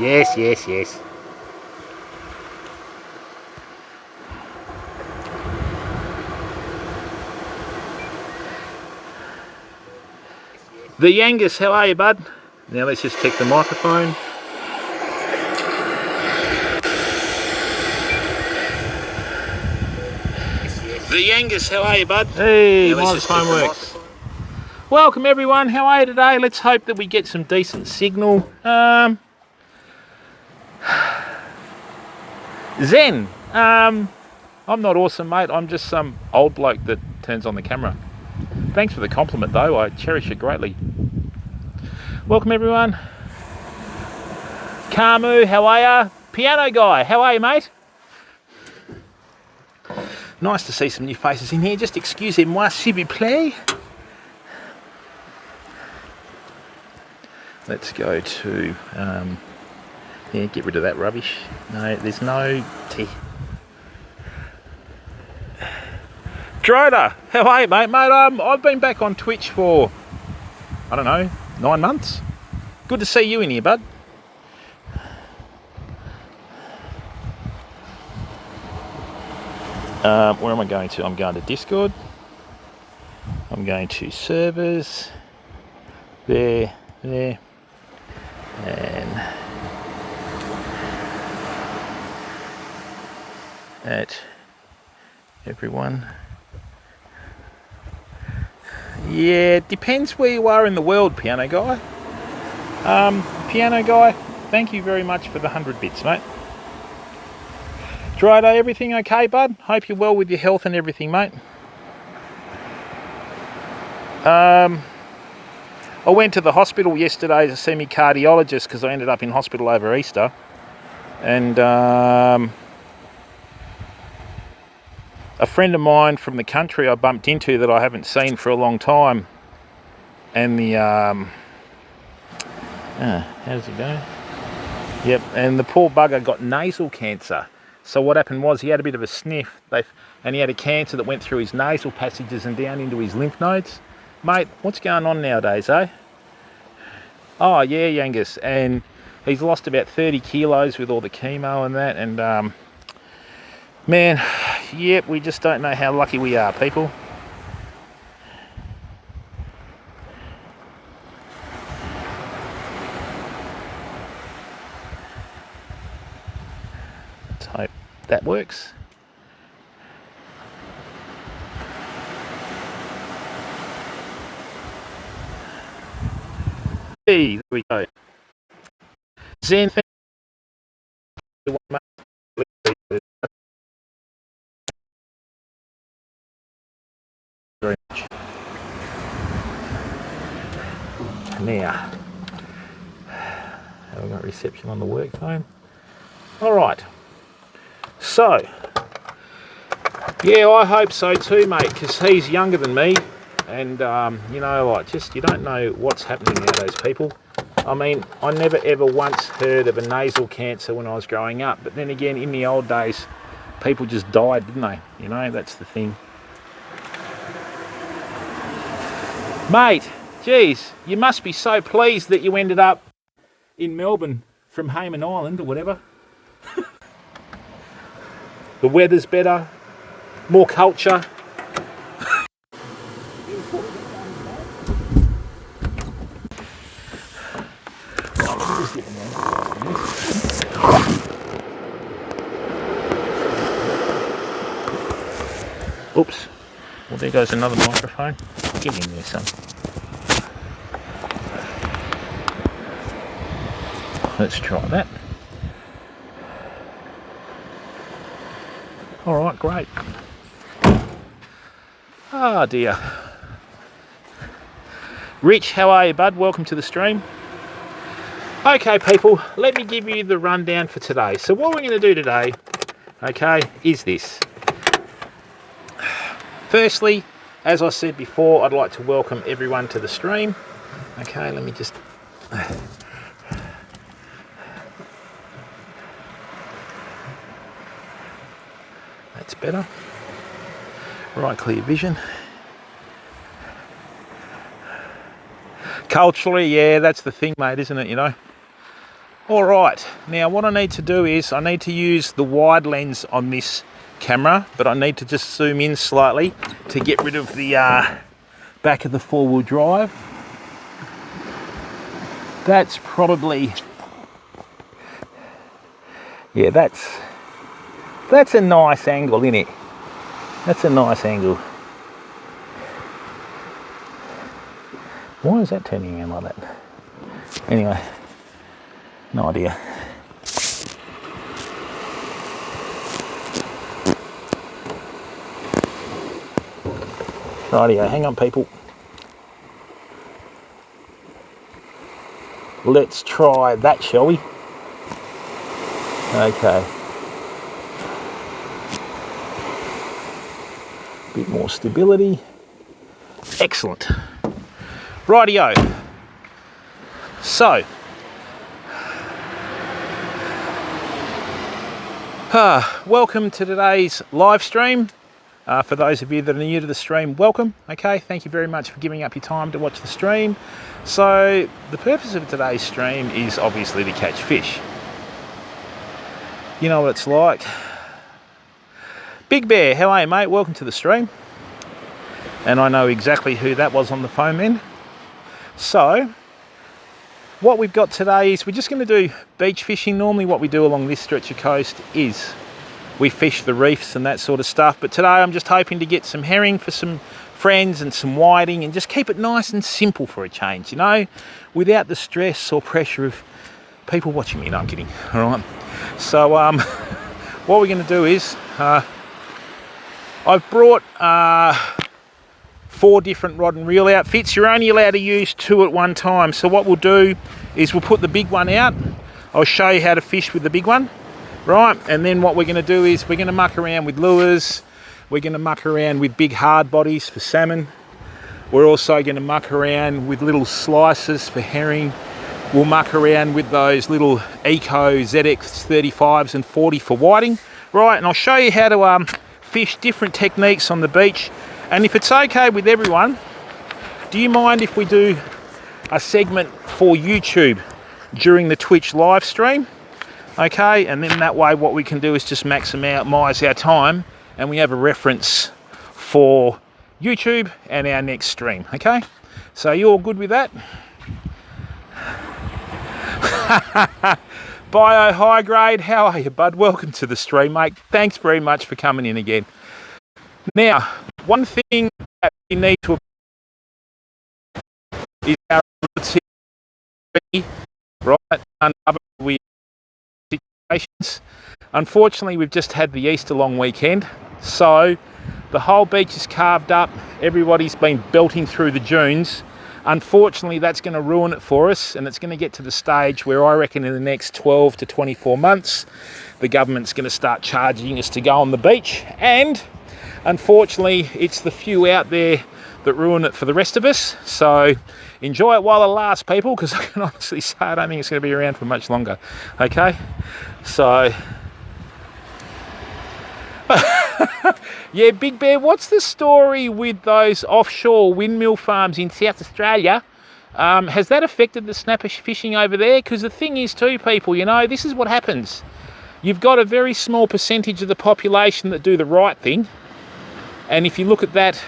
Yes, yes, yes. The Angus, how are you, bud? Now let's just check the microphone. The Angus, how are you, bud? Hey, microphone works. Welcome everyone, how are you today? Let's hope that we get some decent signal. Zen, I'm not awesome, mate. I'm just some old bloke that turns on the camera. Thanks for the compliment though, I cherish it greatly. Welcome everyone. Camu, how are ya? Piano guy, how are you, mate? Nice to see some new faces in here. Just excusez-moi, s'il vous plaît. Let's go to, yeah, get rid of that rubbish. No, there's no tea. Droda, how are you, mate? Mate, I've been back on Twitch for, I don't know, 9 months. Good to see you in here, bud. Where am I going to? I'm going to Discord. I'm going to servers. There. And at everyone. Yeah, it depends where you are in the world, Piano Guy. Piano Guy, thank you very much for the 100 bits, mate. Drodo, everything okay, bud? Hope you're well with your health and everything, mate. I went to the hospital yesterday to see my cardiologist because I ended up in hospital over Easter. And a friend of mine from the country I bumped into that I haven't seen for a long time. And the, how's it going? Yep, and the poor bugger got nasal cancer. So what happened was he had a bit of a sniff and he had a cancer that went through his nasal passages and down into his lymph nodes. Mate, what's going on nowadays, eh? Oh, yeah, Yangus. And he's lost about 30 kilos with all the chemo and that. And, man, yep, we just don't know how lucky we are, people. Let's hope that works. Hey, there we go. Zen, thank you very much. Now, have we got reception on the work phone? All right. So, yeah, I hope so too, mate, because he's younger than me. And, you know, like, just, you don't know what's happening nowadays, people. I mean, I never ever once heard of a nasal cancer when I was growing up. But then again, in the old days, people just died, didn't they? You know, that's the thing. Mate, geez, you must be so pleased that you ended up in Melbourne from Hayman Island or whatever. The weather's better, more culture. Oops. Well, there goes another microphone. Get in there, son. Let's try that. All right, great. Ah, dear. Rich, how are you, bud? Welcome to the stream. Okay, people, let me give you the rundown for today. So what we're going to do today, okay, is this. Firstly, as I said before, I'd like to welcome everyone to the stream. Okay, let me just... That's better. Right, clear vision. Culturally, yeah, that's the thing, mate, isn't it, you know? All right, now what I need to do is I need to use the wide lens on this camera, but I need to just zoom in slightly to get rid of the back of the four-wheel drive. That's probably, yeah, that's a nice angle, isn't it? That's a nice angle. Why is that turning in like that? Anyway, no idea. Rightio, hang on people. Let's try that, shall we? Okay. Bit more stability. Excellent. Rightio. So, welcome to today's live stream. For those of you that are new to the stream, welcome. Okay, thank you very much for giving up your time to watch the stream. So, the purpose of today's stream is obviously to catch fish. You know what it's like. Big Bear, how are you, mate? Welcome to the stream. And I know exactly who that was on the phone then. So, what we've got today is we're just going to do beach fishing. Normally what we do along this stretch of coast is we fish the reefs and that sort of stuff. But today I'm just hoping to get some herring for some friends and some whiting and just keep it nice and simple for a change, you know, without the stress or pressure of people watching me. No, I'm kidding. All right. So what we're going to do is I've brought 4 different rod and reel outfits. You're only allowed to use 2 at one time. So what we'll do is we'll put the big one out. I'll show you how to fish with the big one. Right, and then what we're going to do is we're going to muck around with lures. We're going to muck around with big hard bodies for salmon. We're also going to muck around with little slices for herring. We'll muck around with those little Eco ZX 35s and 40 for whiting. Right, and I'll show you how to fish different techniques on the beach. And if it's okay with everyone, do you mind if we do a segment for YouTube during the Twitch live stream? Okay, and then that way what we can do is just maximise our time and we have a reference for YouTube and our next stream, okay? So you all good with that? Bio High Grade, how are you, bud? Welcome to the stream, mate. Thanks very much for coming in again. Now, one thing that we need to is our ability, right, uncover with situations. Unfortunately, we've just had the Easter long weekend, so the whole beach is carved up. Everybody's been belting through the dunes. Unfortunately, that's going to ruin it for us, and it's going to get to the stage where I reckon in the next 12 to 24 months, the government's going to start charging us to go on the beach. And unfortunately, it's the few out there that ruin it for the rest of us. So enjoy it while it lasts, people, because I can honestly say I don't think it's going to be around for much longer. Okay, so yeah, Big Bear, what's the story with those offshore windmill farms in South Australia? Has that affected the snapper fishing over there? Because the thing is too, people, you know, this is what happens. You've got a very small percentage of the population that do the right thing, and if you look at that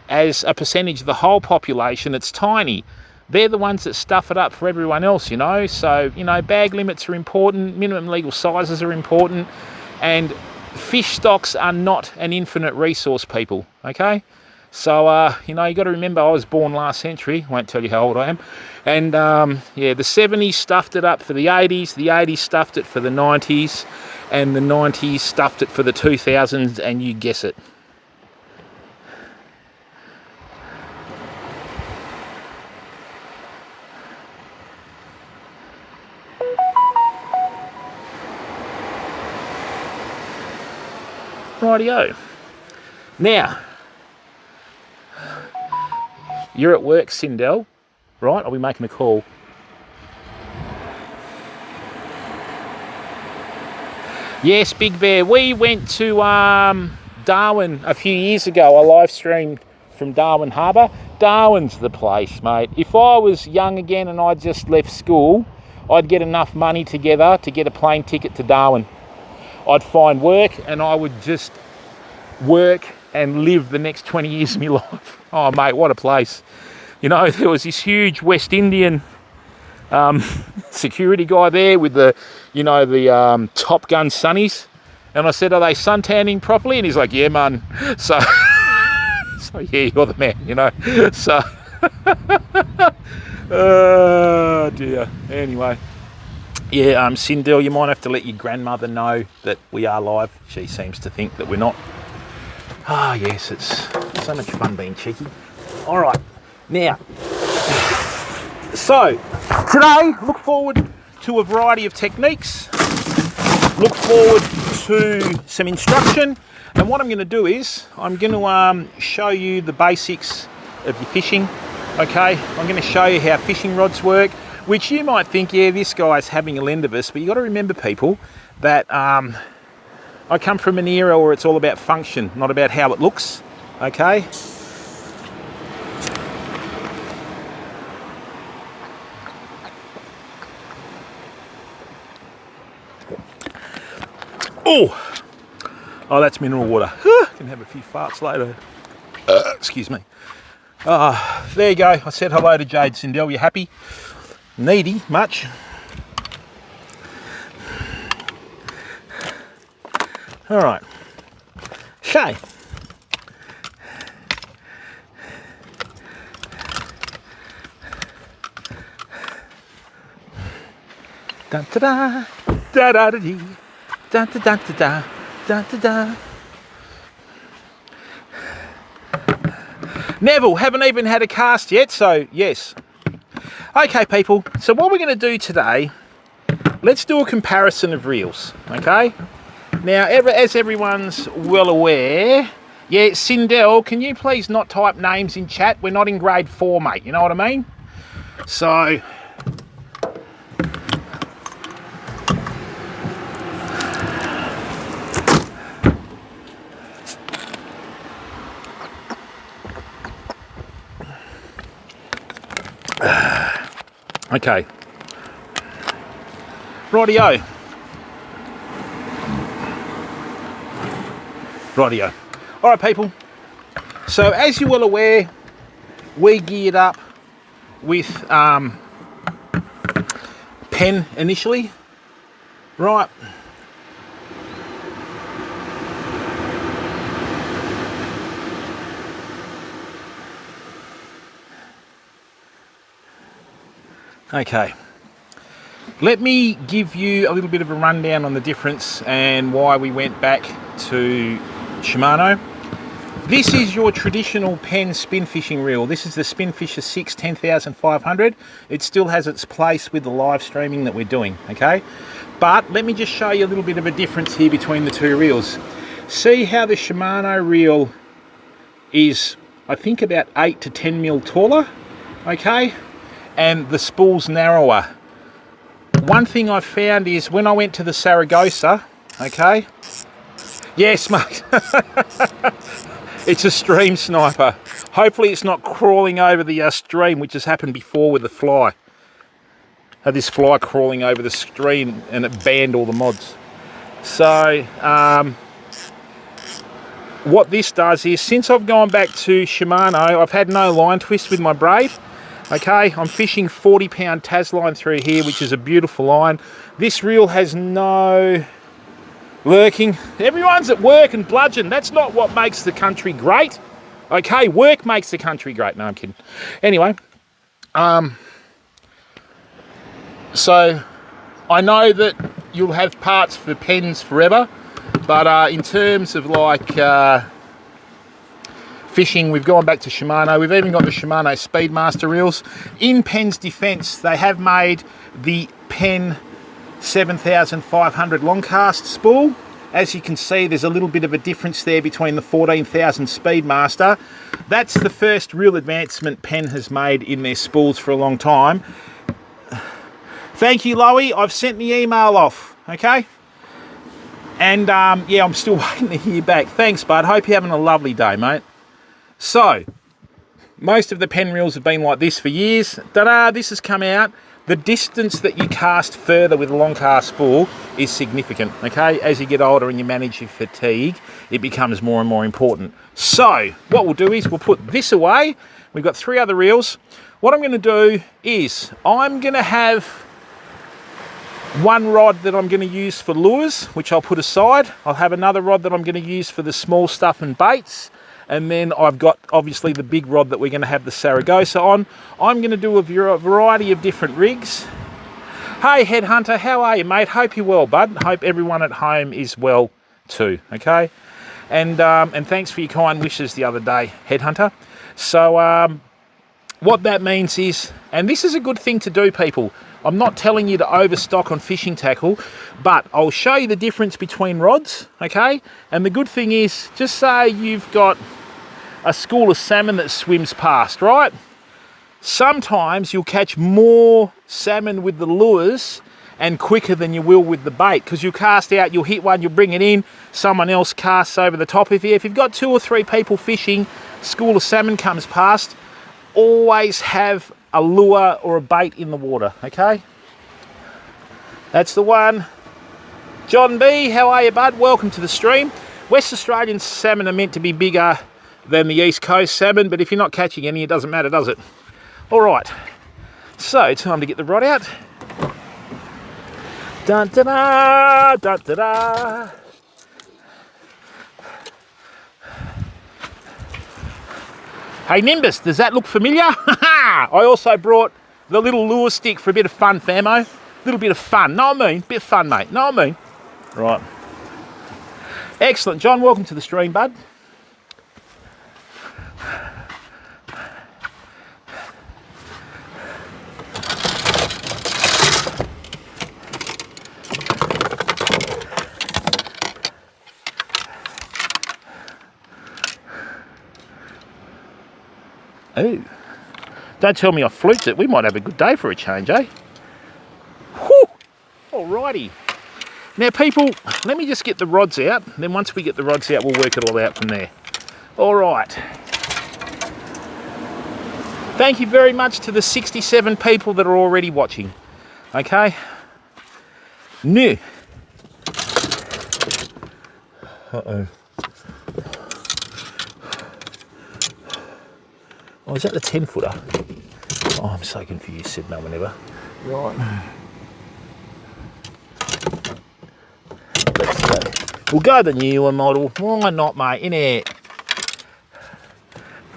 as a percentage of the whole population, it's tiny. They're the ones that stuff it up for everyone else, you know. So, you know, bag limits are important, minimum legal sizes are important, and fish stocks are not an infinite resource, people, okay? So, you know, you got to remember I was born last century. I won't tell you how old I am. And, yeah, the 70s stuffed it up for the 80s, the 80s stuffed it for the 90s, and the 90s stuffed it for the 2000s, and you guess it. Rightio. Now, you're at work, Sindel, right? I'll be making a call. Yes, Big Bear. We went to Darwin a few years ago. I live streamed from Darwin Harbour. Darwin's the place, mate. If I was young again and I just left school, I'd get enough money together to get a plane ticket to Darwin. I'd find work and I would just work and live the next 20 years of my life. Oh mate, what a place. You know, there was this huge West Indian security guy there with the, you know, the Top Gun sunnies. And I said, are they suntanning properly? And he's like, yeah, man. So, so yeah, you're the man, you know. So, oh dear. Anyway, yeah, Sindel, you might have to let your grandmother know that we are live. She seems to think that we're not. Ah, yes, it's so much fun being cheeky. All right, now, so today, look forward to a variety of techniques. Look forward to some instruction. And what I'm going to do is, I'm going to show you the basics of your fishing. Okay, I'm going to show you how fishing rods work, which you might think, yeah, this guy's having a lend of us, but you got to remember, people, that I come from an era where it's all about function, not about how it looks. Okay. Oh, that's mineral water. Can have a few farts later. Excuse me. There you go. I said hello to Jade Sindel. You happy? Needy much? All right. Shay. Da da da da da da dee. Da da da da da da da. Neville, haven't even had a cast yet, so yes. Okay, people, so what we're going to do today, let's do a comparison of reels, okay? Now, as everyone's well aware, yeah, Sindel, can you please not type names in chat? We're not in grade 4, mate, you know what I mean? So, okay, rightio. Rightio. All right, people. So as you're well aware, we geared up with pen initially, right? Okay, let me give you a little bit of a rundown on the difference and why we went back to Shimano. This is your traditional Penn spin fishing reel. This is the Spinfisher 6 10,500. It still has its place with the live streaming that we're doing, okay? But let me just show you a little bit of a difference here between the two reels. See how the Shimano reel is, I think, about 8 to 10 mil taller, okay? And the spool's narrower. One thing I found is when I went to the Saragossa, okay? Yes, mate. It's a stream sniper. Hopefully it's not crawling over the stream, which has happened before with the fly. Had this fly crawling over the stream and it banned all the mods. So, what this does is, since I've gone back to Shimano, I've had no line twist with my braid. Okay, I'm fishing 40-pound Tas line through here, which is a beautiful line. This reel has no lurking. Everyone's at work and bludgeon. That's not what makes the country great. Okay, work makes the country great. No, I'm kidding. Anyway, so I know that you'll have parts for pens forever, but in terms of like fishing, we've gone back to Shimano. We've even got the Shimano Speedmaster reels. In Penn's defence, they have made the Penn 7,500 long cast spool. As you can see, there's a little bit of a difference there between the 14,000 Speedmaster. That's the first real advancement Penn has made in their spools for a long time. Thank you, Loey. I've sent the email off, okay? And yeah, I'm still waiting to hear back. Thanks, bud. Hope you're having a lovely day, mate. So, most of the Penn reels have been like this for years. Ta-da, this has come out. the distance that you cast further with a long cast spool is significant, okay? As you get older and you manage your fatigue, it becomes more and more important. So what we'll do is we'll put this away. We've got 3 other reels. What I'm going to do is I'm going to have one rod that I'm going to use for lures, which I'll put aside. I'll have another rod that I'm going to use for the small stuff and baits. And then I've got obviously the big rod that we're going to have the Saragossa on. I'm going to do a variety of different rigs. Hey Headhunter, how are you, mate? Hope you're well, bud. Hope everyone at home is well too, okay? And thanks for your kind wishes the other day, Headhunter. So what that means is, and this is a good thing to do, people, I'm not telling you to overstock on fishing tackle, but I'll show you the difference between rods, okay? And the good thing is, just say you've got a school of salmon that swims past, right? Sometimes you'll catch more salmon with the lures and quicker than you will with the bait, because you cast out, you'll hit one, you'll bring it in, someone else casts over the top of you. If you've got 2 or 3 people fishing, school of salmon comes past, always have a lure or a bait in the water, okay? That's the one. John B, how are you, bud? Welcome to the stream. West Australian salmon are meant to be bigger than the East Coast salmon, but if you're not catching any, it doesn't matter, does it? All right, so time to get the rod out. Dun da da, dun da da. Hey Nimbus, does that look familiar? I also brought the little lure stick for a bit of fun, famo. A little bit of fun, know what I mean? Bit of fun, mate, know what I mean? Right. Excellent, John, welcome to the stream, bud. Ooh. Don't tell me I fluked it. We might have a good day for a change, eh? Whew. Alrighty. Now, people, let me just get the rods out. Then once we get the rods out, we'll work it all out from there. All right. Thank you very much to the 67 people that are already watching. Okay? New. Uh-oh. Oh, is that the 10-footer? Oh, I'm so confused, said no one ever. Right. Let's go. We'll go the newer model. Why not, mate? In here.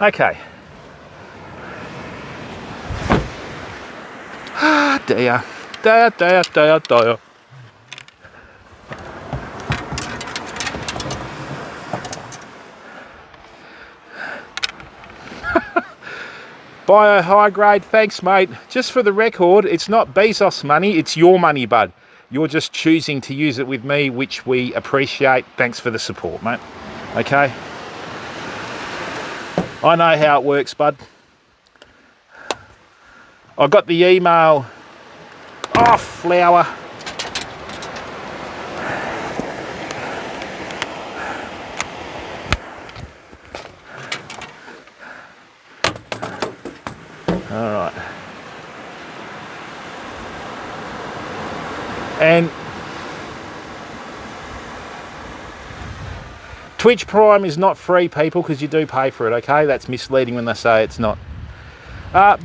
Okay. Ah, dear. Dear. Bio high grade, thanks mate. Just for the record, it's not Bezos money, it's your money, bud. You're just choosing to use it with me, which we appreciate. Thanks for the support, mate. Okay? I know how it works, bud. I got the email. Oh, flower. All right. And Twitch Prime is not free, people, because you do pay for it, okay? That's misleading when they say it's not.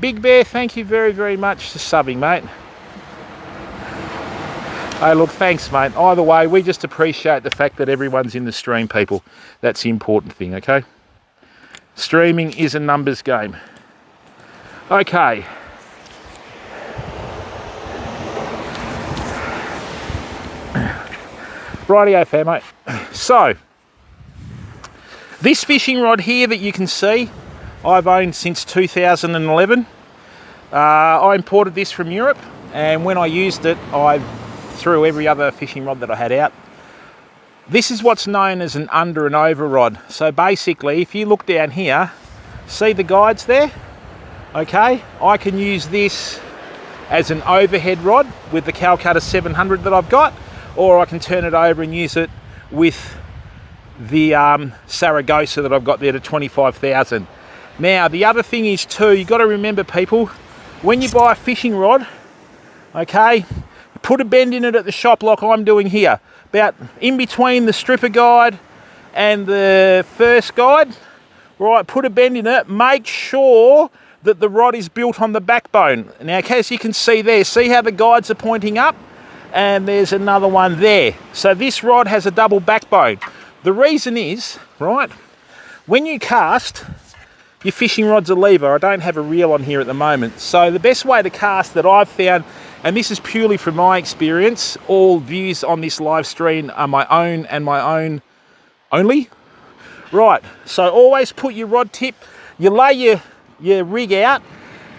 Big Bear, thank you very, very much for subbing, mate. Hey, look, thanks, mate. Either way, we just appreciate the fact that everyone's in the stream, people. That's the important thing, okay? Streaming is a numbers game. Okay. Rightio, fair, mate. So, this fishing rod here that you can see, I've owned since 2011. I imported this from Europe, and when I used it, I threw every other fishing rod that I had out. This is what's known as an under and over rod. So basically, if you look down here, see the guides there? Okay, I can use this as an overhead rod with the Calcutta 700 that I've got, or I can turn it over and use it with the Saragossa that I've got there to 25,000. Now, the other thing is too, you've got to remember, people, when you buy a fishing rod, okay? Put a bend in it at the shop like I'm doing here, about in between the stripper guide and the first guide. Right, put a bend in it. Make sure that the rod is built on the backbone. Now, as you can see there, see how the guides are pointing up? And there's another one there. So this rod has a double backbone. The reason is, right, when you cast, your fishing rod's a lever. I don't have a reel on here at the moment. So the best way to cast that I've found, and this is purely from my experience, all views on this live stream are my own and my own only. Right, so always put your rod tip, you lay your rig out,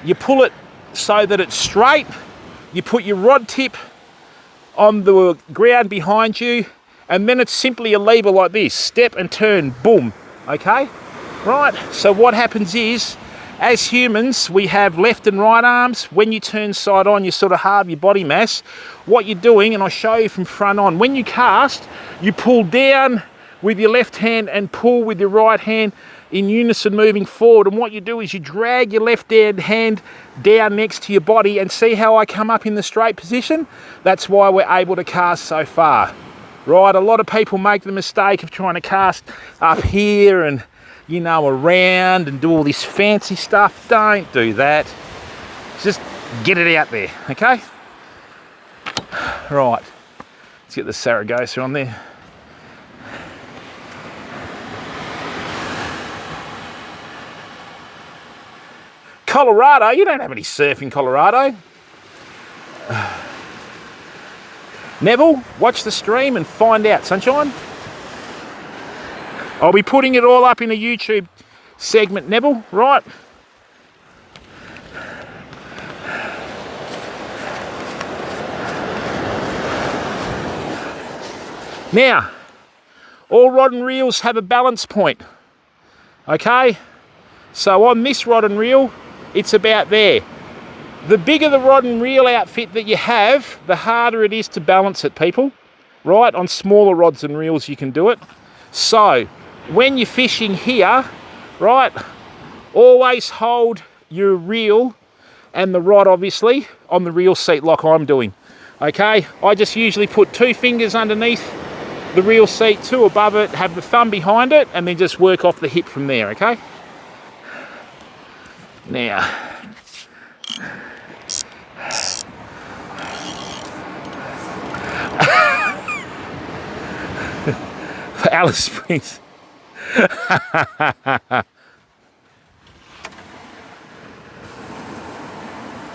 you pull it so that it's straight, you put your rod tip on the ground behind you, and then it's simply a lever like this, step and turn, boom, okay? Right, so what happens is, as humans, we have left and right arms. When you turn side on, you sort of halve your body mass. What you're doing, and I'll show you from front on, when you cast, you pull down with your left hand and pull with your right hand in unison moving forward. And what you do is you drag your left hand down next to your body, and see how I come up in the straight position? That's why we're able to cast so far. Right, a lot of people make the mistake of trying to cast up here and, you know, around and do all this fancy stuff. Don't do that. Just get it out there, okay? Right, let's get the Saragossa on there. Colorado, you don't have any surf in Colorado. Neville, watch the stream and find out, sunshine. I'll be putting it all up in a YouTube segment, Neville, right? Now, all rod and reels have a balance point, okay? So on this rod and reel, it's about there. The bigger the rod and reel outfit that you have, the harder it is to balance it, people. Right? On smaller rods and reels, you can do it. So, when you're fishing here, right, always hold your reel and the rod, obviously, on the reel seat like I'm doing. Okay? I just usually put 2 fingers underneath the reel seat, 2 above it, have the thumb behind it, and then just work off the hip from there, okay? Now, Alice Springs.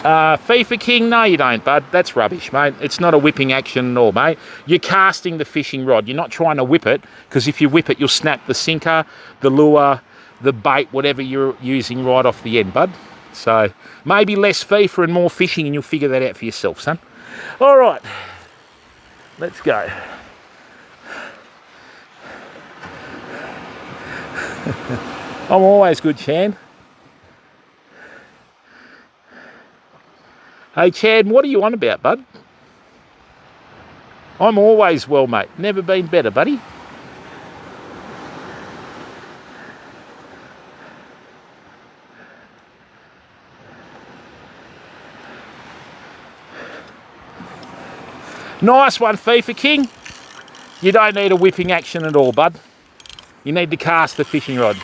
FIFA King, no you don't, bud. That's rubbish, mate. It's not a whipping action at all, mate. You're casting the fishing rod. You're not trying to whip it, because if you whip it, you'll snap the sinker, the lure, the bait, whatever you're using right off the end, bud. So maybe less FIFA and more fishing, and you'll figure that out for yourself, son. All right, let's go. I'm always good, Chan. Hey, Chad, what are you on about, bud? I'm always well, mate. Never been better, buddy. Nice one, FIFA King. You don't need a whipping action at all, bud. You need to cast the fishing rod.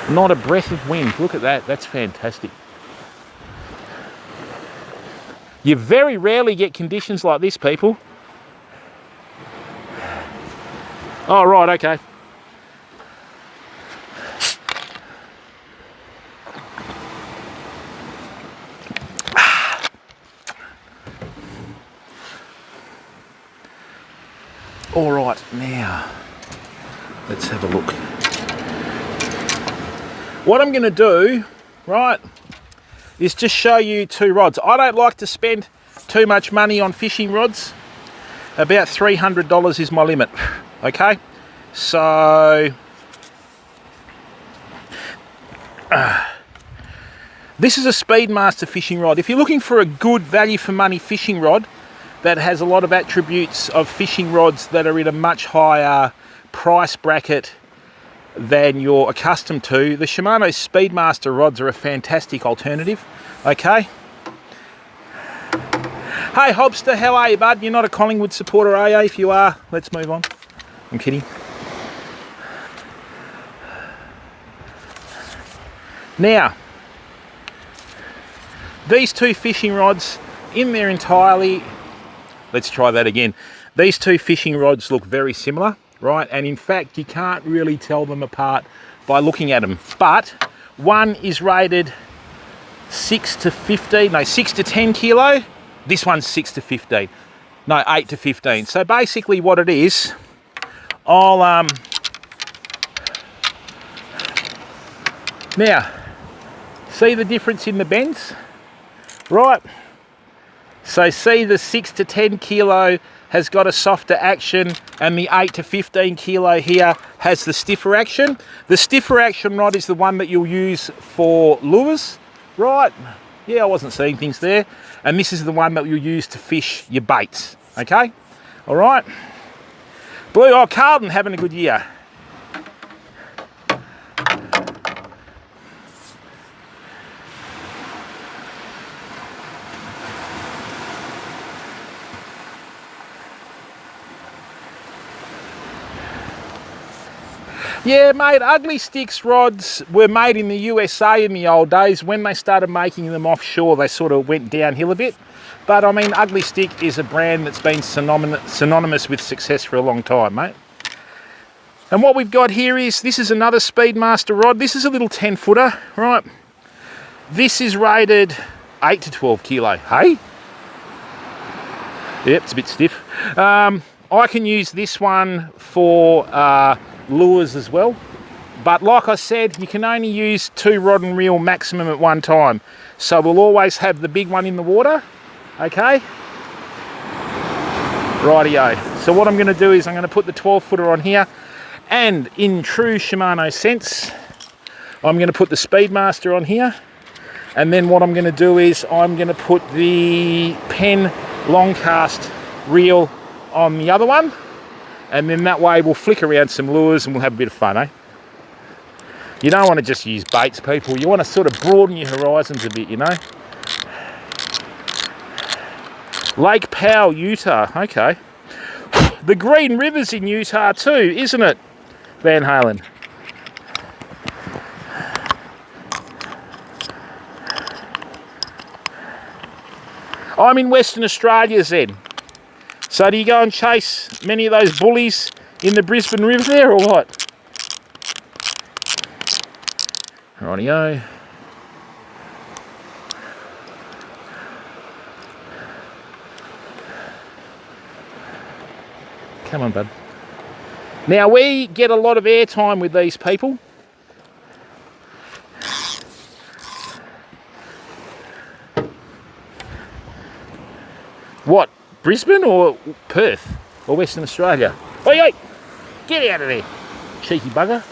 Not a breath of wind. Look at that. That's fantastic. You very rarely get conditions like this, people. Oh, right, okay. All right, now, let's have a look. What I'm going to do, right, is just show you 2 rods. I don't like to spend too much money on fishing rods. About $300 is my limit, okay? So, this is a Speedmaster fishing rod. If you're looking for a good value for money fishing rod that has a lot of attributes of fishing rods that are in a much higher price bracket than you're accustomed to, the Shimano Speedmaster rods are a fantastic alternative. Okay. Hey Hobster, how are you, bud? You're not a Collingwood supporter, are you? If you are, let's move on. I'm kidding. Now, these two fishing rods in their entirety, let's try that again. These two fishing rods look very similar, right? And in fact, you can't really tell them apart by looking at them. But one is rated 6 to 10 kilo. This one's 6 to 15. No, 8 to 15. So basically what it is, now, see the difference in the bends? Right. So see the 6 to 10 kilo has got a softer action, and the 8 to 15 kilo here has the stiffer action. The stiffer action rod is the one that you'll use for lures, right? Yeah, I wasn't seeing things there. And this is the one that you'll use to fish your baits, okay? All right. Blue, oh, Carlton having a good year. Yeah, mate, Ugly Sticks rods were made in the USA in the old days. When they started making them offshore, they sort of went downhill a bit. But, I mean, Ugly Stick is a brand that's been synonymous with success for a long time, mate. And what we've got here is, this is another Speedmaster rod. This is a little 10-footer, right? This is rated 8 to 12 kilo, hey? Yep, it's a bit stiff. I can use this one for lures as well, but like I said, you can only use 2 rod and reel maximum at one time, so we'll always have the big one in the water, okay? Rightio. So what I'm going to do is I'm going to put the 12-footer on here, and in true Shimano sense, I'm going to put the Speedmaster on here, and then what I'm going to do is I'm going to put the Penn long cast reel on the other one, and then that way we'll flick around some lures and we'll have a bit of fun, eh? You don't want to just use baits, people. You want to sort of broaden your horizons a bit, you know? Lake Powell, Utah. Okay. The Green River's in Utah too, isn't it, Van Halen? I'm in Western Australia, Zen. So do you go and chase many of those bullies in the Brisbane River there, or what? Rightio. Come on, bud. Now, we get a lot of airtime with these people. What? Brisbane or Perth or Western Australia? Oi, oi! Get out of there, cheeky bugger.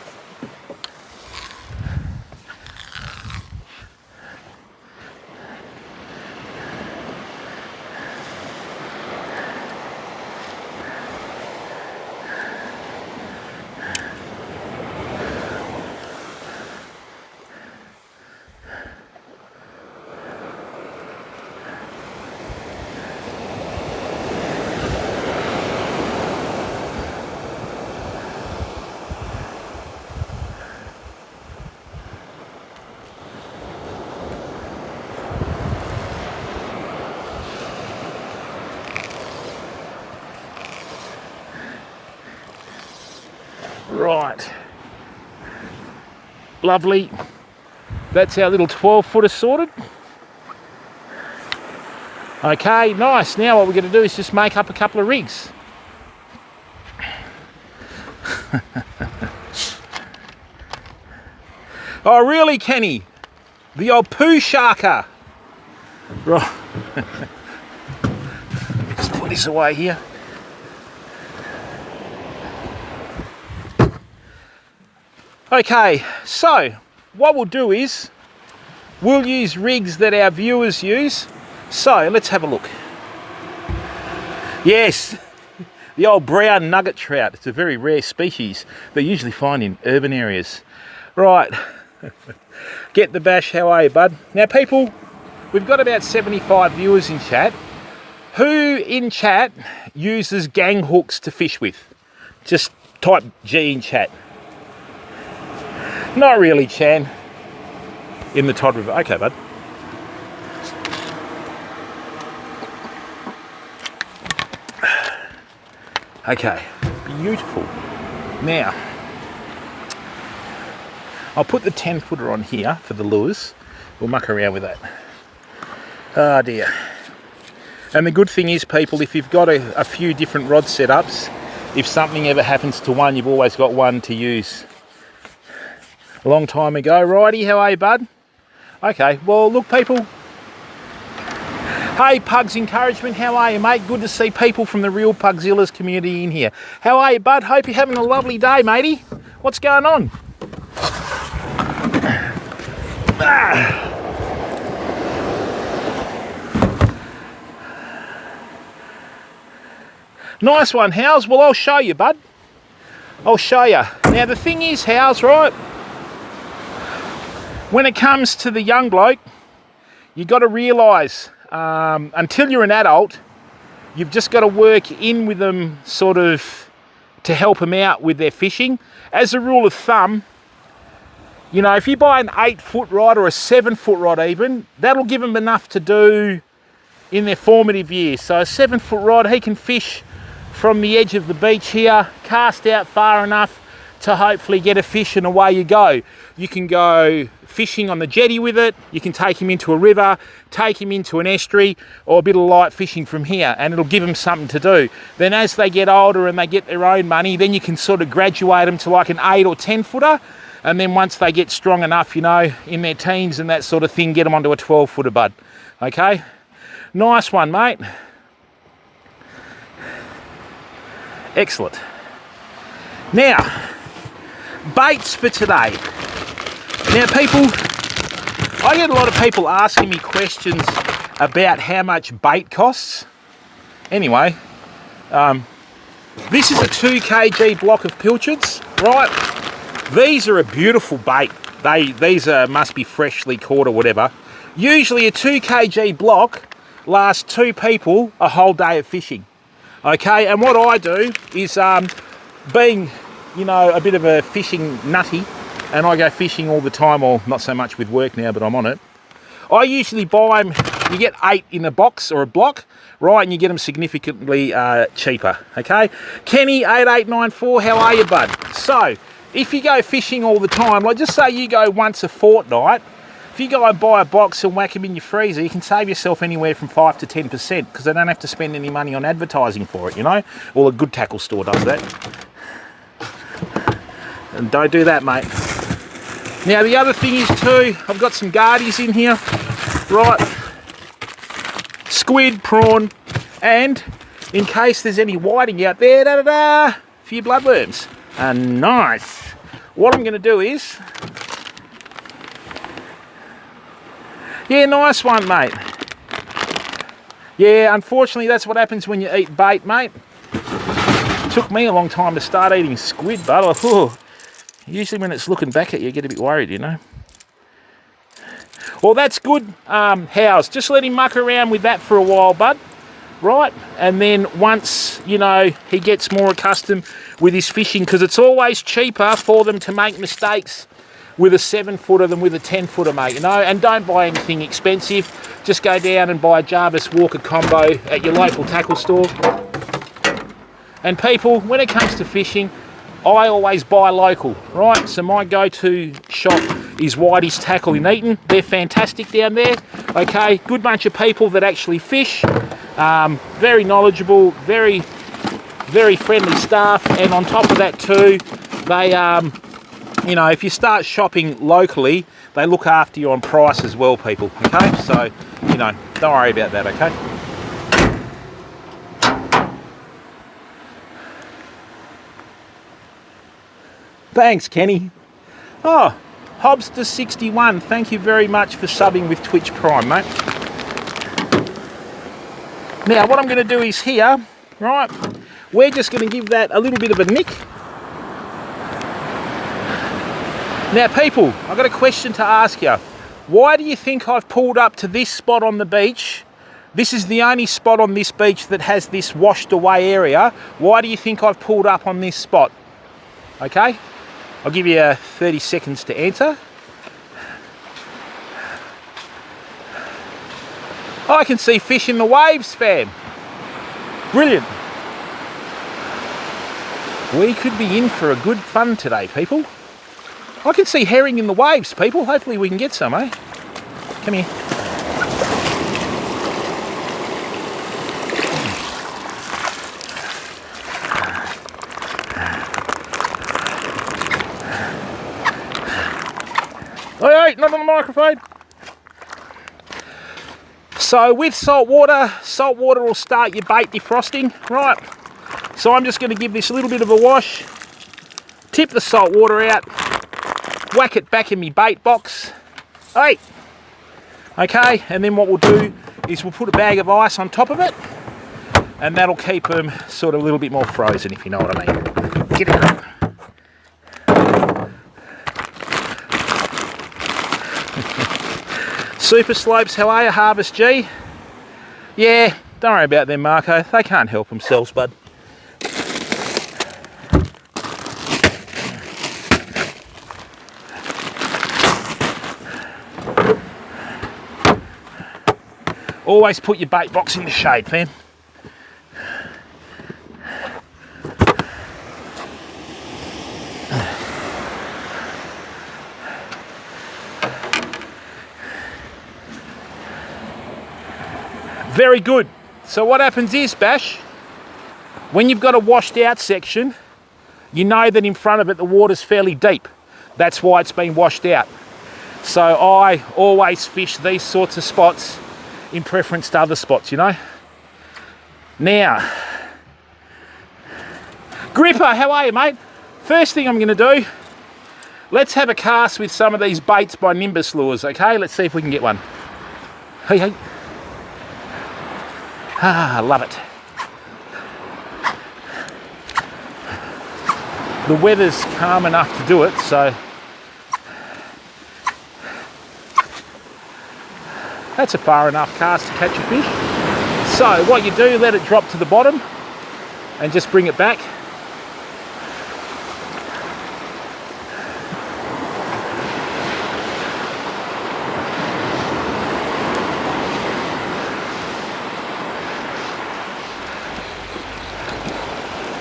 Right, lovely. That's our little 12-footer sorted. Okay, nice. Now what we're going to do is just make up a couple of rigs. Oh, really, Kenny? The old poo sharker. Right. Just put this away here. Okay, so what we'll do is we'll use rigs that our viewers use. So let's have a look. Yes, The old brown nugget trout. It's a very rare species. They're usually found in urban areas. Right. Get the bash. How are you, bud? Now, people, we've got about 75 viewers in chat. Who in chat uses gang hooks to fish with? Just type G in chat. Not really, Chan. In the Todd River. Okay, bud. Okay, beautiful. Now, I'll put the 10 footer on here for the lures. We'll muck around with that. Oh dear. And the good thing is, people, if you've got a few different rod setups, if something ever happens to one, you've always got one to use. A long time ago. Righty, how are you, bud? Okay, well, look, people. Hey, Pugs Encouragement, how are you, mate? Good to see people from the real Pugzillas community in here. How are you, bud? Hope you're having a lovely day, matey. What's going on? Nice one, Howes. Well, I'll show you, bud. I'll show you. Now, the thing is, Howes, right? When it comes to the young bloke, you got to realise, until you're an adult, you've just got to work in with them sort of to help them out with their fishing. As a rule of thumb, you know, if you buy an 8-foot rod or a 7-foot rod even, that'll give them enough to do in their formative years. So a 7-foot rod, he can fish from the edge of the beach here, cast out far enough to hopefully get a fish, and away you go. You can go fishing on the jetty with it, you can take him into a river, take him into an estuary, or a bit of light fishing from here, and it'll give them something to do. Then as they get older and they get their own money, then you can sort of graduate them to like an 8 or 10 footer, and then once they get strong enough, you know, in their teens and that sort of thing, get them onto a 12 footer, bud. Okay? Nice one, mate. Excellent. Now, baits for today. Now, people, I get a lot of people asking me questions about how much bait costs. Anyway, this is a 2 kg block of pilchards, right? These are a beautiful bait. These must be freshly caught or whatever. Usually a 2 kg block lasts 2 people a whole day of fishing. Okay, and what I do is, being, you know, a bit of a fishing nutty, and I go fishing all the time, or not so much with work now, but I'm on it. I usually buy them, you get 8 in a box or a block, right, and you get them significantly cheaper, okay? Kenny8894, how are you, bud? So, if you go fishing all the time, like just say you go once a fortnight, if you go and buy a box and whack them in your freezer, you can save yourself anywhere from 5 to 10% because they don't have to spend any money on advertising for it, you know? Well, a good tackle store does that. And don't do that, mate. Now, the other thing is too, I've got some guardies in here, right? Squid, prawn, and in case there's any whiting out there, a few bloodworms. Nice. What I'm going to do is, yeah, nice one, mate. Yeah, unfortunately, that's what happens when you eat bait, mate. It took me a long time to start eating squid, but usually when it's looking back at you, you get a bit worried, you know. Well, that's good, Howes. Just let him muck around with that for a while, bud. Right? And then once, you know, he gets more accustomed with his fishing, because it's always cheaper for them to make mistakes with a 7-footer than with a 10-footer, mate, you know. And don't buy anything expensive. Just go down and buy a Jarvis Walker combo at your local tackle store. And people, when it comes to fishing, I always buy local, right? So my go-to shop is Whitey's Tackle in Eaton. They're fantastic down there, okay? Good bunch of people that actually fish. Very knowledgeable, very, very friendly staff. And on top of that too, they, you know, if you start shopping locally, they look after you on price as well, people, okay? So, you know, don't worry about that, okay? Thanks, Kenny. Oh, Hobster61, thank you very much for subbing with Twitch Prime, mate. Now, what I'm going to do is here, right, we're just going to give that a little bit of a nick. Now people, I've got a question to ask you. Why do you think I've pulled up to this spot on the beach? This is the only spot on this beach that has this washed away area. Why do you think I've pulled up on this spot? Okay, I'll give you 30 seconds to answer. I can see fish in the waves, fam. Brilliant. We could be in for a good fun today, people. I can see herring in the waves, people. Hopefully we can get some, eh? Come here. Hey, not on the microphone. So with salt water will start your bait defrosting, right? So I'm just going to give this a little bit of a wash, tip the salt water out, whack it back in my bait box. Hey, okay, and then what we'll do is we'll put a bag of ice on top of it, and that'll keep them sort of a little bit more frozen, if you know what I mean. Get out. Super Slopes, how are you? Harvest G? Yeah, don't worry about them, Marco. They can't help themselves, bud. Always put your bait box in the shade, fam. Very good. So what happens is, Bash, when you've got a washed out section, you know that in front of it the water's fairly deep. That's why it's been washed out. So I always fish these sorts of spots in preference to other spots, you know. Now, Gripper, how are you, mate? First thing I'm going to do, let's have a cast with some of these baits by Nimbus Lures, okay? Let's see if we can get one. Hey, hey. Ah, I love it. The weather's calm enough to do it, so that's a far enough cast to catch a fish. So what you do, let it drop to the bottom and just bring it back.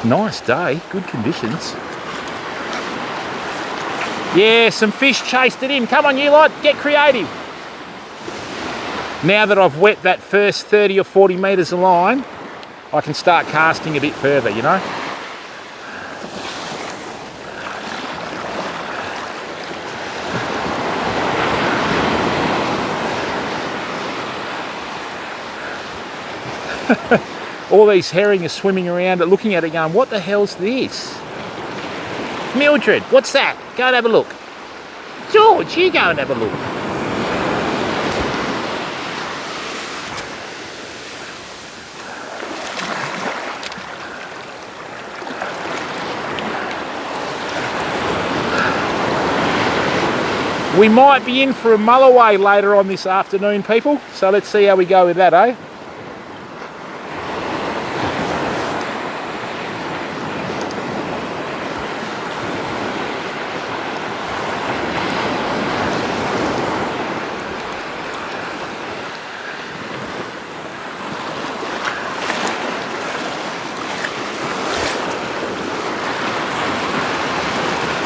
Nice day, good conditions. Yeah, some fish chased it in. Come on, you lot, get creative. Now that I've wet that first 30 or 40 metres of line, I can start casting a bit further, you know. All these herring are swimming around it, looking at it going, what the hell's this? Mildred, what's that? Go and have a look. George, you go and have a look. We might be in for a mulloway later on this afternoon, people. So let's see how we go with that, eh?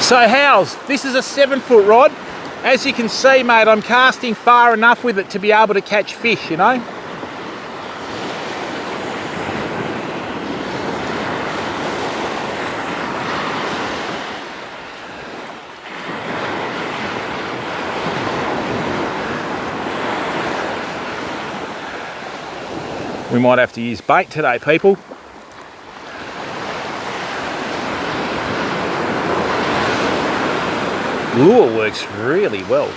So how's, this is a 7-foot rod. As you can see, mate, I'm casting far enough with it to be able to catch fish, you know. We might have to use bait today, people. Lure works really well.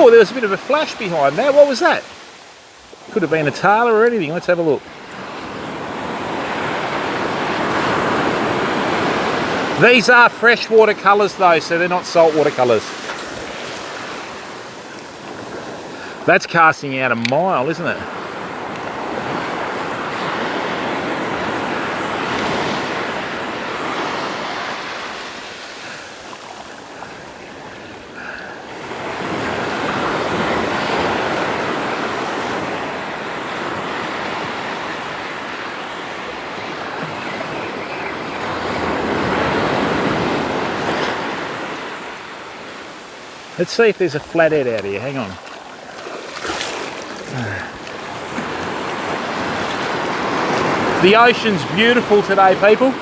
Oh, there was a bit of a flash behind that. What was that? Could have been a tailor or anything. Let's have a look. These are freshwater colours though, so they're not saltwater colours. That's casting out a mile, isn't it? Let's see if there's a flathead out here. Hang on. The ocean's beautiful today, people.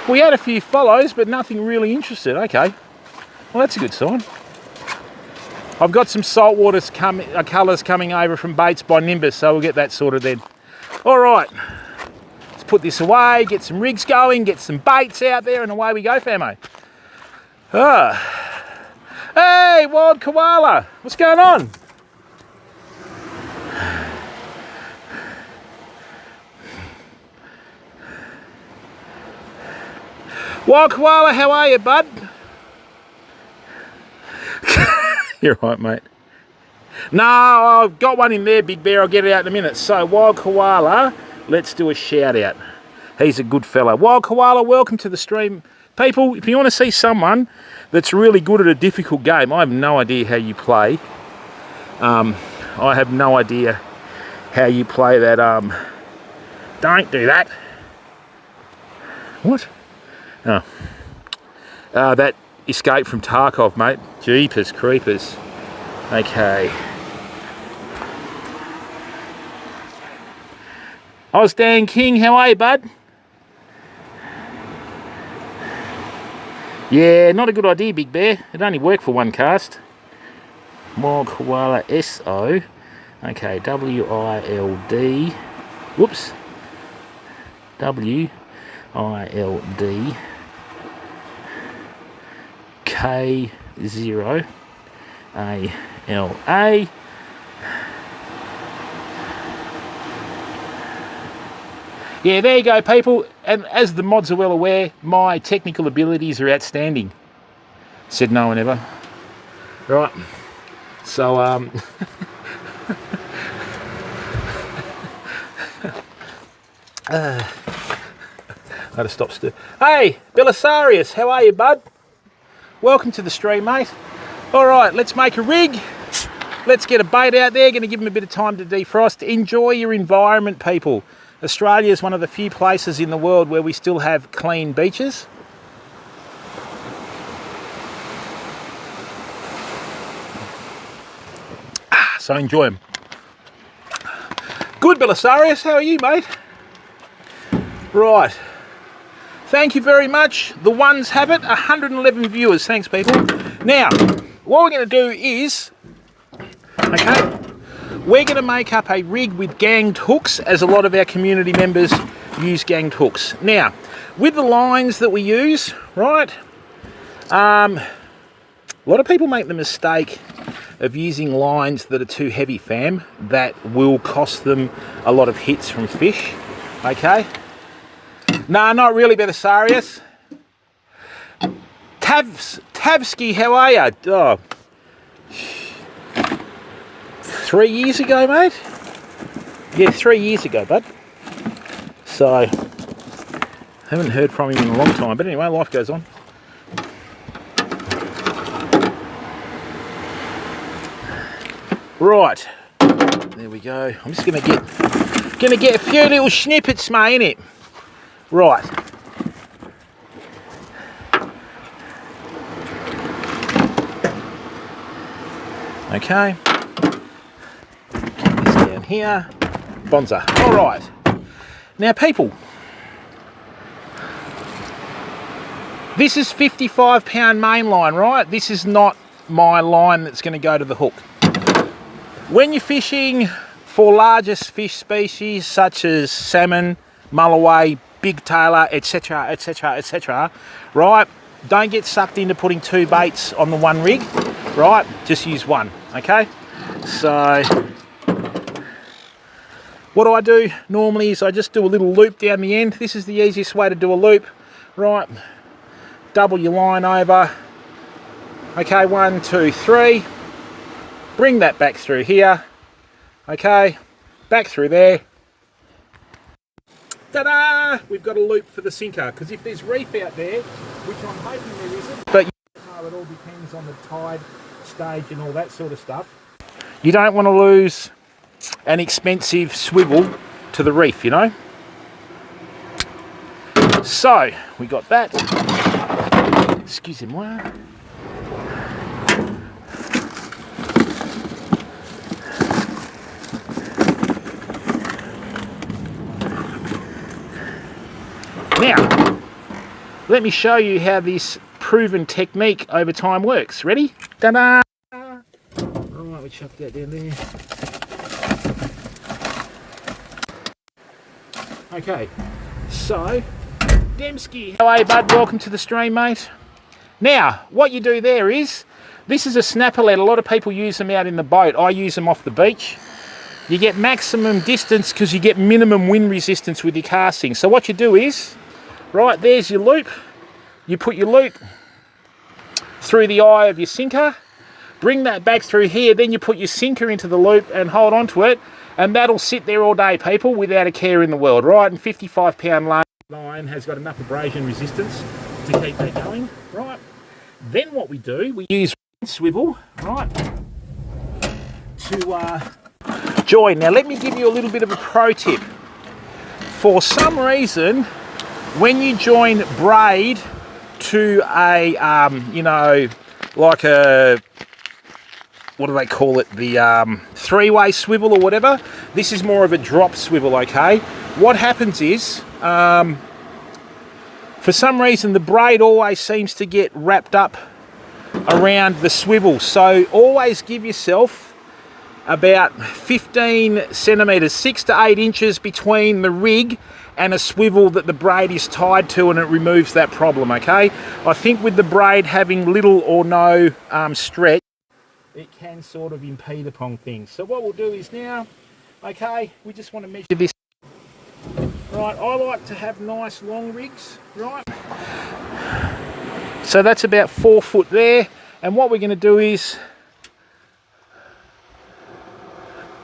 We had a few follows, but nothing really interested. Okay, well that's a good sign. I've got some saltwater colours coming over from baits by Nimbus, so we'll get that sorted then. All right, let's put this away, get some rigs going, get some baits out there, and away we go, famo. Hey, wild koala, what's going on? Wild koala, how are you, bud? You're right, mate. No, I've got one in there, Big Bear. I'll get it out in a minute. So, wild koala, let's do a shout out. He's a good fella. Wild koala, welcome to the stream. People, if you want to see someone that's really good at a difficult game, I have no idea how you play. I have no idea how you play that. Don't do that. What? Oh. That escape from Tarkov, mate. Jeepers creepers. Okay. Dan King, how are you, bud? Yeah, not a good idea, Big Bear. It only worked for one cast. Wild koala SO. Okay, WILD. Whoops. WILD. K0 ALA. Yeah, there you go, people. And as the mods are well aware, my technical abilities are outstanding. Said no one ever. Right. So, I had to stop still. Hey, Belisarius, how are you, bud? Welcome to the stream, mate. All right, let's make a rig. Let's get a bait out there. Going to give them a bit of time to defrost. Enjoy your environment, people. Australia is one of the few places in the world where we still have clean beaches. So enjoy them. Good, Belisarius. How are you, mate? Right. Thank you very much. The ones have it. 111 viewers. Thanks, people. Now, what we're going to do is, okay, we're going to make up a rig with ganged hooks, as a lot of our community members use ganged hooks. Now, with the lines that we use, right, a lot of people make the mistake of using lines that are too heavy, fam. That will cost them a lot of hits from fish, okay? No, not really, Belisarius. Tavsky, how are you? Oh. 3 years ago, mate? Yeah, 3 years ago, bud. So, haven't heard from him in a long time. But anyway, life goes on. Right. There we go. I'm just gonna get a few little snippets, mate, innit? Right. Okay. Get this down here. Bonza. All right. Now, people, this is 55-pound main line, right? This is not my line that's going to go to the hook. When you're fishing for larger fish species such as salmon, mulloway, big tailor, etc., etc., etc., right? Don't get sucked into putting 2 baits on the one rig, right? Just use one, okay? So what I do normally is I just do a little loop down the end. This is the easiest way to do a loop, right? Double your line over. Okay, 1, 2, 3. Bring that back through here. Okay, back through there. Ta-da! We've got a loop for the sinker, because if there's reef out there, which I'm hoping there isn't, but you know, it all depends on the tide stage and all that sort of stuff. You don't want to lose an expensive swivel to the reef, you know. So we got that. Excusez-moi. Now, let me show you how this proven technique over time works. Ready? Ta-da! Right, we chuck that down there. Okay, so, Dembski. Hello, bud. Welcome to the stream, mate. Now, what you do there is, this is a snapper lead. A lot of people use them out in the boat. I use them off the beach. You get maximum distance because you get minimum wind resistance with your casting. So what you do is, right, there's your loop. You put your loop through the eye of your sinker, bring that back through here, then you put your sinker into the loop and hold on to it, and that'll sit there all day, people, without a care in the world, right? And 55-pound line has got enough abrasion resistance to keep that going, right? Then what we do, we use swivel, right, to join. Now let me give you a little bit of a pro tip. For some reason, when you join braid to a, you know, like a, what do they call it, the three-way swivel or whatever, this is more of a drop swivel, okay? What happens is, for some reason, the braid always seems to get wrapped up around the swivel. So always give yourself about 15 centimetres, 6 to 8 inches between the rig and a swivel that the braid is tied to, and it removes that problem, okay? I think with the braid having little or no stretch, it can sort of impede upon things. So what we'll do is now, okay, we just want to measure this. Right, I like to have nice long rigs, right? So that's about 4 foot there, and what we're going to do is,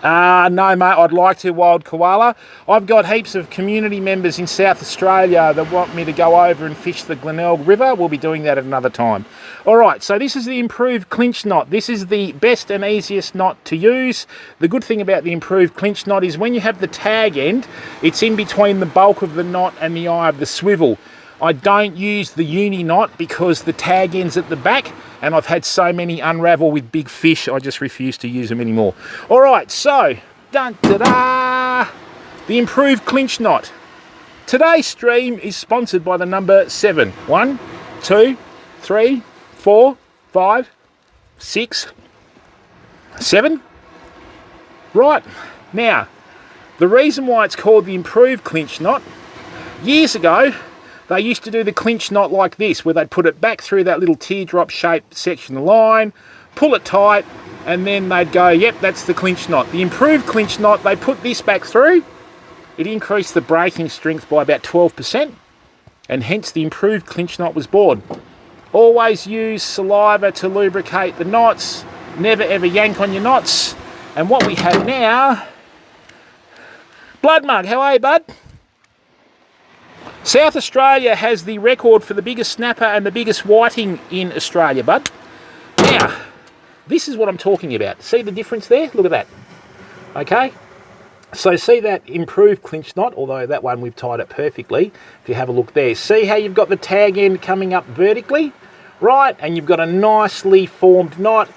no mate, I'd like to, Wild Koala. I've got heaps of community members in South Australia that want me to go over and fish the Glenelg River. We'll be doing that at another time. Alright, so this is the improved clinch knot. This is the best and easiest knot to use. The good thing about the improved clinch knot is when you have the tag end, it's in between the bulk of the knot and the eye of the swivel. I don't use the uni knot because the tag end's at the back, and I've had so many unravel with big fish, I just refuse to use them anymore. All right, so, dun-da-da, the improved clinch knot. Today's stream is sponsored by the number 7. 1, 2, 3, 4, 5, 6, 7. Right, now, the reason why it's called the improved clinch knot, years ago, they used to do the clinch knot like this, where they'd put it back through that little teardrop shaped section of the line, pull it tight, and then they'd go, yep, that's the clinch knot. The improved clinch knot, they put this back through. It increased the breaking strength by about 12%, and hence the improved clinch knot was born. Always use saliva to lubricate the knots. Never ever yank on your knots. And what we have now, Blood Mug, how are you, bud? South Australia has the record for the biggest snapper and the biggest whiting in Australia, bud. Now, this is what I'm talking about. See the difference there? Look at that. Okay? So see that improved clinch knot, although that one we've tied it perfectly. If you have a look there. See how you've got the tag end coming up vertically? Right? And you've got a nicely formed knot.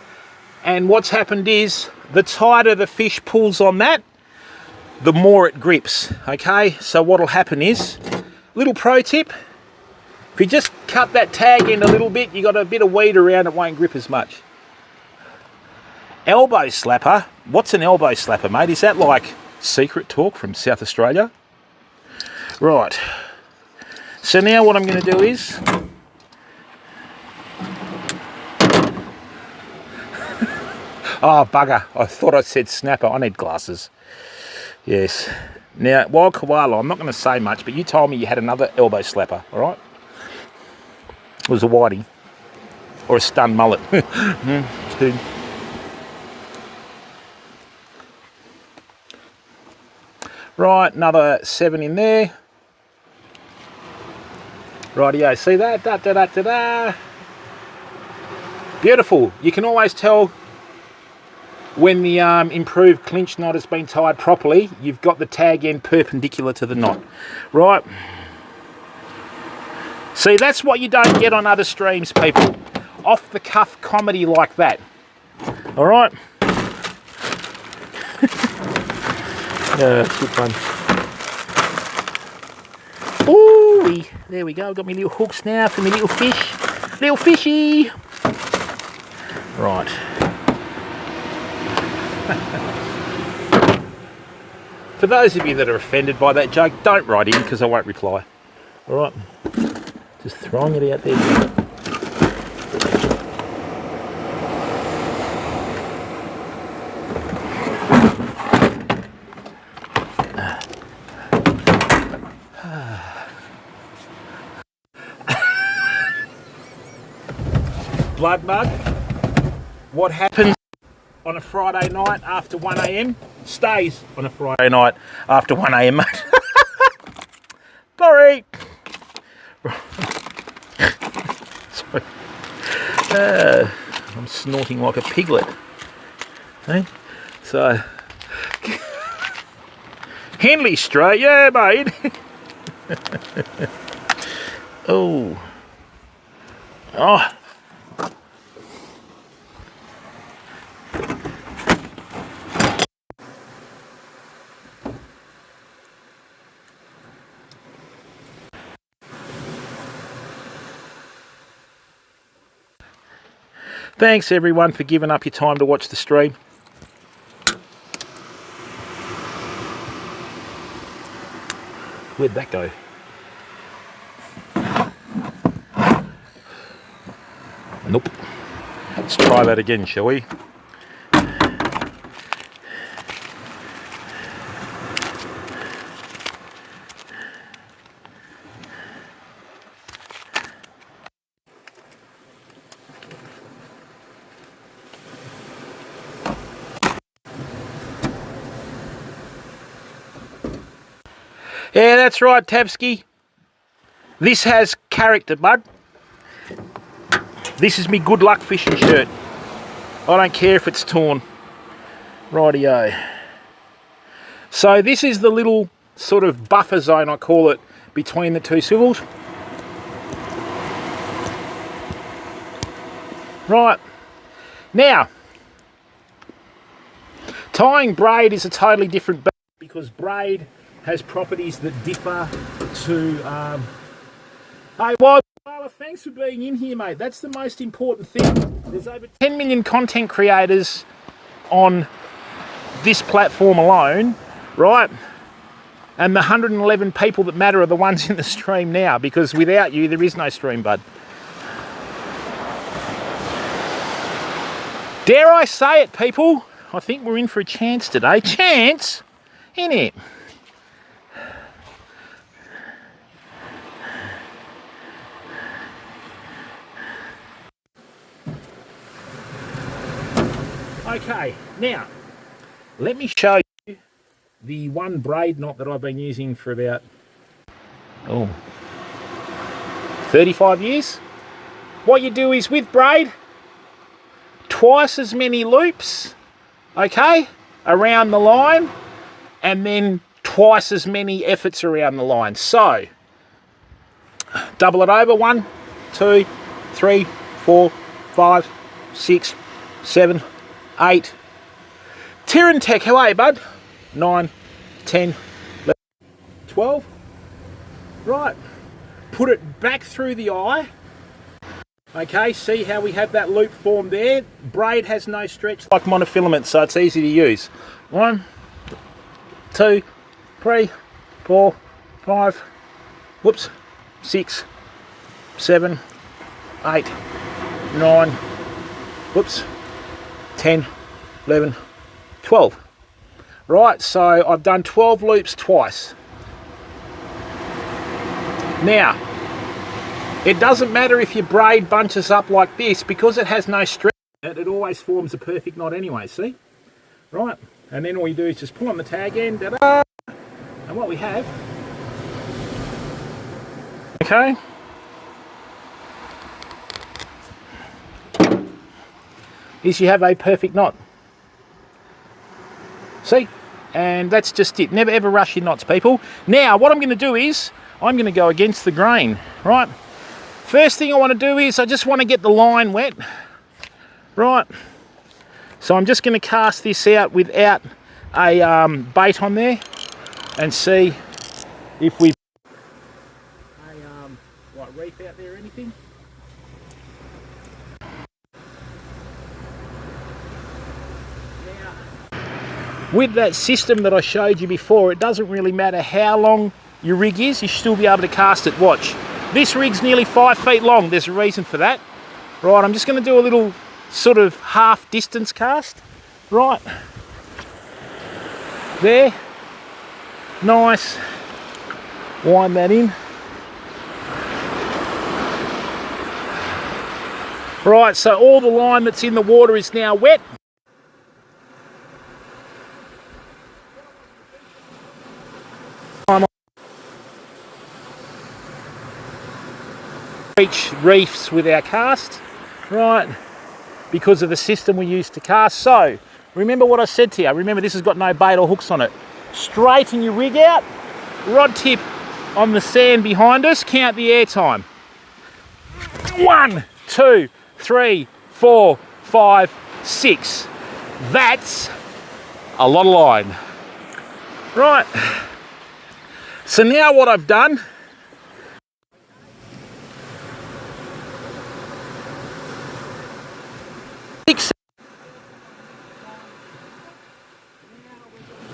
And what's happened is, the tighter the fish pulls on that, the more it grips. Okay, so what'll happen is, little pro tip, if you just cut that tag end a little bit, you got a bit of weed around, it won't grip as much. Elbow slapper. What's an elbow slapper, mate? Is that like secret talk from South Australia? Right. So now what I'm going to do is... Oh, bugger. I thought I said snapper. I need glasses. Yes. Now, Wild Koala, I'm not going to say much, but you told me you had another elbow slapper, all right? It was a whitey. Or a stun mullet. Right, another 7 in there. Rightio, see that? Da, da, da, da, da. Beautiful. You can always tell when the improved clinch knot has been tied properly. You've got the tag end perpendicular to the knot. Right. See, that's what you don't get on other streams, people. Off the cuff comedy like that. All right. Good fun. Ooh, there we go. I've got my little hooks now for my little fish. Little fishy. Right. For those of you that are offended by that joke, don't write in because I won't reply. All right. Just throwing it out there. Blood mug. What happens on a Friday night after 1 AM stays on a Friday night after 1 AM, mate. Sorry. Sorry. I'm snorting like a piglet. Hey? So, Henley straight, yeah, mate. Oh. Oh. Thanks everyone for giving up your time to watch the stream. Where'd that go? Nope. Let's try that again, shall we? Yeah, that's right, Tabsky. This has character, bud. This is me good luck fishing shirt. I don't care if it's torn. Rightio. So this is the little sort of buffer zone, I call it, between the two swivels. Right. Now, tying braid is a totally different beast because braid has properties that differ to... Hey, Wild Koala, thanks for being in here, mate. That's the most important thing. There's over 10 million content creators on this platform alone, right? And the 111 people that matter are the ones in the stream now, because without you, there is no stream, bud. Dare I say it, people? I think we're in for a chance today. Chance? Innit? Okay, now, let me show you the one braid knot that I've been using for about, 35 years. What you do is with braid, twice as many loops, okay, around the line, and then twice as many efforts around the line. So, double it over, 1, 2, 3, 4, 5, 6, 7, 8. Tyrantech, how are you, bud? 9, 10, 11, 12. Right, put it back through the eye. Okay, see how we have that loop formed there? Braid has no stretch like monofilament, so it's easy to use. 1, 2, 3, 4, 5, whoops, 6, 7, 8, 9, whoops, 10, 11, 12. Right, so I've done 12 loops twice. Now, it doesn't matter if your braid bunches up like this, because it has no stretch. It always forms a perfect knot anyway, see? Right, and then all you do is just pull on the tag end, ta-da! And what we have, okay, is you have a perfect knot. See? And that's just it. Never ever rush your knots, people. Now, what I'm going to do is, I'm going to go against the grain, right? First thing I want to do is, I just want to get the line wet, right? So I'm just going to cast this out without a bait on there and see if we've like reef out there or anything. With that system that I showed you before, it doesn't really matter how long your rig is, you should still be able to cast it. Watch. This rig's nearly 5 feet long. There's a reason for that. Right, I'm just going to do a little sort of half distance cast. Right. There. Nice. Wind that in. Right, so all the line that's in the water is now wet. Reach reefs with our cast, right, because of the system we use to cast. So remember what I said to you. Remember, this has got no bait or hooks on it. Straighten your rig out, rod tip on the sand behind us, count the air time. 1, 2, 3, 4, 5, 6. That's a lot of line. Right, so now what I've done,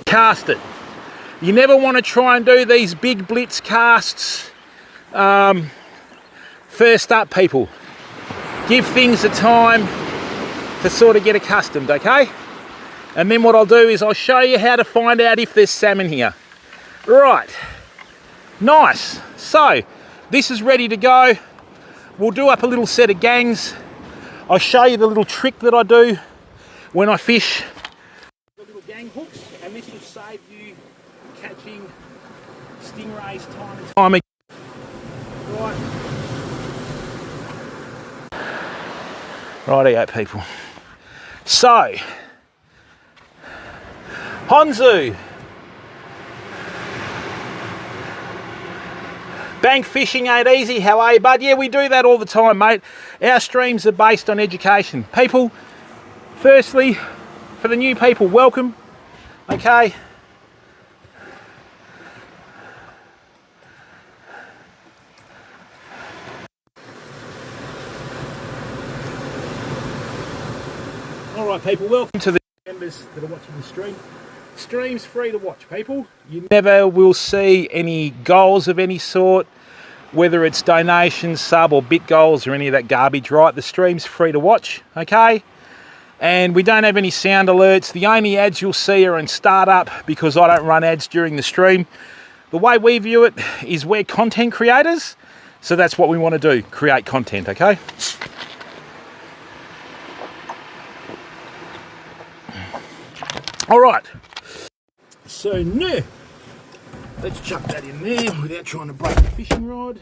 cast it. You never want to try and do these big blitz casts first up, people. Give things a time to sort of get accustomed, okay? And then what I'll do is I'll show you how to find out if there's salmon here. Right, nice. So this is ready to go. We'll do up a little set of gangs. I'll show you the little trick that I do when I fish. The little gang hooks, and this will save you catching stingrays time and time again. Right. Rightio, people. So, Honzu. Bank fishing ain't easy, how are you, bud? Yeah, we do that all the time, mate. Our streams are based on education. People, firstly, for the new people, welcome, okay? All right, people, welcome to the members that are watching the stream. Stream's free to watch, people. You never will see any goals of any sort, whether it's donations, sub or bit goals or any of that garbage, right? The stream's free to watch, okay? And we don't have any sound alerts. The only ads you'll see are in startup because I don't run ads during the stream. The way we view it is we're content creators, so that's what we want to do, create content, okay? All right. So now, let's chuck that in there without trying to break the fishing rod.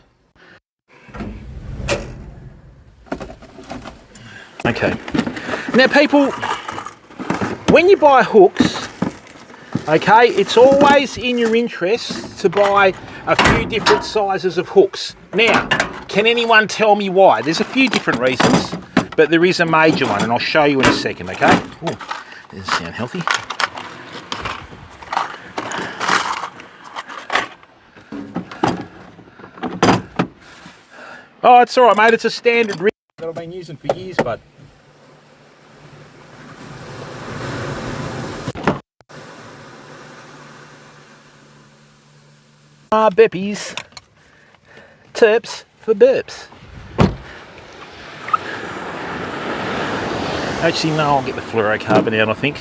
Okay. Now people, when you buy hooks, okay, it's always in your interest to buy a few different sizes of hooks. Now, can anyone tell me why? There's a few different reasons, but there is a major one, and I'll show you in a second, okay? Oh, doesn't sound healthy. Oh, it's all right, mate. It's a standard rig that I've been using for years, bud. Beppies. Tips for burps. Actually, no, I'll get the fluorocarbon out, I think.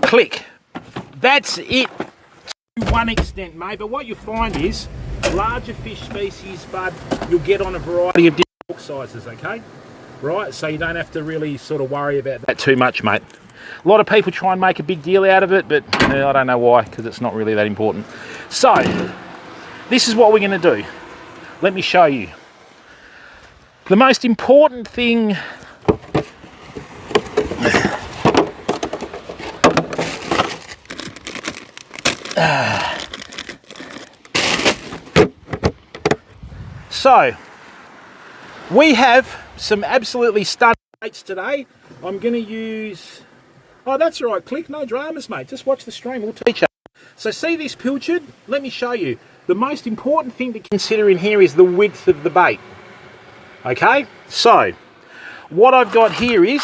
Click. That's it to one extent, mate. But what you find is larger fish species, bud, you'll get on a variety of different hook sizes, okay? Right, so you don't have to really sort of worry about that too much, mate. A lot of people try and make a big deal out of it, but I don't know why, because it's not really that important. So, this is what we're going to do. Let me show you. The most important thing so, we have some absolutely stunning baits today. I'm going to use... Oh, that's all right, Click. No dramas, mate. Just watch the stream. We'll teach you. So see this pilchard? Let me show you. The most important thing to consider in here is the width of the bait. Okay? So, what I've got here is...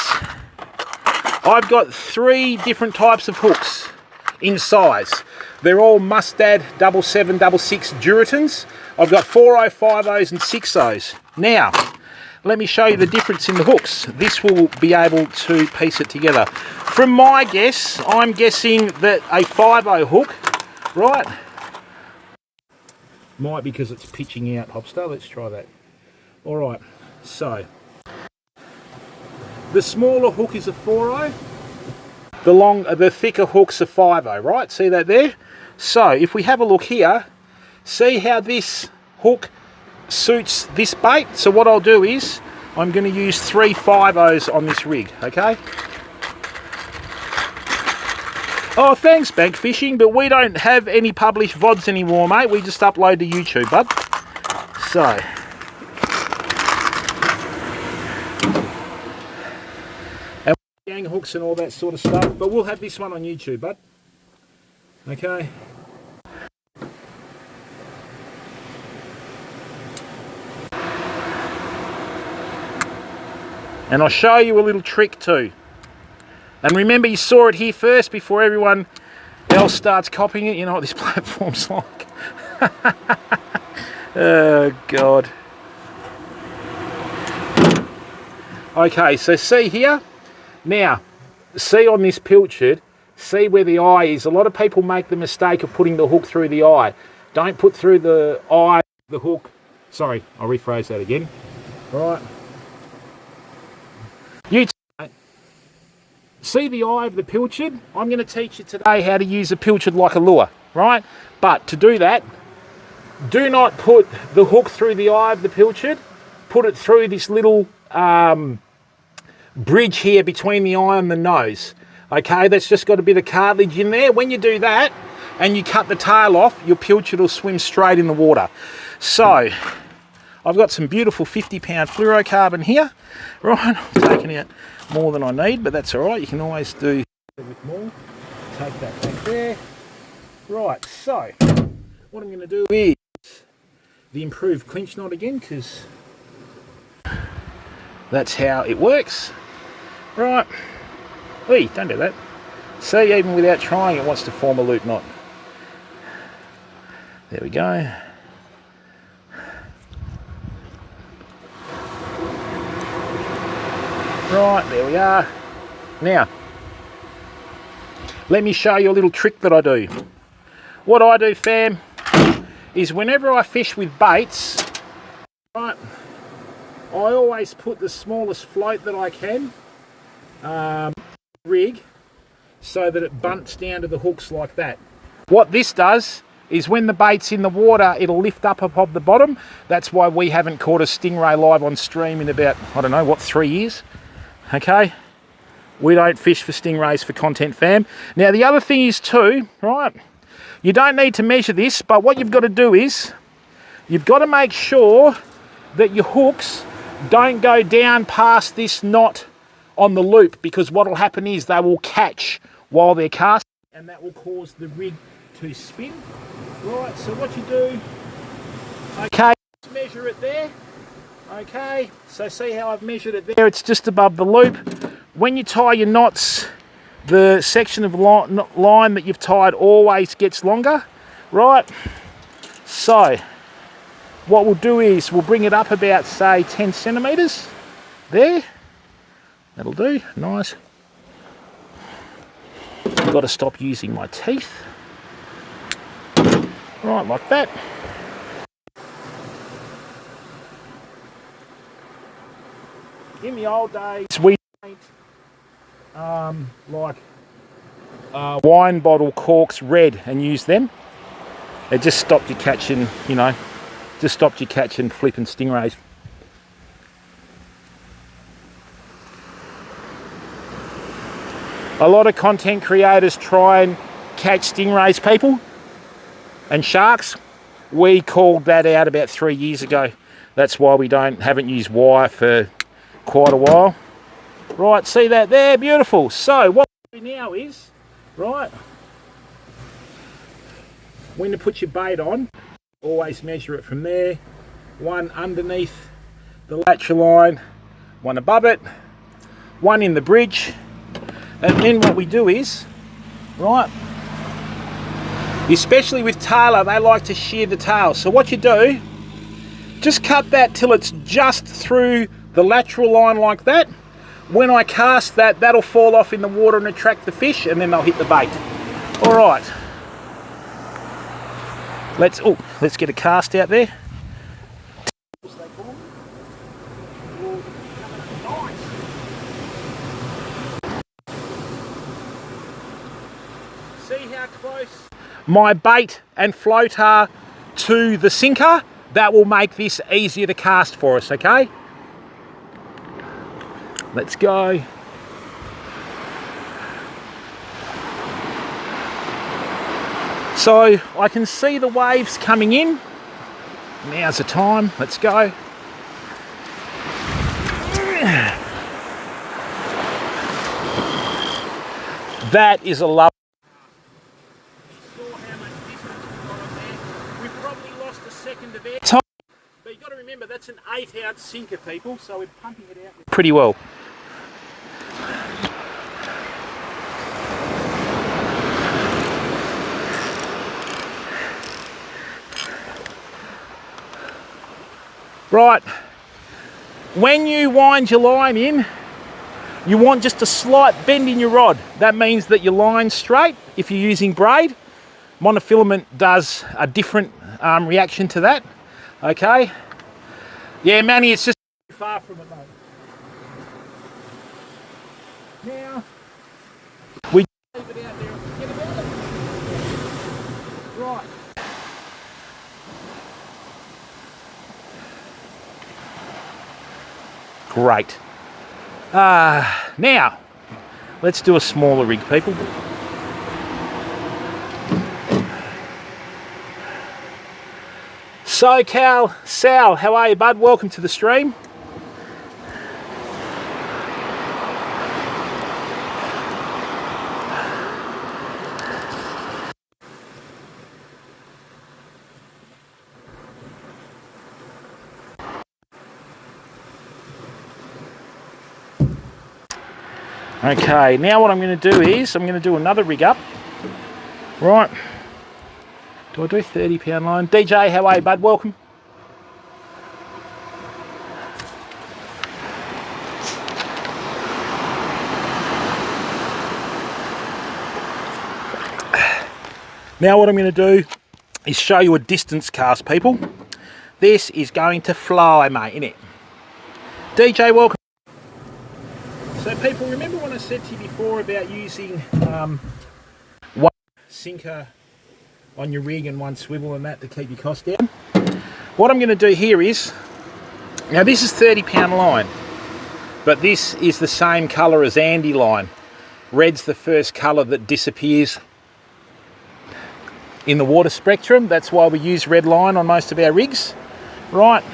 I've got 3 different types of hooks in size. They're all Mustad 7766 Duratons. I've got 4050s and 60s. Now, let me show you the difference in the hooks. This will be able to piece it together. From my guess, I'm guessing that a 50 hook, right? Might because it's pitching out, Hopster. Let's try that. All right, so the smaller hook is a 40. The thicker hook's a 50, right? See that there? So if we have a look here, see how this hook suits this bait? So what I'll do is I'm going to use 3 50s on this rig, okay? Oh, thanks, Bank Fishing, but we don't have any published VODs anymore, mate. We just upload to YouTube, bud. So, and gang hooks and all that sort of stuff, but we'll have this one on YouTube, bud. Okay. And I'll show you a little trick too. And remember, you saw it here first before everyone else starts copying it. You know what this platform's like. Oh, God. Okay, so see here. Now, see on this pilchard, see where the eye is. A lot of people make the mistake of putting the hook through the eye. Don't put through the eye, the hook. Sorry, I'll rephrase that again. All right. You see the eye of the pilchard? I'm going to teach you today how to use a pilchard like a lure, right? But to do that, do not put the hook through the eye of the pilchard. Put it through this little bridge here between the eye and the nose. Okay, that's just got a bit of cartilage in there. When you do that and you cut the tail off, your pilchard will swim straight in the water. So, I've got some beautiful 50-pound fluorocarbon here. Right, I've taken out more than I need, but that's all right. You can always do with more. Take that back there. Right, so what I'm going to do is the improved clinch knot again, because that's how it works. Right. Hey, don't do that. See, even without trying, it wants to form a loop knot. There we go. Right, there we are. Now, let me show you a little trick that I do. What I do, fam, is whenever I fish with baits, right, I always put the smallest float that I can, rig, so that it bunts down to the hooks like that. What this does is when the bait's in the water, it'll lift up above the bottom. That's why we haven't caught a stingray live on stream in about, I don't know, what, 3 years? Okay, we don't fish for stingrays for content, fam. Now the other thing is too, right, you don't need to measure this, but what you've got to do is you've got to make sure that your hooks don't go down past this knot on the loop, because what will happen is they will catch while they're casting, and that will cause the rig to spin. Right, so what you do, okay, let's measure it there. Okay, so see how I've measured it there? It's just above the loop. When you tie your knots, the section of line that you've tied always gets longer, right? So what we'll do is we'll bring it up about, say, 10 centimetres there. That'll do, nice. Got to stop using my teeth. Right, like that. In the old days, we paint like wine bottle corks red and use them. It just stopped you catching, you know, just stopped you catching flipping stingrays. A lot of content creators try and catch stingrays, people, and sharks. We called that out about 3 years ago. That's why we haven't used wire for quite a while. Right, see that there? Beautiful. So what we do now is, right, when to put your bait on, always measure it from there. One underneath the lateral line, one above it, one in the bridge. And then what we do is, right, especially with tailor, they like to shear the tail. So what you do, just cut that till it's just through the lateral line like that. When I cast that, that'll fall off in the water and attract the fish, and then they'll hit the bait. All right. Let's get a cast out there. See how close my bait and float are to the sinker? That will make this easier to cast for us, okay? Let's go. So I can see the waves coming in. Now's the time. Let's go. That is a love. You saw how much distance we've got on there. We've probably lost a second of air time. But you've got to remember, that's an 8-ounce sinker, people, so we're pumping it out pretty well. Right, when you wind your line in, you want just a slight bend in your rod. That means that your line's straight. If you're using braid, monofilament does a different reaction to that. Okay. Yeah, Manny, it's just too far from it, mate. Now, we leave it out there and forget about it. Right. Great. Now, let's do a smaller rig, people. So, Sal, how are you, bud? Welcome to the stream. Okay, now what I'm going to do is, I'm going to do another rig up. Right. Do I do 30-pound line? DJ, how are you, bud? Welcome. Now what I'm going to do is show you a distance cast, people. This is going to fly, mate, innit? DJ, welcome. So people, remember when I said to you before about using one sinker on your rig and one swivel and that to keep your cost down? What I'm going to do here is, now this is 30-pound line, but this is the same colour as Andy line. Red's the first colour that disappears in the water spectrum. That's why we use red line on most of our rigs. Right,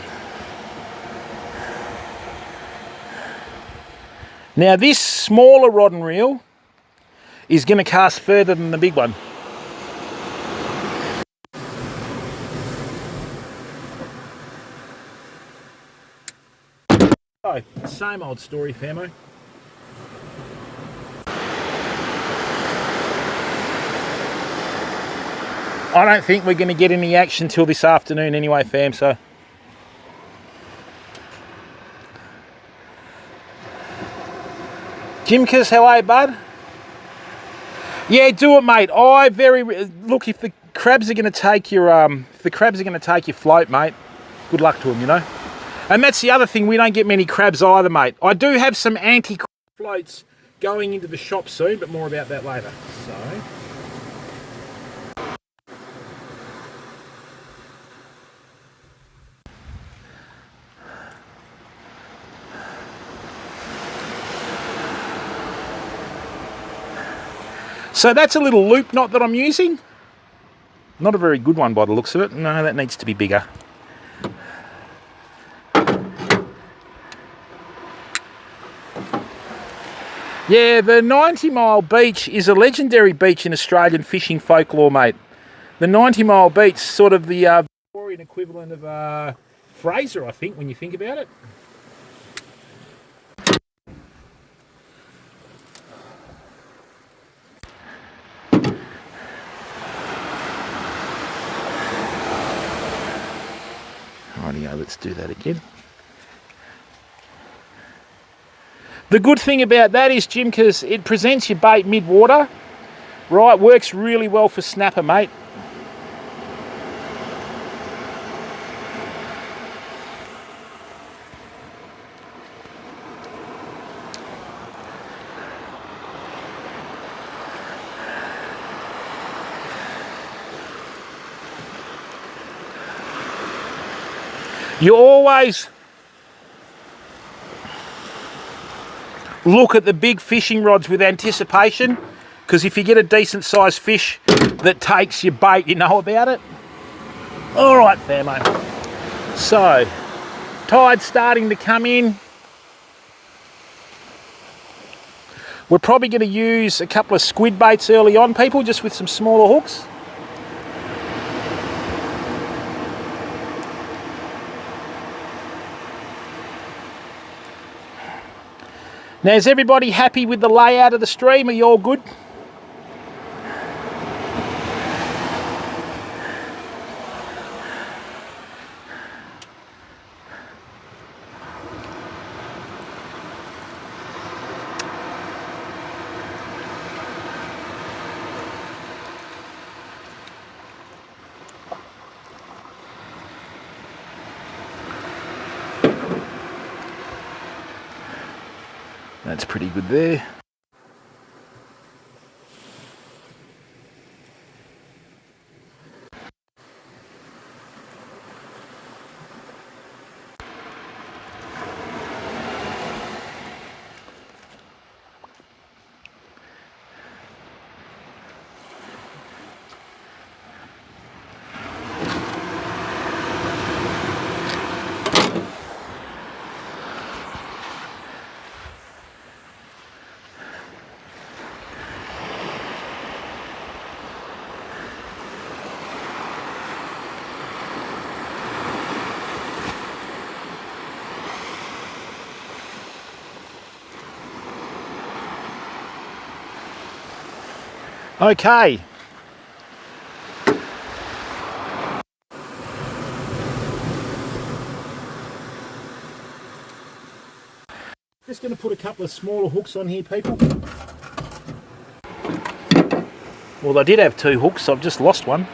Now this smaller rod and reel is going to cast further than the big one. So, same old story, famo. I don't think we're going to get any action till this afternoon anyway, fam, so... Jimkus, how are you, bud? Yeah, do it, mate. Look, if the crabs are going to take your float, mate, good luck to them, you know. And that's the other thing, we don't get many crabs either, mate. I do have some anti-crab floats going into the shop soon, but more about that later. So that's a little loop knot that I'm using. Not a very good one by the looks of it. No, that needs to be bigger. Yeah, the 90 Mile Beach is a legendary beach in Australian fishing folklore, mate. The 90 Mile Beach, sort of the Victorian equivalent of Fraser, I think, when you think about it. Rightio, let's do that again. The good thing about that is, Jim, because it presents your bait mid-water, right? Works really well for snapper, mate. You always look at the big fishing rods with anticipation, because if you get a decent sized fish that takes your bait, you know about it. All right, famo. So, tide's starting to come in. We're probably going to use a couple of squid baits early on, people, just with some smaller hooks. Now, is everybody happy with the layout of the stream? Are you all good? That's pretty good there. Okay. Just going to put a couple of smaller hooks on here, people. Well, I did have two hooks, so I've just lost one.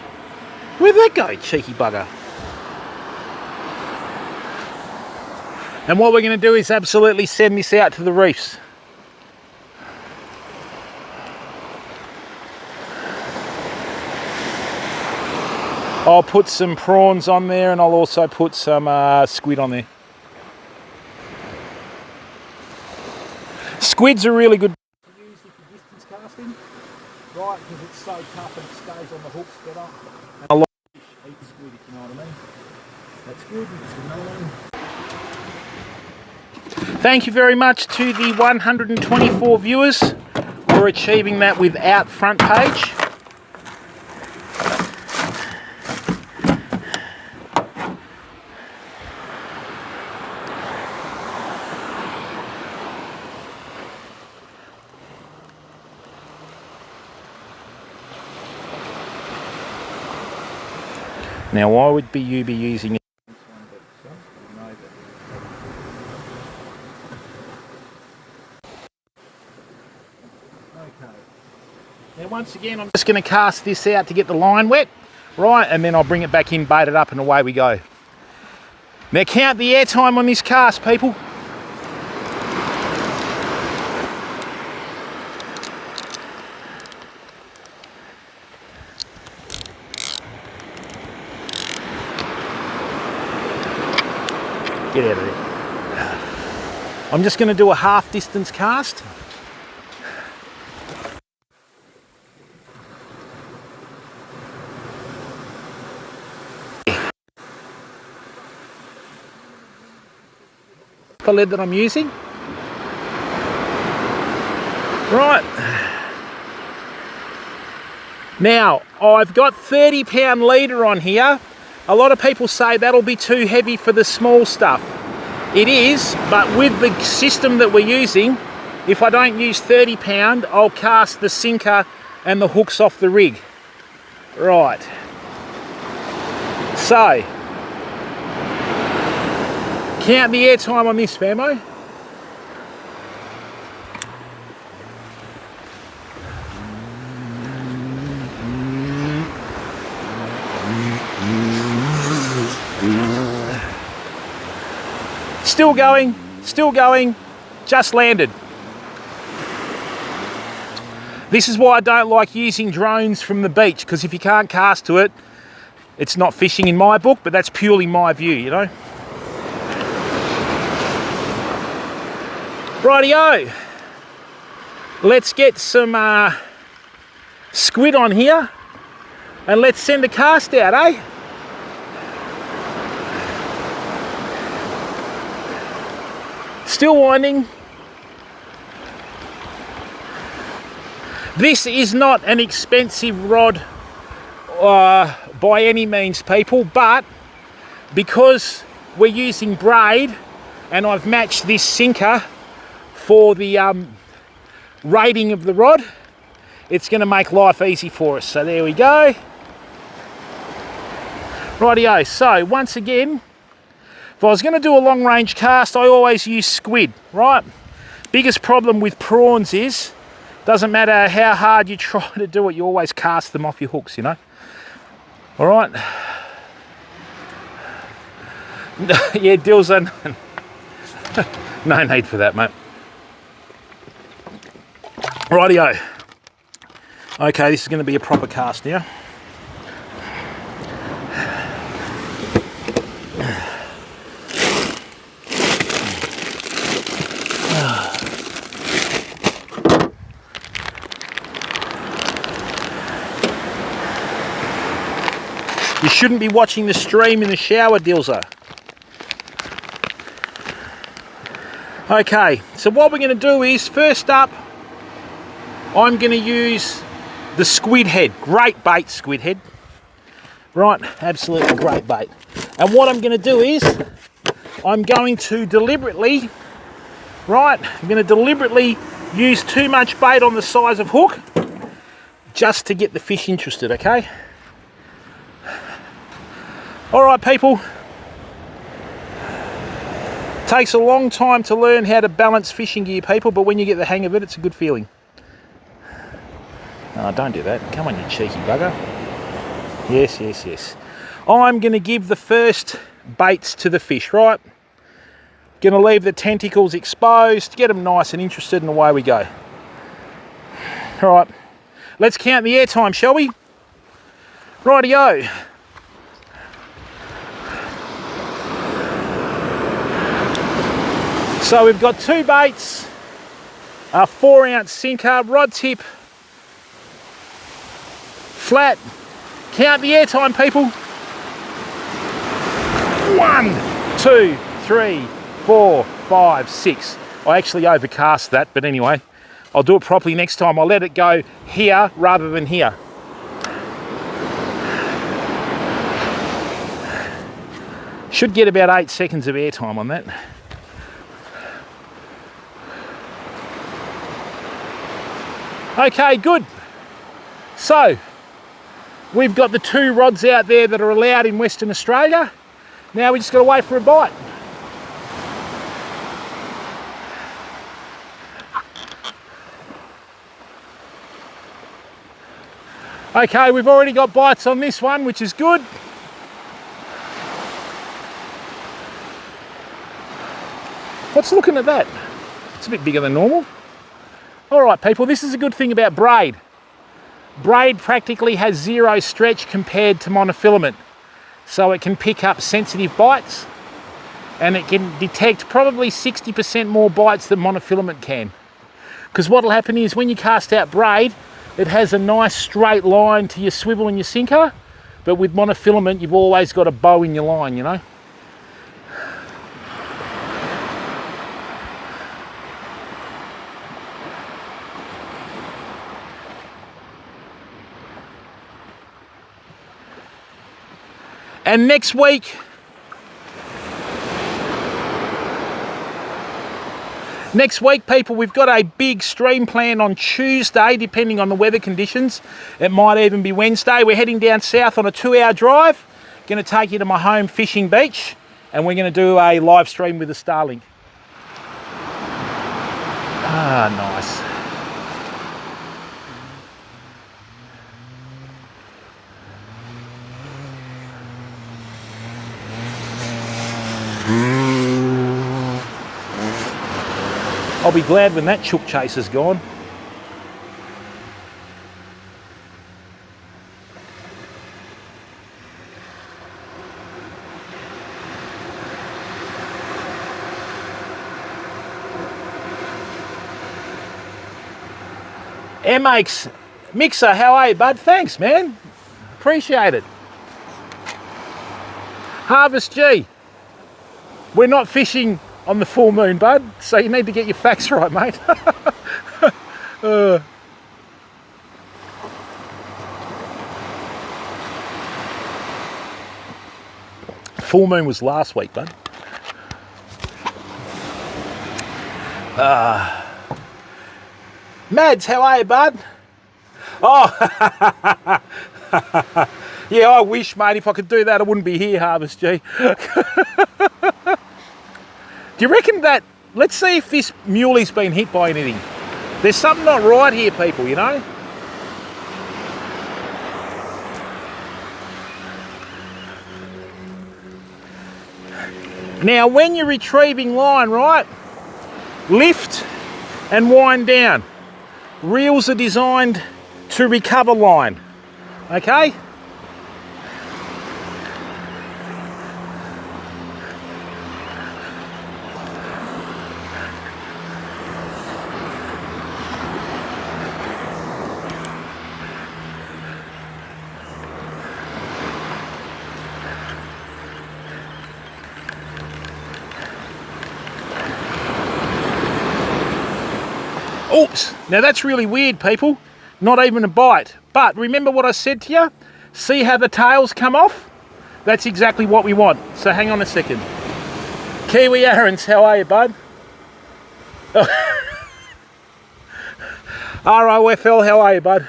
Where'd that go, cheeky bugger? And what we're going to do is absolutely send this out to the reefs. I'll put some prawns on there, and I'll also put some squid on there. Squid's are really good to use if you're distance casting, right? Because it's so tough and it stays on the hooks better. And a lot of fish eat squid, if you know what I mean. That's good. That's another one. Thank you very much to the 124 viewers for achieving that without front page. Now, why would you be using it? Now, once again, I'm just going to cast this out to get the line wet, right, and then I'll bring it back in, bait it up, and away we go. Now, count the air time on this cast, people. Get out of there. I'm just going to do a half distance cast. The lead that I'm using. Right. Now, I've got 30-pound leader on here. A lot of people say that'll be too heavy for the small stuff. It is, but with the system that we're using, if I don't use 30-pound, I'll cast the sinker and the hooks off the rig. Right. So, count the air time on this, famo. Still going, just landed. This is why I don't like using drones from the beach, because if you can't cast to it, it's not fishing in my book, but that's purely my view, you know. Rightio, let's get some squid on here and let's send a cast out, eh? Still winding. This is not an expensive rod by any means, people, but because we're using braid and I've matched this sinker for the rating of the rod, it's going to make life easy for us. So there we go. Rightio, so once again, if I was going to do a long range cast, I always use squid, right? Biggest problem with prawns is, doesn't matter how hard you try to do it, you always cast them off your hooks, you know? All right. Yeah, Dilson. No need for that, mate. Rightio. Okay, this is going to be a proper cast now. You shouldn't be watching the stream in the shower, Dilza. Okay, so what we're going to do is, first up, I'm going to use the squid head. Great bait, squid head. Right, absolutely great bait. And what I'm going to do is, I'm going to deliberately, use too much bait on the size of hook, just to get the fish interested, okay? Alright people, takes a long time to learn how to balance fishing gear, people, but when you get the hang of it, it's a good feeling. Oh, don't do that. Come on, you cheeky bugger. Yes, yes, yes. I'm going to give the first baits to the fish, right? Going to leave the tentacles exposed, get them nice and interested, and away we go. Alright, let's count the air time, shall we? Rightio. So we've got two baits, a 4-ounce sinker, rod tip, flat. Count the air time, people. 1, 2, 3, 4, 5, 6. I actually overcast that, but anyway, I'll do it properly next time. I'll let it go here rather than here. Should get about 8 seconds of airtime on that. Okay, good. So, we've got the 2 rods out there that are allowed in Western Australia. Now we just got to wait for a bite. Okay, we've already got bites on this one, which is good. What's looking at that? It's a bit bigger than normal. All right, people, this is a good thing about braid. Braid practically has 0 stretch compared to monofilament. So it can pick up sensitive bites and it can detect probably 60% more bites than monofilament can. Because what will happen is when you cast out braid, it has a nice straight line to your swivel and your sinker, but with monofilament, you've always got a bow in your line, you know? And next week, people, we've got a big stream planned on Tuesday, depending on the weather conditions. It might even be Wednesday. We're heading down south on a 2-hour drive. Going to take you to my home fishing beach, and we're going to do a live stream with the Starlink. Ah, nice. I'll be glad when that chook chase is gone. MX Mixer, how are you, bud? Thanks, man. Appreciate it. Harvest G. We're not fishing on the full moon, bud, so you need to get your facts right, mate. Full moon was last week, bud. Mads, how are you, bud? Oh, yeah, I wish, mate, if I could do that, I wouldn't be here, Harvest G. Do you reckon that, let's see if this muley's been hit by anything. There's something not right here, people, you know? Now, when you're retrieving line, right, lift and wind down. Reels are designed to recover line, okay? Oops, now that's really weird, people. Not even a bite. But remember what I said to you? See how the tails come off? That's exactly what we want. So hang on a second. Kiwi Aarons, how are you, bud? ROFL, how are you, bud?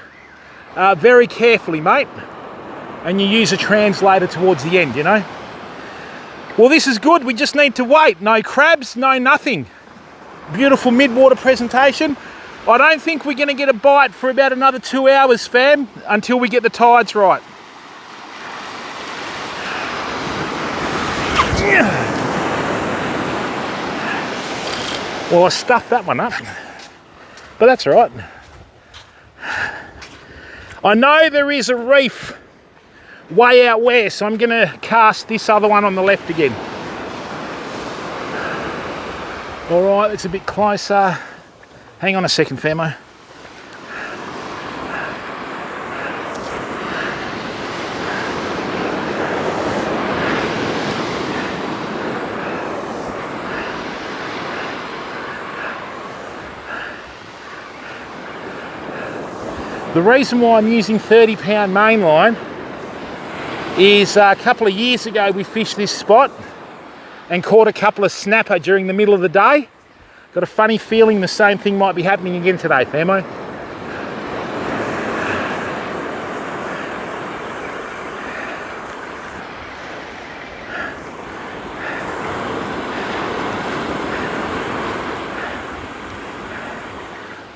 Very carefully, mate. And you use a translator towards the end, you know? Well, this is good. We just need to wait. No crabs, no nothing. Beautiful mid-water presentation. I don't think we're going to get a bite for about another 2 hours, fam, until we get the tides right. Well, I stuffed that one up, but that's all right. I know there is a reef way out west, so I'm going to cast this other one on the left again. All right, it's a bit closer. Hang on a second, Famo. The reason why I'm using 30-pound mainline is a couple of years ago we fished this spot and caught a couple of snapper during the middle of the day. Got a funny feeling the same thing might be happening again today, famo.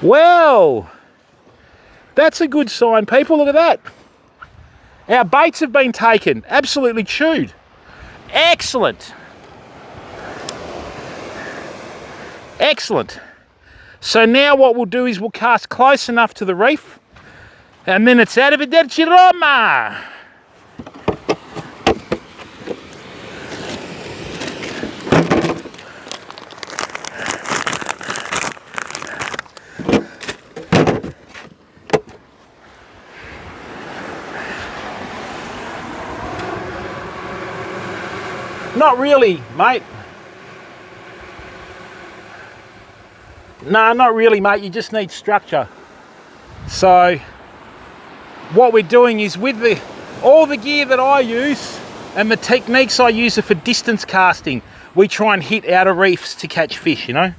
Well, that's a good sign, people. Look at that. Our baits have been taken, absolutely chewed. Excellent. Excellent. So now what we'll do is we'll cast close enough to the reef, and then it's arrivederci Roma. Not really, mate. No, not really, mate. You just need structure. So what we're doing is with all the gear that I use and the techniques I use are for distance casting. We try and hit outer reefs to catch fish, you know.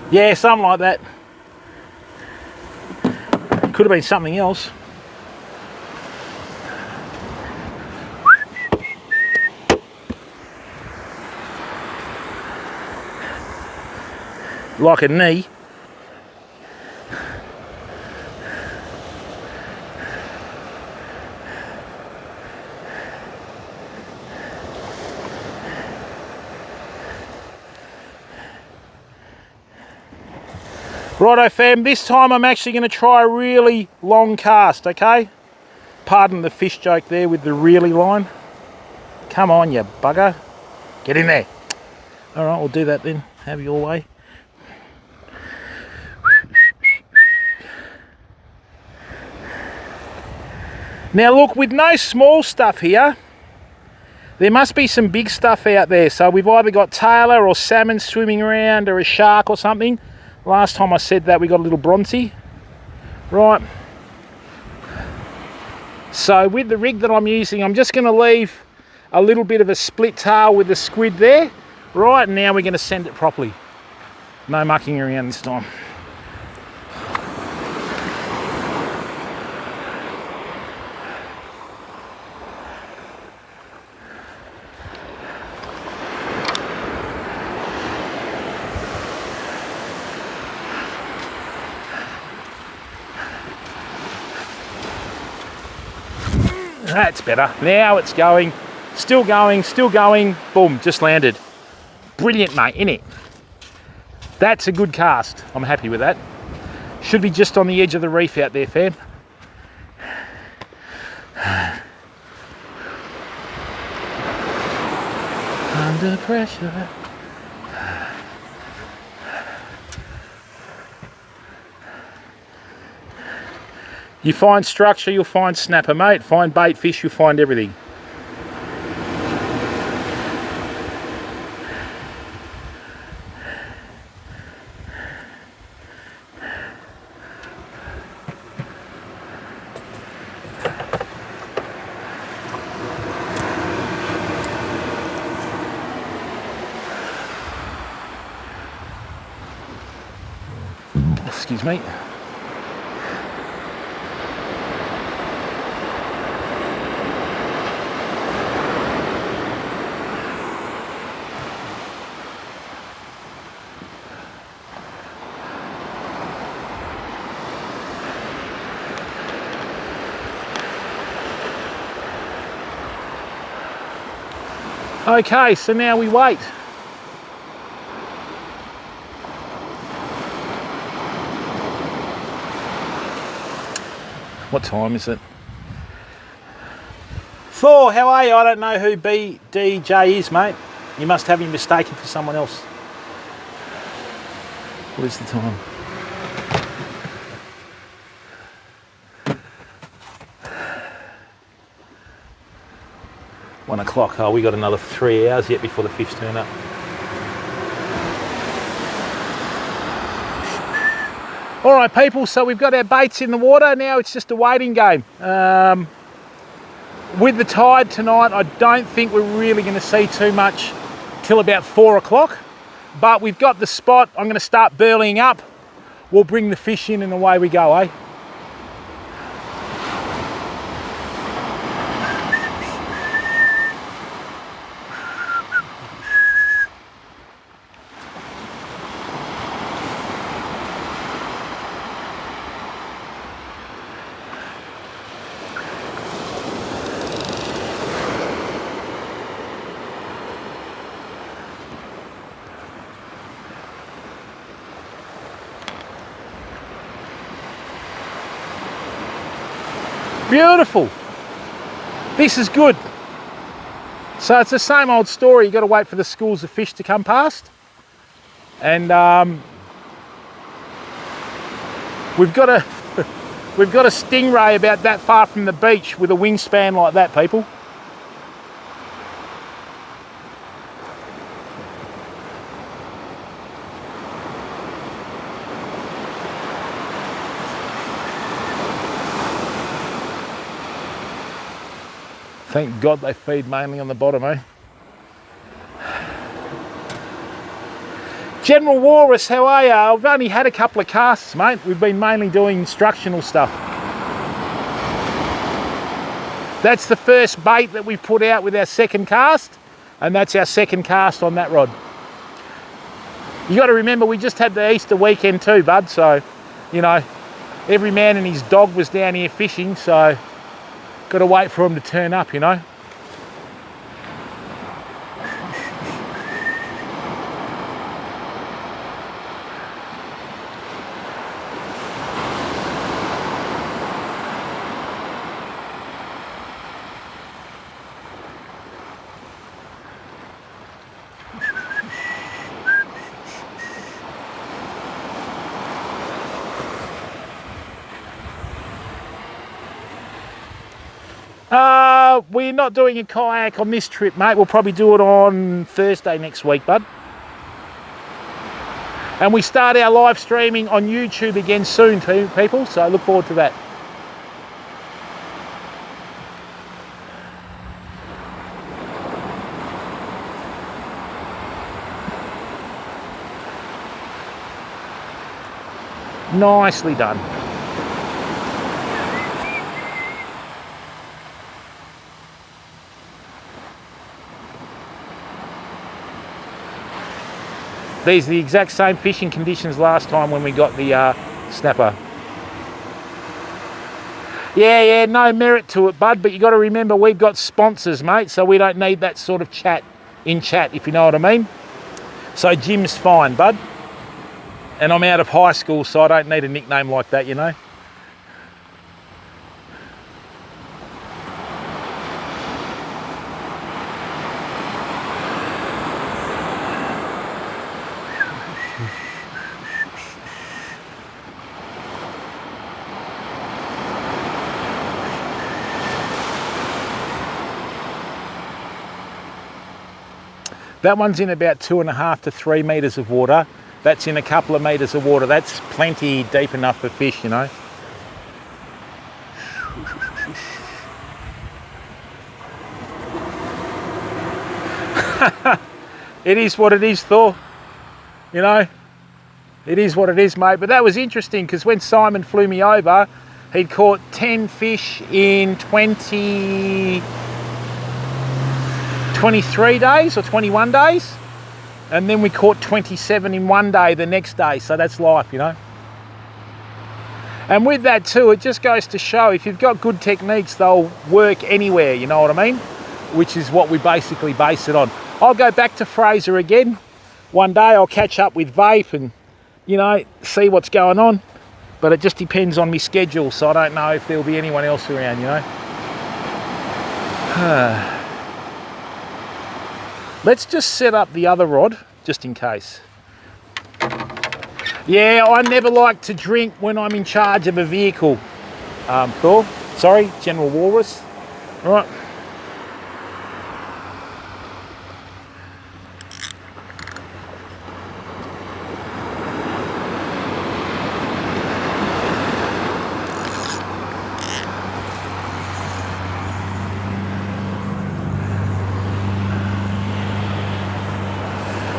Yeah, something like that. Could have been something else. Like a knee. Righto fam, this time I'm actually going to try a really long cast, okay? Pardon the fish joke there with the really line. Come on, you bugger. Get in there. Alright, we'll do that then. Have your way. Now look, with no small stuff here, there must be some big stuff out there. So we've either got tailor or salmon swimming around or a shark or something. Last time I said that we got a little bronzy. Right. So with the rig that I'm using, I'm just going to leave a little bit of a split tail with the squid there. Right, now we're going to send it properly. No mucking around this time. That's better. Now it's going. Still going, still going. Boom, just landed. Brilliant, mate, innit? That's a good cast. I'm happy with that. Should be just on the edge of the reef out there, fam. Under pressure. You find structure, you'll find snapper, mate. Find bait fish, you'll find everything. Excuse me. Okay, so now we wait. What time is it? Thor, how are you? I don't know who BDJ is, mate. You must have him mistaken for someone else. What is the time? 1 o'clock. Oh, we got another 3 hours yet before the fish turn up. All right, people, so we've got our baits in the water. Now it's just a waiting game. With the tide tonight, I don't think we're really going to see too much till about 4 o'clock. But we've got the spot. I'm going to start burleying up. We'll bring the fish in and away we go, eh? Beautiful. This is good. So it's the same old story. You got to wait for the schools of fish to come past, and we've got a stingray about that far from the beach with a wingspan like that, people. Thank God they feed mainly on the bottom, eh? General Walrus, how are you? I've only had a couple of casts, mate. We've been mainly doing instructional stuff. That's the first bait that we've put out with our second cast, and that's our second cast on that rod. You got to remember, we just had the Easter weekend too, bud, so, you know, every man and his dog was down here fishing, so got to wait for them to turn up, you know. We're not doing a kayak on this trip, mate. We'll probably do it on Thursday next week, bud. And we start our live streaming on YouTube again soon too, people, so look forward to that. Nicely done. These are the exact same fishing conditions last time when we got the snapper. Yeah, no merit to it, bud, but you got to remember we've got sponsors, mate, so we don't need that sort of chat, if you know what I mean. So Jim's fine, bud. And I'm out of high school, so I don't need a nickname like that, you know. That one's in about 2.5 to 3 metres of water. That's in a couple of metres of water. That's plenty deep enough for fish, you know. It is what it is, Thor. You know, it is what it is, mate. But that was interesting because when Simon flew me over, he'd caught 10 fish in 23 days or 21 days, and then we caught 27 in 1 day the next day. So that's life, you know. And with that too, it just goes to show if you've got good techniques, they'll work anywhere, you know what I mean? Which is what we basically base it on. I'll go back to Fraser again one day. I'll catch up with Vape and, you know, see what's going on, but it just depends on my schedule, so I don't know if there'll be anyone else around, you know. Let's just set up the other rod, just in case. Yeah, I never like to drink when I'm in charge of a vehicle. Thor, sorry, General Walrus. All right.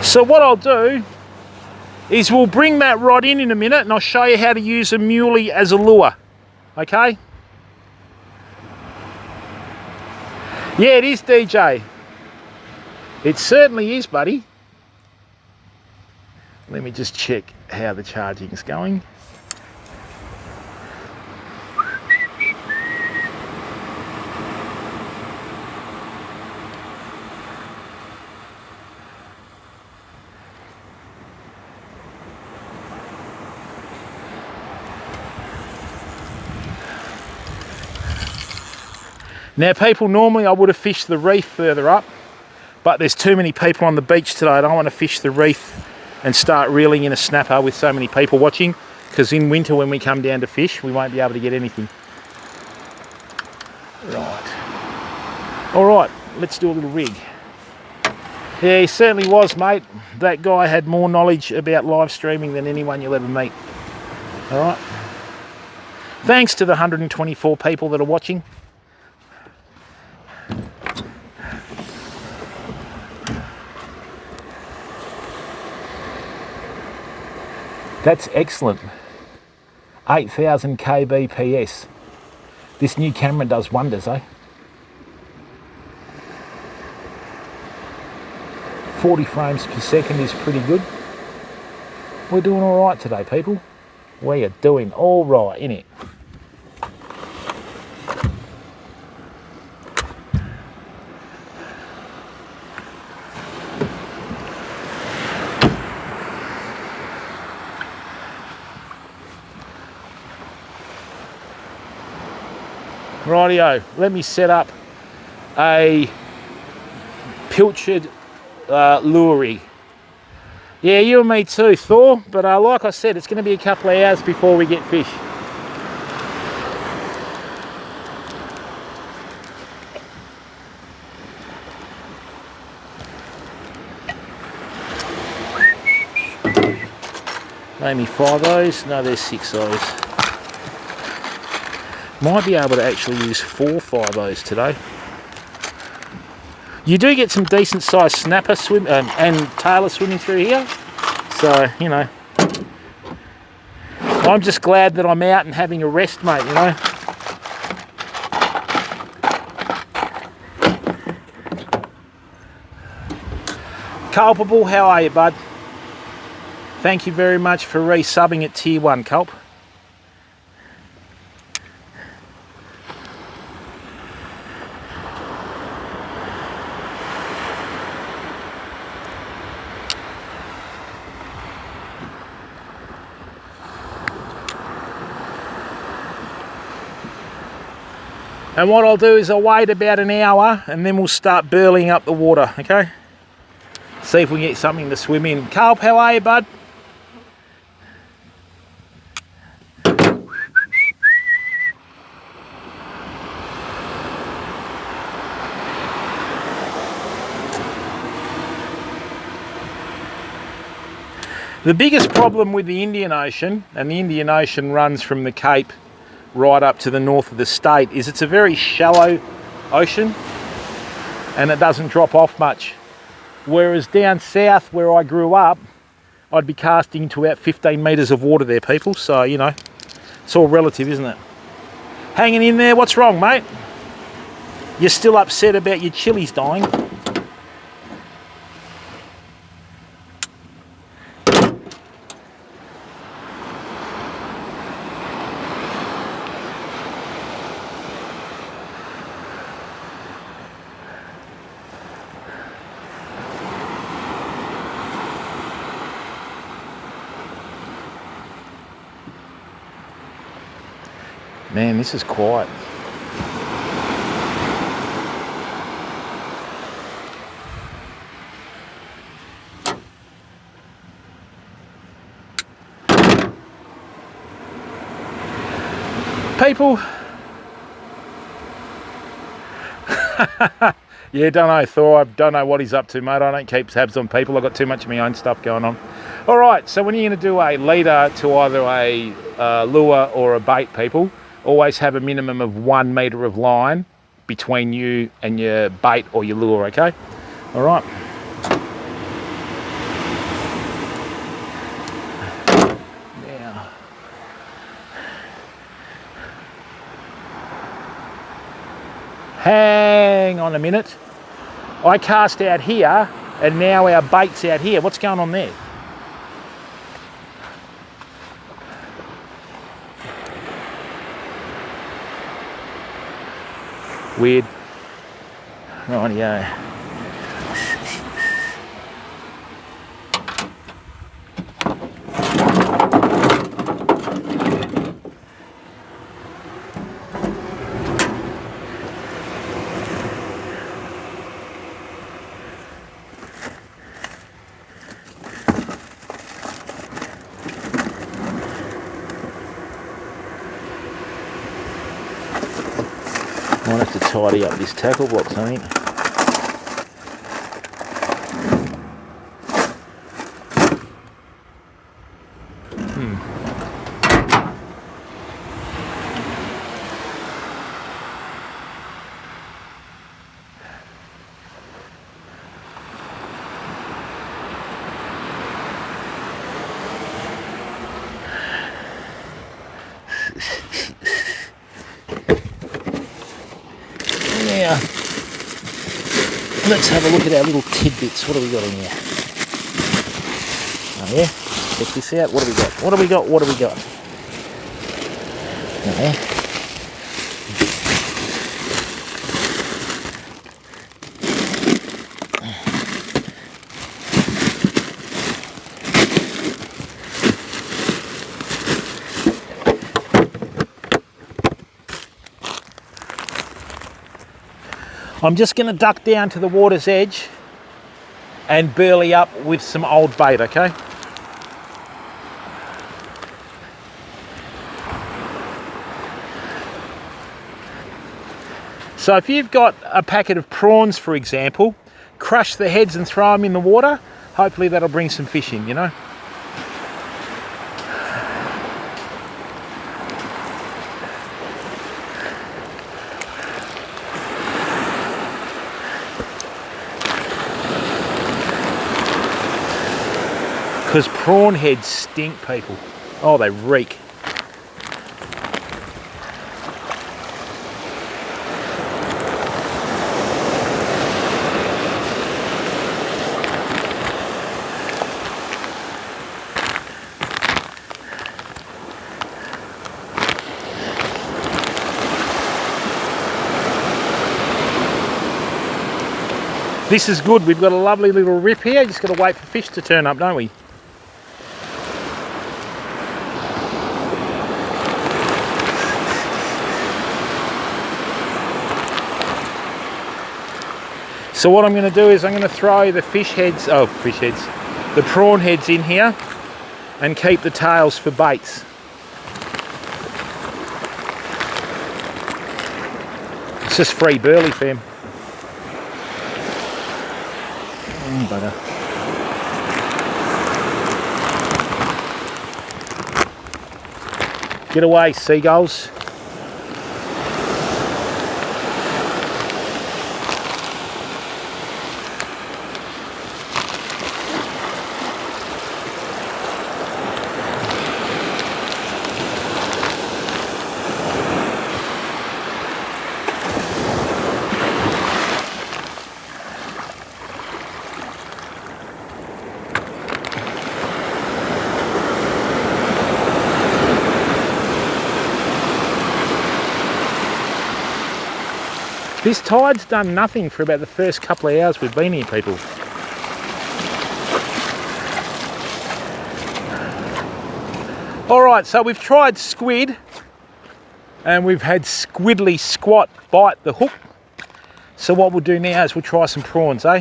So what I'll do is we'll bring that rod in a minute, and I'll show you how to use a muley as a lure. Okay? Yeah, it is, DJ. It certainly is, buddy. Let me just check how the charging's going. Now people, normally I would have fished the reef further up, but there's too many people on the beach today. I don't want to fish the reef and start reeling in a snapper with so many people watching, because in winter when we come down to fish, we won't be able to get anything. Right. All right, let's do a little rig. Yeah, he certainly was, mate. That guy had more knowledge about live streaming than anyone you'll ever meet. All right. Thanks to the 124 people that are watching. That's excellent. 8,000 kbps. This new camera does wonders, eh? 40 frames per second is pretty good. We're doing all right today, people. We are doing all right, innit? Rightio, let me set up a pilchard lure. Yeah, you and me too, Thor, but like I said, it's going to be a couple of hours before we get fish. Maybe 5 O's, no, there's 6 O's. Might be able to actually use 4 5-0s today. You do get some decent sized snapper swim and tailor swimming through here. So, you know, I'm just glad that I'm out and having a rest, mate, you know. Culpable, how are you, bud? Thank you very much for resubbing at Tier 1, Culp. And what I'll do is I'll wait about an hour and then we'll start burling up the water, okay? See if we can get something to swim in. Culp, how are you, bud? The biggest problem with the Indian Ocean, and the Indian Ocean runs from the Cape right up to the north of the state, is it's a very shallow ocean and it doesn't drop off much. Whereas down south where I grew up, I'd be casting into about 15 metres of water there, people. So, you know, it's all relative, isn't it? Hanging in there, what's wrong, mate? You're still upset about your chilies dying? Man, this is quiet. People. Yeah, don't know, Thor. I don't know what he's up to, mate. I don't keep tabs on people. I've got too much of my own stuff going on. All right, so when you're going to do a leader to either a lure or a bait, people, always have a minimum of 1 metre of line between you and your bait or your lure, okay? All right. Hang on a minute. I cast out here and now our bait's out here. What's going on there? Weird. Rightio. Might have to tidy up this tackle box, I think. Now, let's have a look at our little tidbits. What have we got in here? Oh yeah, check this out. What have we got? What have we got? What have we got? Okay. I'm just going to duck down to the water's edge and burley up with some old bait, okay? So if you've got a packet of prawns, for example, crush the heads and throw them in the water. Hopefully that'll bring some fish in, you know? Because prawn heads stink, people. Oh, they reek. This is good. We've got a lovely little rip here. Just got to wait for fish to turn up, don't we? So what I'm going to do is I'm going to throw the the prawn heads in here and keep the tails for baits. It's just free burley, fam. Bugger. Get away, seagulls. This tide's done nothing for about the first couple of hours we've been here, people. Alright, so we've tried squid and we've had squiddly squat bite the hook. So what we'll do now is we'll try some prawns, eh?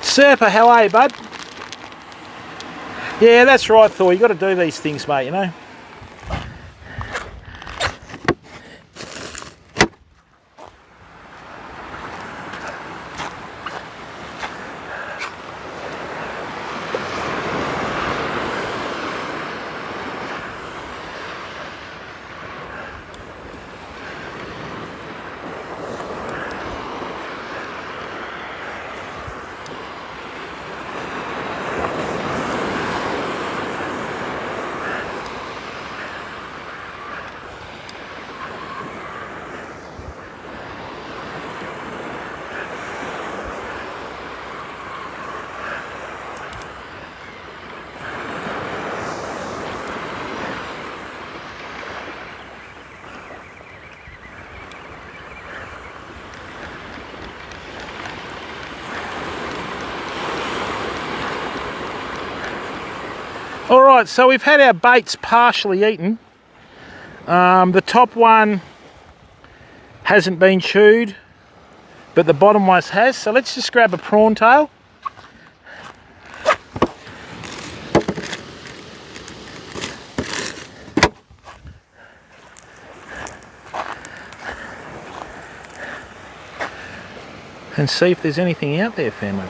Serpa, how are you, bud? Yeah, that's right, Thor. You got to do these things, mate, you know? Alright, so we've had our baits partially eaten. The top one hasn't been chewed, but the bottom one has. So let's just grab a prawn tail. And see if there's anything out there, family.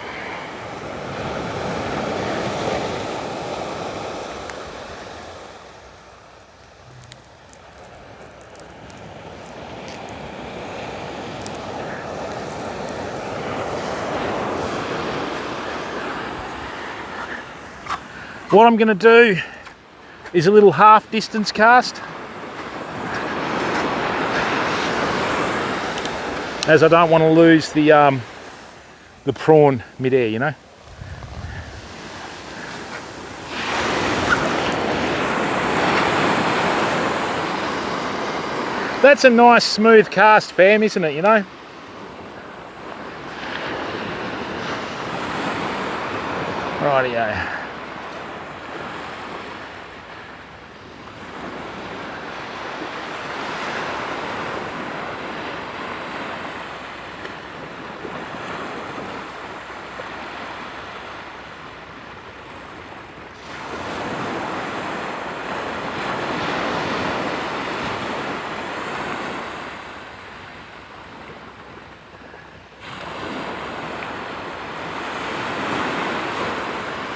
What I'm going to do is a little half distance cast, as I don't want to lose the prawn mid-air, you know. That's a nice smooth cast, fam, isn't it, you know? Rightio.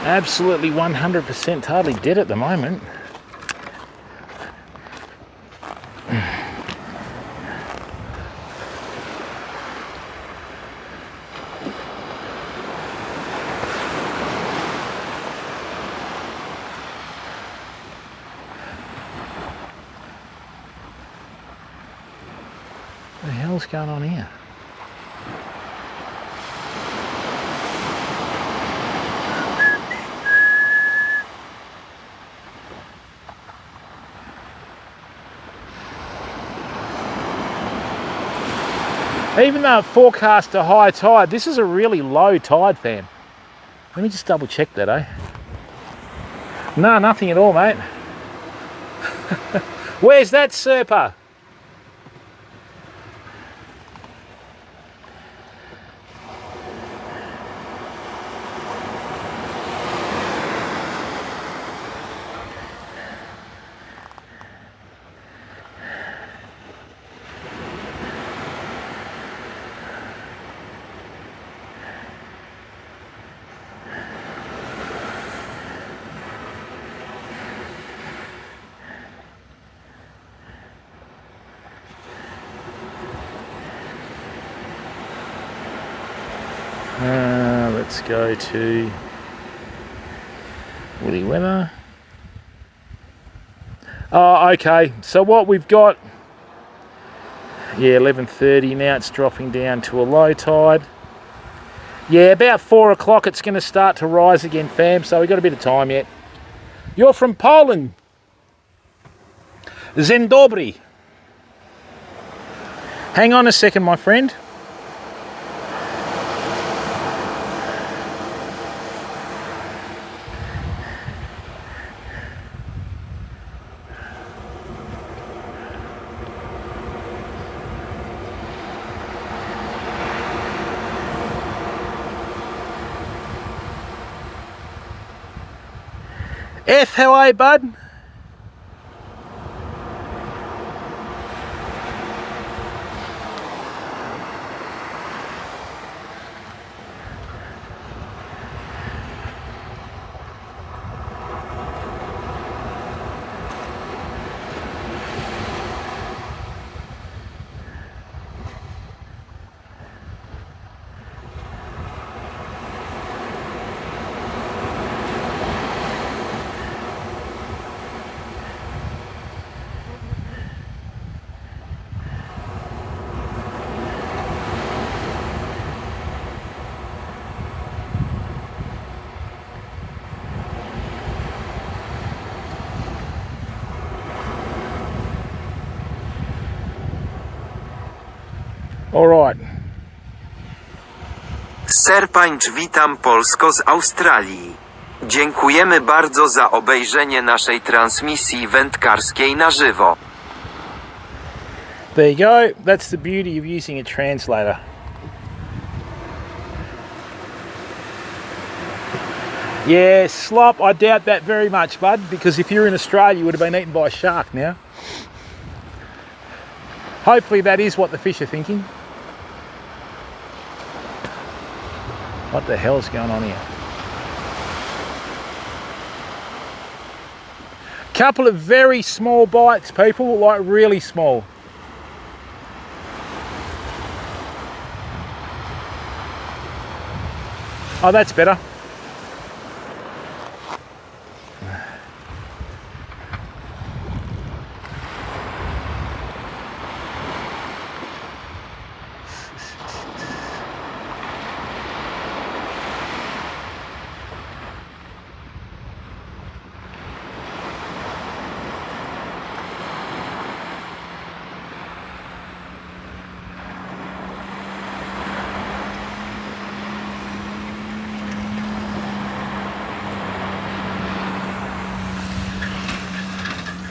Absolutely 100% hardly dead at the moment. What the hell's going on here? Even though it forecast a high tide, this is a really low tide, fam. Let me just double check that, eh? No, nothing at all, mate. Where's that Serper? Let's go to Willy Weather. Oh, okay. So what we've got, yeah, 11:30. Now it's dropping down to a low tide. Yeah, about 4 o'clock it's going to start to rise again, fam. So we've got a bit of time yet. You're from Poland. Dzień dobry. Hang on a second, my friend. F, how are you, bud? All right. Serpańcz, witam Polsko z Australii. Dziękujemy bardzo za obejrzenie naszej transmisji wędkarskiej na żywo. There you go. That's the beauty of using a translator. Yeah, slop, I doubt that very much, bud, because if you're in Australia, you would have been eaten by a shark now. Hopefully that is what the fish are thinking. What the hell's going on here? Couple of very small bites, people, like really small. Oh, that's better.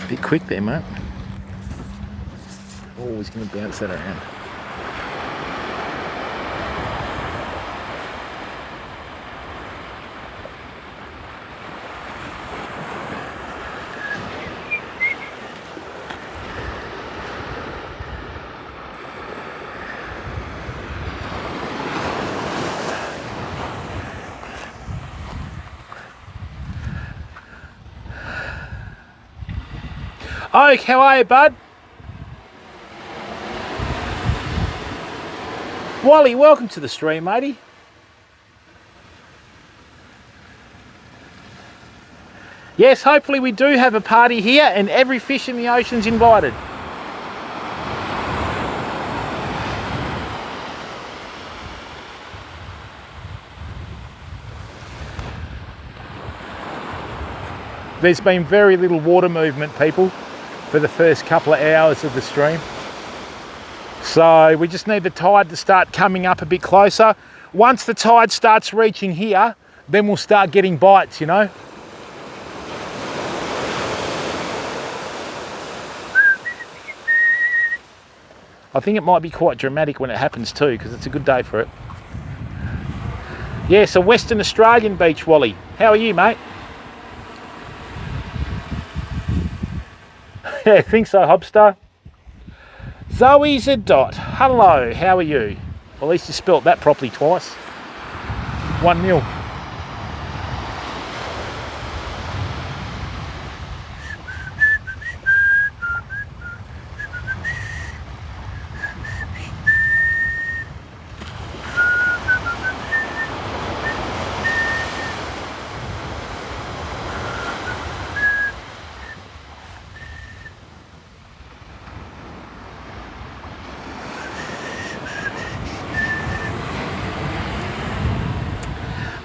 Bit quick there, mate. Always going to bounce that around. Oak, how are you, bud? Wally, welcome to the stream, matey. Yes, hopefully we do have a party here and every fish in the ocean's invited. There's been very little water movement, people, for the first couple of hours of the stream. So we just need the tide to start coming up a bit closer. Once the tide starts reaching here, then we'll start getting bites, you know. I think it might be quite dramatic when it happens too, because it's a good day for it. Yeah, so Western Australian beach, Wally. How are you, mate? Yeah, I think so, Hobster. Zoe's a dot. Hello, how are you? Well, at least you spelt that properly twice. 1-0.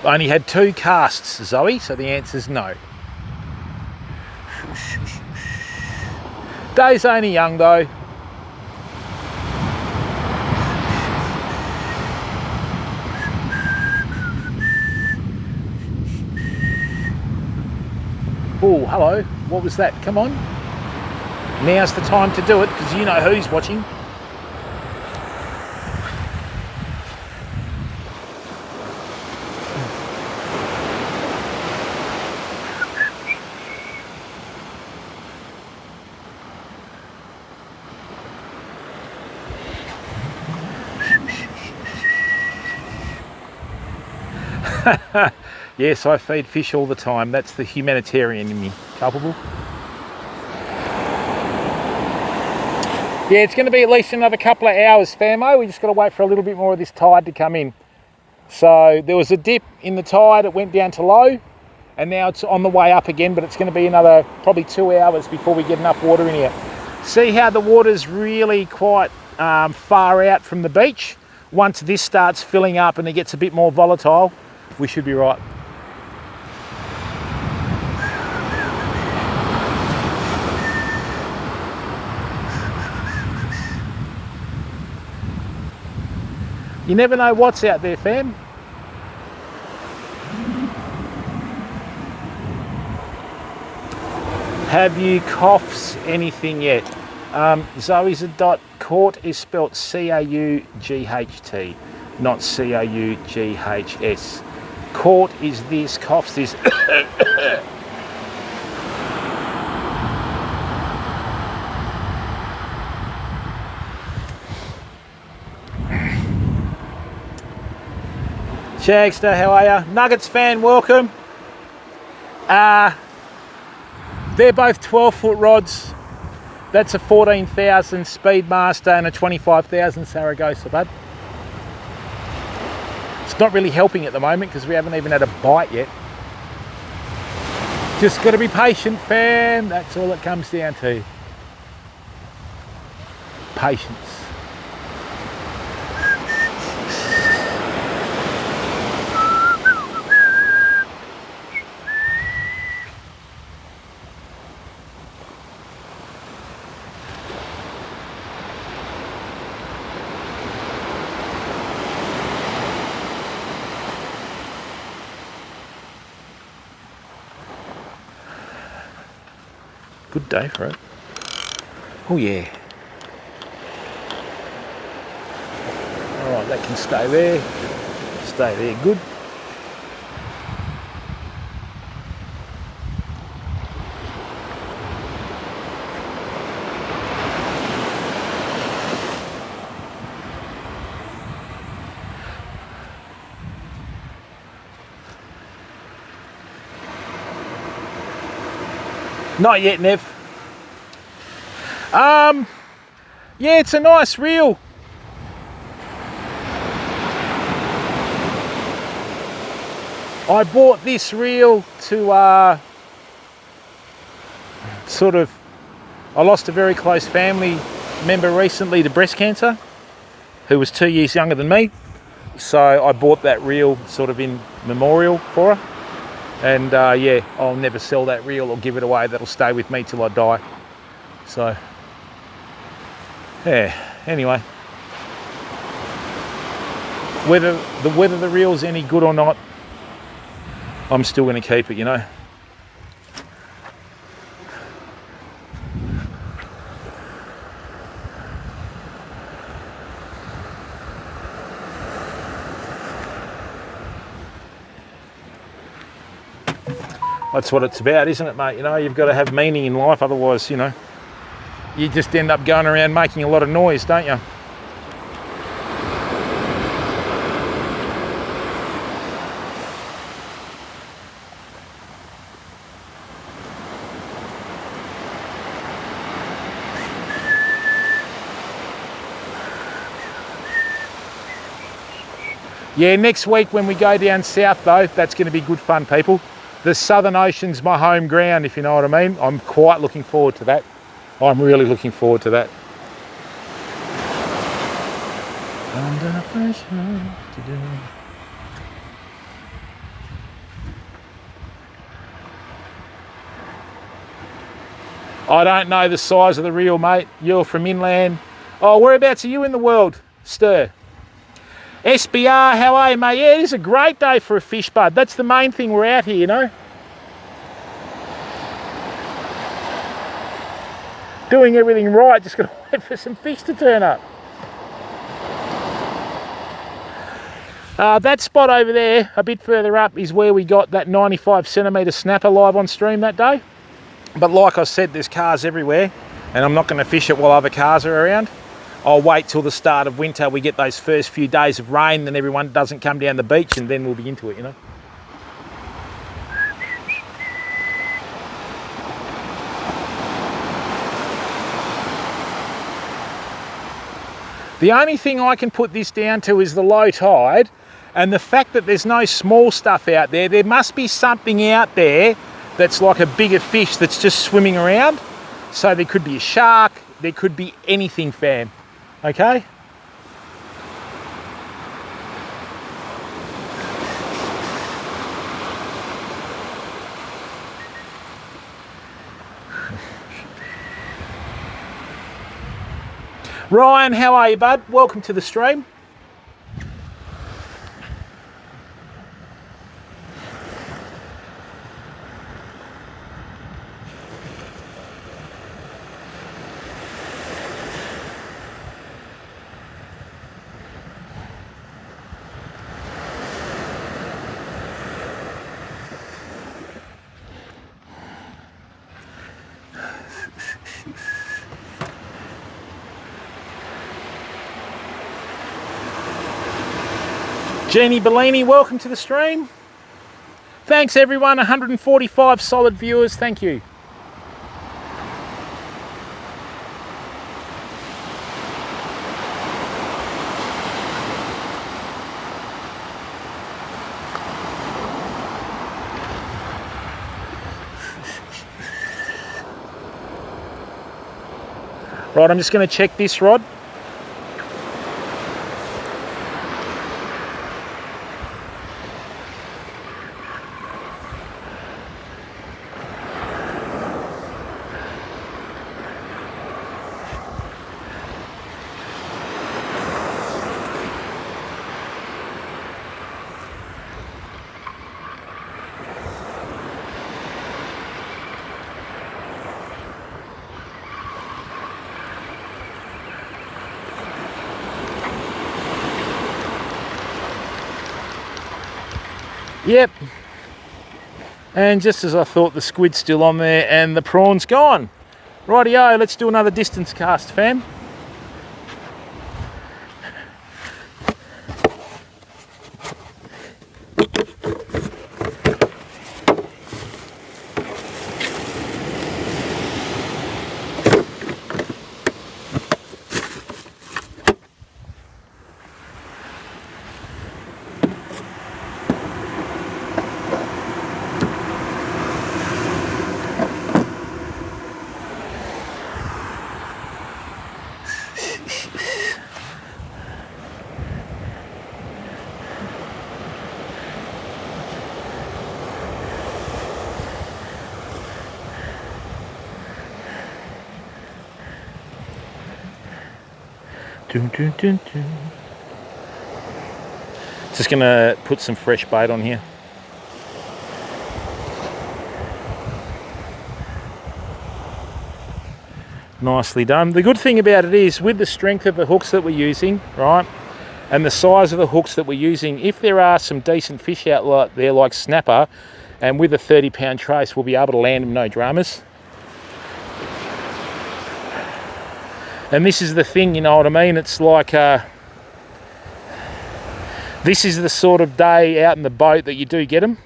I only had 2 casts, Zoe, so the answer's no. Day's only young though. Oh, hello. What was that? Come on. Now's the time to do it, because you know who's watching. Yes, I feed fish all the time. That's the humanitarian in me. Culpable? Yeah, it's going to be at least another couple of hours, Famo. We just got to wait for a little bit more of this tide to come in. So there was a dip in the tide. It went down to low, and now it's on the way up again, but it's going to be another probably 2 hours before we get enough water in here. See how the water's really quite far out from the beach? Once this starts filling up and it gets a bit more volatile, we should be right. You never know what's out there, fam. Have you coughs anything yet? Zoe's a dot. Court is spelt C-A-U-G-H-T, not C-A-U-G-H-S. Court is this, coughs this. Shagster, how are you? Nuggets fan, welcome. They're both 12-foot rods. That's a 14,000 Speedmaster and a 25,000 Saragossa, bud. It's not really helping at the moment because we haven't even had a bite yet. Just got to be patient, fam. That's all it comes down to. Patience. Good day for it. Oh yeah. Alright, that can stay there. Stay there, good. Not yet, Nev. Yeah, it's a nice reel. I bought this reel to I lost a very close family member recently to breast cancer, who was 2 years younger than me. So I bought that reel sort of in memorial for her. And yeah, I'll never sell that reel or give it away. That'll stay with me till I die. So yeah, anyway, whether the reel's any good or not, I'm still going to keep it, you know. That's what it's about, isn't it, mate? You know, you've got to have meaning in life, otherwise, you know, you just end up going around making a lot of noise, don't you? Yeah, next week when we go down south though, that's going to be good fun, people. The Southern Ocean's my home ground, if you know what I mean. I'm quite looking forward to that. I'm really looking forward to that. Under pressure today. I don't know the size of the reel, mate. You're from inland. Oh, whereabouts are you in the world, Stir? SBR, how are you, mate? Yeah, it is a great day for a fish, bud. That's the main thing, we're out here, you know. Doing everything right, just got to wait for some fish to turn up. That spot over there, a bit further up, is where we got that 95 centimetre snapper live on stream that day. But like I said, there's cars everywhere, and I'm not going to fish it while other cars are around. I'll wait till the start of winter, we get those first few days of rain, then everyone doesn't come down the beach, and then we'll be into it, you know. The only thing I can put this down to is the low tide and the fact that there's no small stuff out there. There must be something out there that's like a bigger fish that's just swimming around. So there could be a shark, there could be anything, fam. Okay? Ryan, how are you, bud? Welcome to the stream. Jeannie Bellini, welcome to the stream. Thanks everyone, 145 solid viewers, thank you. Right, I'm just going to check this rod. Yep, and just as I thought, the squid's still on there and the prawn's gone. Rightio, let's do another distance cast, fam. Dun, dun, dun, dun. Just gonna put some fresh bait on here. Nicely done. The good thing about it is, with the strength of the hooks that we're using, right, and the size of the hooks that we're using, if there are some decent fish out there like snapper, and with a 30-pound trace, we'll be able to land them no dramas. And this is the thing, you know what I mean? It's like, this is the sort of day out in the boat that you do get them.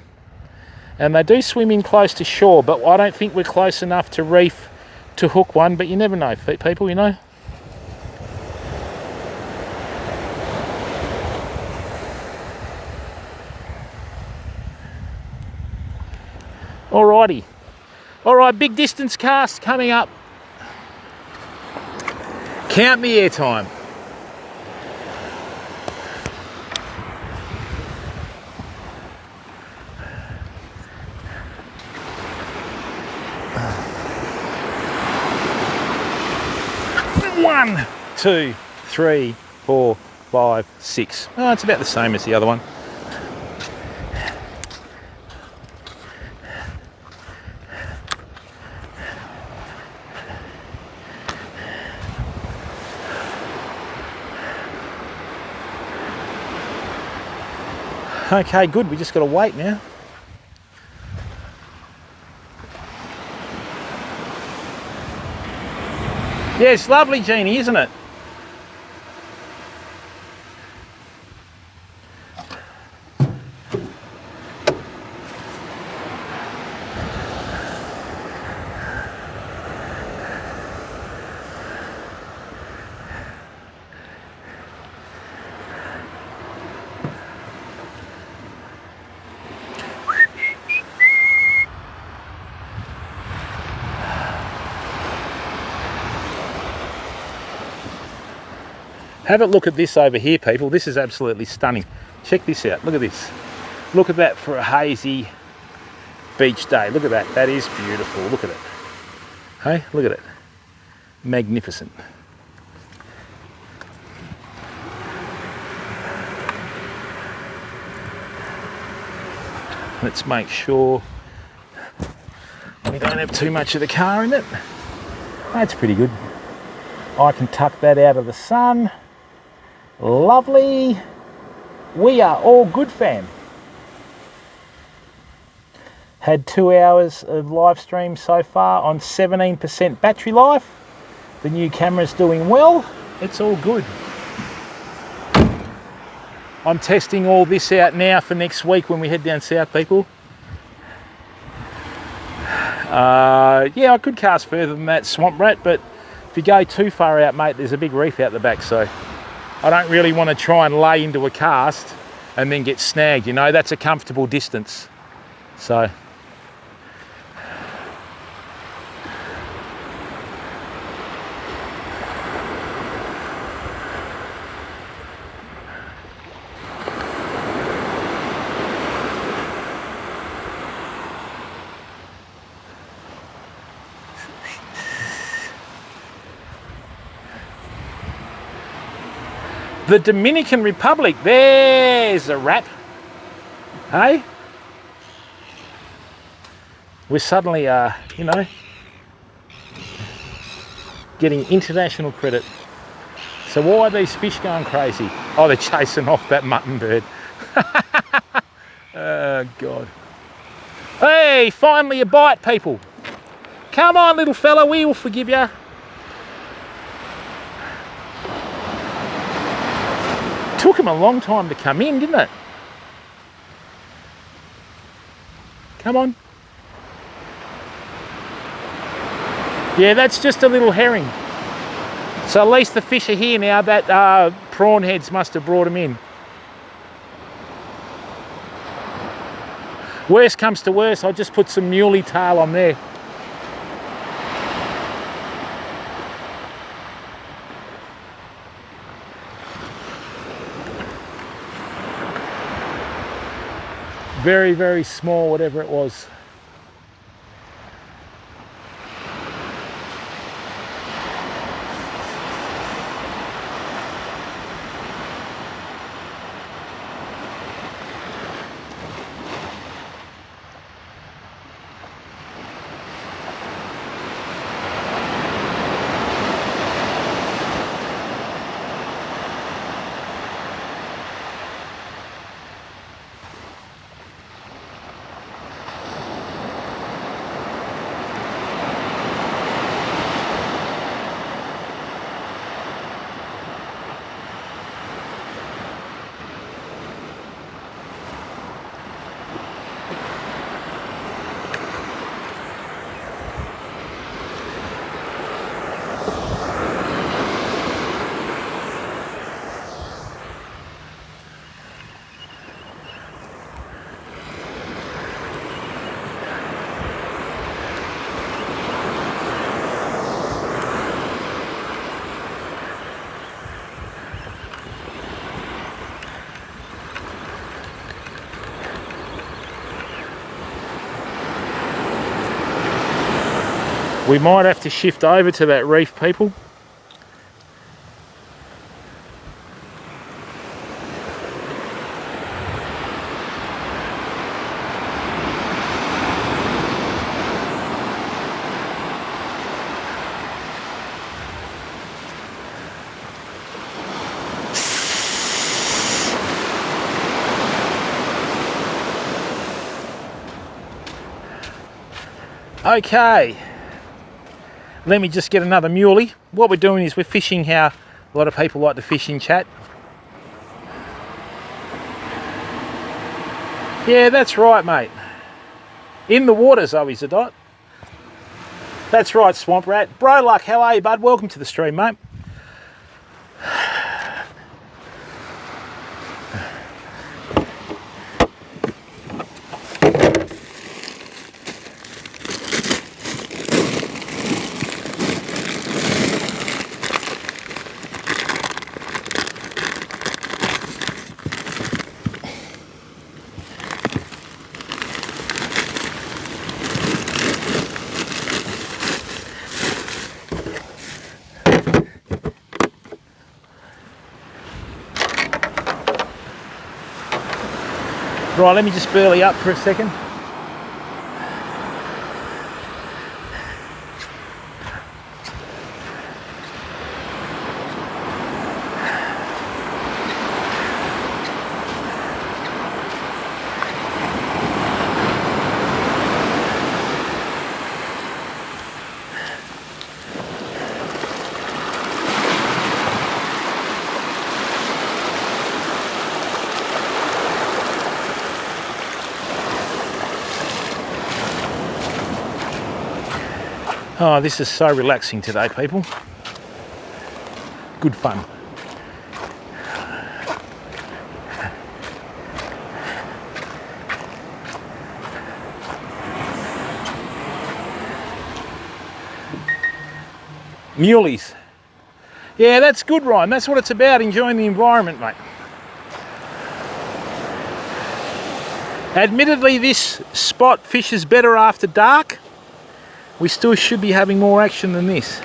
And they do swim in close to shore, but I don't think we're close enough to reef to hook one, but you never know, people, you know. Alrighty. Alright, big distance cast coming up. Count me airtime. One, 2, 3, 4, 5, 6. Oh, it's about the same as the other one. Okay, good. We just got to wait now. Yeah, it's lovely, Jeannie, isn't it? Have a look at this over here, people. This is absolutely stunning. Check this out. Look at this. Look at that for a hazy beach day. Look at that. That is beautiful. Look at it. Hey, look at it. Magnificent. Let's make sure we don't have too much of the car in it. That's pretty good. I can tuck that out of the sun. Lovely. We are all good, fam. Had 2 hours of live stream so far on 17% battery life. The new camera's doing well. It's all good. I'm testing all this out now for next week when we head down south, people. Yeah, I could cast further than that, Swamp Rat, but if you go too far out, mate, there's a big reef out the back, so I don't really want to try and lay into a cast and then get snagged, you know. That's a comfortable distance. So the Dominican Republic, there's a rat. Hey? We're suddenly, you know, getting international credit. So why are these fish going crazy? Oh, they're chasing off that mutton bird. Oh, God. Hey, finally a bite, people. Come on, little fella, we will forgive you. Took him a long time to come in, didn't it? Come on. Yeah, that's just a little herring. So at least the fish are here now. That prawn heads must have brought them in. Worst comes to worst, I'll just put some muley tail on there. Very, very small, whatever it was. We might have to shift over to that reef, people. Okay. Let me just get another muley. What we're doing is we're fishing how a lot of people like to fish in chat. Yeah, that's right, mate. In the water, Zoe Zadot. That's right, Swamp Rat. Bro Luck, how are you, bud? Welcome to the stream, mate. Right, let me just burley up for a second. Oh, this is so relaxing today, people. Good fun. Muleys. Yeah, that's good, Ryan. That's what it's about, enjoying the environment, mate. Admittedly, this spot fishes better after dark. We still should be having more action than this.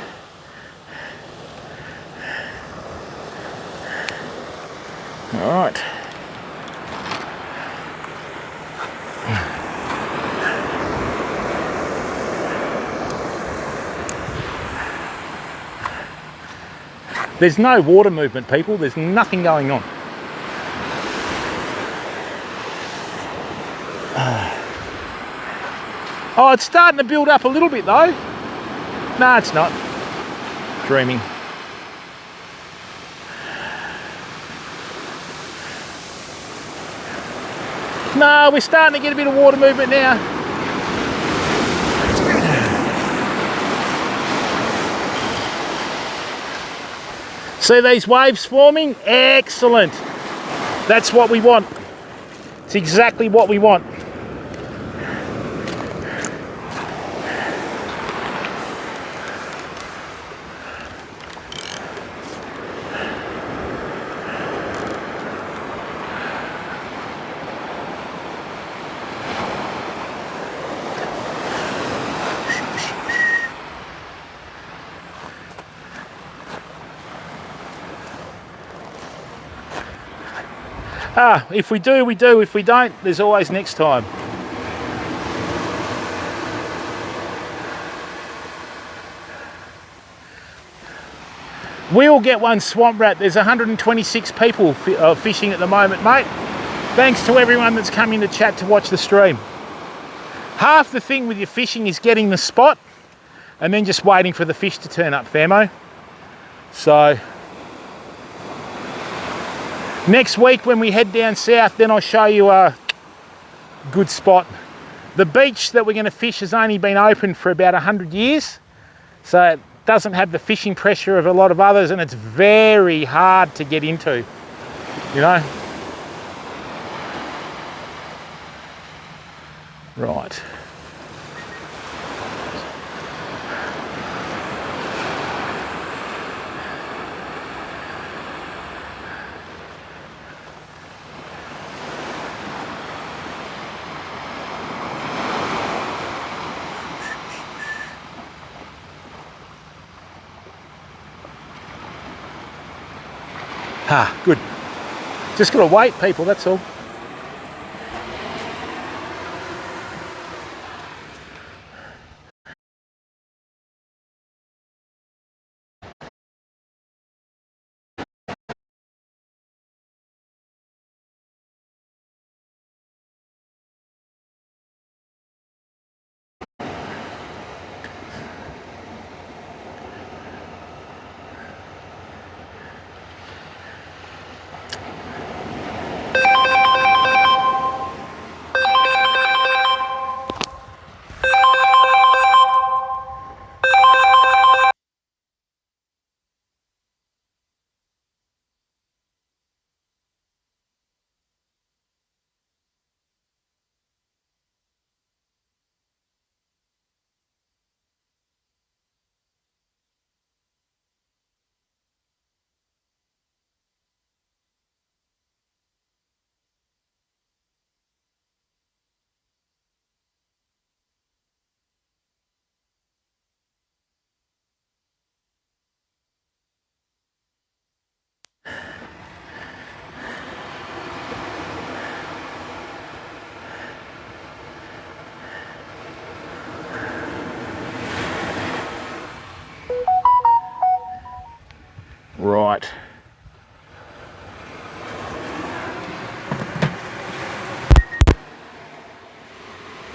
All right. There's no water movement, people. There's nothing going on. Oh, it's starting to build up a little bit though. No, it's not. Dreaming. No, we're starting to get a bit of water movement now. See these waves forming? Excellent. That's what we want. It's exactly what we want. Ah, if we do, we do. If we don't, there's always next time. We'll get one swamp rat. There's 126 people fishing at the moment, mate. Thanks to everyone that's come in to chat to watch the stream. Half the thing with your fishing is getting the spot and then just waiting for the fish to turn up, famo. So next week when we head down south, then I'll show you a good spot. The beach that we're going to fish has only been open for about 100 years, so it doesn't have the fishing pressure of a lot of others, and it's very hard to get into, you know. Right. Ah, good. Just gotta wait, people, that's all. Right.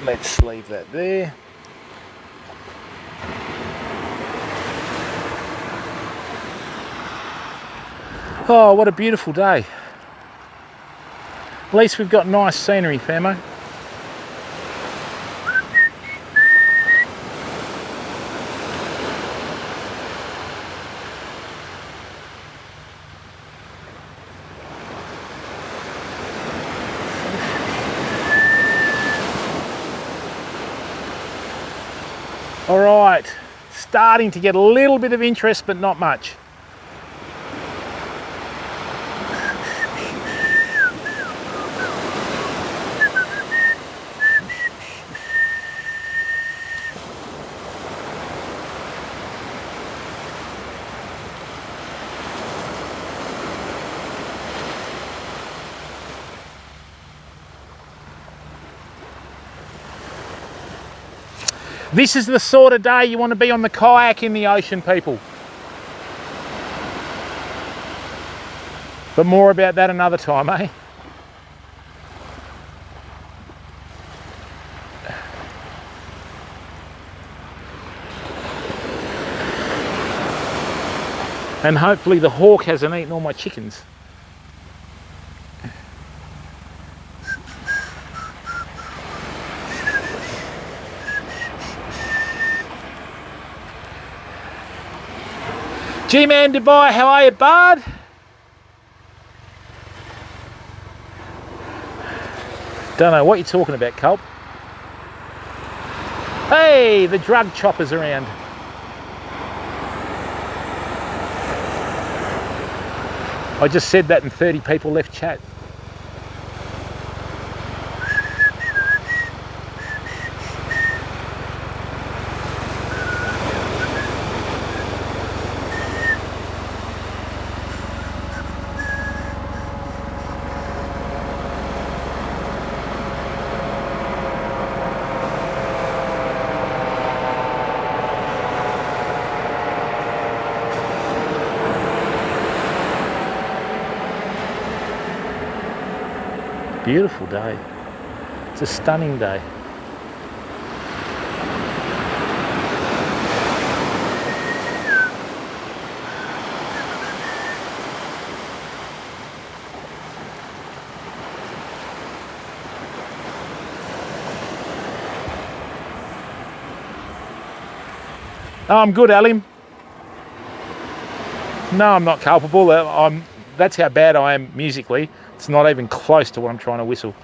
Let's leave that there. Oh, what a beautiful day. At least we've got nice scenery, famo. All right, starting to get a little bit of interest, but not much. This is the sort of day you want to be on the kayak in the ocean, people. But more about that another time, eh? And hopefully the hawk hasn't eaten all my chickens. G-Man Dubai, how are you, bud? Don't know what you're talking about, Culp. Hey, the drug chopper's around. I just said that and 30 people left chat. Beautiful day. It's a stunning day. Oh, I'm good, Alim. No, I'm not culpable. That's how bad I am musically. It's not even close to what I'm trying to whistle.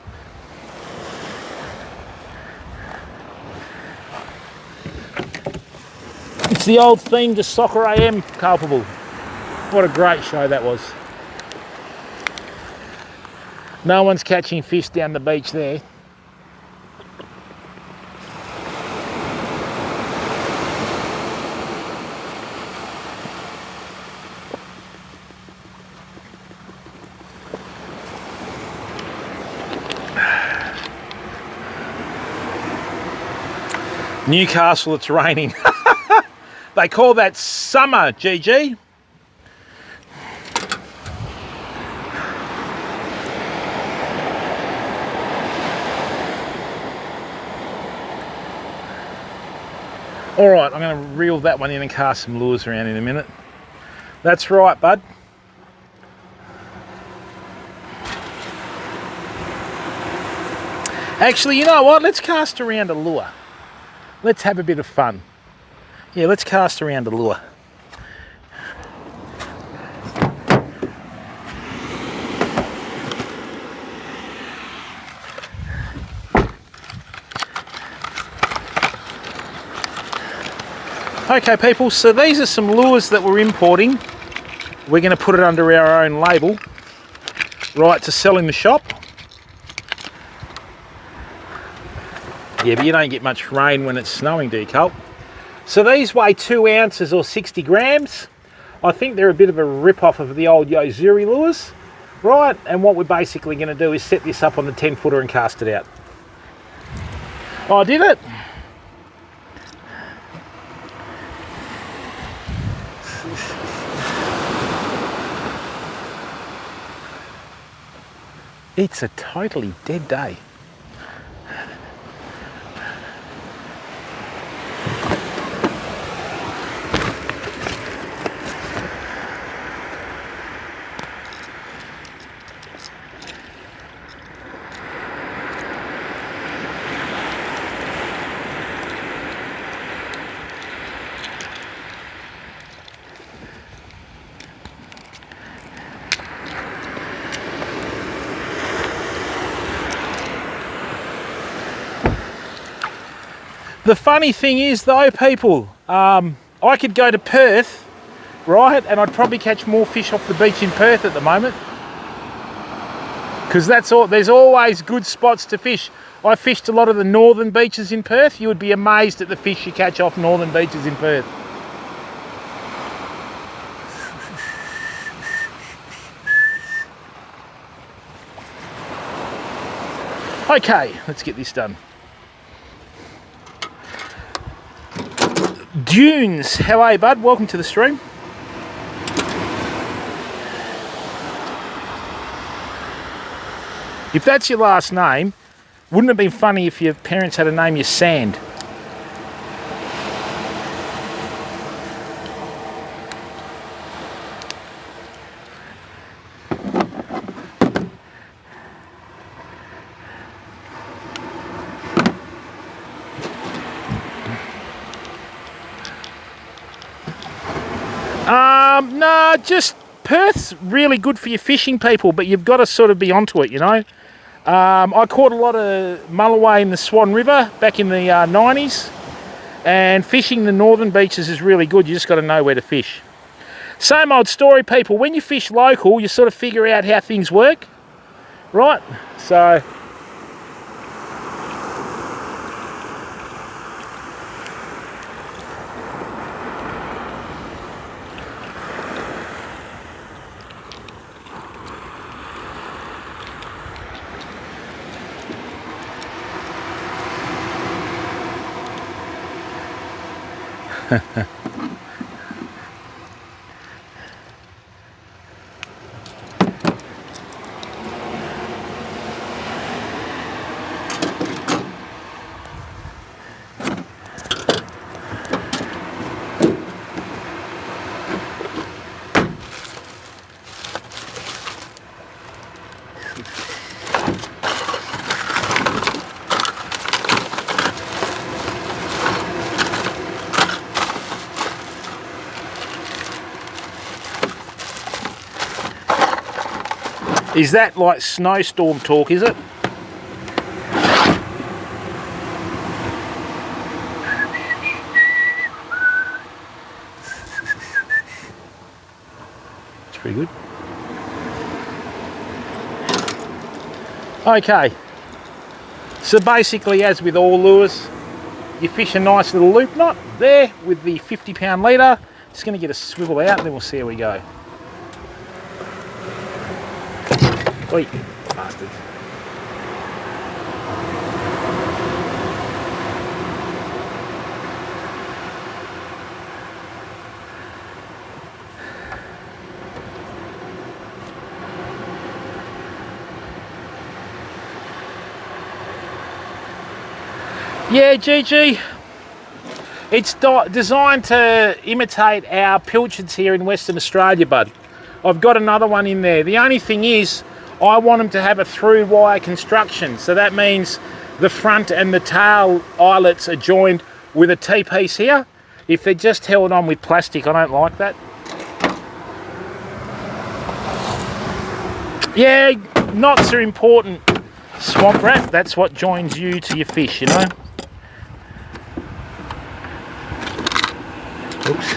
It's the old theme to Soccer AM, culpable. What a great show that was. No one's catching fish down the beach there. Newcastle, it's raining. They call that summer, GG. All right, I'm going to reel that one in and cast some lures around in a minute. That's right, bud. Actually, you know what? Let's cast around a lure. Let's have a bit of fun. Yeah, let's cast around a lure. Okay, people, so these are some lures that we're importing. We're going to put it under our own label, right, to sell in the shop. Yeah, but you don't get much rain when it's snowing, do you, Colt? So these weigh 2 ounces or 60 grams. I think they're a bit of a rip-off of the old Yozuri lures, right? And what we're basically going to do is set this up on the 10-footer and cast it out. Oh, I did it? It's a totally dead day. The funny thing is though, people, I could go to Perth, right, and I'd probably catch more fish off the beach in Perth at the moment. Because that's all. There's always good spots to fish. I fished a lot of the northern beaches in Perth. You would be amazed at the fish you catch off northern beaches in Perth. Okay, let's get this done. Dunes, how are you, bud? Welcome to the stream. If that's your last name, wouldn't it have been funny if your parents had to name you Sand? No, just Perth's really good for your fishing, people, but you've got to sort of be onto it, you know. I caught a lot of mulloway in the Swan River back in the 90s, and fishing the northern beaches is really good. You just got to know where to fish. Same old story, people. When you fish local, you sort of figure out how things work, right? So... Is that like snowstorm talk, is it? It's pretty good. Okay. So basically, as with all lures, you fish a nice little loop knot there with the 50-pound leader. Just going to get a swivel out and then we'll see how we go. Oi, bastards. Yeah, GG. It's designed to imitate our pilchards here in Western Australia, bud. I've got another one in there. The only thing is, I want them to have a through wire construction. So that means the front and the tail eyelets are joined with a T-piece here. If they're just held on with plastic, I don't like that. Yeah, knots are important, swamp rat. That's what joins you to your fish, you know. Oops.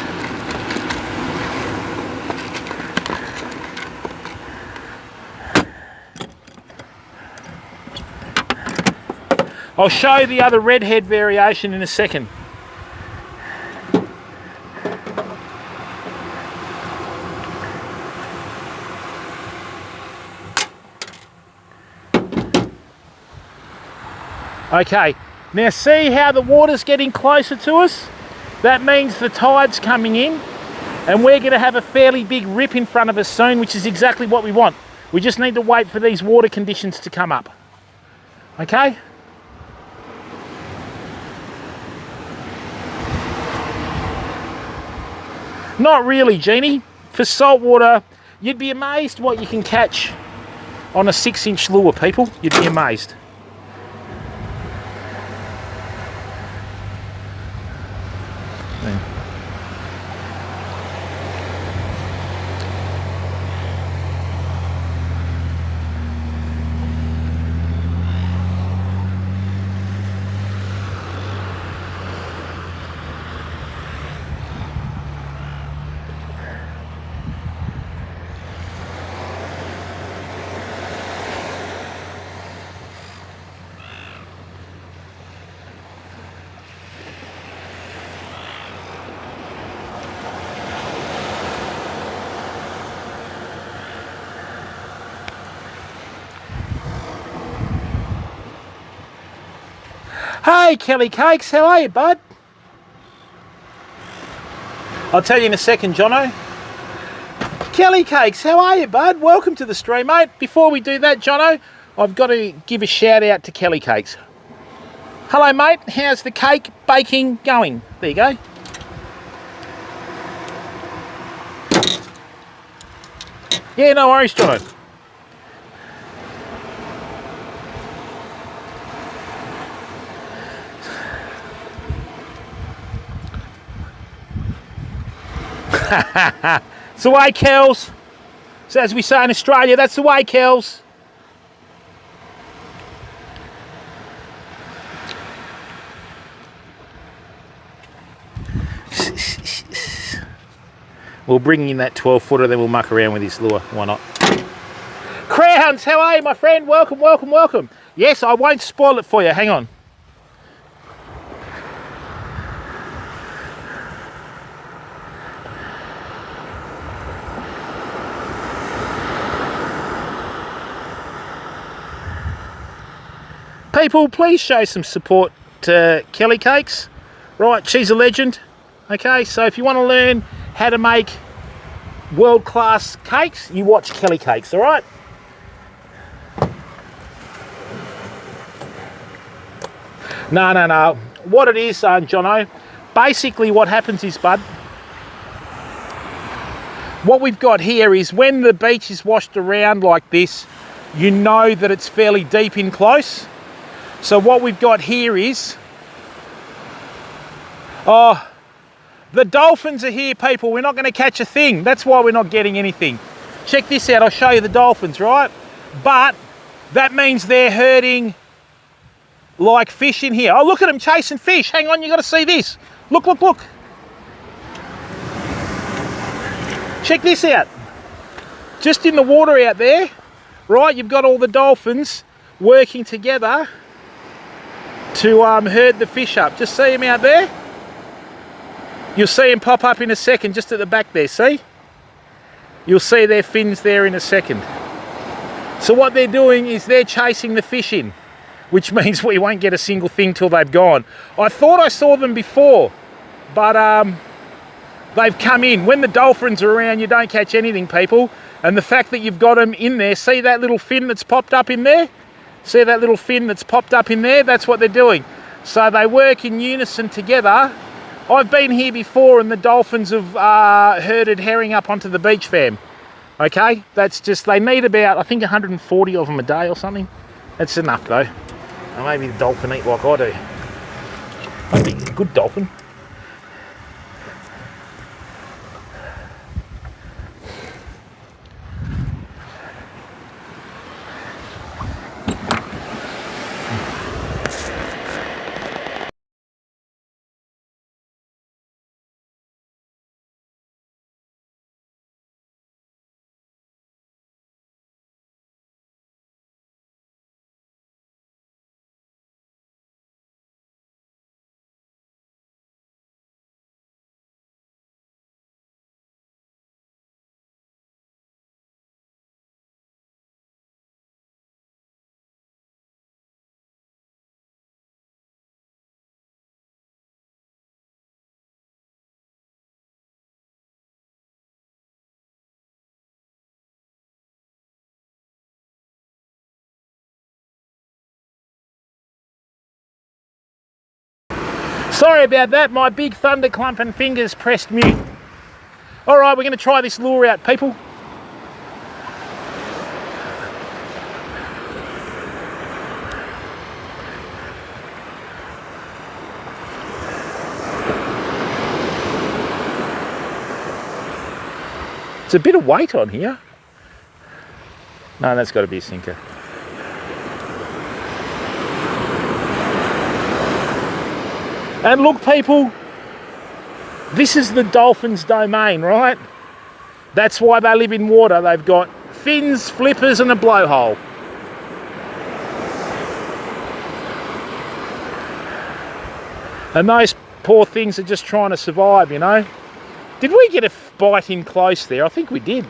I'll show you the other redhead variation in a second. Okay, now see how the water's getting closer to us? That means the tide's coming in and we're going to have a fairly big rip in front of us soon, which is exactly what we want. We just need to wait for these water conditions to come up. Okay? Not really, Jeannie. For saltwater, you'd be amazed what you can catch on a 6-inch lure, people. You'd be amazed. Hey, Kelly Cakes, how are you, bud? I'll tell you in a second, Jono. Kelly Cakes, how are you, bud? Welcome to the stream, mate. Before we do that, Jono, I've got to give a shout out to Kelly Cakes. Hello, mate. How's the cake baking going? There you go. Yeah, no worries, Jono. It's the way, Kels. So as we say in Australia, that's the way, Kels. We'll bring in that 12-footer, then we'll muck around with this lure. Why not? Crowns, how are you, my friend? Welcome, welcome, welcome. Yes, I won't spoil it for you. Hang on. People, please show some support to Kelly Cakes. Right, she's a legend. Okay, so if you want to learn how to make world-class cakes, you watch Kelly Cakes, all right? No. What it is, Jono, basically what happens is, bud, what we've got here is when the beach is washed around like this, you know that it's fairly deep in close. So what we've got here is, the dolphins are here, people. We're not going to catch a thing. That's why we're not getting anything. Check this out. I'll show you the dolphins, right? But that means they're herding like fish in here. Oh, look at them chasing fish. Hang on, you got to see this. Look, look, look. Check this out. Just in the water out there, right, you've got all the dolphins working together to herd the fish up. Just see them out there. You'll see them pop up in a second just at the back there, see? You'll see their fins there in a second. So what they're doing is they're chasing the fish in, which means we won't get a single thing till they've gone. I thought I saw them before, but they've come in. When the dolphins are around, you don't catch anything, people. And the fact that you've got them in there, see that little fin that's popped up in there? See that little fin that's popped up in there? That's what they're doing. So they work in unison together. I've been here before and the dolphins have herded herring up onto the beach, fam. Okay, that's just, they need about, I think 140 of them a day or something. That's enough though. And maybe the dolphin eat like I do. Must be a good dolphin. Sorry about that, my big thunder clumping fingers pressed mute. All right, we're going to try this lure out, people. It's a bit of weight on here. No, that's got to be a sinker. And look, people, this is the dolphin's domain, right? That's why they live in water. They've got fins, flippers, and a blowhole. And those poor things are just trying to survive, you know? Did we get a bite in close there? I think we did.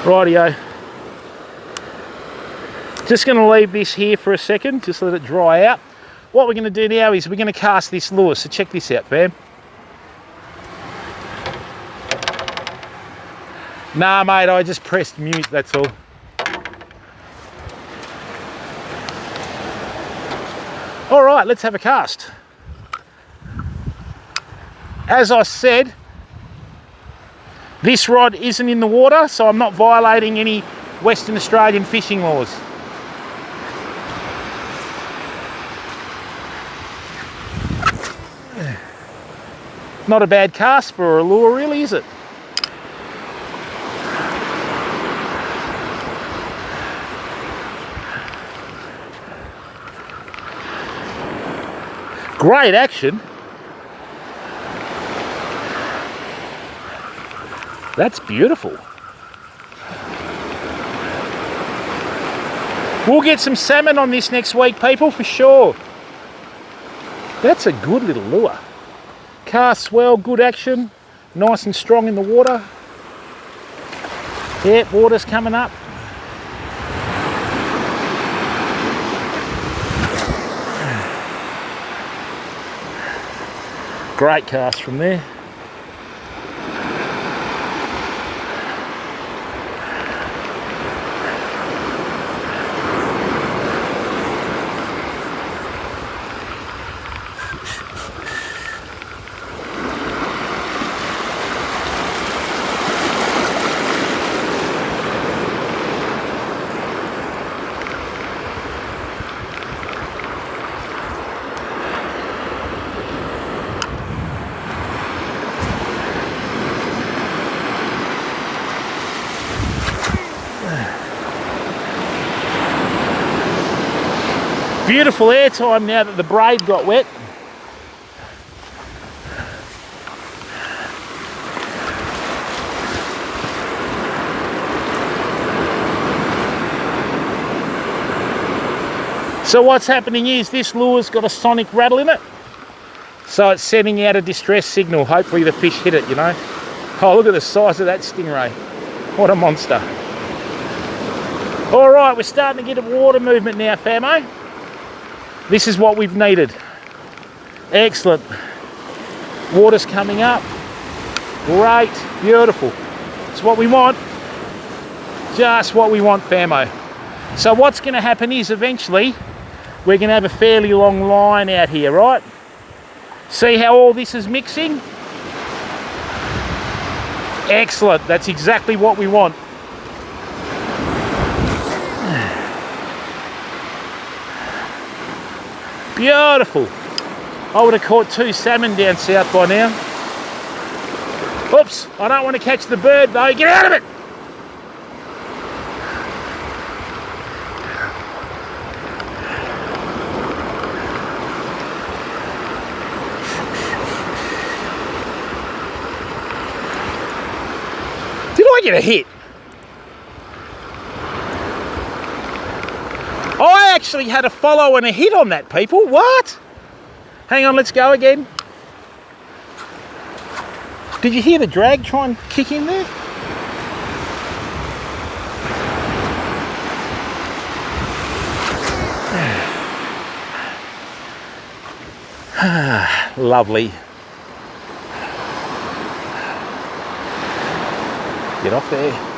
Rightio. Just going to leave this here for a second, just let it dry out. What we're going to do now is we're going to cast this lure, so check this out, fam. Nah, mate, I just pressed mute, that's all. All right, let's have a cast. As I said, this rod isn't in the water, so I'm not violating any Western Australian fishing laws. Not a bad cast for a lure, really, is it? Great action. That's beautiful. We'll get some salmon on this next week, people, for sure. That's a good little lure. Casts well, good action, nice and strong in the water. Yeah, water's coming up. Great cast from there. Beautiful air time now that the braid got wet. So what's happening is this lure's got a sonic rattle in it. So it's sending out a distress signal. Hopefully the fish hit it, you know. Oh, look at the size of that stingray. What a monster. All right, we're starting to get a water movement now, famo. This is what we've needed. Excellent. Water's coming up. Great, beautiful. It's what we want. Just what we want, famo. So what's going to happen is eventually we're going to have a fairly long line out here, right? See how all this is mixing? Excellent. That's exactly what we want. Beautiful. I would have caught 2 salmon down south by now. Oops, I don't want to catch the bird though. Get out of it! Did I get a hit? I actually had a follow and a hit on that, people. What? Hang on, let's go again. Did you hear the drag try and kick in there? Lovely. Get off there.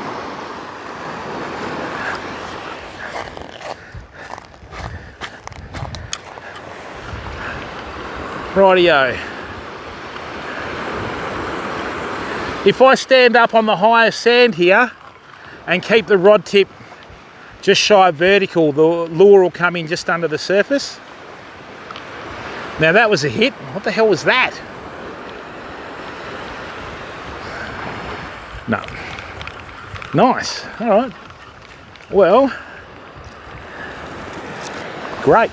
Rightio. If I stand up on the higher sand here and keep the rod tip just shy of vertical, the lure will come in just under the surface. Now that was a hit. What the hell was that? No. Nice. All right. Well, great.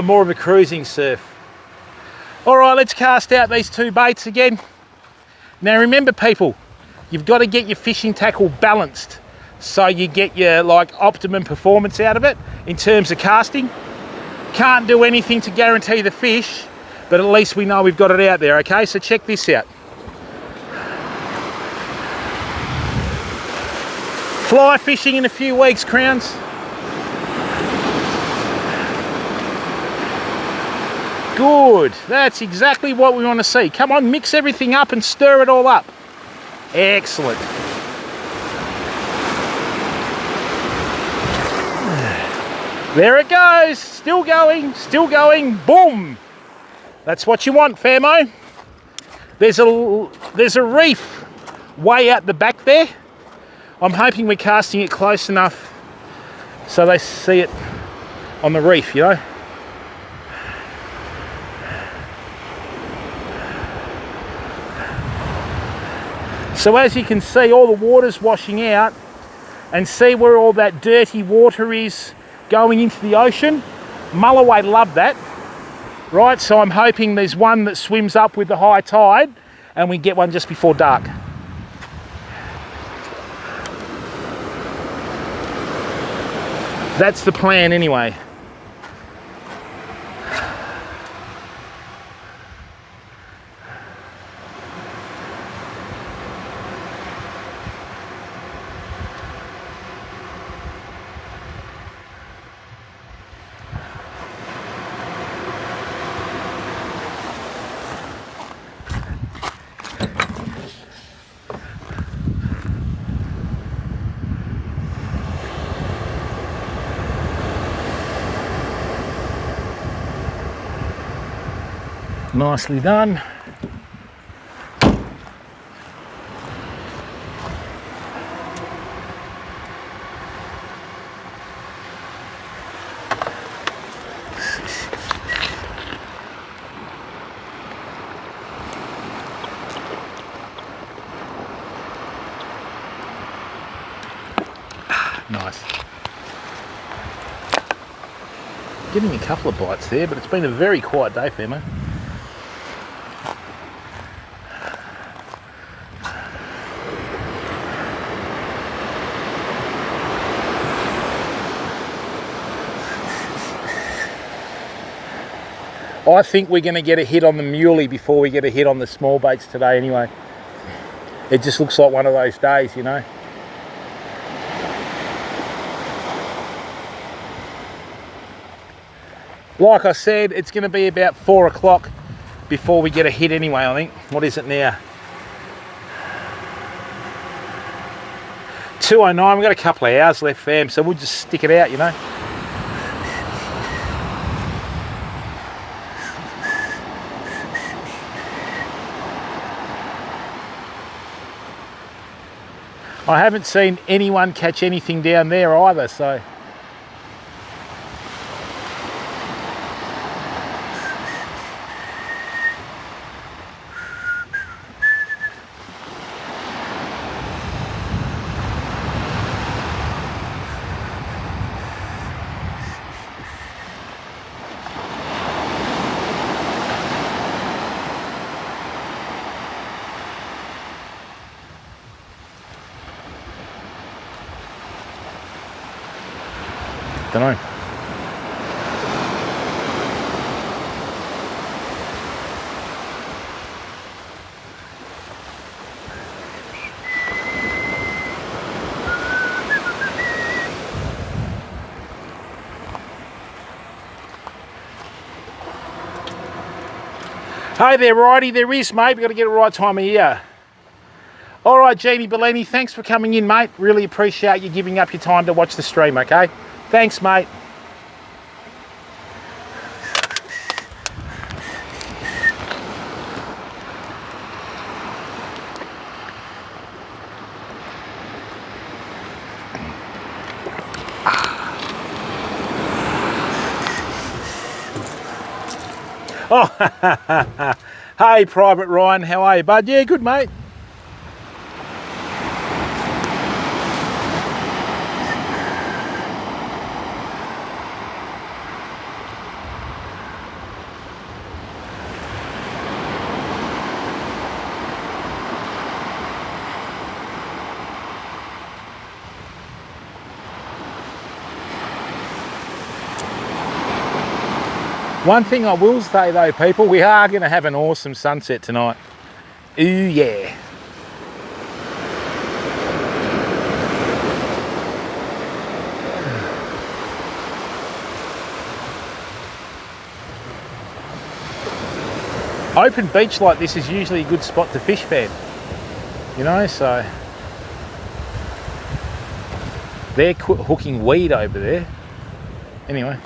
More of a cruising surf. All right, let's cast out these 2 baits again. Now remember, people, you've got to get your fishing tackle balanced so you get your like optimum performance out of it in terms of casting. Can't do anything to guarantee the fish, but at least we know we've got it out there, okay? So check this out. Fly fishing in a few weeks, Crowns. Good, that's exactly what we want to see. Come on, mix everything up and stir it all up. Excellent. There it goes, still going, boom. That's what you want, Famo. There's a reef way out the back there. I'm hoping we're casting it close enough so they see it on the reef, you know. So as you can see, all the water's washing out, and see where all that dirty water is going into the ocean. Mulloway love that, right? So I'm hoping there's one that swims up with the high tide and we get one just before dark. That's the plan anyway. Nicely done. Nice. Getting a couple of bites there, but it's been a very quiet day for me. I think we're going to get a hit on the muley before we get a hit on the small baits today anyway. It just looks like one of those days, you know. Like I said, it's going to be about 4 o'clock before we get a hit anyway, I think. What is it now? 2:09, we've got a couple of hours left, fam, so we'll just stick it out, you know. I haven't seen anyone catch anything down there either, so. Don't know. Hey there, righty, there is, mate. We've got to get it right time of year. All right, Jeannie Bellini, thanks for coming in, mate. Really appreciate you giving up your time to watch the stream, okay? Thanks, mate. Oh, hey, Private Ryan, how are you, bud? Yeah, good, mate. One thing I will say though, people, we are going to have an awesome sunset tonight. Ooh yeah. Open beach like this is usually a good spot to fish from, you know, so they're hooking weed over there. Anyway.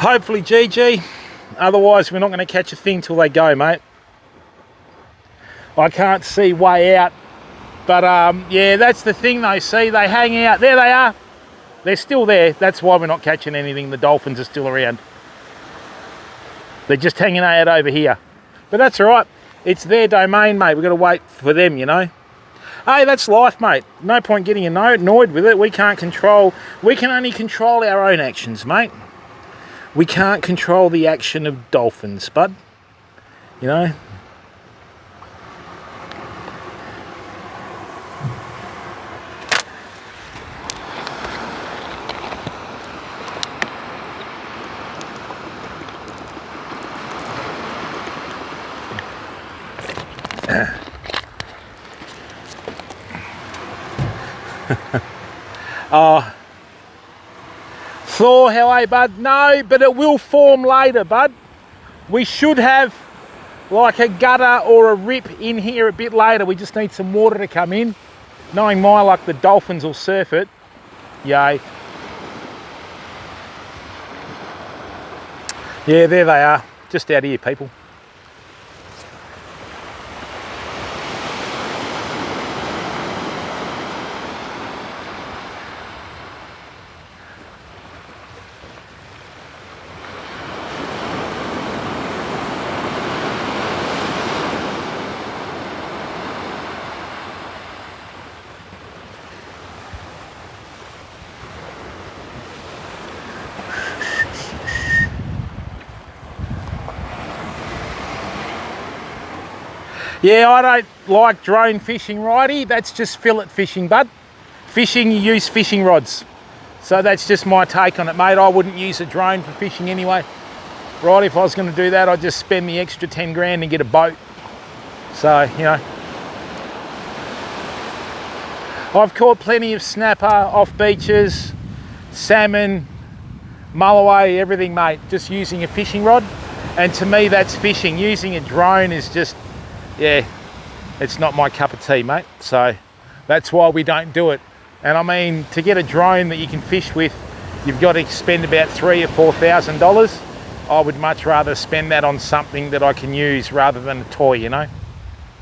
Hopefully GG, otherwise we're not going to catch a thing till they go, mate. I can't see way out, but yeah, that's the thing though, see, they hang out, there they are, they're still there, that's why we're not catching anything, the dolphins are still around. They're just hanging out over here, but that's all right, it's their domain, mate, we've got to wait for them, you know. Hey, that's life, mate, no point getting annoyed with it, we can only control our own actions, mate. We can't control the action of dolphins, bud. You know? Thaw, how are you, bud? No, but it will form later, bud. We should have like a gutter or a rip in here a bit later. We just need some water to come in. Knowing my luck, the dolphins will surf it. Yay. Yeah, there they are. Just out here, people. Yeah, I don't like drone fishing, righty. That's just fillet fishing, bud. Fishing, you use fishing rods. So that's just my take on it, mate. I wouldn't use a drone for fishing anyway. Right, if I was going to do that, I'd just spend the extra 10 grand and get a boat. So, you know. I've caught plenty of snapper off beaches, salmon, mulloway, everything, mate. Just using a fishing rod. And to me, that's fishing. Using a drone is just... yeah, it's not my cup of tea, mate. So that's why we don't do it. And I mean, to get a drone that you can fish with, you've got to spend about $3,000 or $4,000. I would much rather spend that on something that I can use rather than a toy, you know.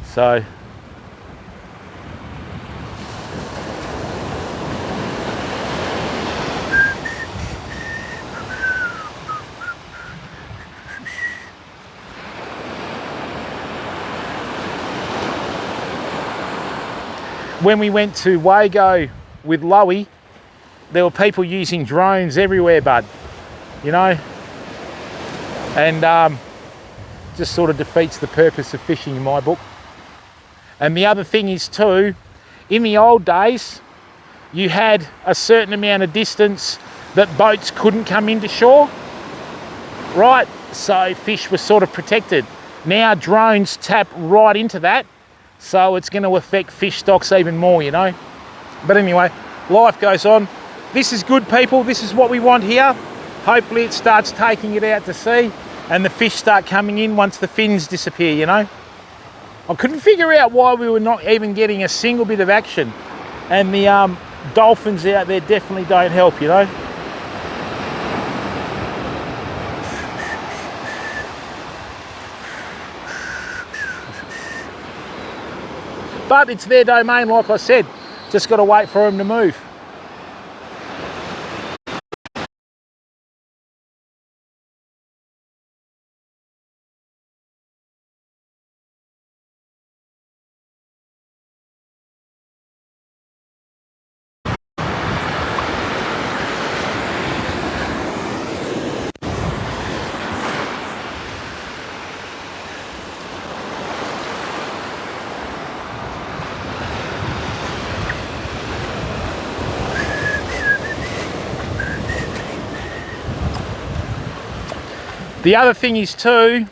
So when we went to Wago with Loey, there were people using drones everywhere, bud, you know, and just sort of defeats the purpose of fishing in my book. And the other thing is too, in the old days, you had a certain amount of distance that boats couldn't come into shore, right? So fish were sort of protected. Now drones tap right into that, so it's going to affect fish stocks even more, you know. But anyway, life goes on. This is good, people. This is what we want here. Hopefully it starts taking it out to sea and the fish start coming in once the fins disappear, you know. I couldn't figure out why we were not even getting a single bit of action, and the dolphins out there definitely don't help, you know. But it's their domain, like I said. Just got to wait for them to move. The other thing is too,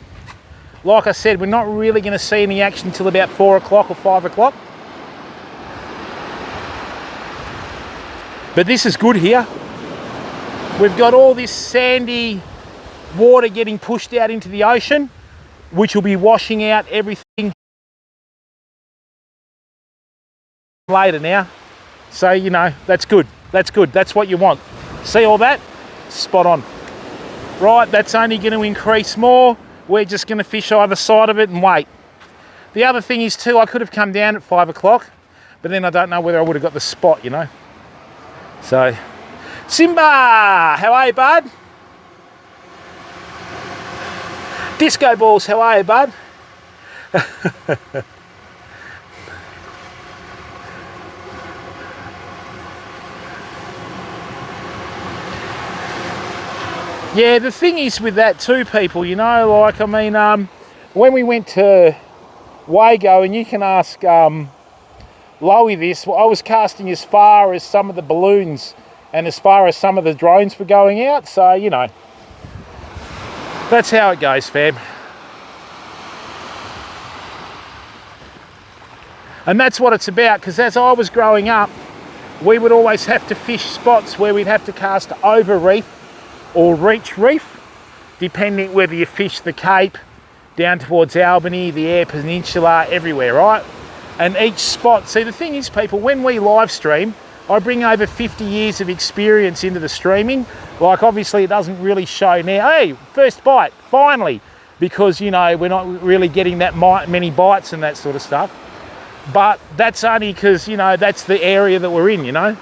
like I said, we're not really going to see any action until about 4 o'clock or 5 o'clock. But this is good here. We've got all this sandy water getting pushed out into the ocean, which will be washing out everything later now. So, you know, that's good. That's good. That's what you want. See all that? Spot on. Right, that's only going to increase more. We're just going to fish either side of it and wait. The other thing is too, I could have come down at 5 o'clock, but then I don't know whether I would have got the spot, you know. So, Simba, how are you, bud? Disco balls, how are you, bud? Yeah, the thing is with that too, people, you know, like, I mean, when we went to Wago, and you can ask Loey this, well, I was casting as far as some of the balloons and as far as some of the drones were going out, so, you know, that's how it goes, fam. And that's what it's about, because as I was growing up, we would always have to fish spots where we'd have to cast over reef or reach reef, depending whether you fish the Cape, down towards Albany, the Eyre Peninsula, everywhere, right? And each spot, see the thing is, people, when we live stream, I bring over 50 years of experience into the streaming. Like, obviously it doesn't really show now. Hey, first bite, finally, because, you know, we're not really getting that many bites and that sort of stuff. But that's only because, you know, that's the area that we're in, you know.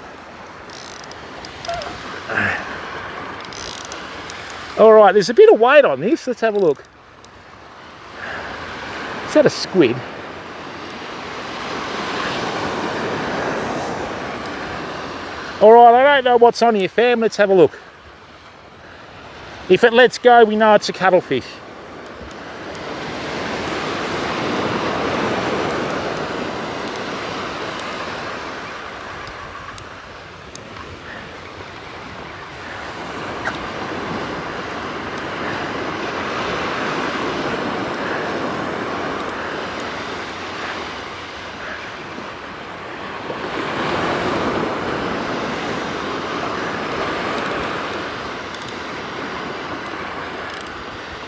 All right, there's a bit of weight on this. Let's have a look. Is that a squid? All right, I don't know what's on here, fam. Let's have a look. If it lets go, we know it's a cuttlefish.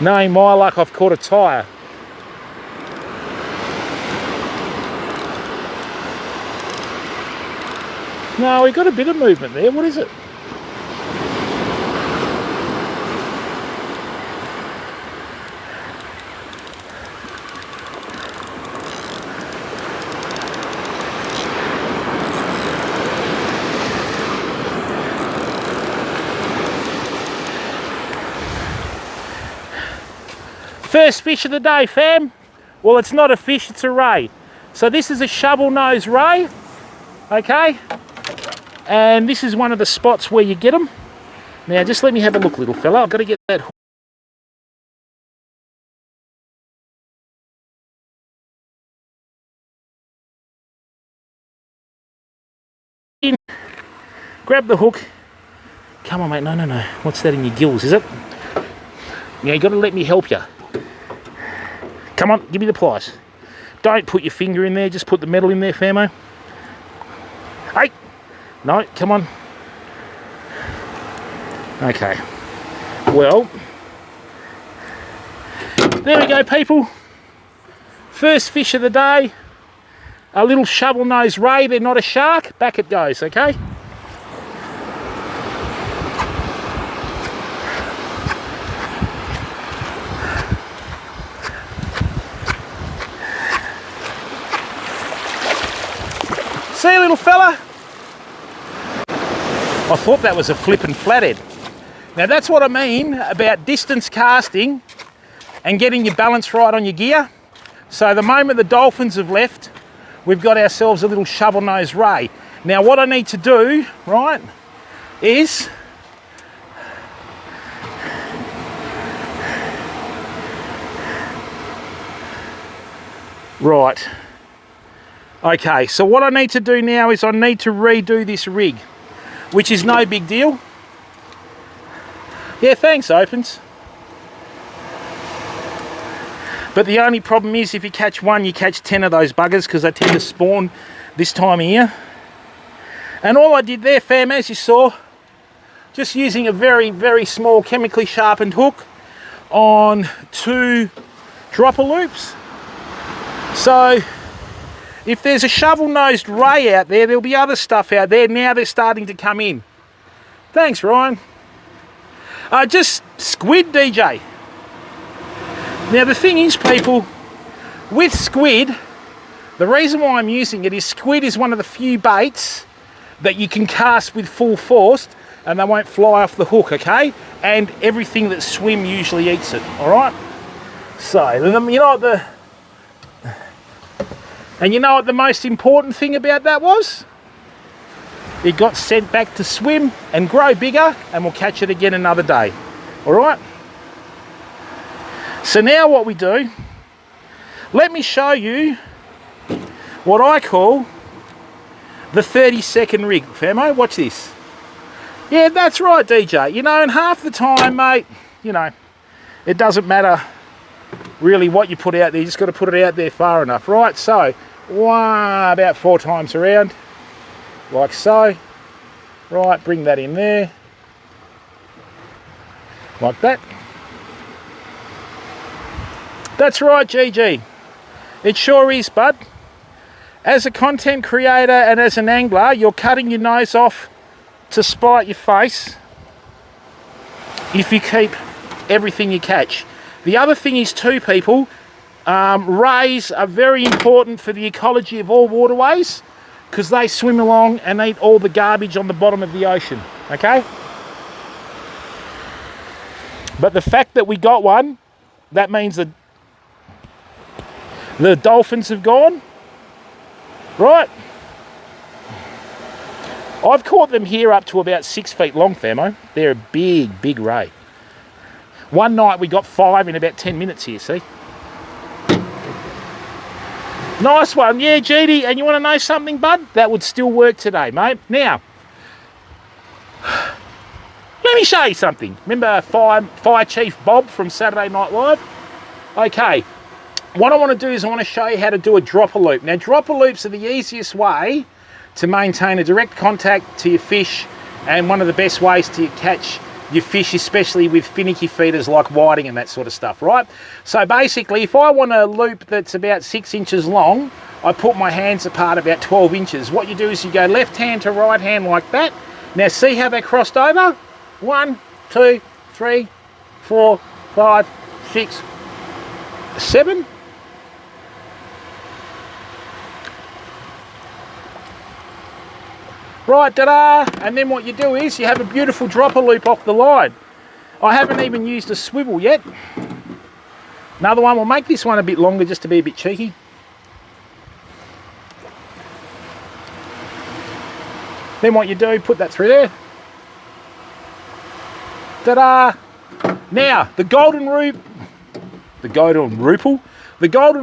Knowing my luck, I've caught a tyre. No, we've got a bit of movement there. What is it? First fish of the day, fam. Well, it's not a fish, it's a ray. So this is a shovel-nosed ray, okay? And this is one of the spots where you get them. Now, just let me have a look, little fella. I've got to get that hook. In. Grab the hook. Come on, mate. No, no, no. What's that in your gills, is it? Now, you got to let me help you. Come on, give me the pliers. Don't put your finger in there, just put the metal in there, famo. Hey! No, come on. Okay. Well, there we go, people. First fish of the day. A little shovel-nosed ray. They're not a shark. Back it goes, okay? See, little fella? I thought that was a flippin' flathead. Now that's what I mean about distance casting and getting your balance right on your gear. So the moment the dolphins have left, we've got ourselves a little shovel-nosed ray. Now what I need to do, right, is right. Okay, so what I need to do now is I need to redo this rig, which is no big deal. Yeah, thanks, Opens. But the only problem is if you catch one, you catch 10 of those buggers because they tend to spawn this time of year. And all I did there, fam, as you saw, just using a very, very small chemically sharpened hook on 2 dropper loops. So if there's a shovel-nosed ray out there, there'll be other stuff out there. Now they're starting to come in. Thanks, Ryan. Just squid, DJ. Now the thing is, people, with squid, the reason why I'm using it is squid is one of the few baits that you can cast with full force and they won't fly off the hook, okay? And everything that swim usually eats it, all right? So, you know what the most important thing about that was? It got sent back to swim and grow bigger, and we'll catch it again another day. All right? So now what we do, let me show you what I call the 30-second rig. Famo, watch this. Yeah, that's right, DJ. You know, and half the time, mate, you know, it doesn't matter really what you put out there. You just got to put it out there far enough, right? So, about 4 times around, like so. Right, bring that in there, like that. That's right, GG. It sure is, bud. As a content creator and as an angler, you're cutting your nose off to spite your face if you keep everything you catch. The other thing is too, people, rays are very important for the ecology of all waterways because they swim along and eat all the garbage on the bottom of the ocean, okay? But the fact that we got one, that means that the dolphins have gone, right? I've caught them here up to about 6 feet long, famo. They're a big, big ray. One night we got 5 in about 10 minutes here, see? Nice one. Yeah, GD, and you want to know something, bud? That would still work today, mate. Now, let me show you something. Remember Fire Chief Bob from Saturday Night Live? Okay, what I want to do is I want to show you how to do a dropper loop. Now, dropper loops are the easiest way to maintain a direct contact to your fish and one of the best ways to catch your fish, especially with finicky feeders like whiting and that sort of stuff, right? So basically, if I want a loop that's about 6 inches long, I put my hands apart about 12 inches. What you do is you go left hand to right hand like that. Now see how they crossed over? 1, 2, 3, 4, 5, 6, 7. Right, ta-da! And then what you do is you have a beautiful dropper loop off the line. I haven't even used a swivel yet. Another one. We'll make this one a bit longer just to be a bit cheeky. Then what you do, put that through there. Ta-da! Now, the golden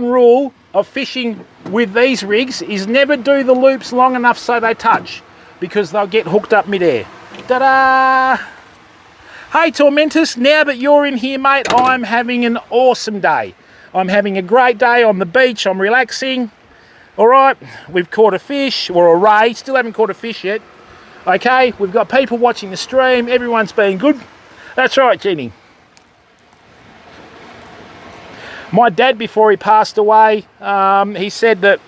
rule of fishing with these rigs is never do the loops long enough so they touch, because they'll get hooked up mid-air. Ta-da! Hey Tormentus, now that you're in here, mate, I'm having an awesome day. I'm having a great day on the beach. I'm relaxing. All right, we've caught a fish, or a ray. Still haven't caught a fish yet. Okay, we've got people watching the stream. Everyone's being good. That's right, Jeannie. My dad, before he passed away, he said that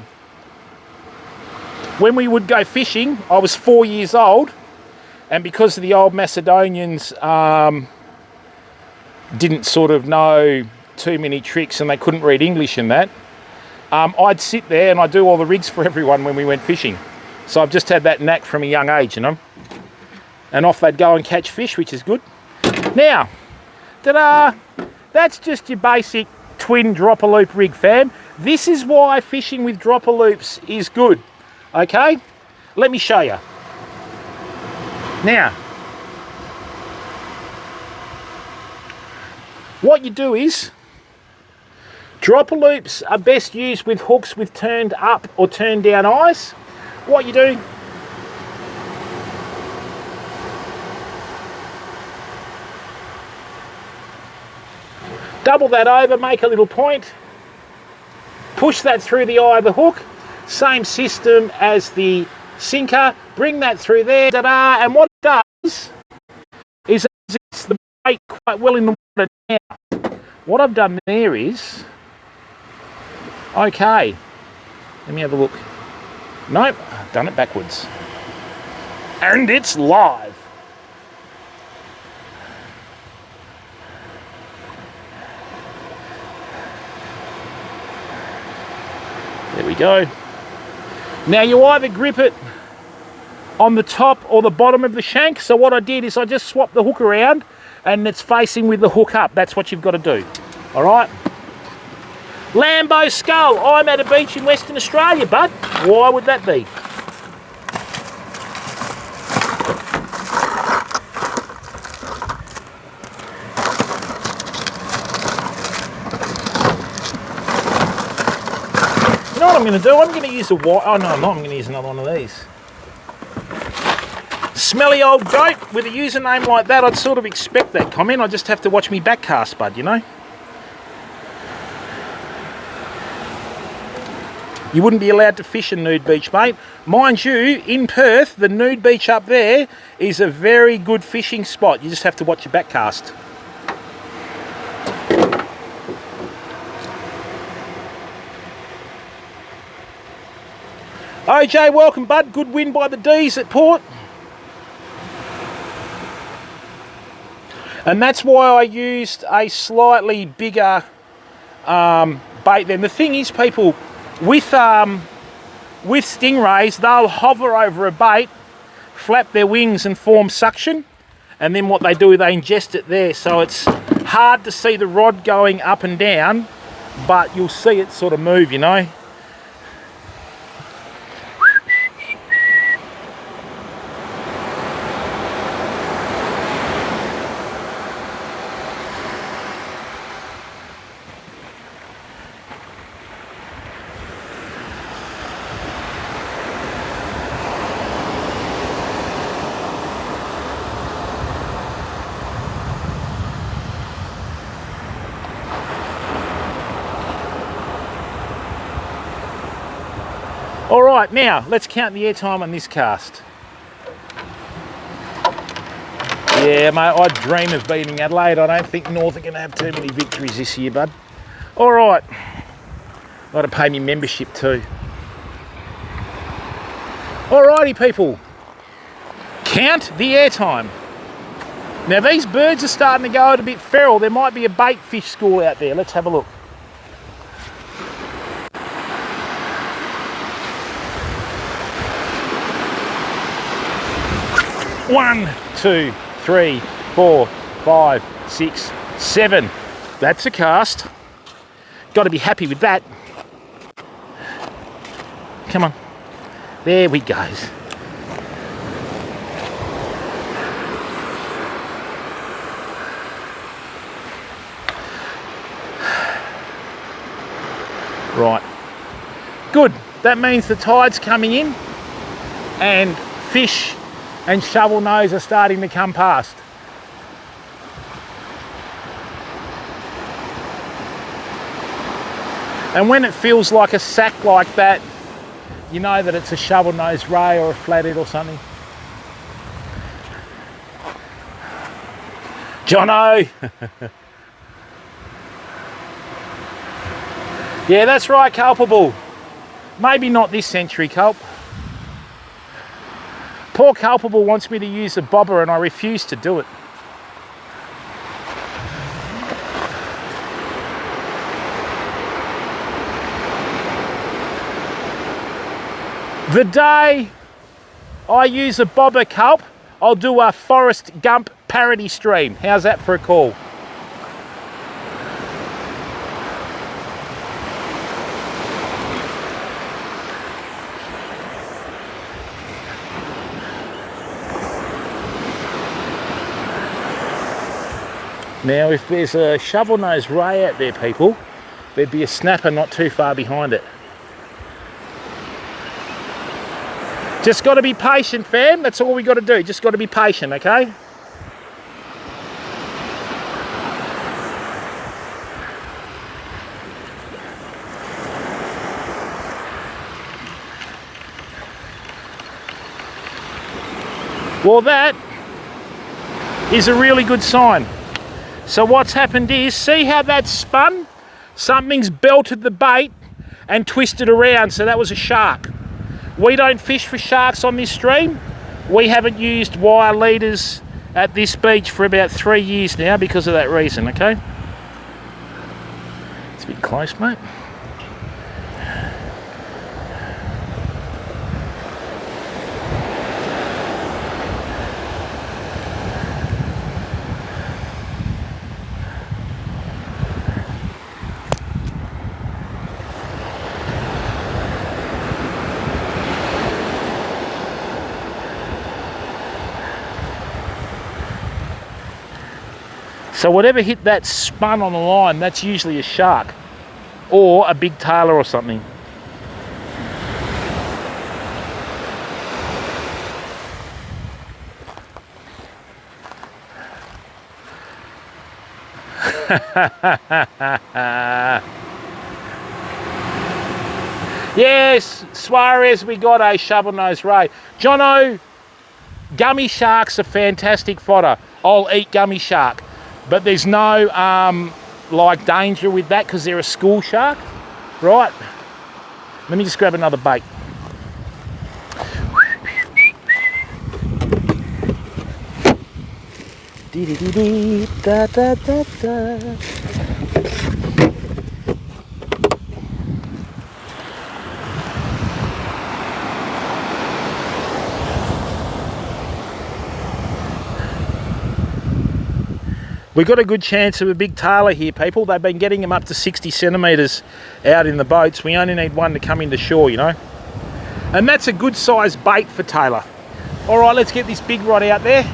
when we would go fishing, I was 4 years old, and because of the old Macedonians didn't sort of know too many tricks and they couldn't read English and that, I'd sit there and I'd do all the rigs for everyone when we went fishing. So I've just had that knack from a young age, you know. And off they'd go and catch fish, which is good. Now, ta-da! That's just your basic twin dropper loop rig, fam. This is why fishing with dropper loops is good. Okay? Let me show you. Now, what you do is, dropper loops are best used with hooks with turned up or turned down eyes. What you do, double that over, make a little point, push that through the eye of the hook, same system as the sinker, bring that through there, ta-da, and what it does is it gets the bait quite well in the water. Now, what I've done there is, okay, let me have a look. Nope, I've done it backwards. And it's live. There we go. Now you either grip it on the top or the bottom of the shank. So what I did is I just swapped the hook around and it's facing with the hook up. That's what you've got to do. All right. Lambo Skull. I'm at a beach in Western Australia, bud. Why would that be? You know what I'm going to do? I'm going to use a white. Oh no, I'm not. I'm going to use another one of these. Smelly old goat with a username like that. I'd sort of expect that comment. I just have to watch me back cast, bud. You know. You wouldn't be allowed to fish a nude beach, mate. Mind you, in Perth, the nude beach up there is a very good fishing spot. You just have to watch your back cast. OJ, welcome, bud. Good win by the D's at Port. And that's why I used a slightly bigger bait then. The thing is, people, with stingrays, they'll hover over a bait, flap their wings and form suction, and then what they do, they ingest it there. So it's hard to see the rod going up and down, but you'll see it sort of move, you know. All right, now let's count the airtime on this cast. Yeah, mate, I dream of beating Adelaide. I don't think North are going to have too many victories this year, bud. All right, got to pay me membership too. All righty, people, count the airtime. Now these birds are starting to go out a bit feral. There might be a bait fish school out there. Let's have a look. 1, 2, 3, 4, 5, 6, 7. That's a cast. Got to be happy with that. Come on. There we go. Right. Good. That means the tide's coming in and fish and shovel nose are starting to come past. And when it feels like a sack like that, you know that it's a shovel nose ray or a flathead or something. Jono! Yeah, that's right, Culpable. Maybe not this century, Culp. Poor Culpable wants me to use a bobber and I refuse to do it. The day I use a bobber, Culp, I'll do a Forrest Gump parody stream. How's that for a call? Now, if there's a shovel-nosed ray out there, people, there'd be a snapper not too far behind it. Just got to be patient, fam. That's all we got to do. Just got to be patient, okay? Well, that is a really good sign. So what's happened is, see how that's spun? Something's belted the bait and twisted around, so that was a shark. We don't fish for sharks on this stream. We haven't used wire leaders at this beach for about 3 years now because of that reason, okay? It's a bit close, mate. So whatever hit that spun on the line, that's usually a shark or a big tailor or something. Yes, Suarez, we got a shovel-nosed ray. Jono, gummy sharks are fantastic fodder. I'll eat gummy shark. But there's no like danger with that because they're a school shark, right? Let me just grab another bait. Dee-dee-dee-dee, da-da-da-da. We've got a good chance of a big tailor here, people. They've been getting them up to 60 centimetres out in the boats. We only need one to come into shore, you know. And that's a good size bait for tailor. All right, let's get this big rod out there.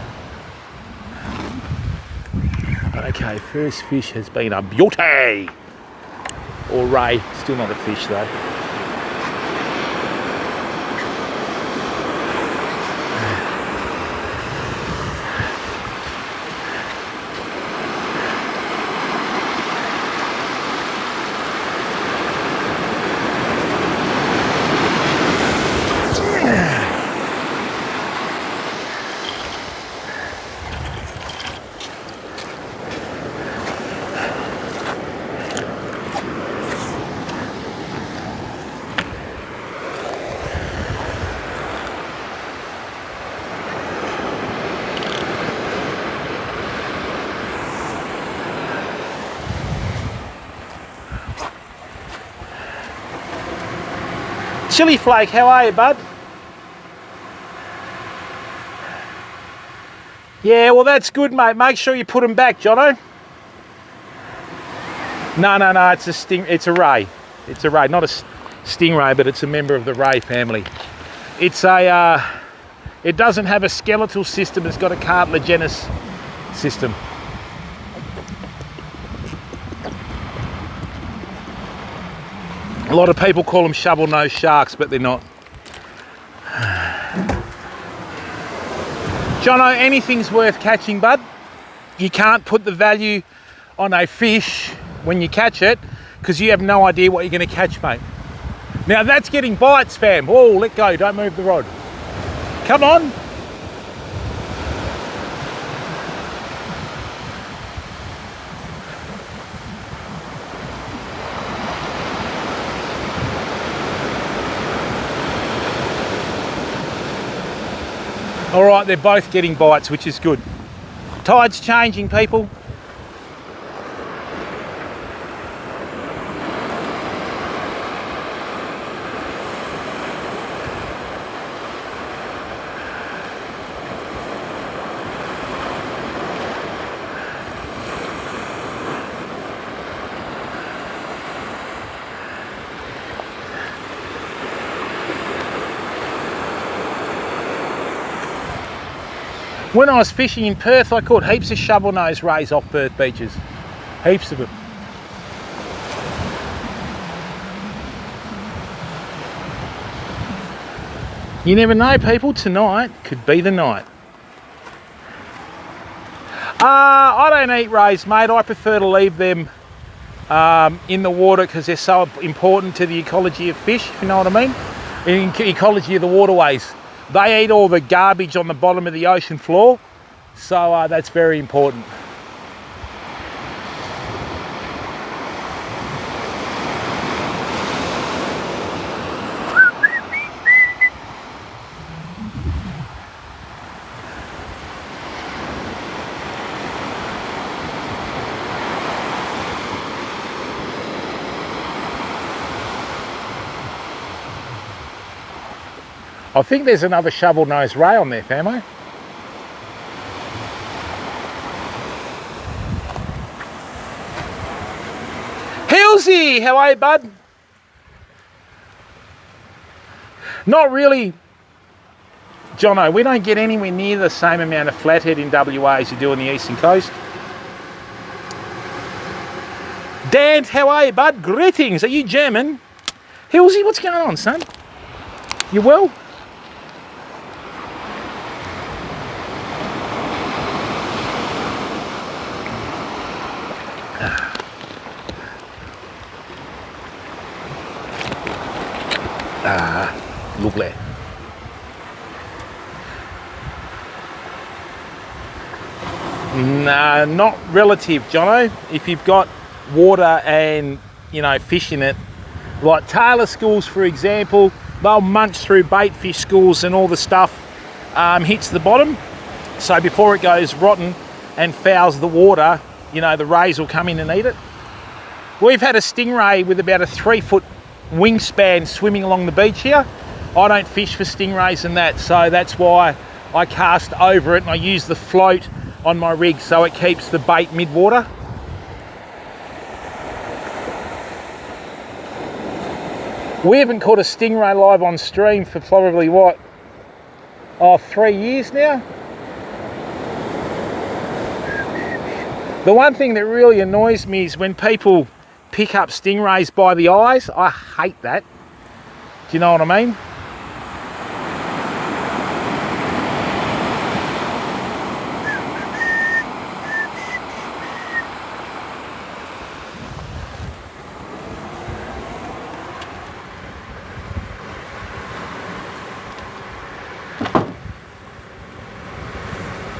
Okay, first fish has been a beauty. Or ray, still not a fish though. Chili Flake, how are you, bud? Yeah, well, that's good, mate. Make sure you put them back, Jono. No, it's it's a ray. It's a ray, not a stingray, but it's a member of the ray family. It's a, it doesn't have a skeletal system, it's got a cartilaginous system. A lot of people call them shovel-nosed sharks, but they're not. Jono, anything's worth catching, bud. You can't put the value on a fish when you catch it because you have no idea what you're going to catch, mate. Now that's getting bites, fam. Whoa, let go, don't move the rod. Come on. All right, they're both getting bites, which is good. Tide's changing, people. When I was fishing in Perth, I caught heaps of shovel-nosed rays off Perth beaches. Heaps of them. You never know, people. Tonight could be the night. I don't eat rays, mate. I prefer to leave them in the water because they're so important to the ecology of fish, if you know what I mean. In ecology of the waterways. They eat all the garbage on the bottom of the ocean floor, so that's very important. I think there's another shovel-nosed ray on there, famo. Hilsey, how are you, bud? Not really, Jono. We don't get anywhere near the same amount of flathead in WA as you do on the eastern coast. Dan, how are you, bud? Greetings. Are you German? Hilsey, what's going on, son? You well? Lovely. Nah, not relative, Jono. If you've got water and, you know, fish in it, like tailor schools, for example, they'll munch through bait fish schools and all the stuff hits the bottom. So before it goes rotten and fouls the water, you know, the rays will come in and eat it. We've had a stingray with about a 3-foot wingspan swimming along the beach here. I don't fish for stingrays and that, so that's why I cast over it and I use the float on my rig so it keeps the bait mid-water. We haven't caught a stingray live on stream for probably what? 3 years now? The one thing that really annoys me is when people pick up stingrays by the eyes. I hate that. Do you know what I mean?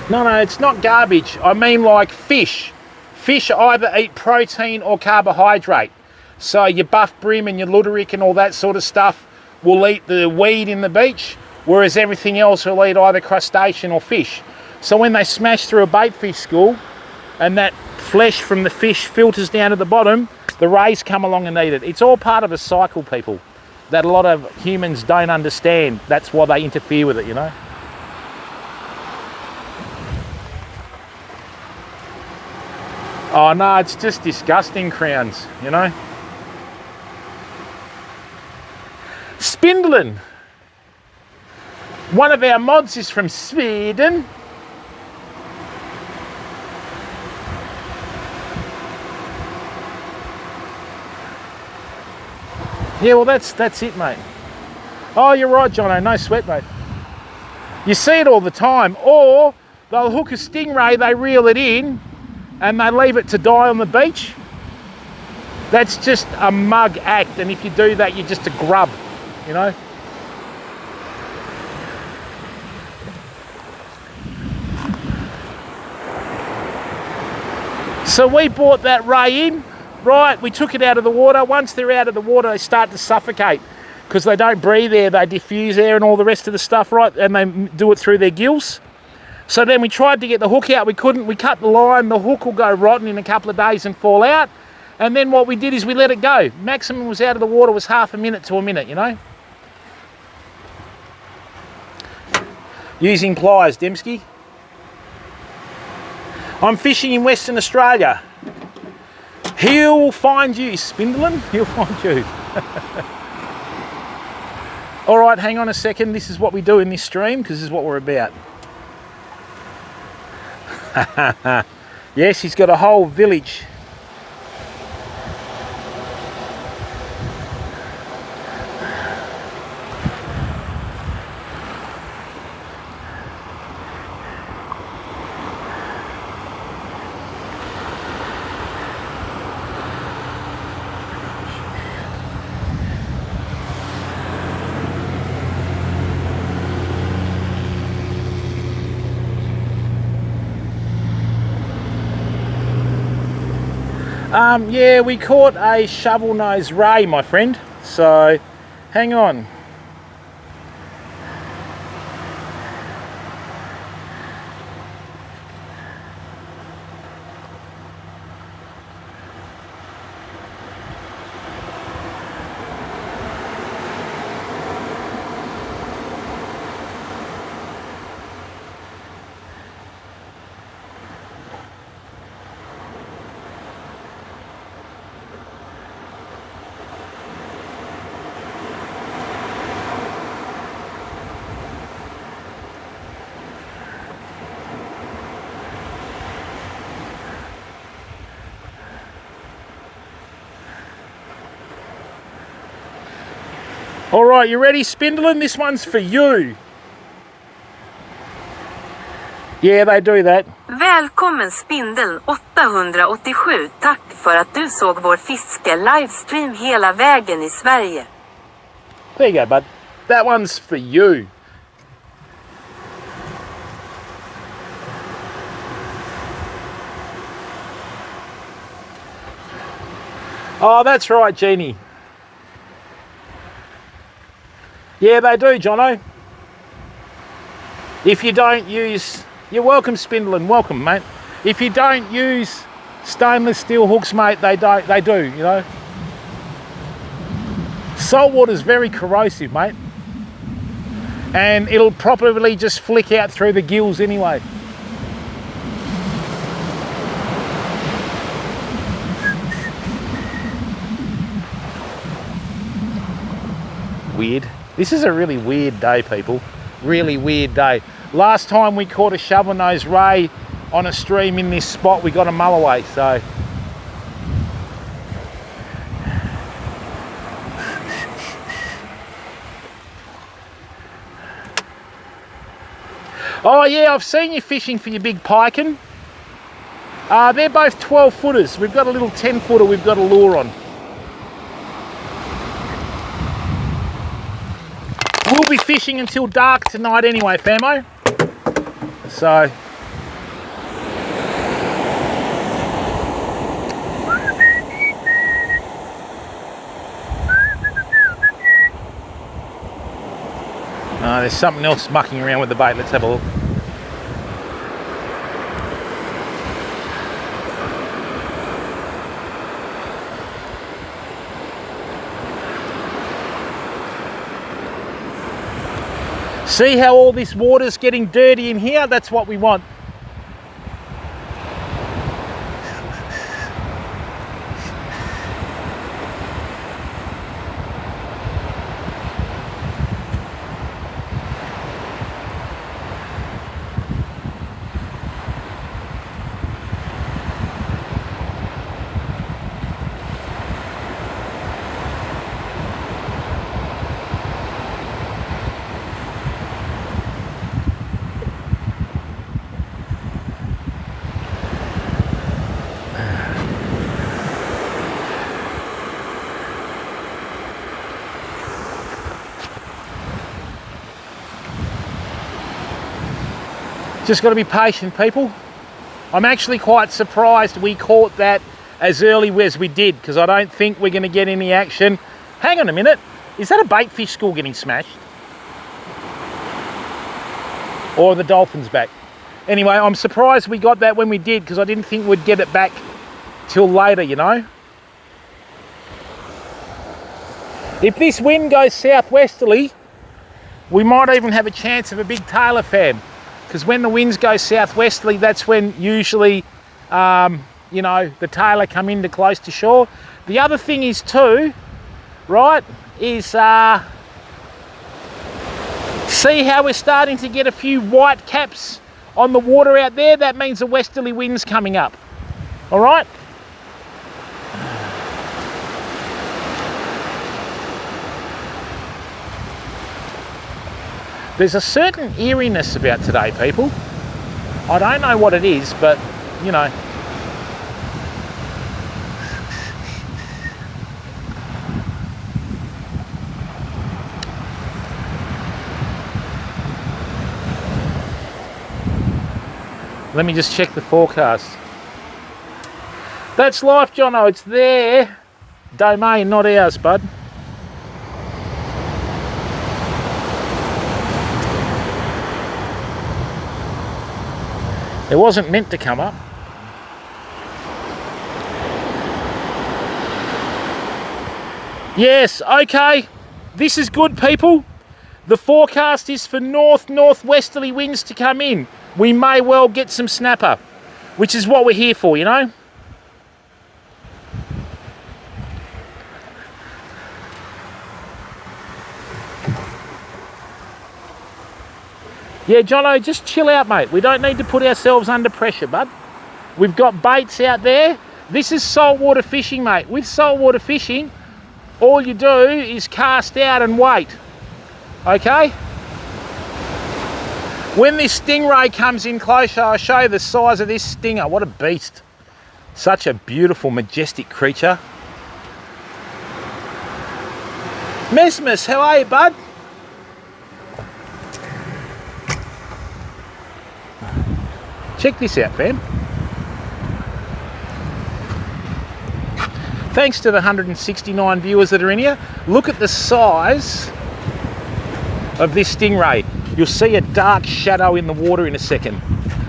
No, it's not garbage. I mean like fish. Fish either eat protein or carbohydrate. So your buff brim and your luderick and all that sort of stuff will eat the weed in the beach, whereas everything else will eat either crustacean or fish. So when they smash through a bait fish school and that flesh from the fish filters down to the bottom, the rays come along and eat it. It's all part of a cycle, people, that a lot of humans don't understand. That's why they interfere with it, you know. Oh no, it's just disgusting, crowns, you know. Spindling. One of our mods is from Sweden. Yeah, well that's it, mate. Oh, you're right, Jono, no sweat, mate. You see it all the time. Or they'll hook a stingray, they reel it in, and they leave it to die on the beach. That's just a mug act, and if you do that, you're just a grub, you know. So we brought that ray in, right, we took it out of the water. Once they're out of the water, they start to suffocate because they don't breathe air, they diffuse air and all the rest of the stuff, right, and they do it through their gills. So then we tried to get the hook out, we couldn't, we cut the line, the hook will go rotten in a couple of days and fall out. And then what we did is we let it go. Maximum was out of the water was half a minute to a minute, you know. Using pliers, Dembski. I'm fishing in Western Australia. He'll find you, Spindling. He'll find you. All right, hang on a second. This is what we do in this stream because this is what we're about. Yes, he's got a whole village. Yeah, we caught a shovel-nosed ray, my friend. So, hang on. All right, you ready, Spindling? This one's for you. Yeah, they do that. Välkommen Spindeln 887. Tack för att du såg vår fiske livestream hela vägen I Sverige. There you go, bud. That one's for you. Oh, that's right, Jeannie. Yeah, they do, Jono. If you don't use... You're welcome, Spindling. Welcome, mate. If you don't use stainless steel hooks, mate, they do, you know. Salt water's very corrosive, mate. And it'll probably just flick out through the gills anyway. Weird. This is a really weird day, people. Really weird day. Last time we caught a shovel-nosed ray on a stream in this spot, we got a mulloway, so. Oh yeah, I've seen you fishing for your big piken. They're both 12 footers. We've got a little 10 footer we've got a lure on. We'll be fishing until dark tonight anyway, famo. So. There's something else mucking around with the bait. Let's have a look. See how all this water's getting dirty in here? That's what we want. Just got to be patient, people. I'm actually quite surprised we caught that as early as we did, because I don't think we're going to get any action. Hang on a minute. Is that a bait fish school getting smashed? Or are the dolphins back? Anyway, I'm surprised we got that when we did, because I didn't think we'd get it back till later, you know. If this wind goes southwesterly, we might even have a chance of a big tailor fam. Because when the winds go southwesterly, that's when usually, you know, the tailor come into close to shore. The other thing is too, right, is see how we're starting to get a few white caps on the water out there? That means the westerly wind's coming up. All right? There's a certain eeriness about today, people. I don't know what it is, but, you know. Let me just check the forecast. That's life, Jono. It's their domain, not ours, bud. It wasn't meant to come up. Yes, okay. This is good, people. The forecast is for northwesterly winds to come in. We may well get some snapper, which is what we're here for, you know? Yeah, Jono, just chill out, mate. We don't need to put ourselves under pressure, bud. We've got baits out there. This is saltwater fishing, mate. With saltwater fishing, all you do is cast out and wait. Okay? When this stingray comes in closer, I'll show you the size of this stinger. What a beast. Such a beautiful, majestic creature. Mesmus, how are you, bud? Check this out, fam. Thanks to the 169 viewers that are in here. Look at the size of this stingray. You'll see a dark shadow in the water in a second.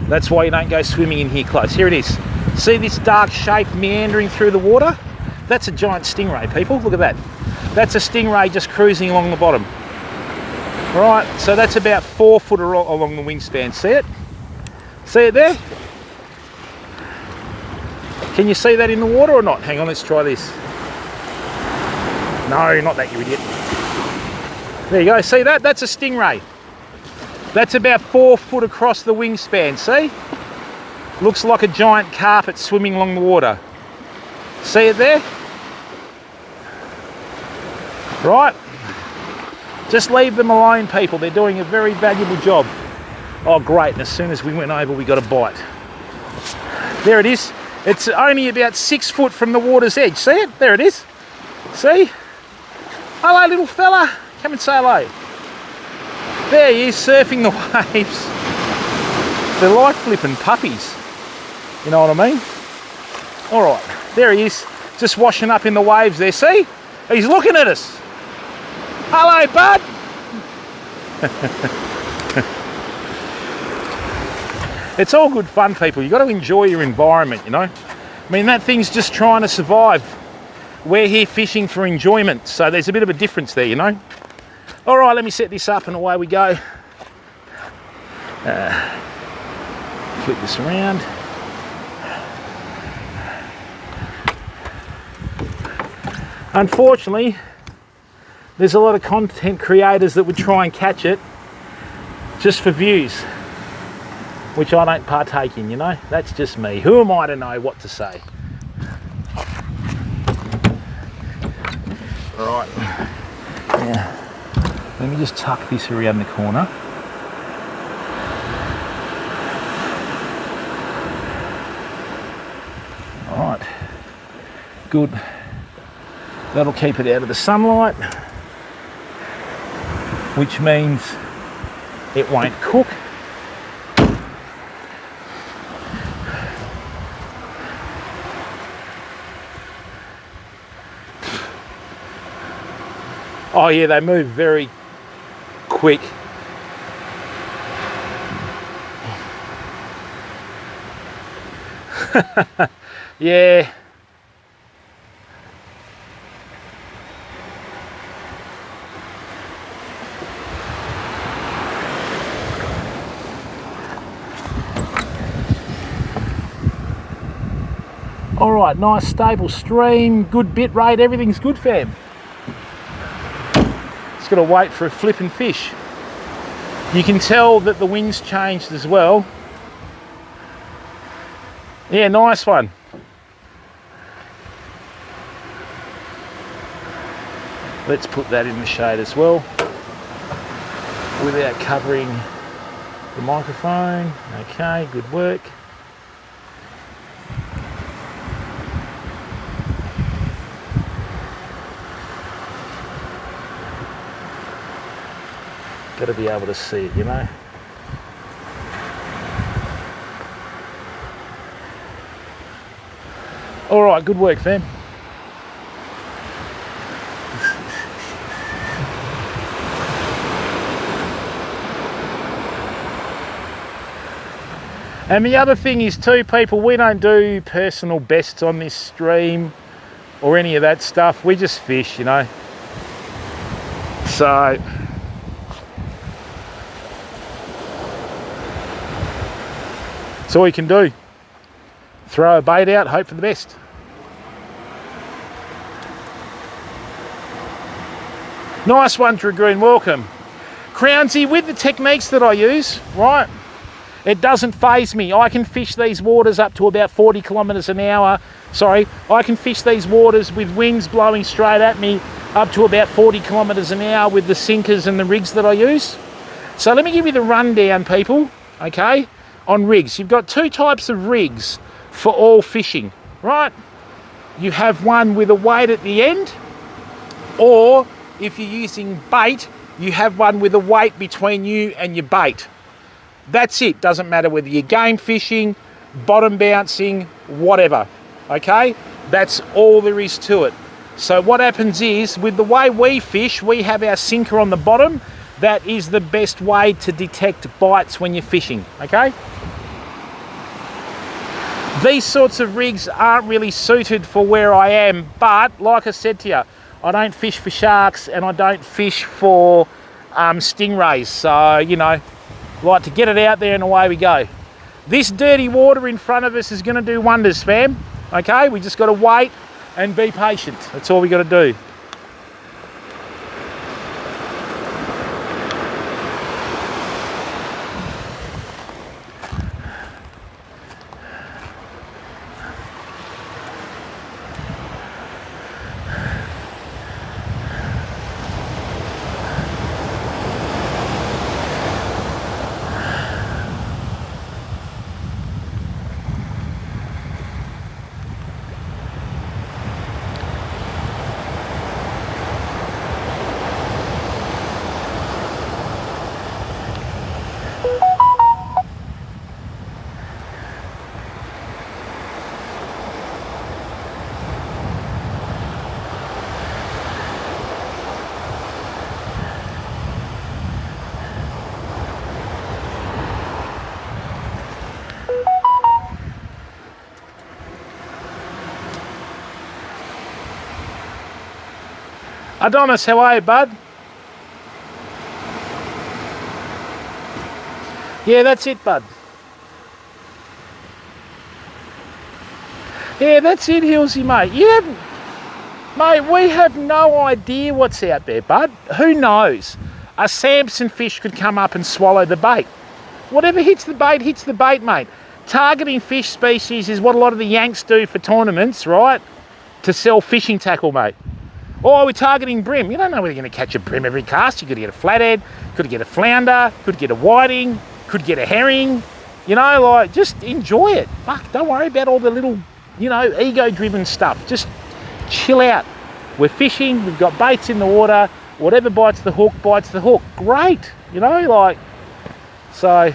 That's why you don't go swimming in here close. Here it is. See this dark shape meandering through the water? That's a giant stingray, people. Look at that. That's a stingray just cruising along the bottom. Right, so that's about 4 foot along the wingspan. See it? See it there? Can you see that in the water or not? Hang on, let's try this. No, not that, you idiot. There you go, see that? That's a stingray. That's about 4 foot across the wingspan, see? Looks like a giant carpet swimming along the water. See it there? Right? Just leave them alone, people. They're doing a very valuable job. Oh, great, and as soon as we went over, we got a bite. There it is. It's only about 6 foot from the water's edge. See it? There it is. See? Hello, little fella. Come and say hello. There he is, surfing the waves. They're like flipping puppies. You know what I mean? All right, there he is, just washing up in the waves there. See? He's looking at us. Hello, bud. It's all good fun, people. You've got to enjoy your environment, you know? I mean, that thing's just trying to survive. We're here fishing for enjoyment, so there's a bit of a difference there, you know? All right, let me set this up and away we go. Flip this around. Unfortunately, there's a lot of content creators that would try and catch it just for views, which I don't partake in, you know? That's just me. Who am I to know what to say? Right. Now, let me just tuck this around the corner. All right. Good. That'll keep it out of the sunlight, which means it won't cook. Oh yeah, they move very quick. Yeah. All right, nice stable stream, good bit rate, everything's good, fam. Just got to wait for a flipping fish. You can tell that the wind's changed as well. Yeah, nice one. Let's put that in the shade as well without covering the microphone. Okay, good work. Got to be able to see it, you know. All right, good work, fam. And the other thing is too, people, we don't do personal bests on this stream or any of that stuff. We just fish, you know. So that's all you can do. Throw a bait out, hope for the best. Nice one, Dragoon, welcome. Crownsy, with the techniques that I use, right, it doesn't faze me. I can fish these waters up to about 40 kilometres an hour. Sorry, I can fish these waters with winds blowing straight at me up to about 40 kilometres an hour with the sinkers and the rigs that I use. So let me give you the rundown, people, okay, on rigs. You've got two types of rigs for all fishing, right? You have one with a weight at the end, or if you're using bait, you have one with a weight between you and your bait. That's it. Doesn't matter whether you're game fishing, bottom bouncing, whatever, okay? That's all there is to it. So what happens is, with the way we fish, we have our sinker on the bottom. That is the best way to detect bites when you're fishing, okay? These sorts of rigs aren't really suited for where I am, but like I said to you, I don't fish for sharks and I don't fish for stingrays. So, you know, like to get it out there and away we go. This dirty water in front of us is going to do wonders, fam. Okay, we just got to wait and be patient. That's all we got to do. Adonis, how are you, bud? Yeah, that's it, bud. Yeah, that's it, Hilsey, mate. Mate, we have no idea what's out there, bud. Who knows? A Samson fish could come up and swallow the bait. Whatever hits the bait, mate. Targeting fish species is what a lot of the Yanks do for tournaments, right? To sell fishing tackle, mate. Oh, we're targeting brim. You don't know whether you're going to catch a brim every cast. You could get a flathead, could get a flounder, could get a whiting, could get a herring. You know, like, just enjoy it. Fuck, don't worry about all the little, you know, ego-driven stuff. Just chill out. We're fishing, we've got baits in the water. Whatever bites the hook, bites the hook. Great, you know, like, so.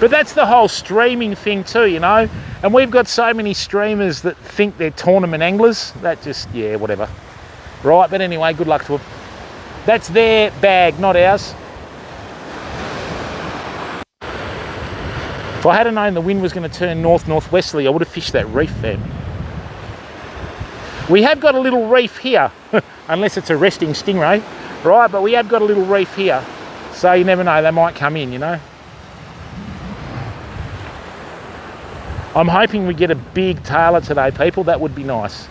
But that's the whole streaming thing too, you know. And we've got so many streamers that think they're tournament anglers. That just, yeah, whatever. Right, but anyway, good luck to them. That's their bag, not ours. If I hadn't known the wind was going to turn north-northwesterly, I would have fished that reef then. We have got a little reef here, unless it's a resting stingray, right? But we have got a little reef here, so you never know, they might come in, you know. I'm hoping we get a big tailer today, people. That would be nice.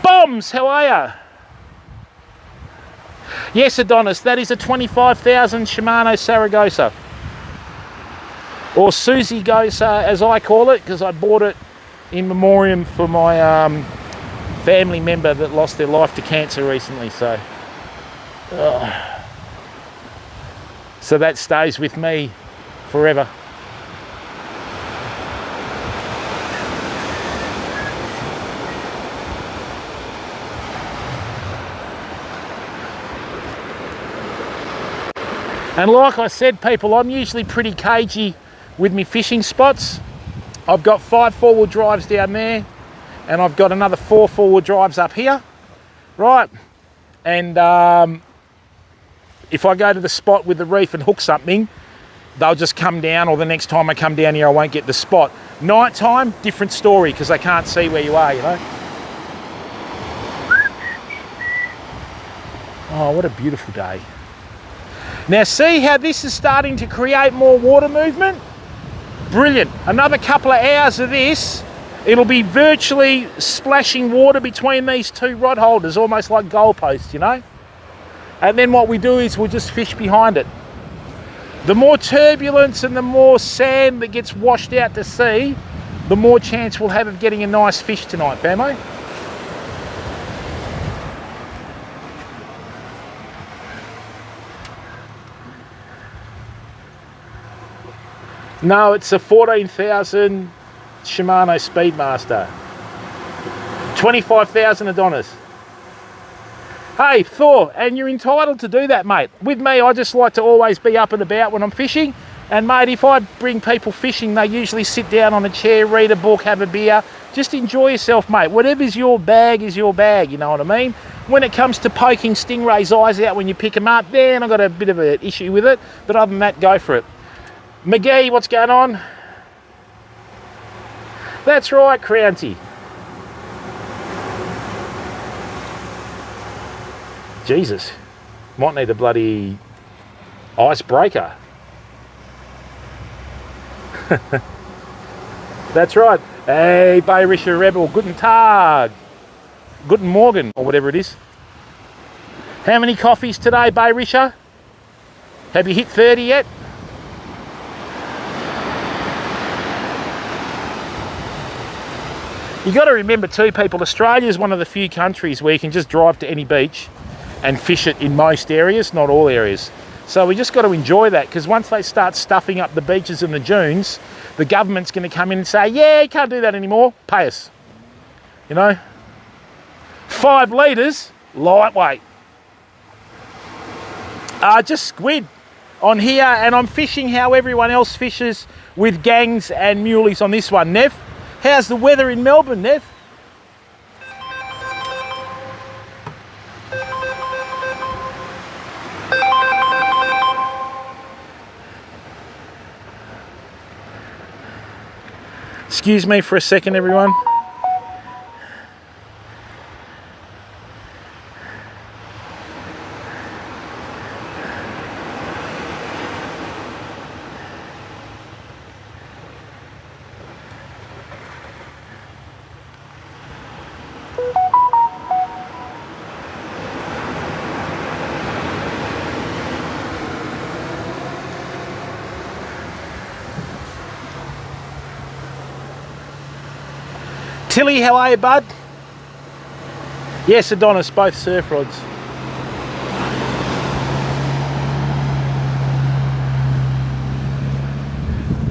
Bombs, how are you? Yes, Adonis, that is a 25,000 Shimano Saragossa. Or Susie Gosa, as I call it, because I bought it in memoriam for my family member that lost their life to cancer recently. So that stays with me forever. And like I said, people, I'm usually pretty cagey with me fishing spots. I've got 5 4-wheel drives down there, and I've got another 4 4-wheel drives up here, right? And if I go to the spot with the reef and hook something, they'll just come down, or the next time I come down here I won't get the spot. Night time, different story, because they can't see where you are, you know. Oh, what a beautiful day. Now see how this is starting to create more water movement? Brilliant. Another couple of hours of this, it'll be virtually splashing water between these 2 rod holders, almost like goalposts, you know? And then what we do is we'll just fish behind it. The more turbulence and the more sand that gets washed out to sea, the more chance we'll have of getting a nice fish tonight, family. No, it's a 14,000 Shimano Speedmaster. 25,000 Adonis. Hey, Thor, and you're entitled to do that, mate. With me, I just like to always be up and about when I'm fishing. And mate, if I bring people fishing, they usually sit down on a chair, read a book, have a beer. Just enjoy yourself, mate. Whatever's your bag is your bag, you know what I mean? When it comes to poking stingrays' eyes out when you pick them up, then I've got a bit of an issue with it. But other than that, go for it. McGee, what's going on? That's right, Crownty. Jesus, might need a bloody icebreaker. That's right. Hey, Bayerischer Rebel, guten Tag. Guten Morgen, or whatever it is. How many coffees today, Bayerischer? Have you hit 30 yet? You got to remember too, people, Australia is one of the few countries where you can just drive to any beach and fish it in most areas, not all areas. So we just got to enjoy that, because once they start stuffing up the beaches and the dunes, the government's going to come in and say, yeah, you can't do that anymore, pay us. You know? 5 litres, lightweight. Just squid on here, and I'm fishing how everyone else fishes with gangs and muleys on this one. Nev, how's the weather in Melbourne, Nev? Excuse me for a second, everyone. Tilly, how are you, bud? Yes, Adonis, both surf rods.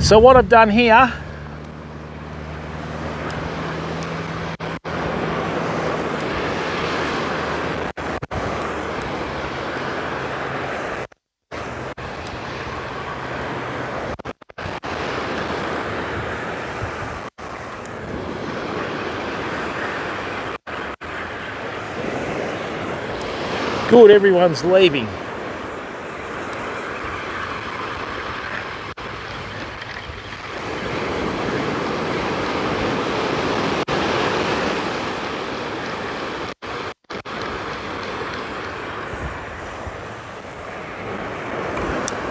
So what I've done here, Good, everyone's leaving.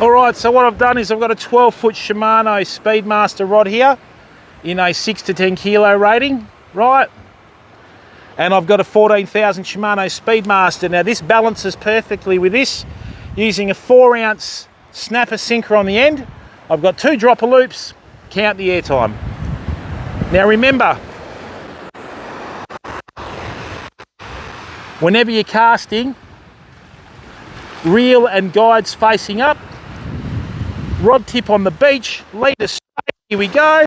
Alright, so what I've done is I've got a 12-foot Shimano Speedmaster rod here in a 6 to 10 kilo rating, right? And I've got a 14,000 Shimano Speedmaster. Now this balances perfectly with this, using a 4-ounce snapper sinker on the end. I've got 2 dropper loops, count the airtime. Now remember, whenever you're casting, reel and guides facing up, rod tip on the beach, leader straight, here we go.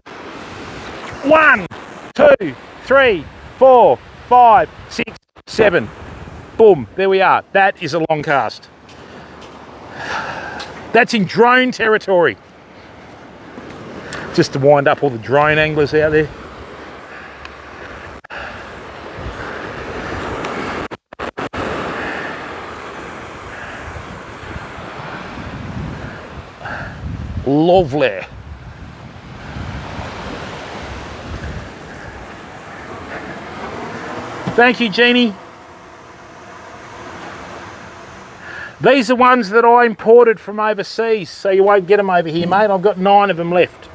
1, 2, 3, 4, 5, 6, 7. Boom, there we are. That is a long cast. That's in drone territory. Just to wind up all the drone anglers out there. Lovely. Thank you, Jeannie. These are ones that I imported from overseas, so you won't get them over here, mate. I've got 9 of them left.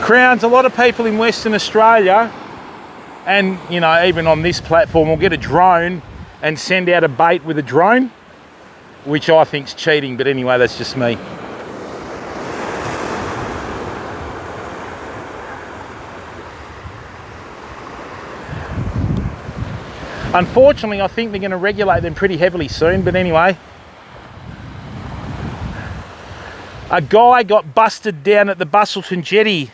Crowns, a lot of people in Western Australia, and you know, even on this platform, will get a drone and send out a bait with a drone, which I think's cheating, but anyway, that's just me. Unfortunately, I think they're going to regulate them pretty heavily soon, but anyway. A guy got busted down at the Bustleton jetty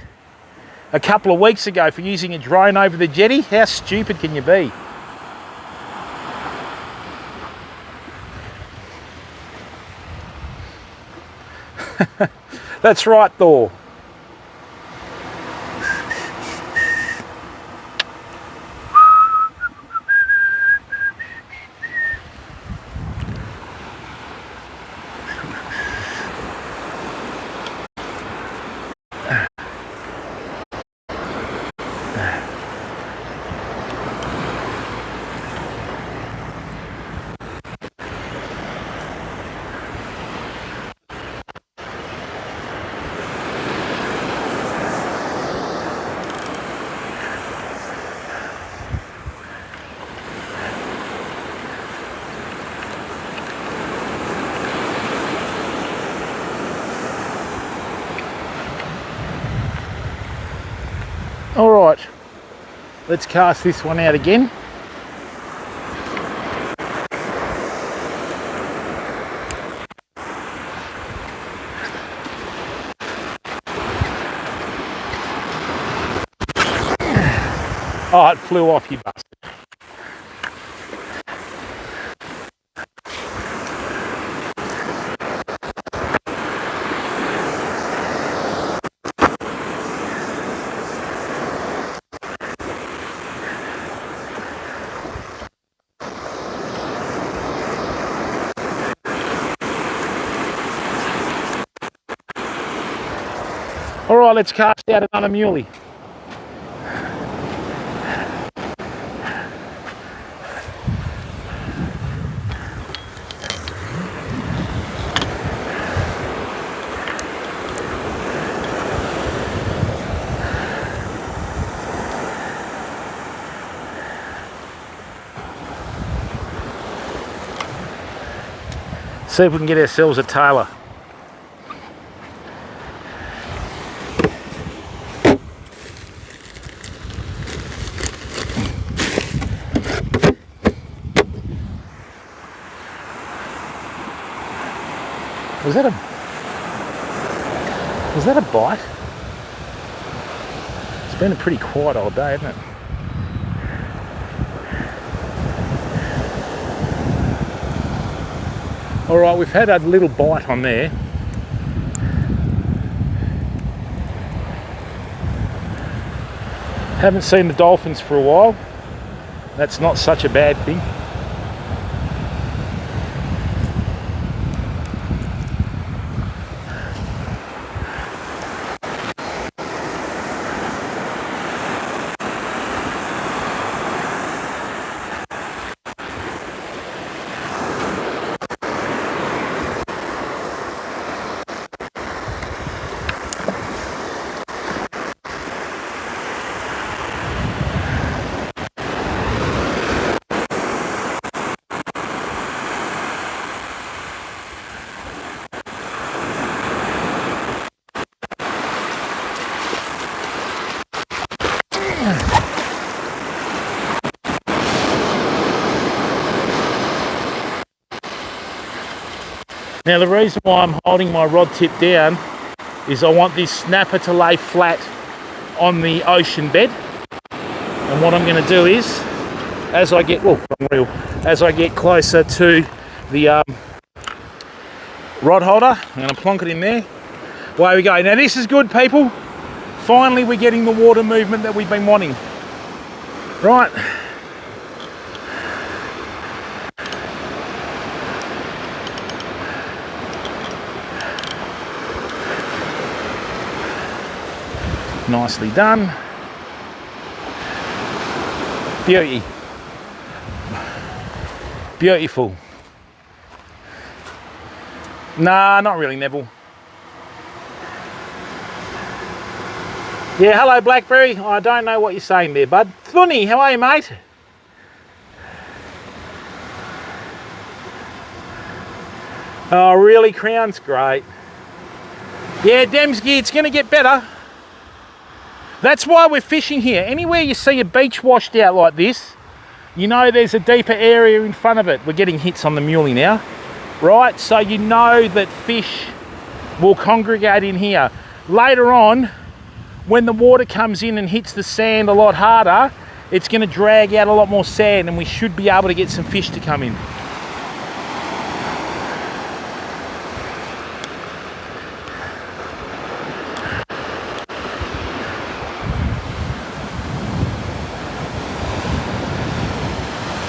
a couple of weeks ago for using a drone over the jetty. How stupid can you be? That's right, Thor. All right, let's cast this one out again. Oh, it flew off, you bastard. All right, let's cast out another muley. See if we can get ourselves a tailor. Was that a bite? It's been a pretty quiet old day, hasn't it? All right, we've had a little bite on there. Haven't seen the dolphins for a while. That's not such a bad thing. Now the reason why I'm holding my rod tip down is I want this snapper to lay flat on the ocean bed. And what I'm going to do is, as I get closer to the rod holder, I'm going to plonk it in there. Away we go. Now this is good, people. Finally we're getting the water movement that we've been wanting. Right. Nicely done. Beauty. Beautiful. Nah, not really, Neville. Yeah, hello, Blackberry. I don't know what you're saying there, bud. Thunny, how are you, mate? Oh, really, Crown's great. Yeah, Demsky, it's going to get better. That's why we're fishing here. Anywhere you see a beach washed out like this, you know there's a deeper area in front of it. We're getting hits on the muley now, right? So you know that fish will congregate in here. Later on, when the water comes in and hits the sand a lot harder, it's going to drag out a lot more sand and we should be able to get some fish to come in.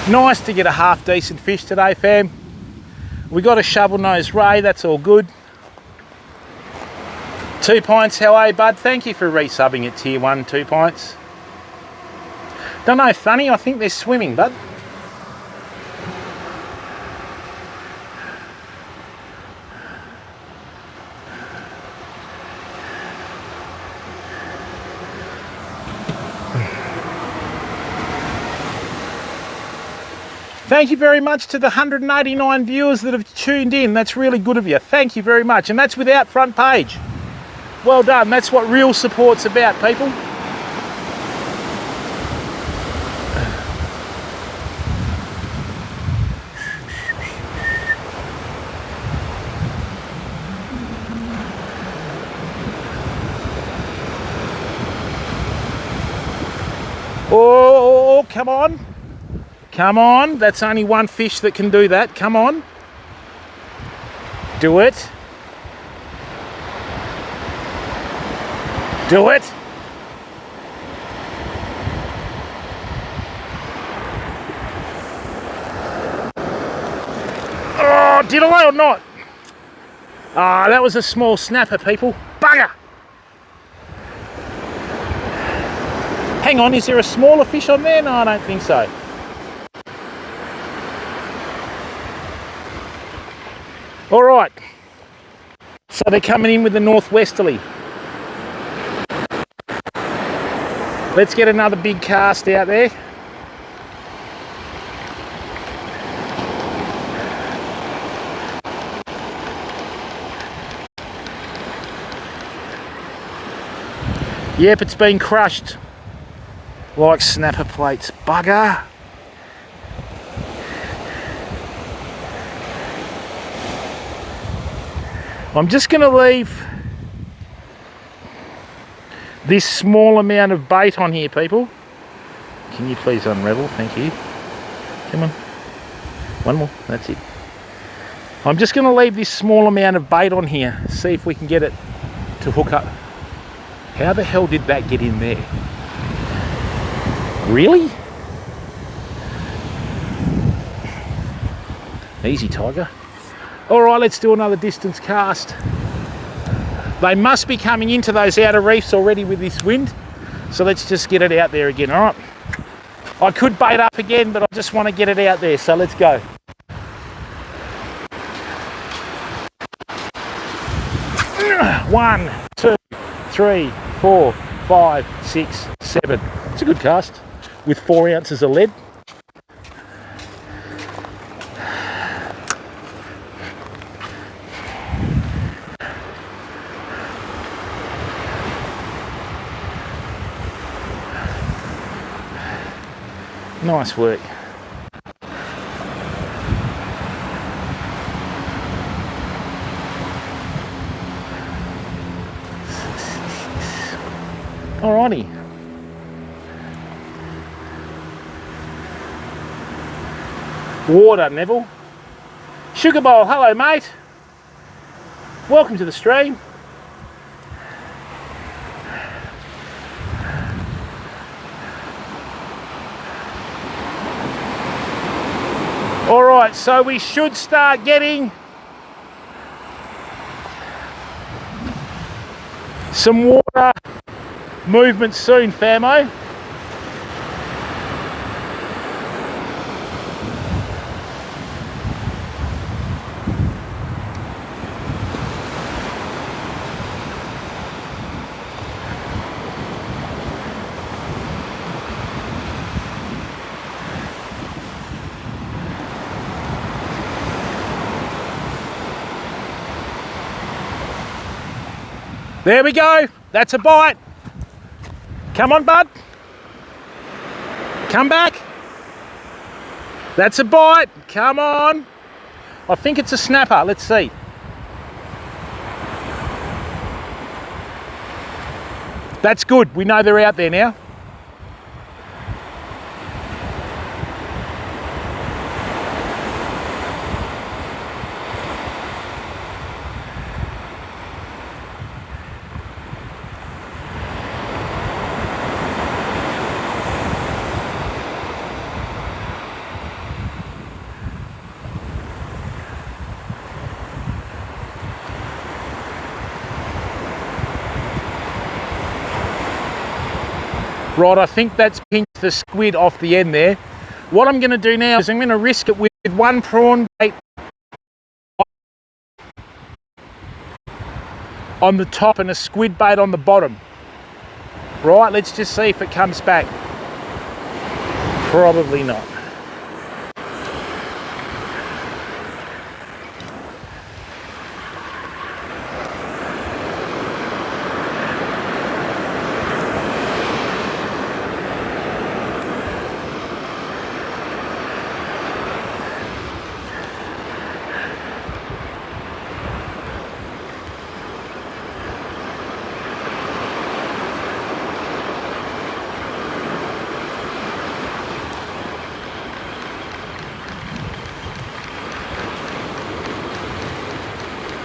Nice to get a half decent fish today, fam. We got a shovel nose ray, that's all good. 2 pints, how are you, bud? Thank you for resubbing at tier 1, 2 pints. Don't know, funny, I think they're swimming, bud. Thank you very much to the 189 viewers that have tuned in. That's really good of you. Thank you very much. And that's without front page. Well done. That's what real support's about, people. Oh, come on. Come on, that's only one fish that can do that. Come on. Do it. Do it. Oh, did I or not? Ah, that was a small snapper, people. Bugger. Hang on, is there a smaller fish on there? No, I don't think so. All right, so they're coming in with the northwesterly. Let's get another big cast out there. Yep, it's been crushed like snapper plates. Bugger. I'm just going to leave this small amount of bait on here, people. Can you please unravel? Thank you. Come on. One more. That's it. I'm just going to leave this small amount of bait on here. See if we can get it to hook up. How the hell did that get in there? Really? Easy, tiger. All right, let's do another distance cast. They must be coming into those outer reefs already with this wind. So let's just get it out there again, all right? I could bait up again, but I just want to get it out there, so let's go. One, two, three, 4, 5, 6, 7. It's a good cast with 4 ounces of lead. Nice work. Alrighty. Water, Neville. Sugar bowl, hello mate. Welcome to the stream. Alright, so we should start getting some water movement soon, famo. There we go. That's a bite. Come on, bud. Come back. That's a bite. Come on. I think it's a snapper. Let's see. That's good. We know they're out there now. Right, I think that's pinched the squid off the end there. What I'm going to do now is I'm going to risk it with one prawn bait on the top and a squid bait on the bottom. Right, let's just see if it comes back. Probably not.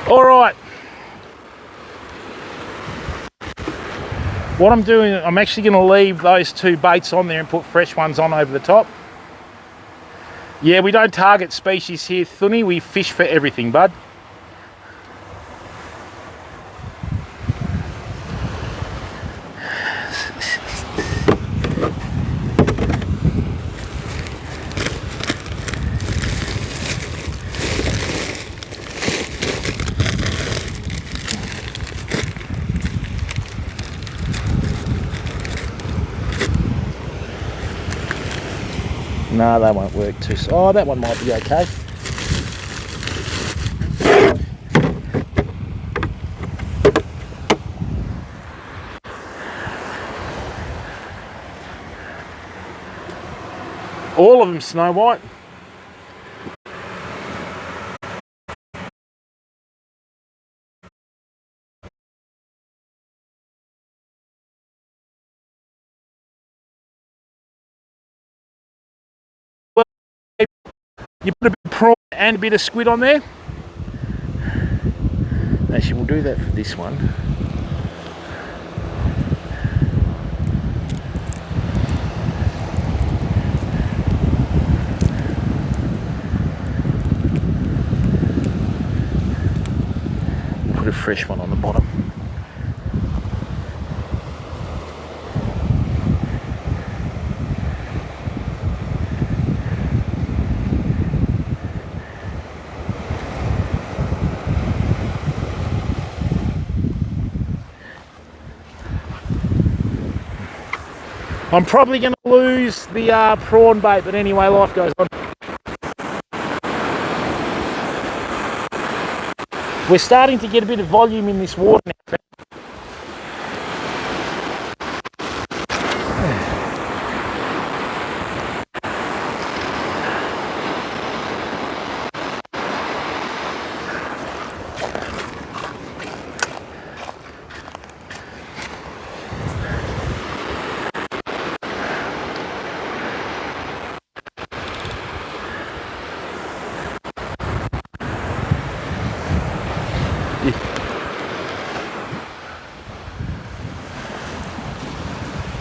All right. What I'm doing, I'm actually going to leave those 2 baits on there and put fresh ones on over the top. Yeah, we don't target species here, Thunny. We fish for everything, bud. No, that won't work too. Oh, that one might be okay. All of them snow white. You put a bit of prawn and a bit of squid on there. Actually, we'll do that for this one. Put a fresh one on the bottom. I'm probably going to lose the prawn bait, but anyway, life goes on. We're starting to get a bit of volume in this water now.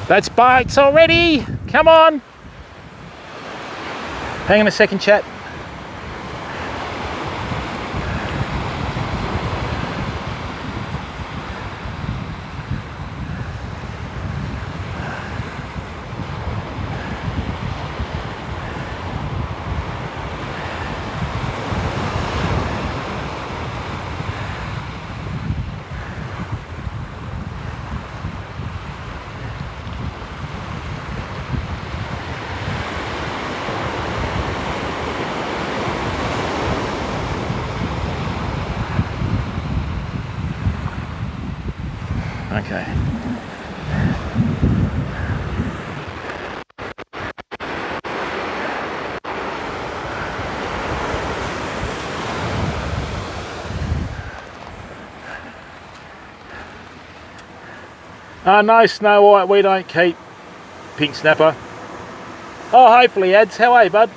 That's bites already. Come on. Hang on a second, chat. Okay. No, Snow White, we don't keep pink snapper. Oh, hopefully, Ads. How are you, bud?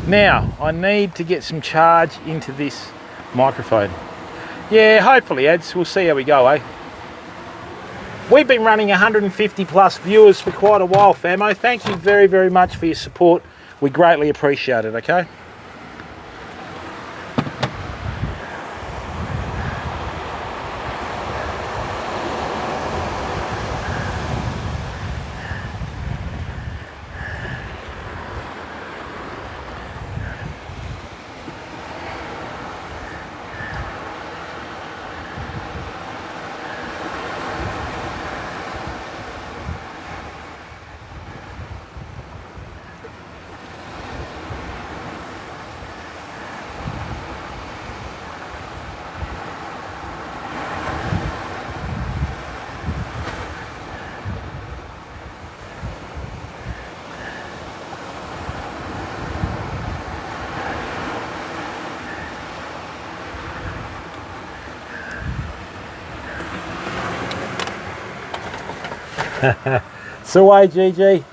Now, I need to get some charge into this microphone. Yeah, hopefully, Ads. We'll see how we go, eh? We've been running 150 plus viewers for quite a while, famo. Thank you very, very much for your support. We greatly appreciate it, okay? So why, GG?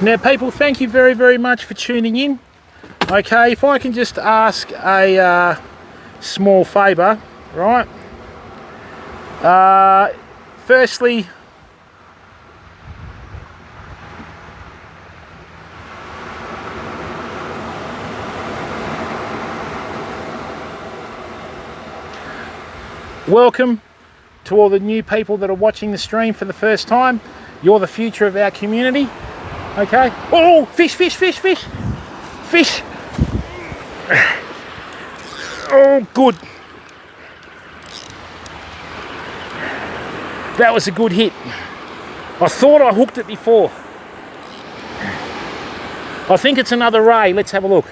Now, people, thank you very, very much for tuning in. Okay, if I can just ask a small favour, right? Firstly, welcome to all the new people that are watching the stream for the first time. You're the future of our community. Okay. Oh, fish, fish, fish, fish, fish. Oh, good. That was a good hit. I thought I hooked it before. I think it's another ray. Let's have a look.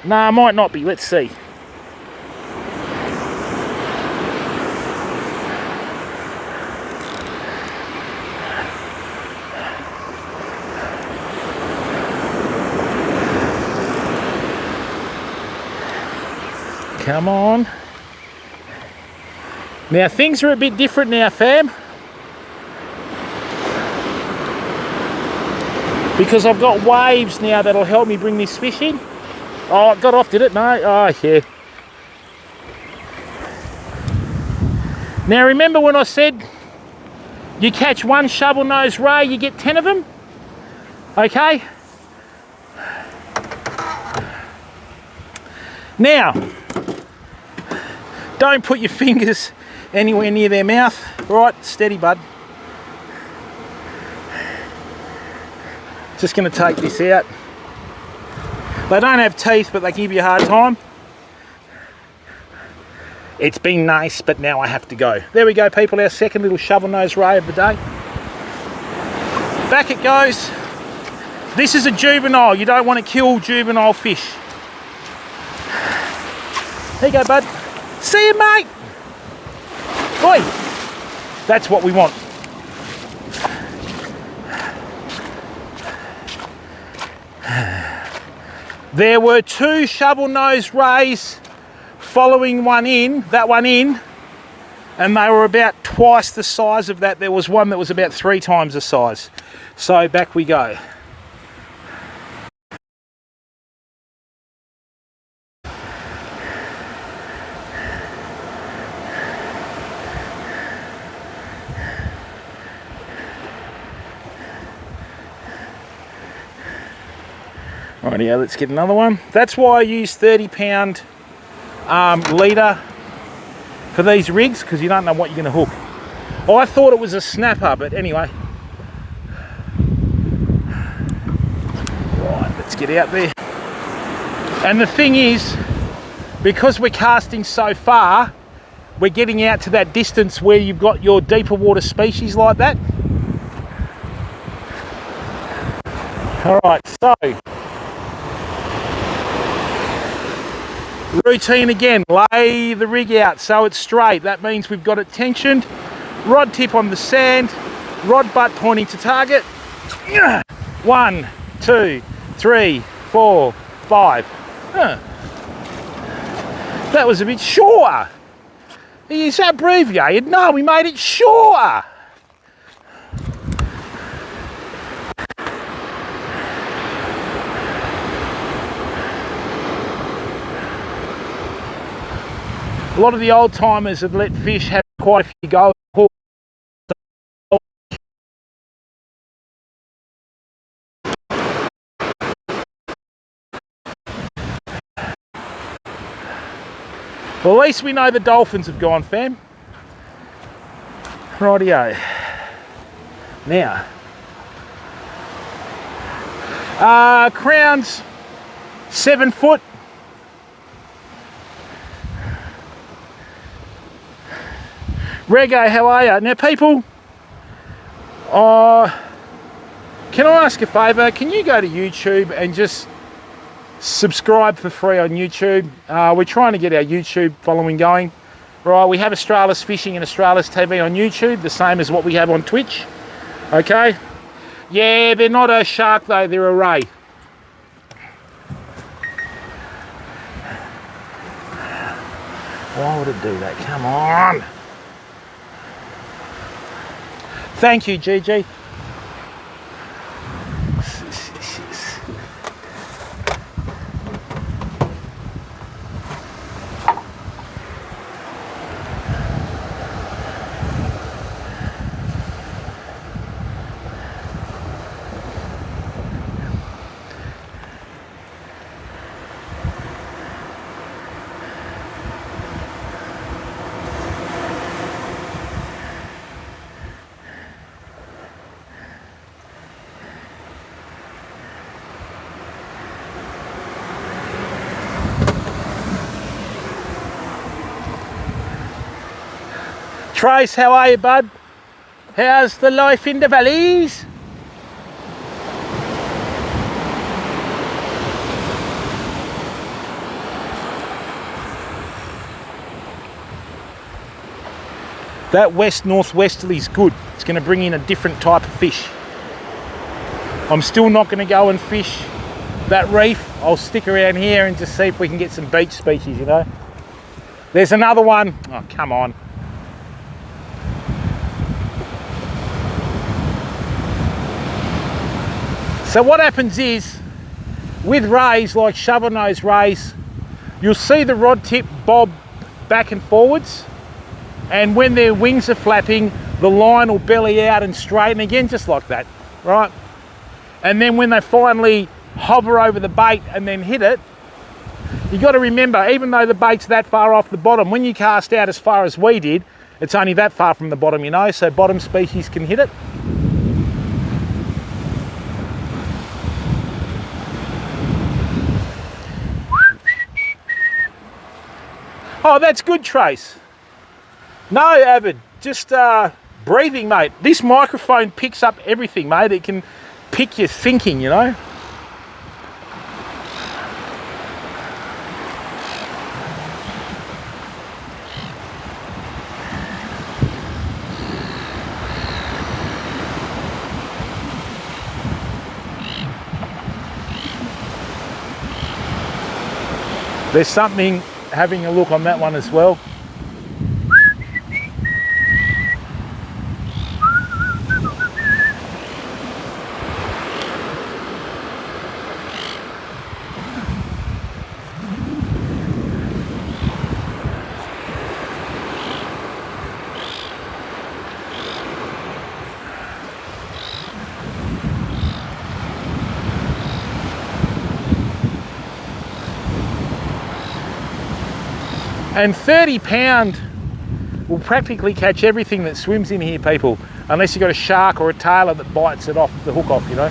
No, it might not be. Let's see. Come on. Now things are a bit different now, fam. Because I've got waves now that'll help me bring this fish in. Oh, it got off, did it? No? Oh, yeah. Now remember when I said you catch one shovel-nosed ray, you get 10 of them? Okay? Now, don't put your fingers anywhere near their mouth. Right, steady, bud. Just going to take this out. They don't have teeth, but they give you a hard time. It's been nice, but now I have to go. There we go, people, our second little shovel-nosed ray of the day. Back it goes. This is a juvenile. You don't want to kill juvenile fish. There you go, bud. See you, mate. Oi, that's what we want. There were 2 shovel-nosed rays following one in, that one in, and they were about twice the size of that. There was one that was about 3 times the size. So back we go. Rightio, let's get another one. That's why I use 30-pound leader for these rigs, because you don't know what you're going to hook. I thought it was a snapper, but anyway. Right, let's get out there. And the thing is, because we're casting so far, we're getting out to that distance where you've got your deeper water species like that. All right, so routine again, lay the rig out so it's straight. That means we've got it tensioned, rod tip on the sand, rod butt pointing to target. 1, 2, 3, 4, 5. That was a bit shorter. Is that abbreviated? No, we made it shorter. A lot of the old timers had let fish have quite a few go. Well, at least we know the dolphins have gone, fam. Rightio. Now, crowns 7 foot. Rego, how are you? Now people, can I ask a favour? Can you go to YouTube and just subscribe for free on YouTube? We're trying to get our YouTube following going. Right, we have Australis Fishing and Australis TV on YouTube, the same as what we have on Twitch. Okay? Yeah, they're not a shark though, they're a ray. Why would it do that? Come on! Thank you, Gigi. Trace, how are you, bud? How's the life in the valleys? That west-northwesterly is good. It's going to bring in a different type of fish. I'm still not going to go and fish that reef. I'll stick around here and just see if we can get some beach species, you know. There's another one. Oh, come on. So what happens is, with rays, like shovel-nosed rays, you'll see the rod tip bob back and forwards. And when their wings are flapping, the line will belly out and straighten again, just like that, right? And then when they finally hover over the bait and then hit it, you got to remember, even though the bait's that far off the bottom, when you cast out as far as we did, it's only that far from the bottom, you know, so bottom species can hit it. Oh, that's good, Trace. No, Avid, just breathing, mate. This microphone picks up everything, mate. It can pick your thinking, you know. There's something having a look on that one as well. And 30 pound will practically catch everything that swims in here, people, unless you've got a shark or a tailor that bites it off, the hook off, you know.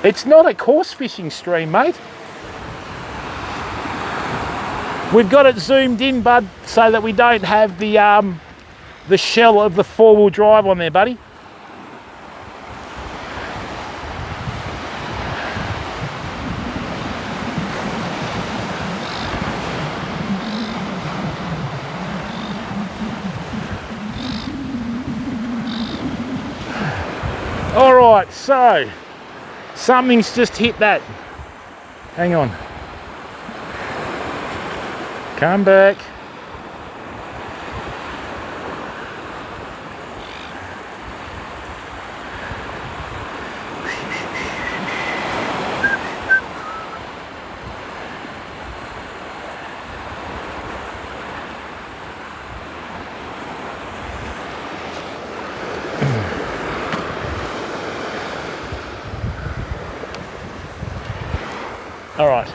It's not a coarse fishing stream, mate. We've got it zoomed in, bud, so that we don't have the shell of the four-wheel drive on there, buddy. All right, so something's just hit that. Hang on. Come back. All right.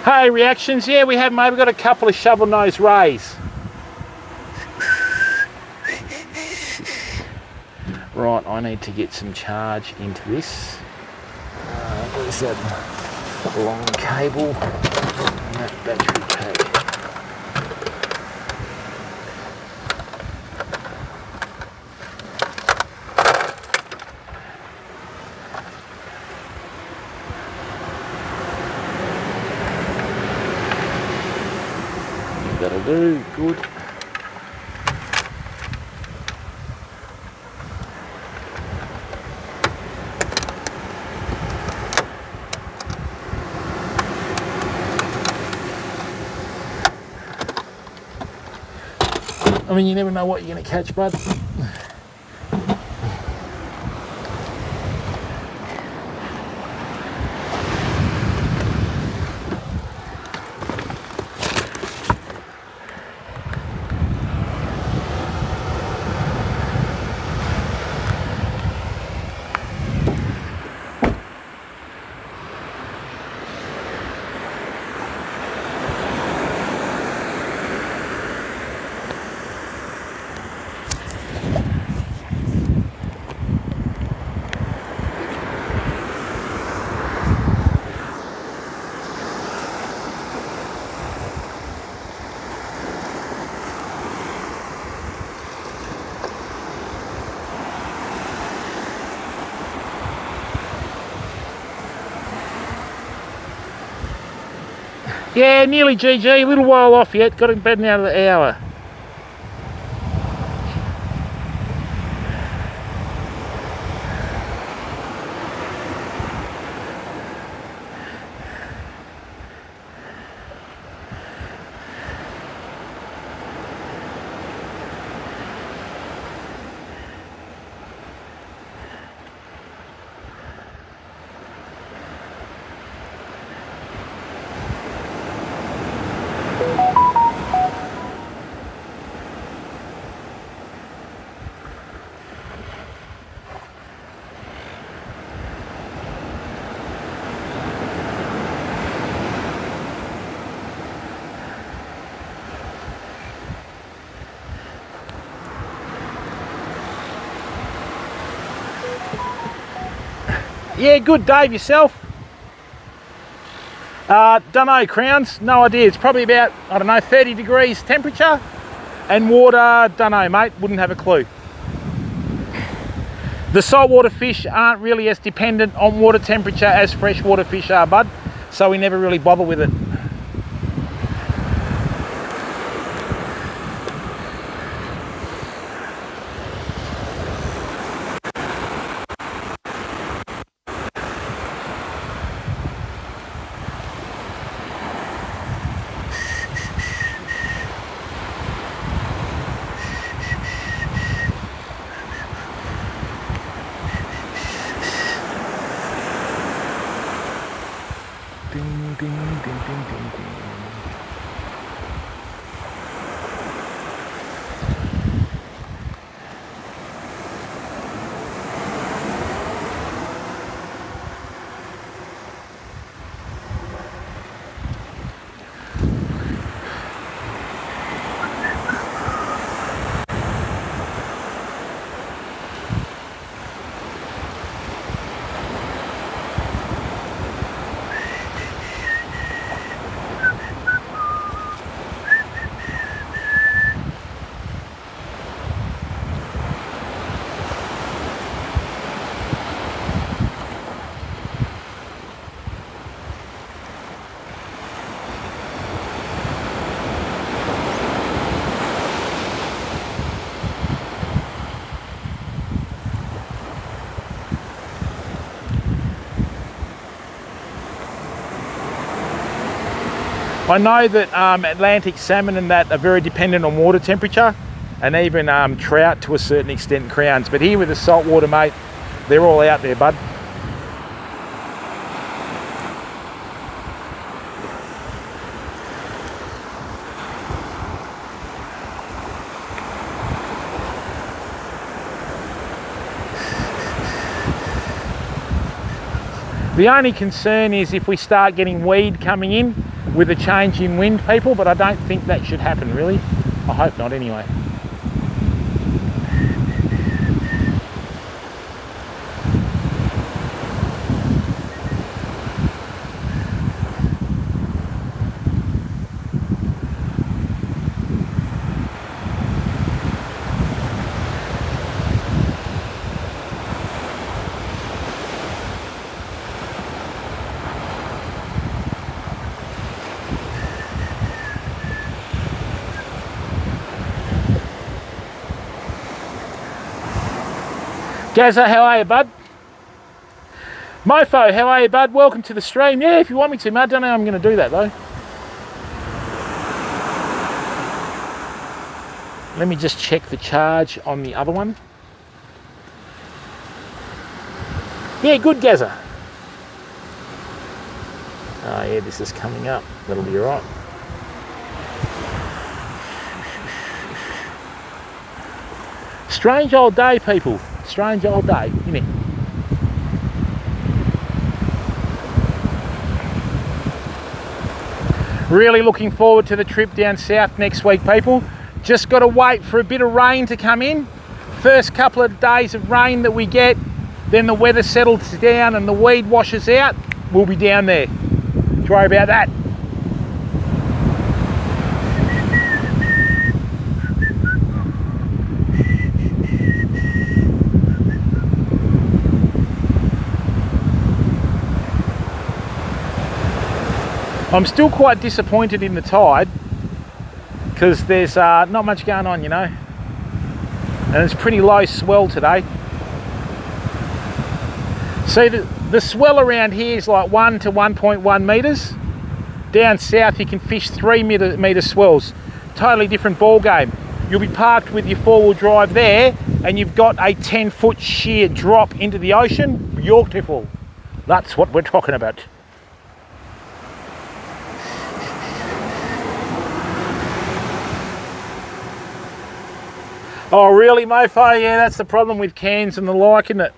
Hey, reactions. Yeah, we have, mate. We've got a couple of shovel-nosed rays. Right, I need to get some charge into this. Where's that long cable and that battery pack? That'll do, good. I mean, you never know what you're going to catch, bud. Yeah, nearly GG, a little while off yet, got him bedding out of the hour. Yeah, good, Dave, yourself? Don't know, Crowns, no idea. It's probably about, I don't know, 30 degrees temperature. And water, don't know, mate, wouldn't have a clue. The saltwater fish aren't really as dependent on water temperature as freshwater fish are, bud. So we never really bother with it. Ding, ding, ding, ding, ding, ding. I know that Atlantic salmon and that are very dependent on water temperature, and even trout to a certain extent, Crowns. But here with the saltwater, mate, they're all out there, bud. The only concern is if we start getting weed coming in with a change in wind, people, but I don't think that should happen, really. I hope not, anyway. Gazza, how are you, bud? Mofo, how are you, bud? Welcome to the stream. Yeah, if you want me to, mate. I don't know how I'm going to do that, though. Let me just check the charge on the other one. Yeah, good, Gazza. Oh, yeah, this is coming up. That'll be all right. Strange old day, people. Strange old day, isn't it? Really looking forward to the trip down south next week, people. Just got to wait for a bit of rain to come in. First couple of days of rain that we get, then the weather settles down and the weed washes out, we'll be down there. Don't worry about that. I'm still quite disappointed in the tide because there's not much going on, you know, and it's pretty low swell today. See, the swell around here is like 1 to 1.1 metres. Down south you can fish 3 metre swells. Totally different ball game. You'll be parked with your four-wheel drive there and you've got a 10-foot sheer drop into the ocean. Beautiful. That's what we're talking about. Oh really, Mofo? Yeah, that's the problem with cans and the like, isn't it?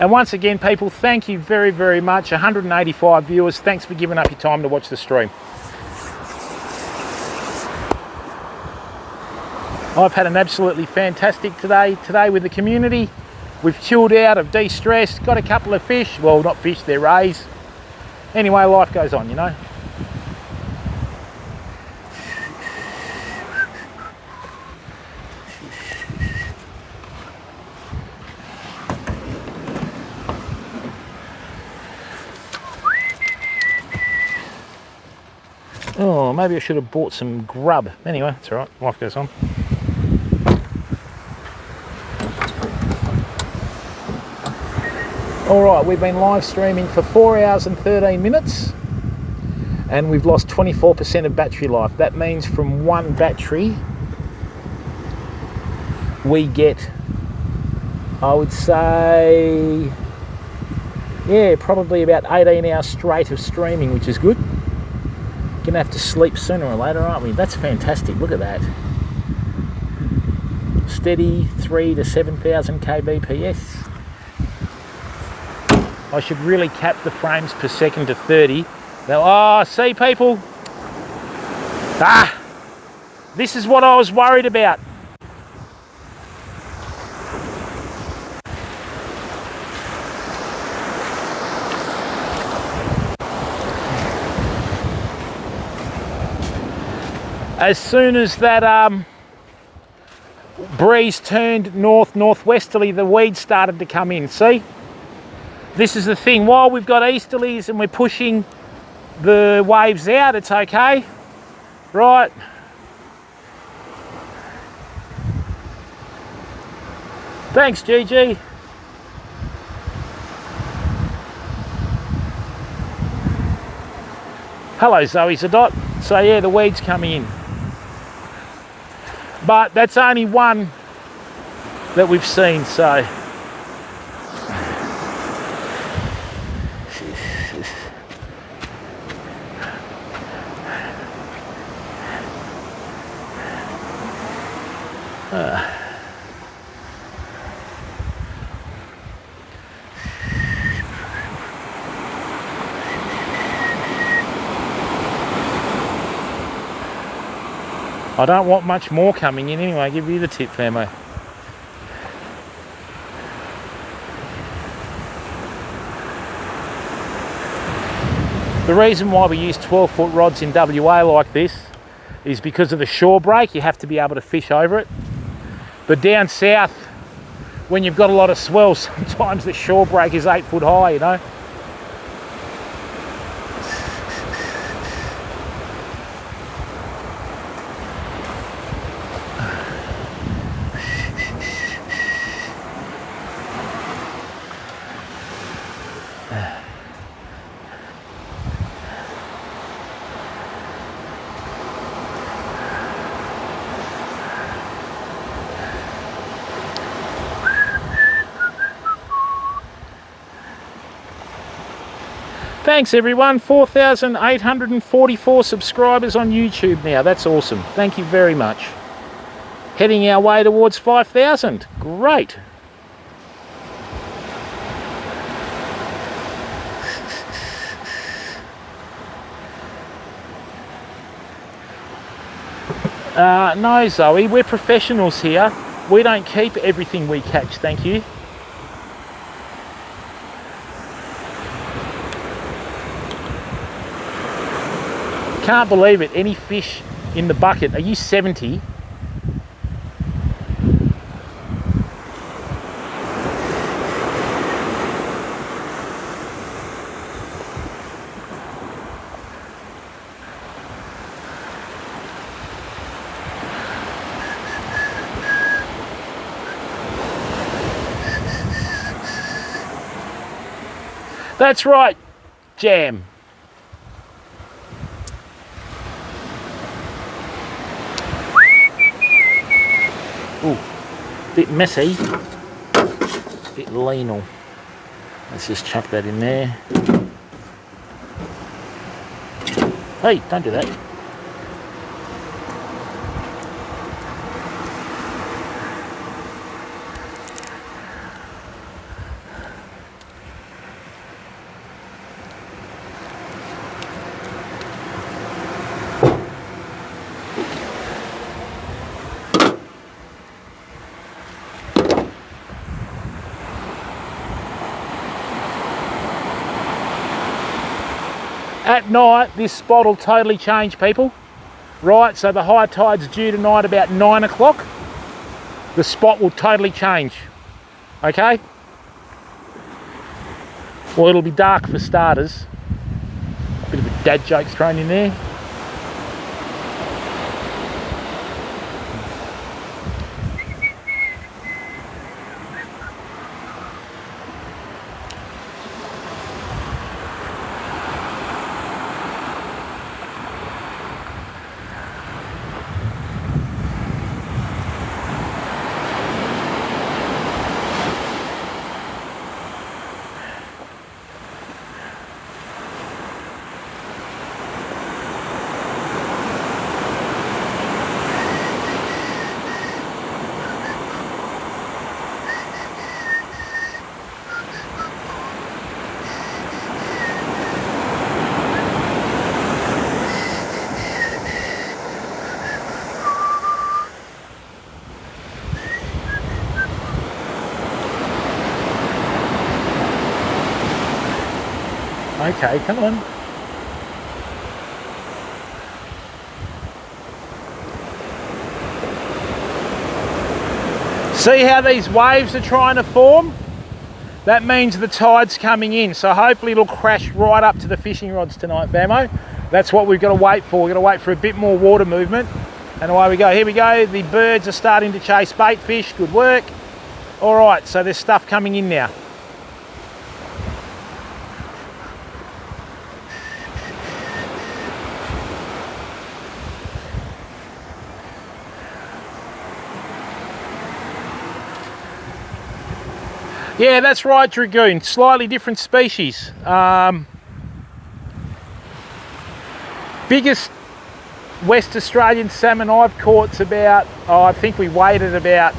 And once again, people, thank you very, very much. 185 viewers. Thanks for giving up your time to watch the stream. I've had an absolutely fantastic today with the community. We've chilled out, I've de-stressed, got a couple of fish. Well, not fish, they're rays. Anyway, life goes on, you know. Oh, maybe I should have bought some grub. Anyway, it's all right. Life goes on. All right, we've been live streaming for 4 hours and 13 minutes and we've lost 24% of battery life. That means from one battery we get, I would say, yeah, probably about 18 hours straight of streaming, which is good. Gonna have to sleep sooner or later, aren't we? That's fantastic. Look at that. Steady 3 to 7,000 kbps. I should really cap the frames per second to 30. Now, oh, see people? This is what I was worried about. As soon as that breeze turned northwesterly, the weeds started to come in. See? This is the thing. While we've got easterlies and we're pushing the waves out, it's okay. Right? Thanks, Gigi. Hello, Zoe Zadot. So yeah, the weeds coming in. But that's only one that we've seen, so. I don't want much more coming in anyway. Give you the tip, famo. The reason why we use 12-foot rods in WA like this is because of the shore break. You have to be able to fish over it. But down south, when you've got a lot of swell, sometimes the shore break is 8 foot high, you know. Thanks everyone, 4,844 subscribers on YouTube now. That's awesome. Thank you very much. Heading our way towards 5,000. Great. No, Zoe, we're professionals here. We don't keep everything we catch, thank you. Can't believe it, any fish in the bucket. Are you 70? That's right, Jam. Ooh, bit messy, bit leanal. Let's just chuck that in there. Hey, don't do that. At night, this spot will totally change, people. Right, so the high tide's due tonight about 9 o'clock. The spot will totally change, okay? Well, it'll be dark for starters. Bit of a dad joke thrown in there. Okay, come on. See how these waves are trying to form? That means the tide's coming in, so hopefully it'll crash right up to the fishing rods tonight, famo. That's what we've got to wait for. We've got to wait for a bit more water movement. And away we go. Here we go. The birds are starting to chase bait fish. Good work. All right, so there's stuff coming in now. Yeah, that's right, Dragoon. Slightly different species. Biggest West Australian salmon I've caught's about, I think we weighed it about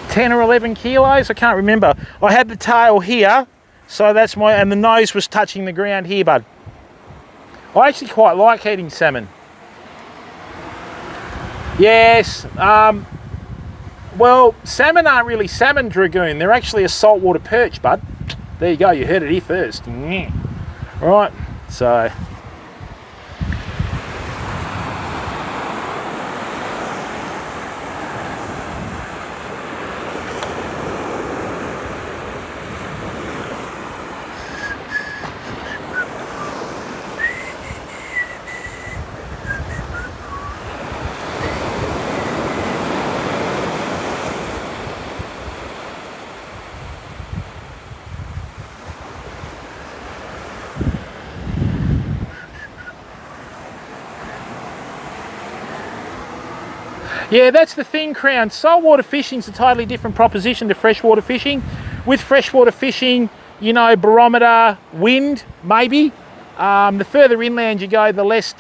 10 or 11 kilos. I can't remember. I had the tail here, so that's my, and the nose was touching the ground here, bud. I actually quite like eating salmon. Yes, well, salmon aren't really salmon, Dragoon. They're actually a saltwater perch, bud. There you go, you heard it here first. Right, so yeah, that's the thing, Crown. Saltwater fishing's a totally different proposition to freshwater fishing. With freshwater fishing, you know, barometer, wind, maybe. The further inland you go, the less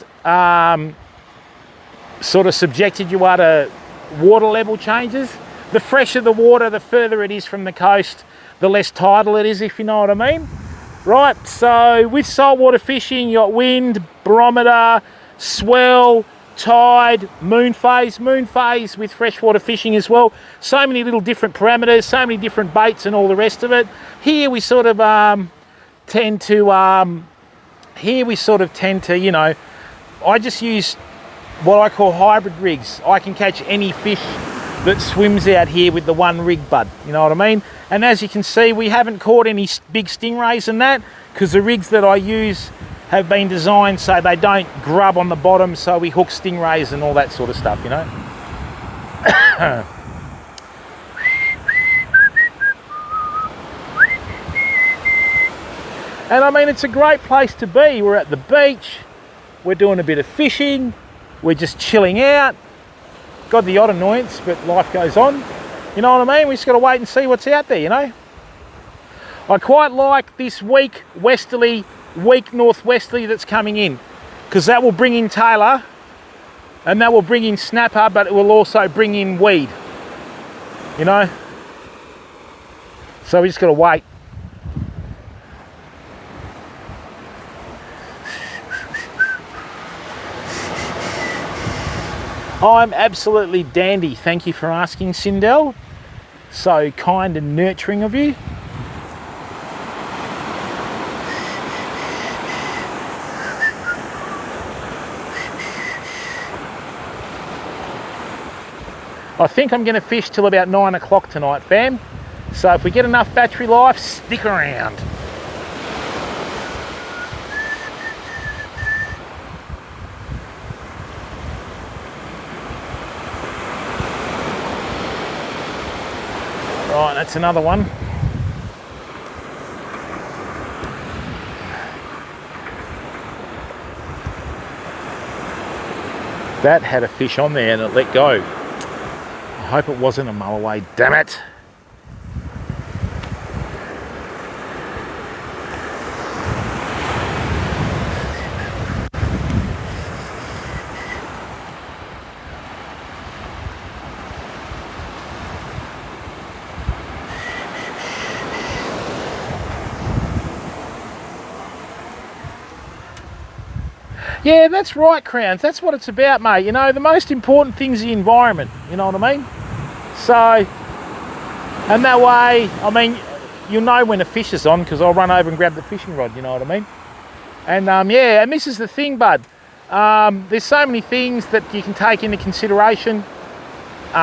sort of subjected you are to water level changes. The fresher the water, the further it is from the coast, the less tidal it is, if you know what I mean. Right, so with saltwater fishing, you got wind, barometer, swell, tide, moon phase with freshwater fishing as well. So many little different parameters, so many different baits and all the rest of it. Here we sort of tend to, you know, I just use what I call hybrid rigs. I can catch any fish that swims out here with the one rig, bud. You know what I mean? And as you can see, we haven't caught any big stingrays and that, because the rigs that I use have been designed so they don't grub on the bottom, so we hook stingrays and all that sort of stuff, you know. And I mean, it's a great place to be. We're at the beach, we're doing a bit of fishing, we're just chilling out. Got the odd annoyance, but life goes on. You know what I mean? We just got to wait and see what's out there, you know. I quite like this weak westerly, weak northwesterly that's coming in, because that will bring in tailor and that will bring in snapper, but it will also bring in weed, you know. So we just got to wait. I'm absolutely dandy. Thank you for asking, Sindel. So kind and nurturing of you. I think I'm going to fish till about 9 o'clock tonight, fam. So if we get enough battery life, stick around. Right, that's another one. That had a fish on there and it let go. I hope it wasn't a mulloway, damn it. Yeah, that's right, Crowns. That's what it's about, mate. You know, the most important thing's the environment. You know what I mean? So, and that way, I mean, you'll know when a fish is on, because I'll run over and grab the fishing rod, you know what I mean? And yeah, and this is the thing, bud. There's so many things that you can take into consideration. You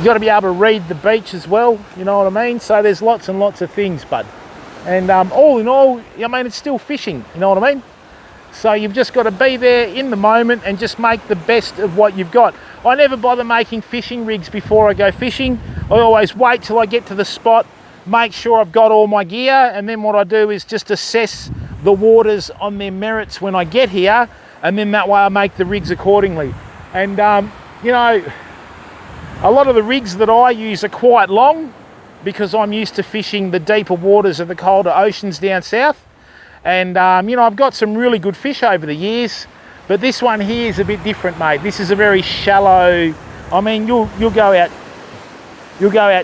got to be able to read the beach as well, you know what I mean? So there's lots and lots of things, bud. And all in all, I mean, it's still fishing, you know what I mean? So you've just got to be there in the moment and just make the best of what you've got. I never bother making fishing rigs before I go fishing. I always wait till I get to the spot, make sure I've got all my gear, and then what I do is just assess the waters on their merits when I get here, and then that way I make the rigs accordingly. And, you know, a lot of the rigs that I use are quite long, because I'm used to fishing the deeper waters of the colder oceans down south. And, you know, I've got some really good fish over the years, but this one here is a bit different, mate. This is a very shallow, I mean, you'll go out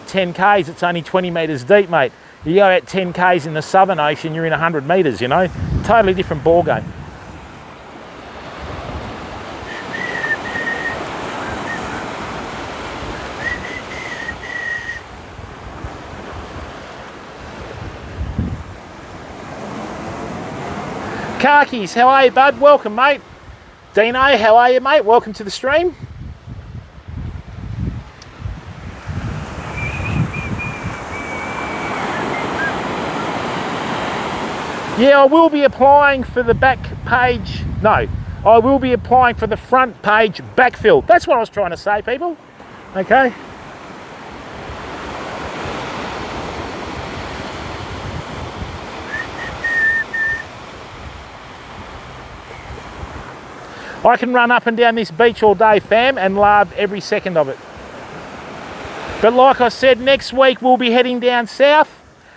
10 Ks, it's only 20 metres deep, mate. You go out 10 Ks in the Southern Ocean, you're in 100 metres, you know. Totally different ball game. Khakis, how are you, bud? Welcome, mate. Dino, how are you, mate? Welcome to the stream. Yeah, I will be applying for the back page. No, I will be applying for the front page backfill. That's what I was trying to say, people. Okay. I can run up and down this beach all day, fam, and love every second of it. But like I said, next week we'll be heading down south,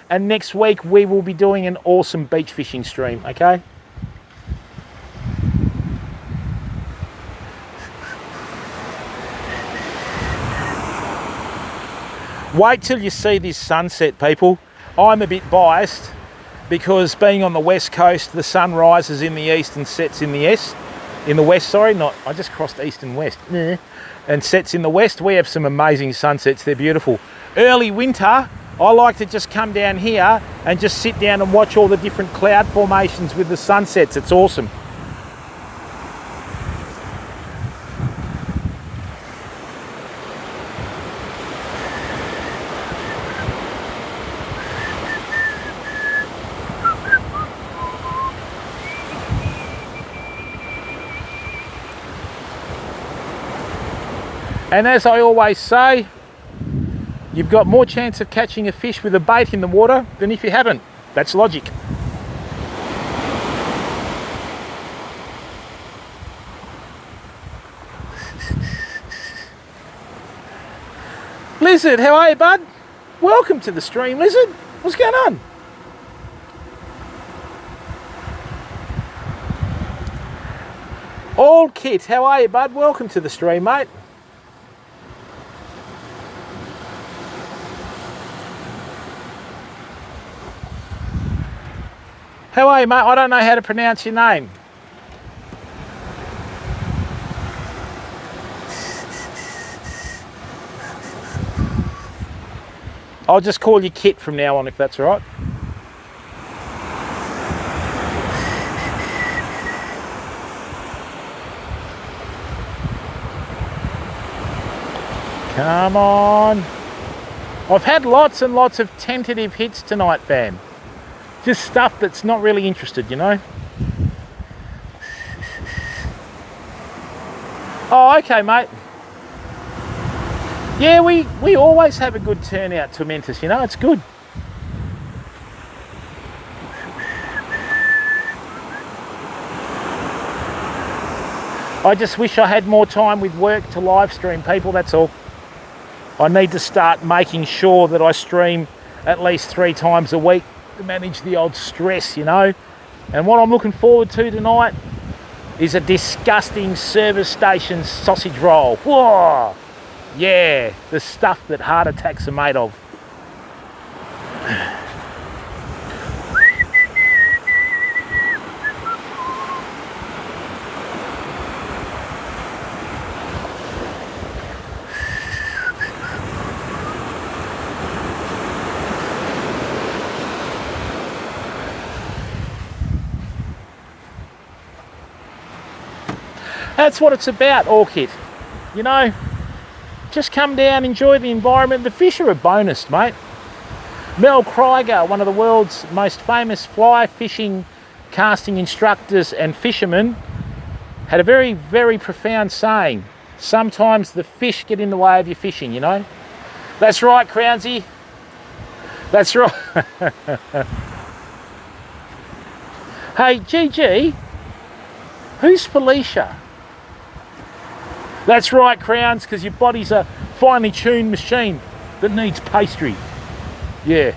and next week we will be doing an awesome beach fishing stream, okay? Wait till you see this sunset, people. I'm a bit biased because being on the west coast, the sun rises in the east and sets in the west, sorry, not, I just crossed east and west, and sets in the west. We have some amazing sunsets, they're beautiful. Early winter, I like to just come down here and just sit down and watch all the different cloud formations with the sunsets. It's awesome. And as I always say, you've got more chance of catching a fish with a bait in the water than if you haven't. That's logic. Lizard, how are you, bud? Welcome to the stream, Lizard. What's going on? All Kit, how are you, bud? Welcome to the stream, mate. How are you, mate? I don't know how to pronounce your name. I'll just call you Kit from now on, if that's all right. Come on. I've had lots and lots of tentative hits tonight, fam. Just stuff that's not really interested, you know? Oh, okay, mate. Yeah, we always have a good turnout to Mentis, you know? It's good. I just wish I had more time with work to live stream, people, that's all. I need to start making sure that I stream at least 3 times a week to manage the old stress, you know. And what I'm looking forward to tonight is a disgusting service station sausage roll. Whoa! Yeah, the stuff that heart attacks are made of. That's what it's about, Orchid. You know, just come down, enjoy the environment. The fish are a bonus, mate. Mel Krieger, one of the world's most famous fly fishing, casting instructors and fishermen, had a very, very profound saying. Sometimes the fish get in the way of your fishing, you know. That's right, Crownsy. That's right. Hey, GG, who's Felicia? That's right, Crowns, because your body's a finely tuned machine that needs pastry. Yeah.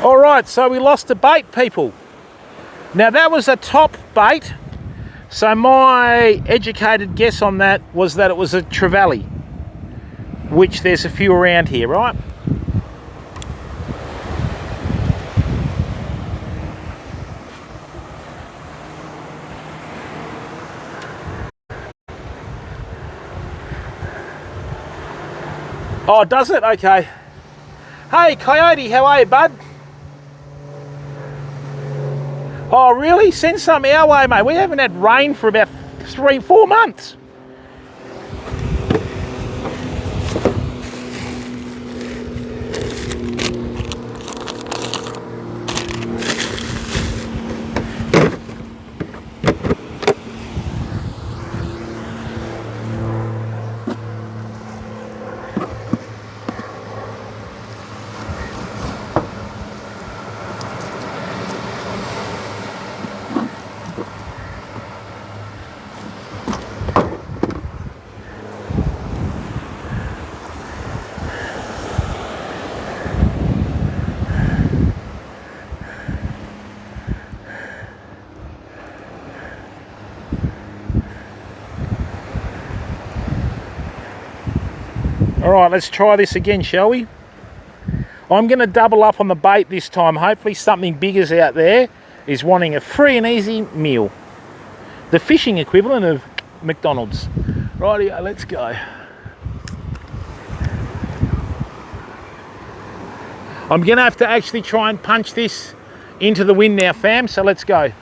All right, so we lost a bait, people. Now that was a top bait, so my educated guess on that was that it was a trevally, which there's a few around here, right? Oh, does it? Okay. Hey, Coyote, how are you, bud? Oh, really? Send some our way, mate. We haven't had rain for about 3-4 months. All right, let's try this again, shall we? I'm going to double up on the bait this time. Hopefully something bigger's out there is wanting a free and easy meal. The fishing equivalent of McDonald's. Rightio, let's go. I'm going to have to actually try and punch this into the wind now, fam, so let's go.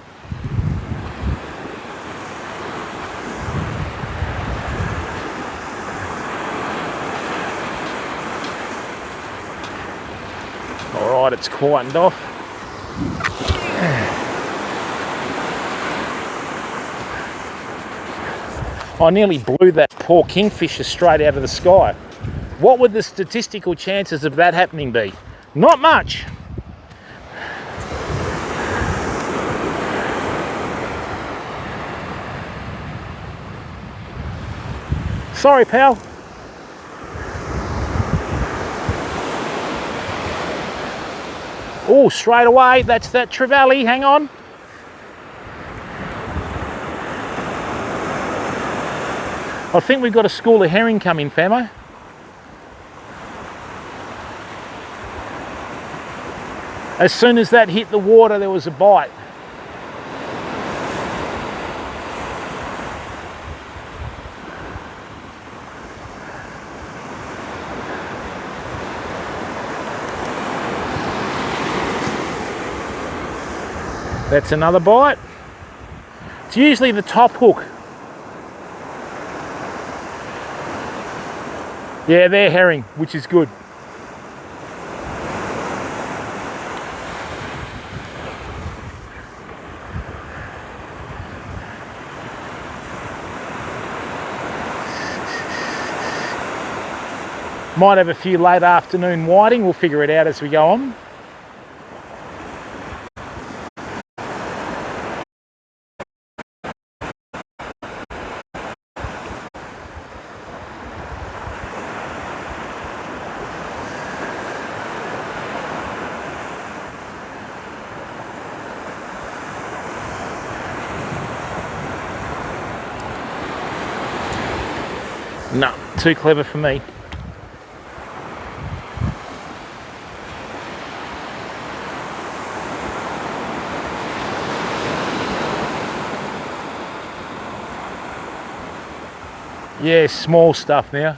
All right, it's quietened off. I nearly blew that poor kingfisher straight out of the sky. What would the statistical chances of that happening be? Not much. Sorry, pal. Oh, straight away, that's that trevally. Hang on. I think we've got a school of herring coming, famo. As soon as that hit the water, there was a bite. That's another bite. It's usually the top hook. Yeah, they're herring, which is good. Might have a few late afternoon whiting. We'll figure it out as we go on. No, too clever for me. Yeah, small stuff now.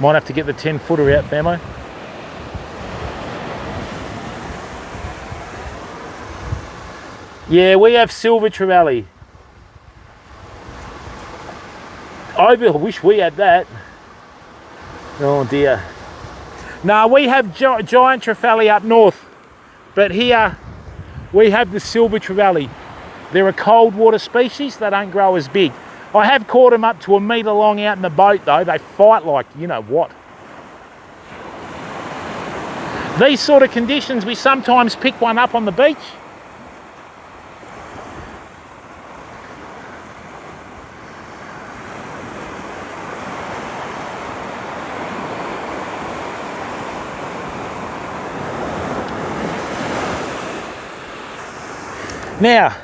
Might have to get the 10-footer out, famo. Yeah, we have silver trevally. I wish we had that. Oh dear. No, we have giant trevally up north, but here we have the silver trevally. They're a cold water species. They don't grow as big. I have caught them up to a metre long out in the boat though. They fight like you know what. These sort of conditions, we sometimes pick one up on the beach. Now,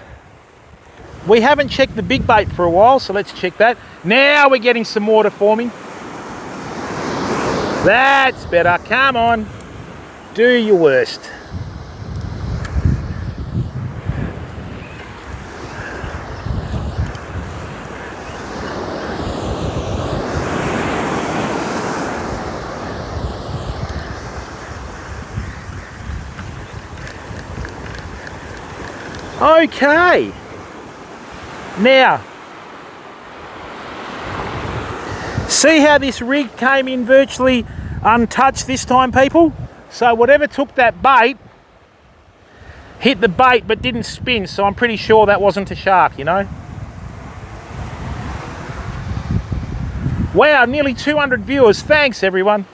we haven't checked the big bait for a while, so let's check that. Now we're getting some water forming. That's better. Come on. Do your worst. Okay. Now, see how this rig came in virtually untouched this time, people? So whatever took that bait hit the bait but didn't spin, so I'm pretty sure that wasn't a shark, you know? Wow, nearly 200 viewers. Thanks, everyone.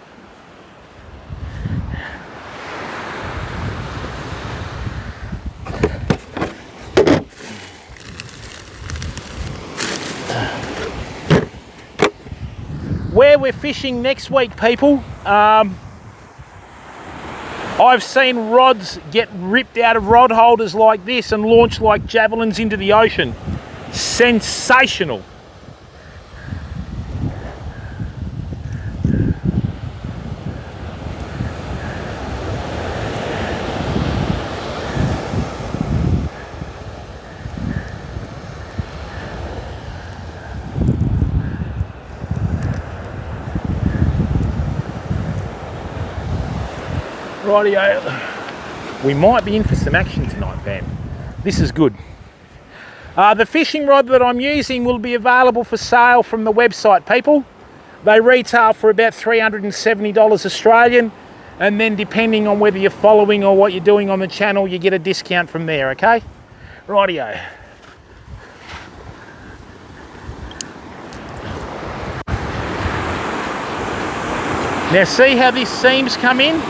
Where we're fishing next week, people, I've seen rods get ripped out of rod holders like this and launched like javelins into the ocean. Sensational. Rightio, we might be in for some action tonight, fam. This is good. The fishing rod that I'm using will be available for sale from the website, people. They retail for about $370 Australian, and then depending on whether you're following or what you're doing on the channel, you get a discount from there, okay? Rightio. Now see how these seams come in?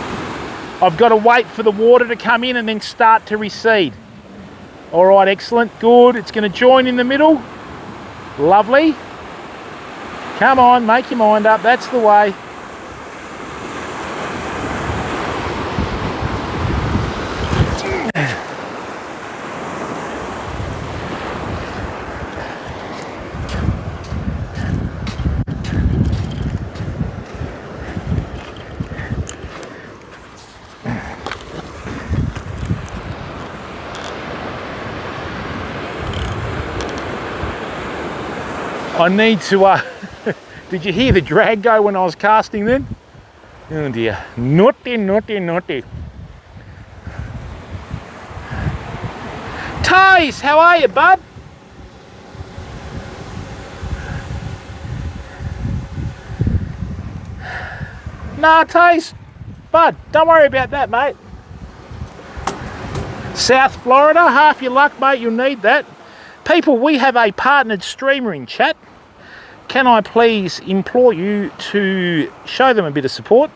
I've got to wait for the water to come in and then start to recede. All right, excellent, good. It's going to join in the middle. Lovely. Come on, make your mind up. That's the way. I need to, did you hear the drag go when I was casting then? Oh dear, naughty, naughty, naughty. Taze, how are you, bud? Nah, Taze, bud, don't worry about that, mate. South Florida, half your luck, mate, you'll need that. People, we have a partnered streamer in chat. Can I please implore you to show them a bit of support?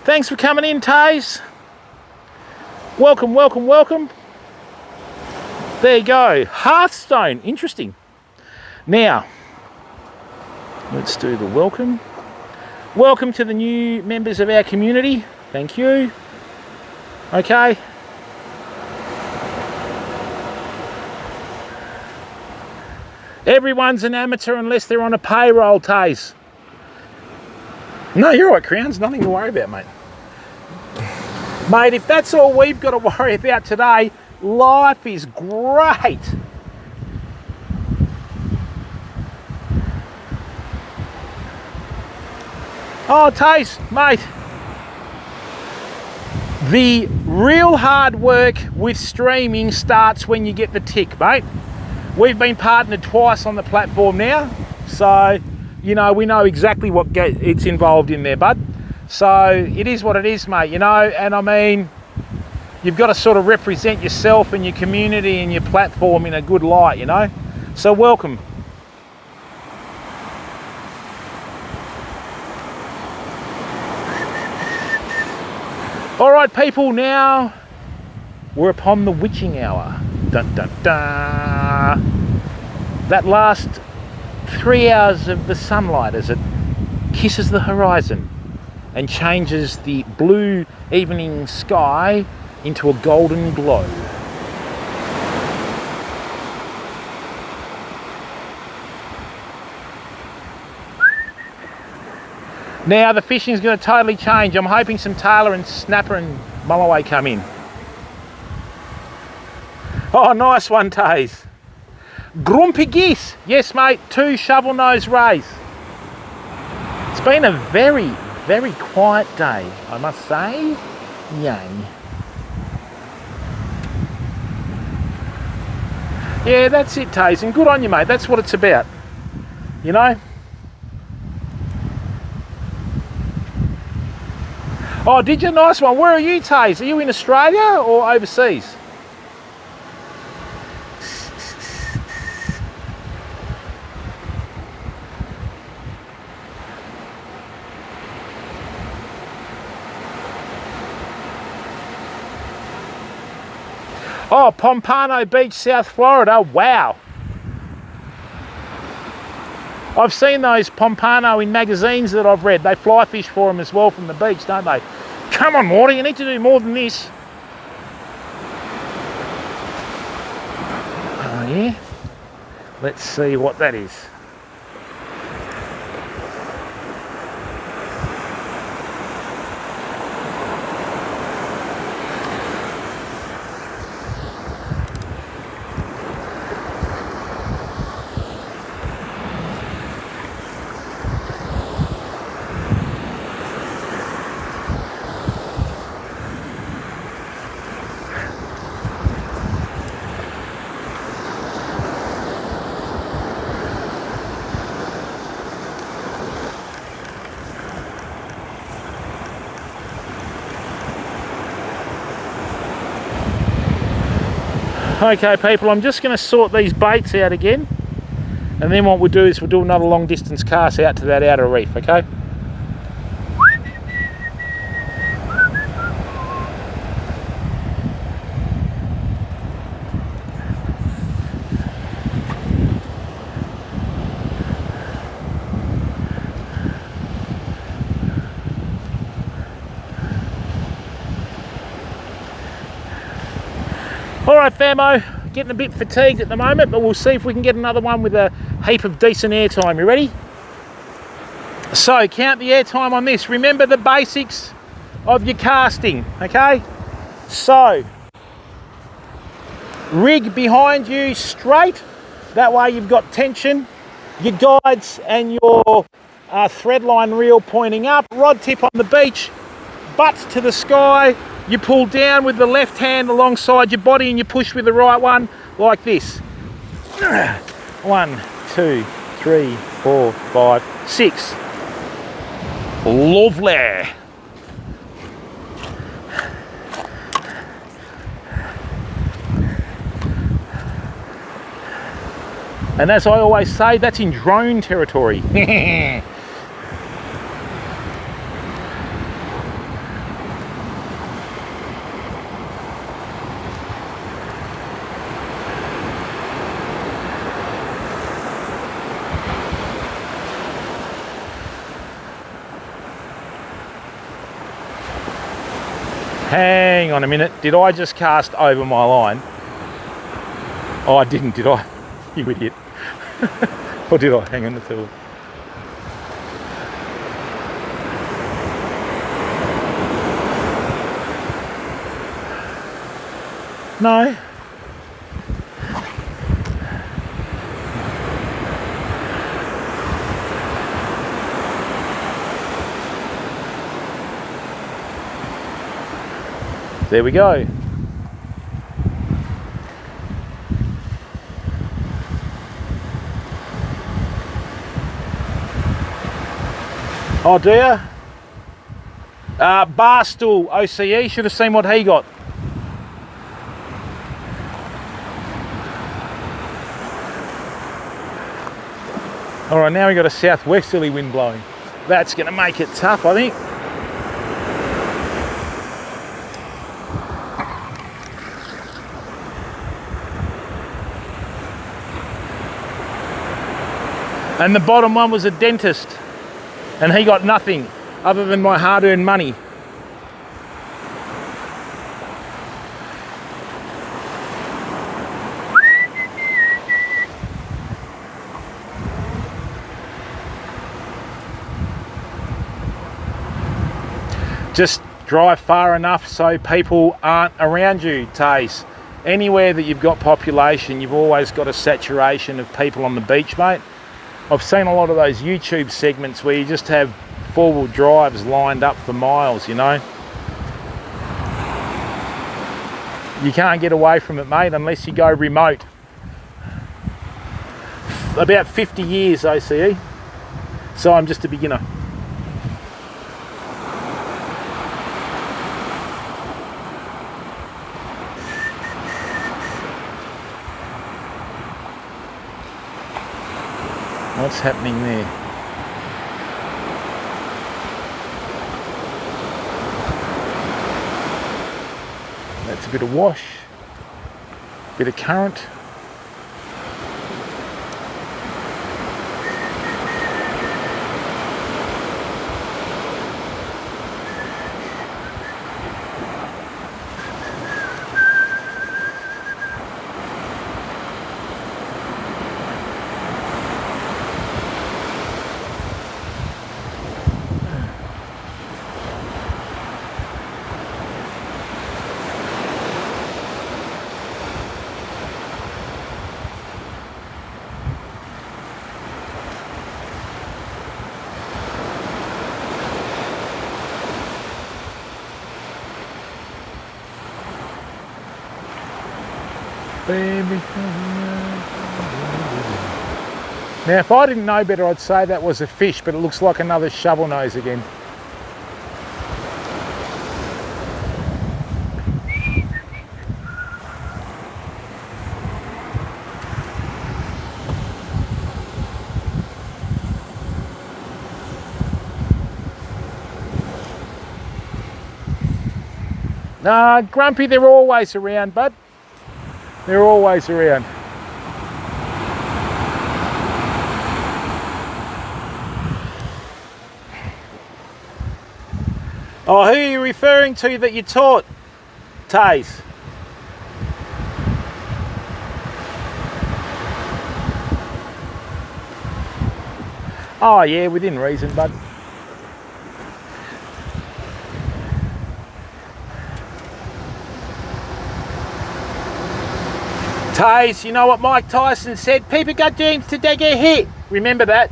Thanks for coming in, Taze. Welcome, welcome, welcome. There you go. Hearthstone, interesting. Now, let's do the welcome. Welcome to the new members of our community. Thank you. Okay. Everyone's an amateur unless they're on a payroll, Taze. No, you're all right, Crowns. Nothing to worry about, mate. Mate, if that's all we've got to worry about today, life is great. Oh, Taze, mate. The real hard work with streaming starts when you get the tick, mate. We've been partnered twice on the platform now, so, you know, we know exactly what it's involved in there, bud. So it is what it is, mate, you know, and I mean, you've got to sort of represent yourself and your community and your platform in a good light, you know. So welcome. All right, people, now we're upon the witching hour. Dun, dun, dun. That last 3 hours of the sunlight as it kisses the horizon and changes the blue evening sky into a golden glow. Now the fishing's going to totally change. I'm hoping some tailor and snapper and mulloway come in. Oh, nice one, Taze. Grumpy geese. Yes, mate, 2 shovel nose rays. It's been a very, very quiet day, I must say. Yay. Yeah, that's it, Taze, and good on you, mate. That's what it's about. You know? Oh, did you? Nice one. Where are you, Taze? Are you in Australia or overseas? Oh, Pompano Beach, South Florida. Wow. I've seen those Pompano in magazines that I've read. They fly fish for them as well from the beach, don't they? Come on, Morty, you need to do more than this. Oh, yeah? Let's see what that is. Okay people, I'm just going to sort these baits out again, and then what we'll do is we'll do another long distance cast out to that outer reef, okay? Alright famo, getting a bit fatigued at the moment, but we'll see if we can get another one with a heap of decent airtime. You ready? So count the airtime on this. Remember the basics of your casting, okay? So rig behind you straight, that way you've got tension, your guides and your threadline reel pointing up, rod tip on the beach, butt to the sky. You pull down with the left hand alongside your body and you push with the right one like this. 1, 2, 3, 4, 5, 6. Lovely. And as I always say, that's in drone territory. Hang on a minute, did I just cast over my line? Oh, I didn't, did I? You idiot. Or did I? Hang on, let's have a look. No. There we go. Oh dear. Barstool OCE, should have seen what he got. Alright, now we got a southwesterly wind blowing. That's going to make it tough, I think. And the bottom one was a dentist, and he got nothing other than my hard-earned money. just drive far enough so people aren't around you, Taze. Anywhere that you've got population, you've always got a saturation of people on the beach, mate. I've seen a lot of those YouTube segments where you just have four-wheel drives lined up for miles, you know. You can't get away from it, mate, unless you go remote. About 50 years OCE, so I'm just a beginner. What's happening there? That's a bit of wash, bit of current. Now, if I didn't know better, I'd say that was a fish, but it looks like another shovel nose again. Nah, Grumpy, they're always around, bud. They're always around. Oh, who are you referring to that you taught, Taze? Oh yeah, within reason, bud. Taze, you know what Mike Tyson said? People got dreams till they get hit. Remember that?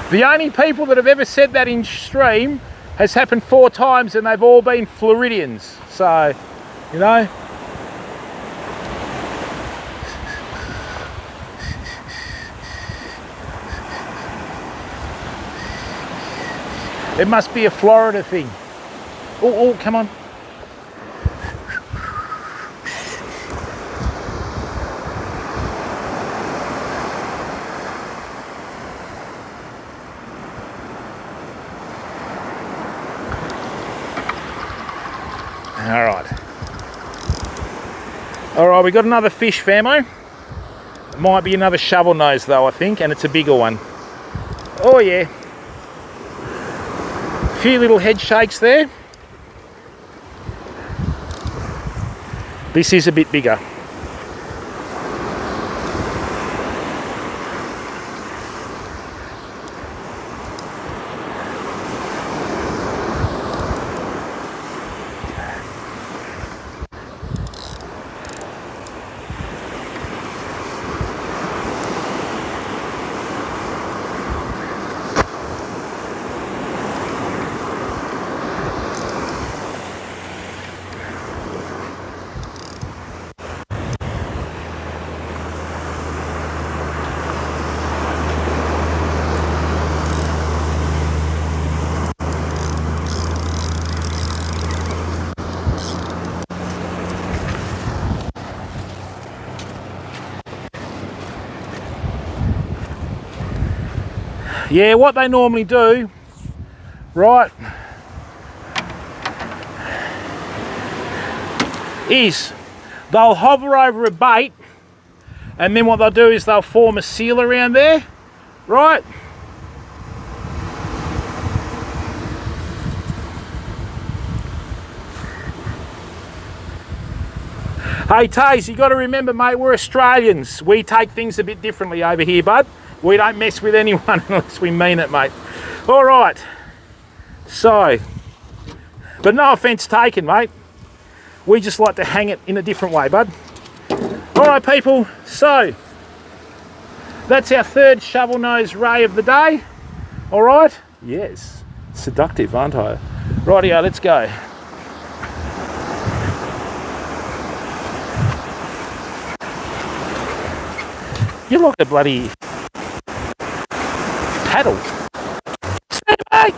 The only people that have ever said that in stream has happened 4 times and they've all been Floridians. So, you know. It must be a Florida thing. Oh, come on. All right, we got another fish, famo. It might be another shovel nose though, I think, and it's a bigger one. Oh yeah. A few little head shakes there. This is a bit bigger. Yeah, what they normally do, right, is they'll hover over a bait and then what they'll do is they'll form a seal around there, right? Hey Taze, you got to remember, mate, we're Australians. We take things a bit differently over here, bud. We don't mess with anyone unless we mean it, mate. All right. So, but no offence taken, mate. We just like to hang it in a different way, bud. All right, people. So, that's our third shovel nose ray of the day. All right. Yes. Seductive, aren't I? Rightio, let's go. You're like a bloody paddle. Mate.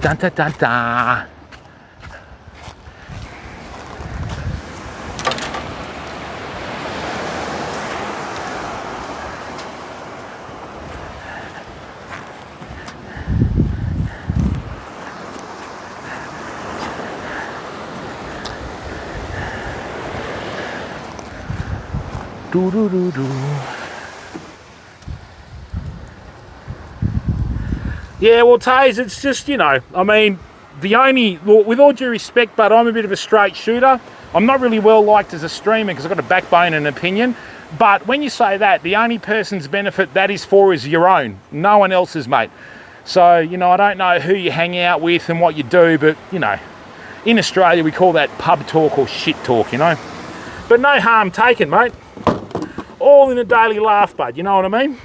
Dun dun dun dun. Do do do do. Yeah, well, Taze, it's just, you know, I mean, with all due respect, but I'm a bit of a straight shooter. I'm not really well liked as a streamer because I've got a backbone and an opinion. But when you say that, the only person's benefit that is for is your own, no one else's, mate. So, you know, I don't know who you hang out with and what you do, but, you know, in Australia we call that pub talk or shit talk, you know. But no harm taken, mate. All in a daily laugh, bud, you know what I mean?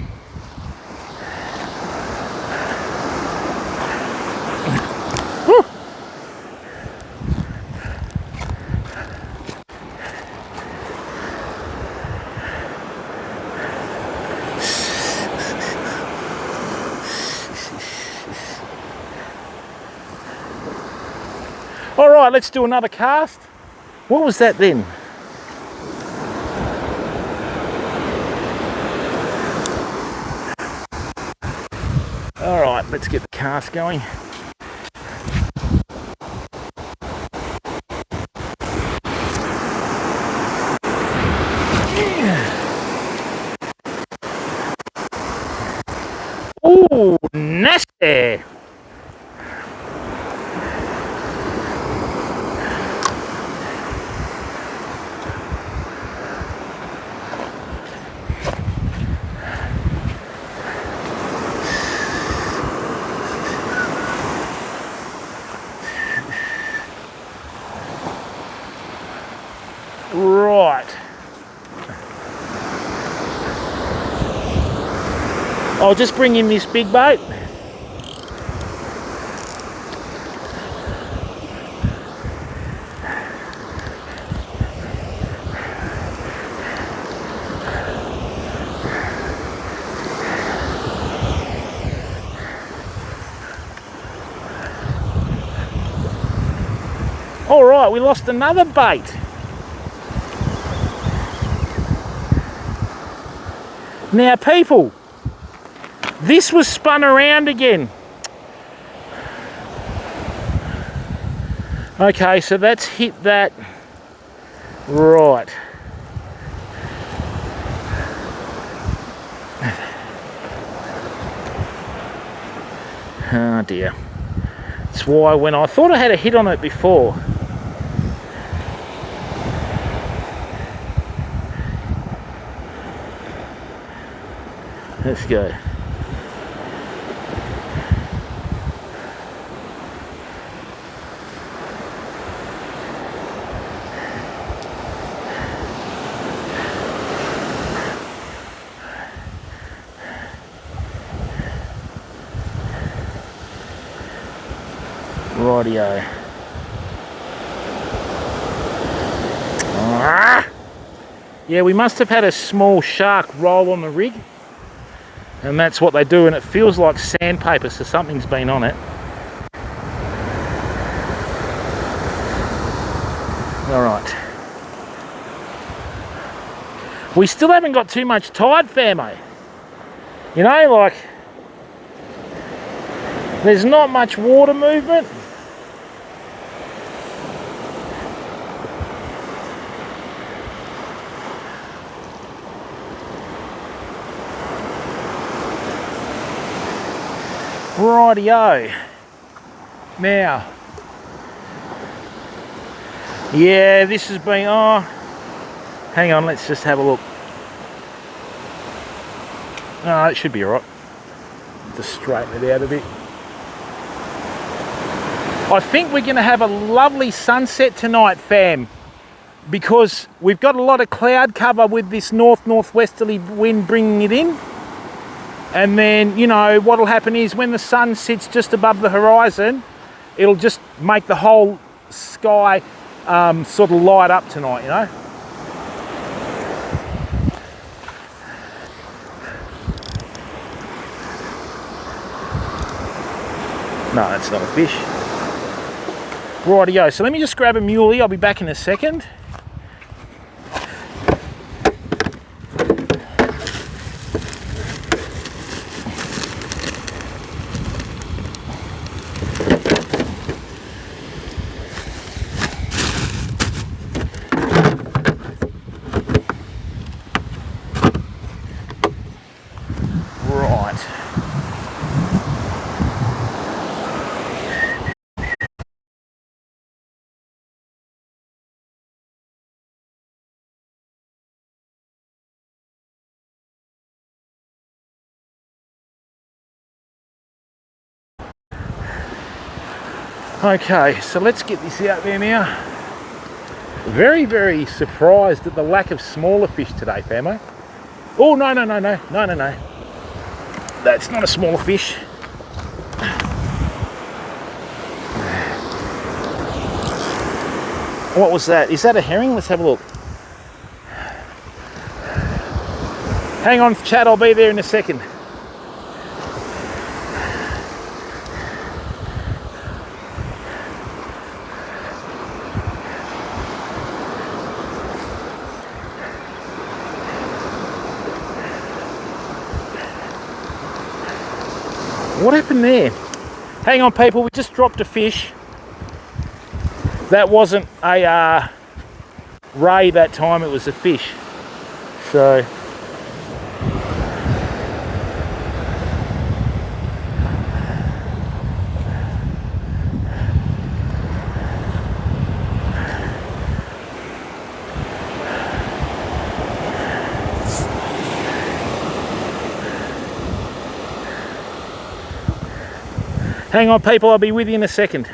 All right, let's do another cast. What was that then? All right, let's get the cast going. Ooh, nasty. Right. I'll just bring in this big boat. All right, we lost another bait. Now, people, this was spun around again. Okay, so that's hit that. Right. Oh dear. That's why when I thought I had a hit on it before. Let's go. Rightio. Ah! Yeah, we must have had a small shark roll on the rig. And that's what they do, and it feels like sandpaper, so something's been on it. All right. We still haven't got too much tide fair, mate. You know, like, there's not much water movement. Rightio. Now, yeah, this has been, oh, hang on, let's just have a look. Oh, it should be alright. Just straighten it out a bit. I think we're going to have a lovely sunset tonight, fam, because we've got a lot of cloud cover with this north-northwesterly wind bringing it in. And then, you know, what'll happen is when the sun sits just above the horizon, it'll just make the whole sky sort of light up tonight, you know. No, that's not a fish. Rightio, so let me just grab a muley. I'll be back in a second. Okay, so let's get this out there now. Very, very surprised at the lack of smaller fish today, famo. Oh, no. That's not a smaller fish. What was that? Is that a herring? Let's have a look. Hang on, Chad, I'll be there in a second. What happened there? Hang on, people, we just dropped a fish. That wasn't a ray that time, it was a fish. So, hang on, people, I'll be with you in a second.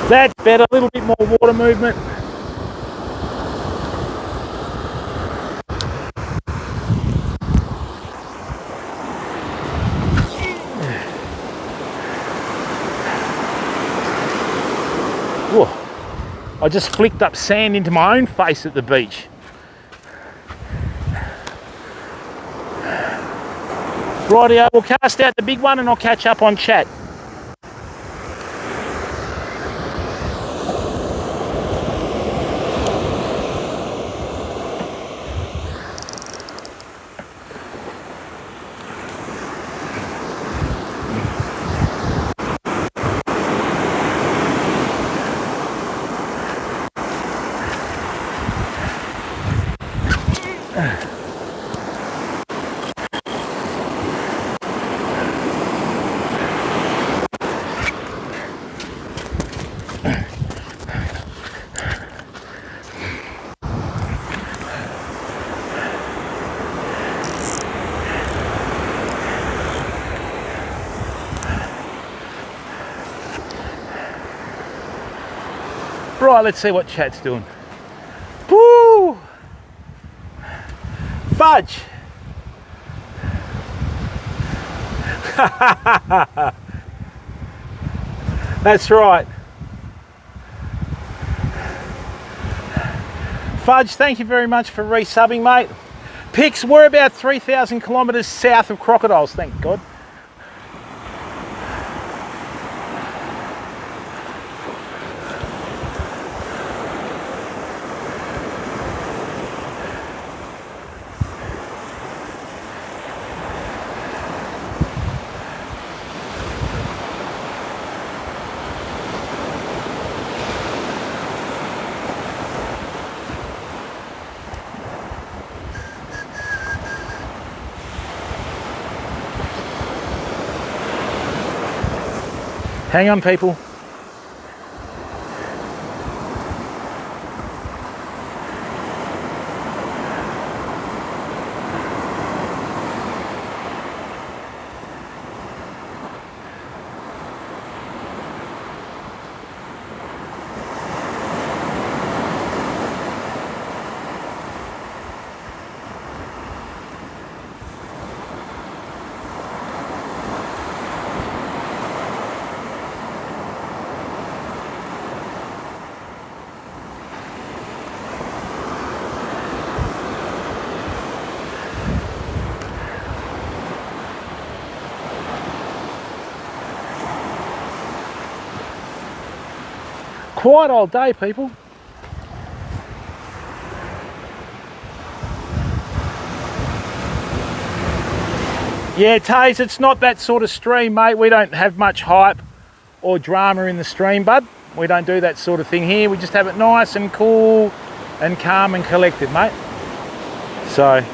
That's better, a little bit more water movement. Whoa. I just flicked up sand into my own face at the beach. Rightio, we'll cast out the big one and I'll catch up on chat. Right, let's see what chat's doing. Woo! Fudge! That's right. Fudge, thank you very much for resubbing, mate. Pix, we're about 3,000 kilometres south of Crocodiles, thank God. Hang on, people. Quiet old day, people. Yeah, Taze, it's not that sort of stream, mate. We don't have much hype or drama in the stream, bud. We don't do that sort of thing here. We just have it nice and cool and calm and collected, mate. So,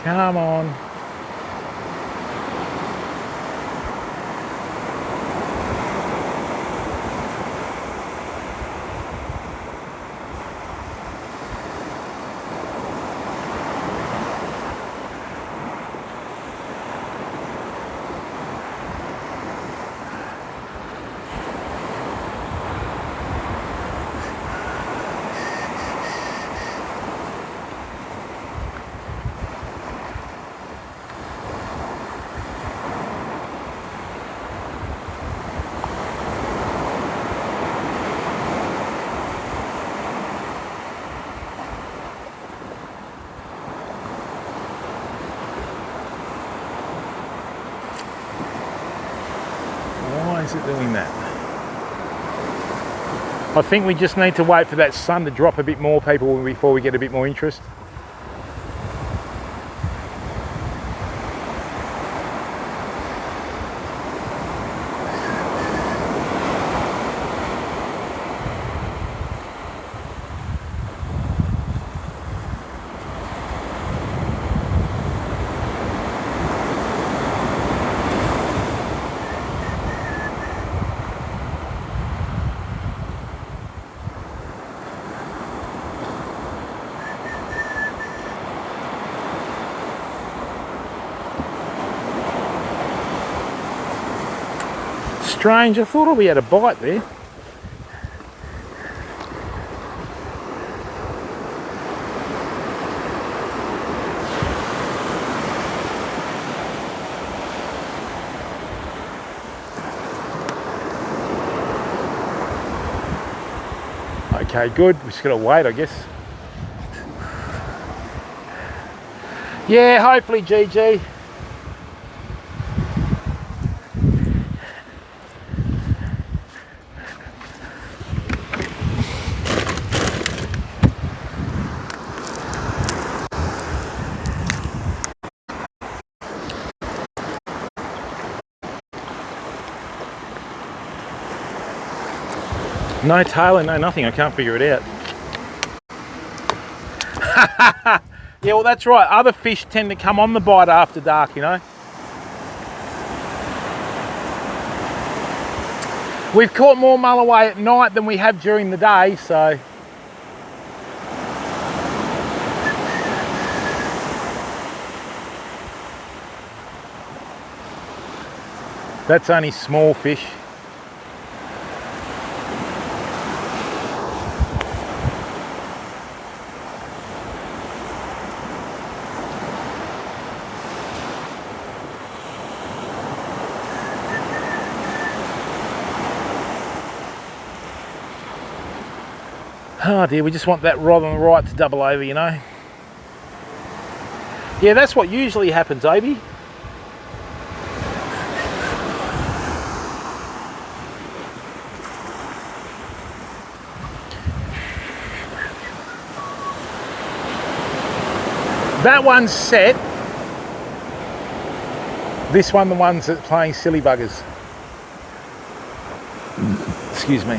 come on. Why is it doing that? I think we just need to wait for that sun to drop a bit more, people, before we get a bit more interest. Strange, I thought we had a bite there. Okay, good. We just gotta wait, I guess. Yeah, hopefully, GG. No tail and no nothing, I can't figure it out. Yeah, well that's right, other fish tend to come on the bite after dark, you know. We've caught more mulloway at night than we have during the day, so. That's only small fish. Oh dear, we just want that rod on the right to double over, you know. Yeah, that's what usually happens, Abby. That one's set. This one, the ones that are playing silly buggers. Excuse me.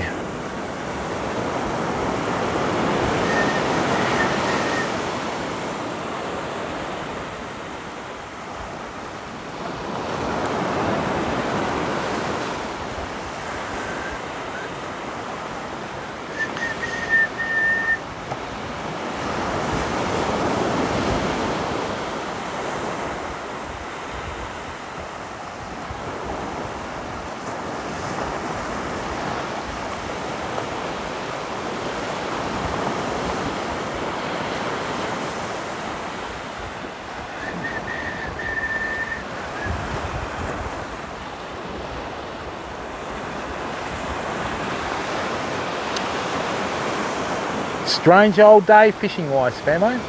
Strange old day fishing wise, famo.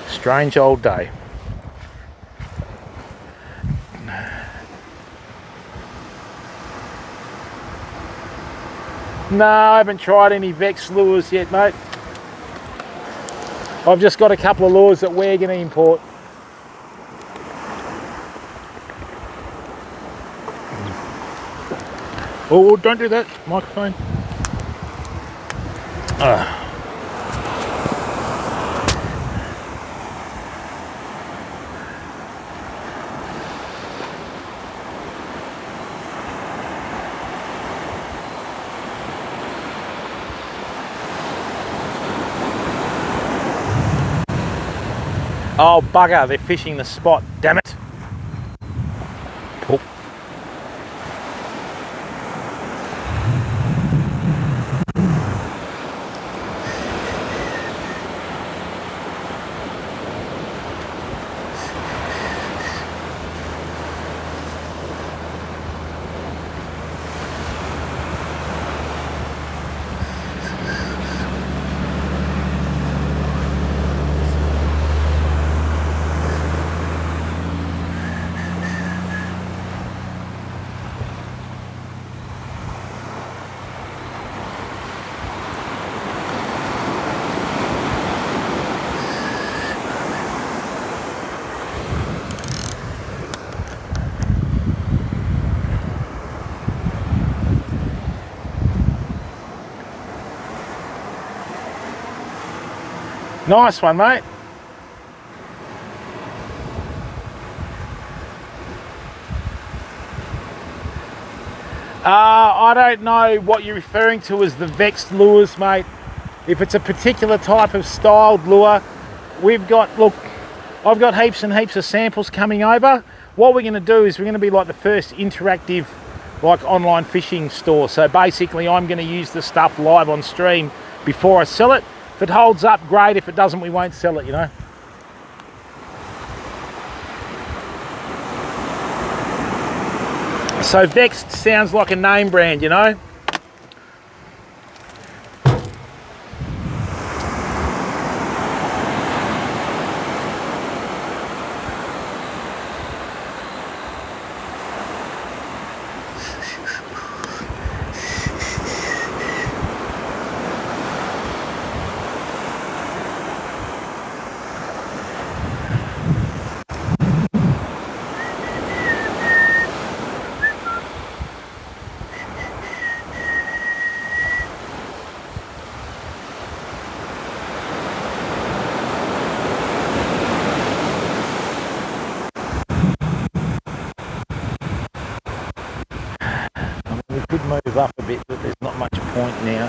Strange old day. No, I haven't tried any Vex lures yet, mate. I've just got a couple of lures that we're going to import. Oh, don't do that, microphone. Oh bugger, they're fishing the spot, damn it. Oh. Nice one, mate. I don't know what you're referring to as the vexed lures, mate. If it's a particular type of styled lure, we've got, look, I've got heaps and heaps of samples coming over. What we're going to do is we're going to be like the first interactive, like online fishing store. So basically I'm going to use the stuff live on stream before I sell it. If it holds up, great. If it doesn't, we won't sell it, you know. So Vexed sounds like a name brand, you know. We could move up a bit, but there's not much point now.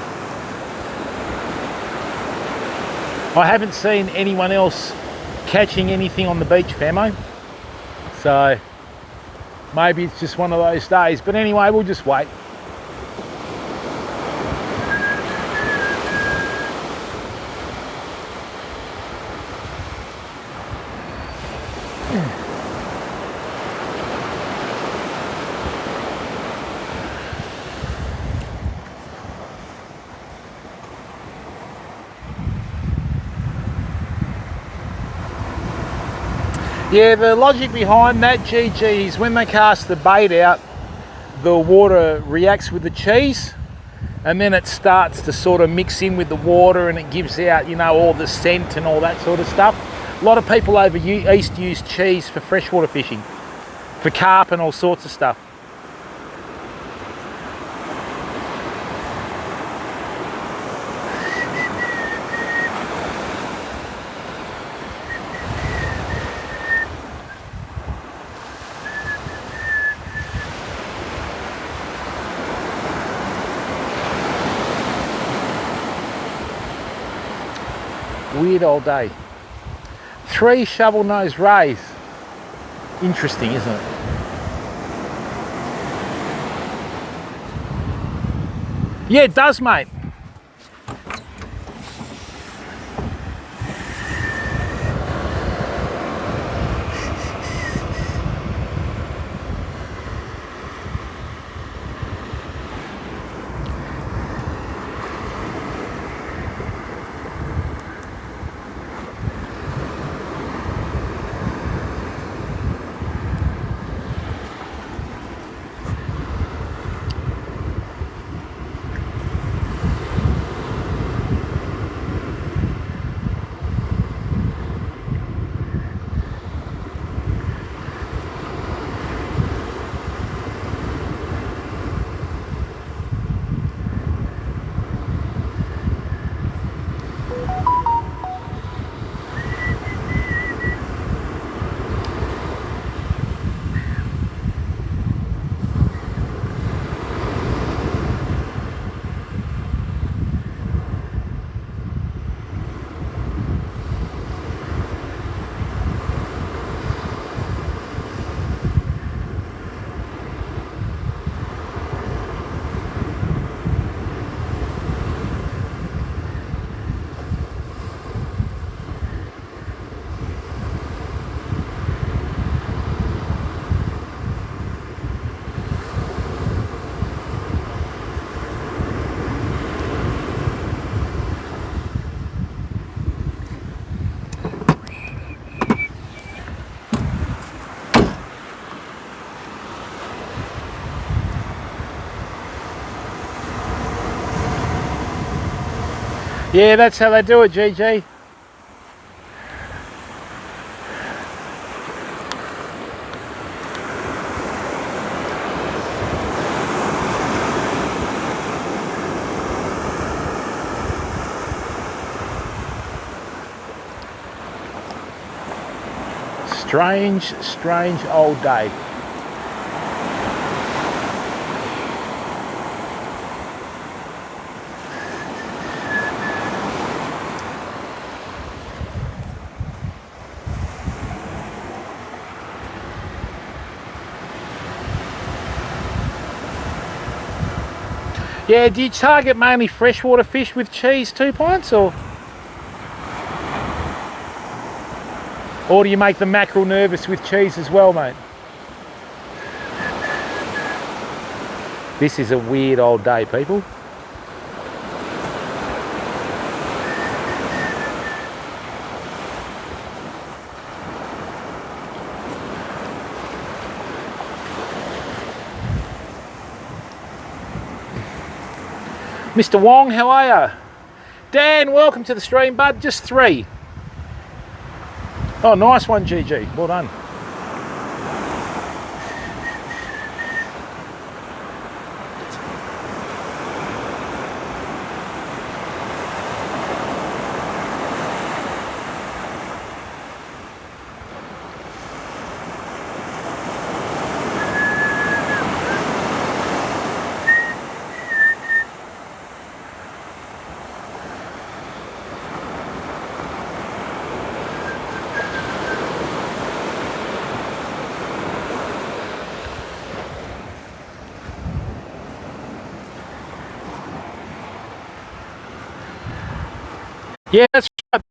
I haven't seen anyone else catching anything on the beach, famo. So maybe it's just one of those days. But anyway, we'll just wait. Yeah, the logic behind that, GG, is when they cast the bait out, the water reacts with the cheese and then it starts to sort of mix in with the water and it gives out, you know, all the scent and all that sort of stuff. lot of people over east use cheese for freshwater fishing, for carp and all sorts of stuff. Weird old day. 3 shovel-nosed rays. Interesting, isn't it? Yeah, it does, mate. Yeah, that's how they do it, GG. Strange old day. Yeah, do you target mainly freshwater fish with cheese 2 pints, or do you make the mackerel nervous with cheese as well, mate? This is a weird old day, people. Mr. Wong, how are ya? Dan, welcome to the stream, bud. Just 3. Oh, nice one, GG. Well done. Yeah, that's right.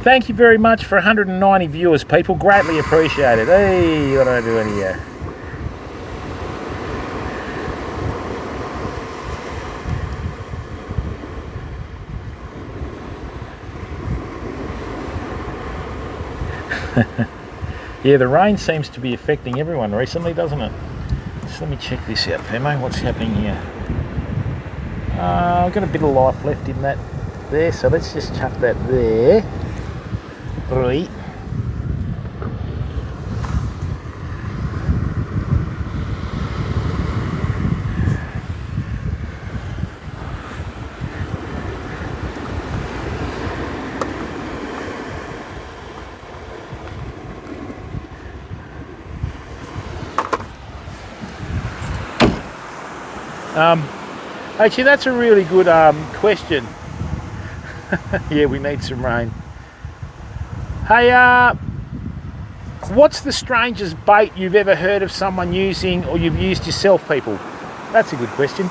Thank you very much for 190 viewers, people. Greatly appreciated. Hey, what do I do in here? Yeah, the rain seems to be affecting everyone recently, doesn't it? Just let me check this out, Femo. What's happening here? I've got a bit of life left in that there, so let's just chuck that there. Right. Actually, that's a really good question. Yeah, we need some rain. Hey, what's the strangest bait you've ever heard of someone using or you've used yourself, people? That's a good question.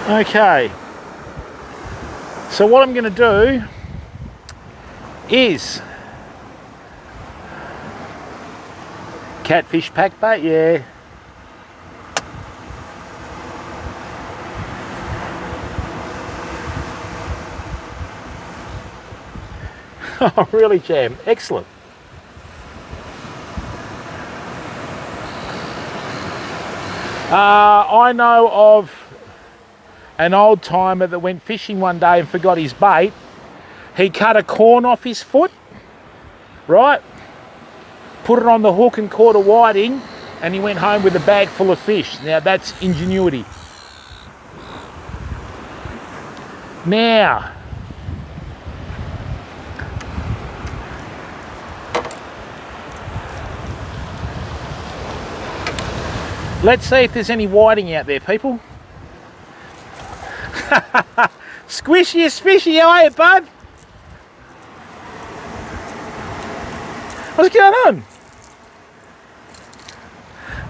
Okay, so what I'm going to do is catfish pack bait, yeah. Oh, really, Jam? Excellent. I know of an old timer that went fishing one day and forgot his bait. He cut a corn off his foot, right? Put it on the hook and caught a whiting, and he went home with a bag full of fish. Now that's ingenuity. Now, let's see if there's any whiting out there, people. Squishiest fishy, how are you, bud? What's going on?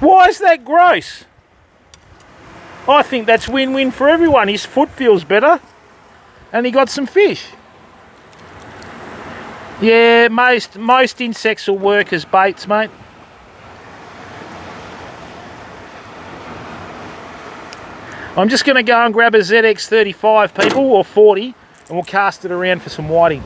Why is that gross? I think that's win-win for everyone. His foot feels better and he got some fish. Yeah, most insects will work as baits, mate. I'm just going to go and grab a ZX35, people, or 40, and we'll cast it around for some whiting.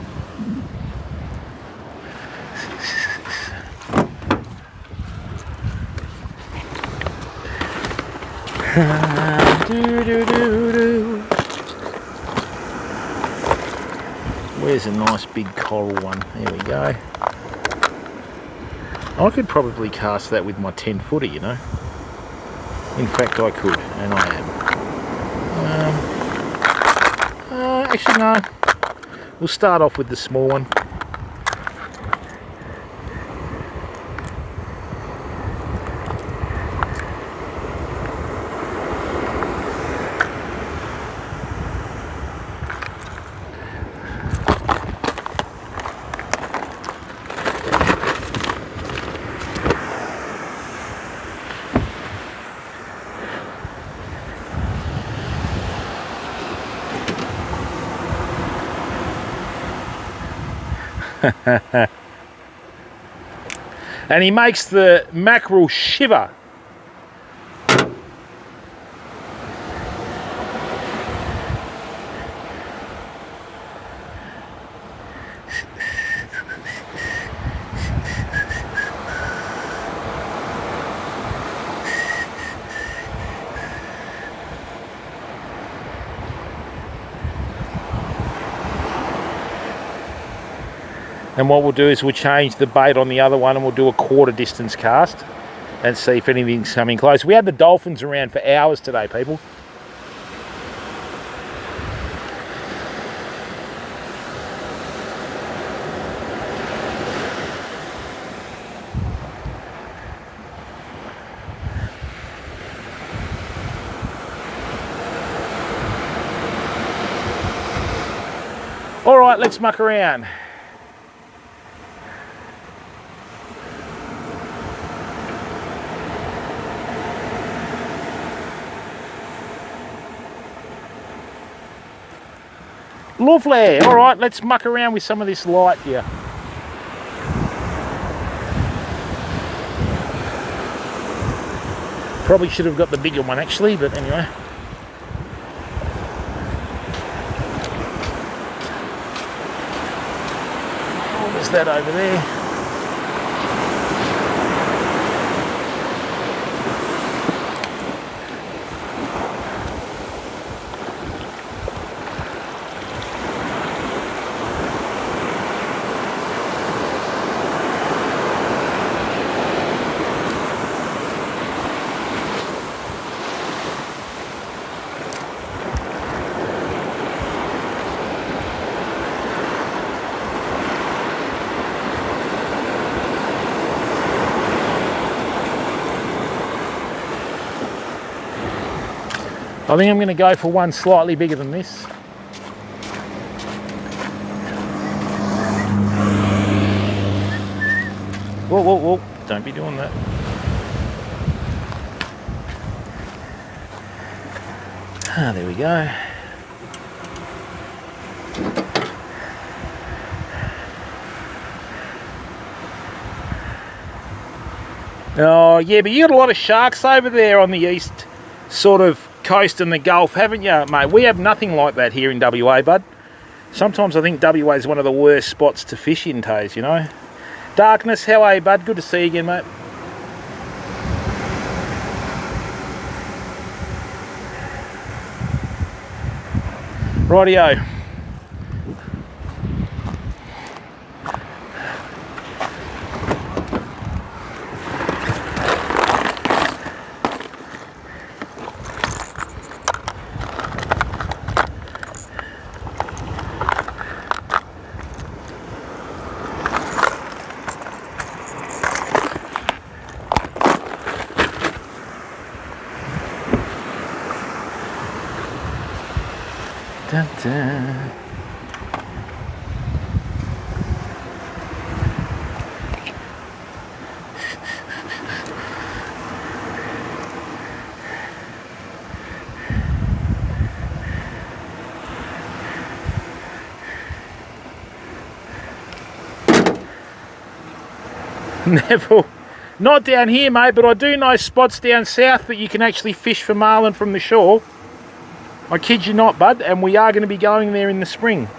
Where's a nice big coral one? There we go. I could probably cast that with my 10-footer, you know. In fact, I could, and I am. Actually, no. We'll start off with the small one. And he makes the mackerel shiver. And what we'll do is we'll change the bait on the other one and we'll do a quarter distance cast and see if anything's coming close. We had the dolphins around for hours today, people. All right, let's muck around. Lovely. All right, let's muck around with some of this light here. Probably should have got the bigger one actually, but anyway. Oh, there's that over there. I think I'm going to go for one slightly bigger than this. Whoa, whoa, whoa, don't be doing that. Ah, there we go. Oh, yeah, but you got a lot of sharks over there on the east sort of coast and the Gulf, haven't you, mate? We have nothing like that here in WA, bud. Sometimes I think WA is one of the worst spots to fish in, Taze, you know. Darkness, how are you, bud? Good to see you again, mate. Rightio. Dun, dun. Neville, not down here, mate, but I do know spots down south that you can actually fish for marlin from the shore. I kid you not, bud, and we are going to be going there in the spring.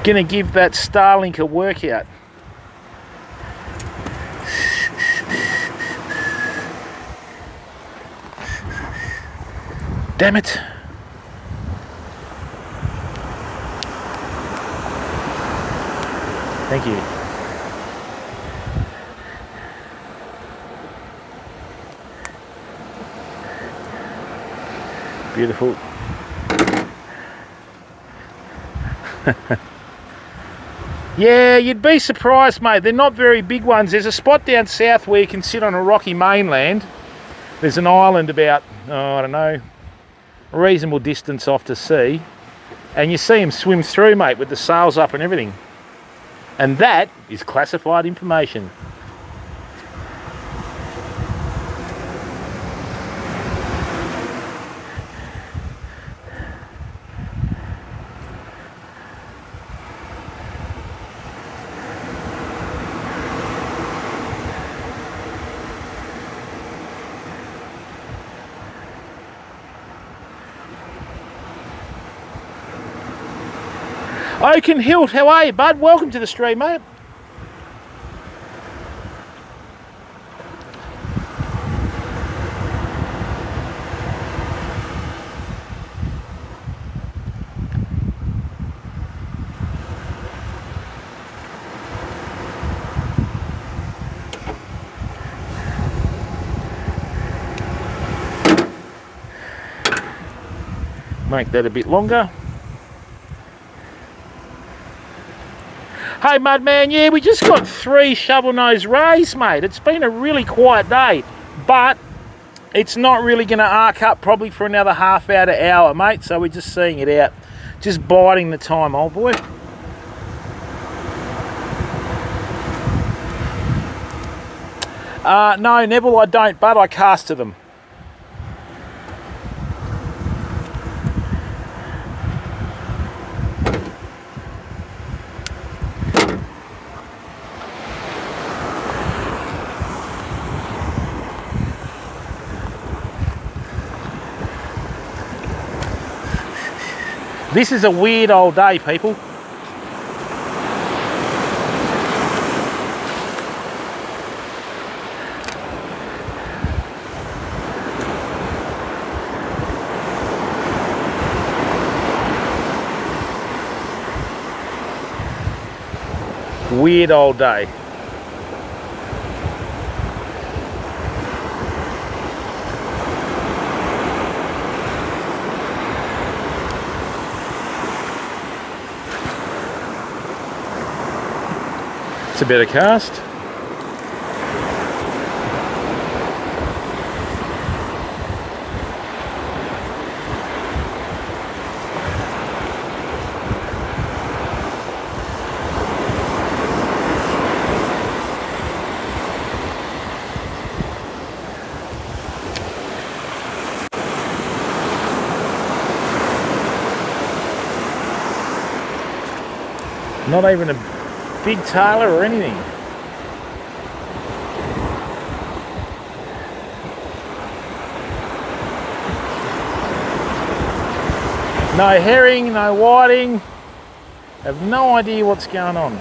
Gonna give that Starlink a workout. Damn it. Thank you. Beautiful. Yeah, you'd be surprised, mate. They're not very big ones. There's a spot down south where you can sit on a rocky mainland. There's an island about, oh, I don't know, a reasonable distance off to sea, and you see them swim through, mate, with the sails up and everything. And that is classified information. Oaken Hilt, how are you, bud? Welcome to the stream, mate. Make that a bit longer. Hey, Mudman, yeah, we just got 3 shovel nose rays, mate. It's been a really quiet day, but it's not really going to arc up probably for another half hour to hour, mate. So we're just seeing it out, just biding the time, old boy. No, Neville, I don't, but I cast to them. This is a weird old day, people. Weird old day. It's a better cast. Not even a big tailor or anything. No herring, no whiting. Have no idea what's going on.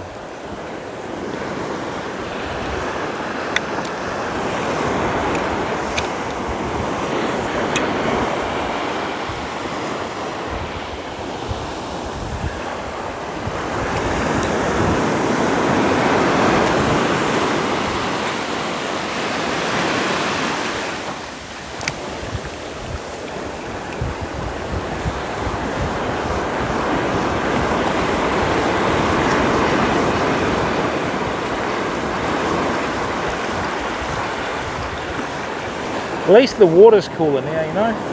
At least the water's cooler now, you know.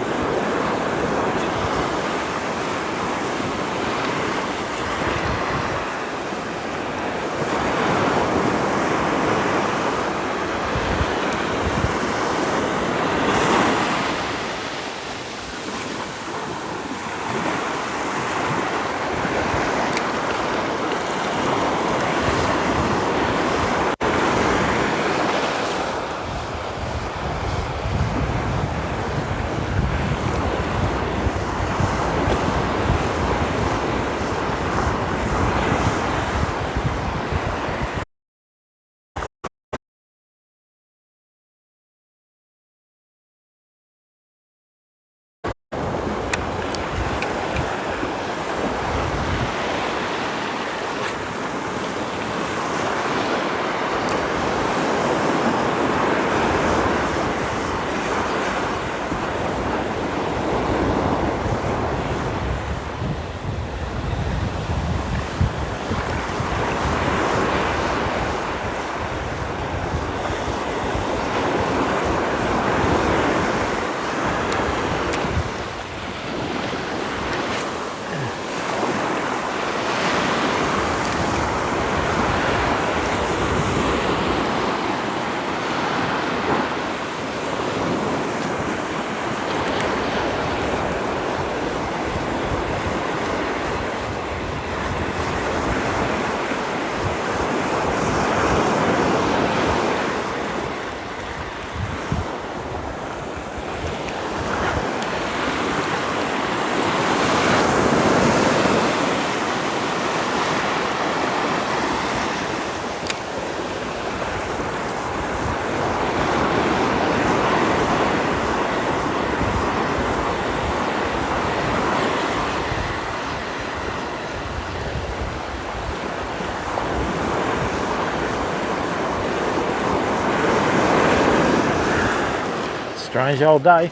Strange old day.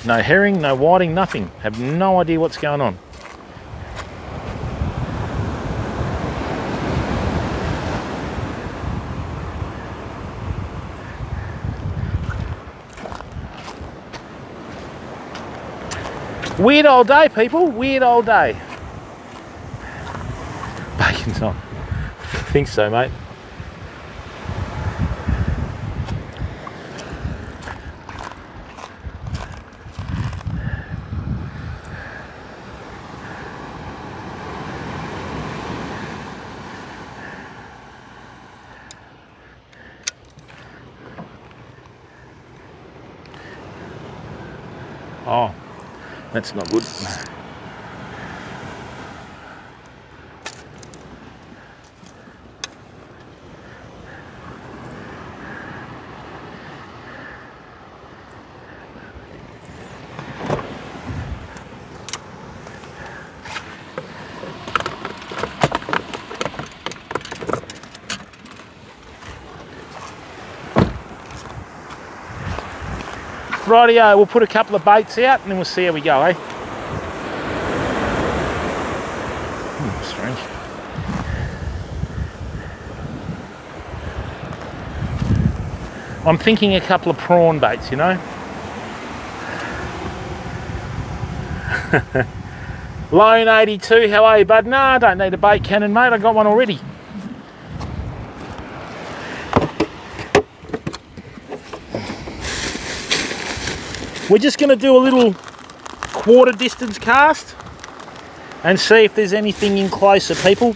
No herring, no whiting, nothing. Have no idea what's going on. Weird old day, people. Weird old day. Bacon's on. I think so, mate. Oh, that's not good. Rightio, we'll put a couple of baits out and then we'll see how we go, eh? Strange. I'm thinking a couple of prawn baits, you know? Lone 82, how are you, bud? No, I don't need a bait cannon, mate. I got one already. We're just going to do a little quarter distance cast and see if there's anything in closer, people.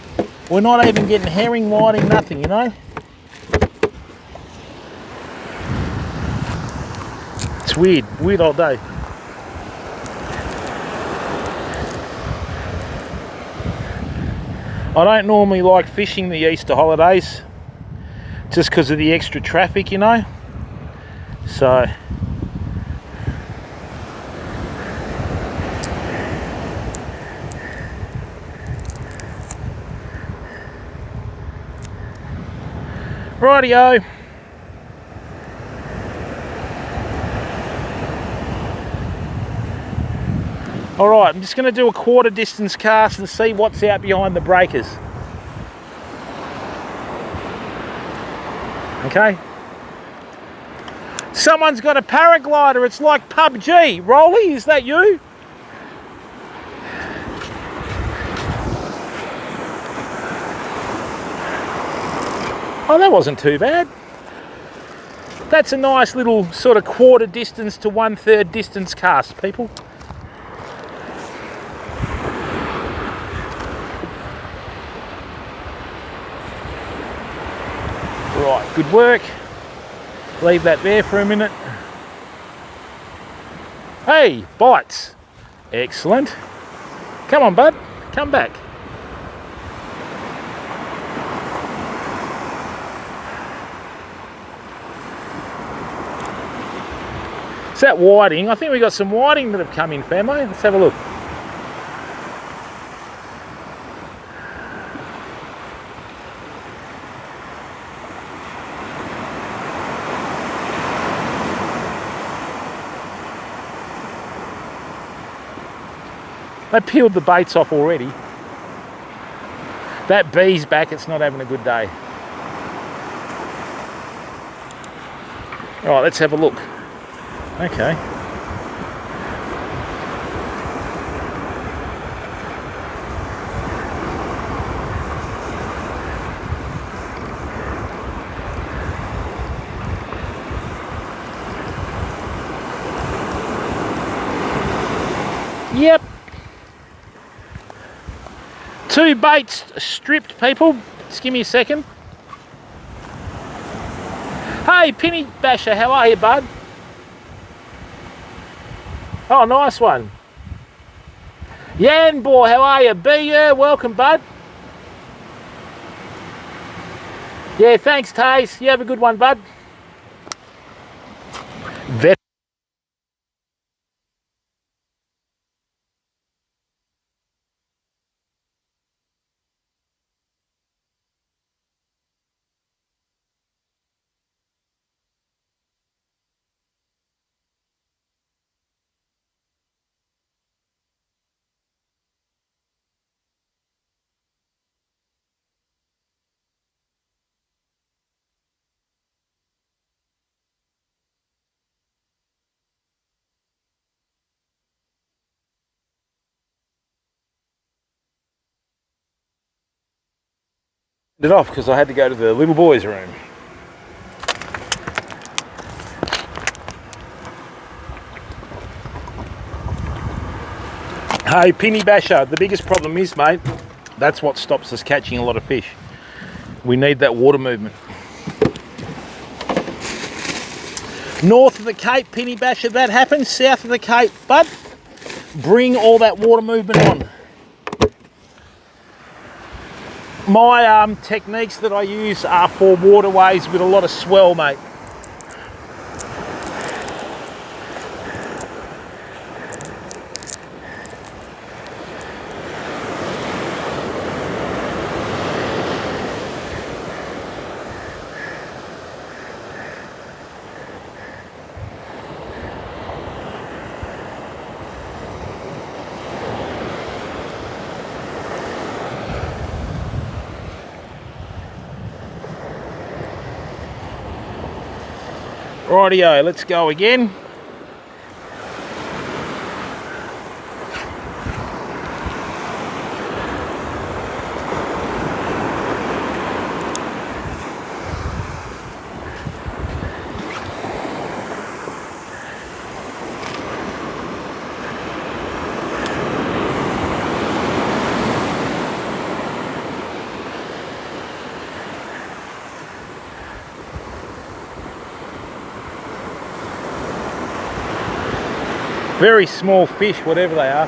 We're not even getting herring, whiting, nothing, you know. It's weird old day. I don't normally like fishing the Easter holidays just because of the extra traffic, you know. So rightio. Alright, I'm just going to do a quarter distance cast and see what's out behind the breakers. Okay. Someone's got a paraglider, it's like PUBG. Rolly, is that you? Oh, that wasn't too bad. That's a nice little sort of quarter distance to 1/3 distance cast, people. Right, good work. Leave that there for a minute. Hey, bites. Excellent. Come on, bud. Come back. Is that whiting? I think we got some whiting that have come in, family. Let's have a look. They peeled the baits off already. That bee's back, it's not having a good day. All right, let's have a look. Okay. Yep. 2 baits stripped, people. Just give me a second. Hey, Penny Basher, how are you, bud? Oh, nice one. Yan boy, how are you? B, welcome, bud. Yeah, thanks, Taze. You have a good one, bud. it off because I had to go to the little boy's room. Hey, Penny Basher, the biggest problem is, mate, that's what stops us catching a lot of fish. We need that water movement. North of the Cape, Penny Basher, that happens. South of the Cape, but bring all that water movement on. My techniques that I use are for waterways with a lot of swell, mate. Rightio, let's go again. Very small fish, whatever they are.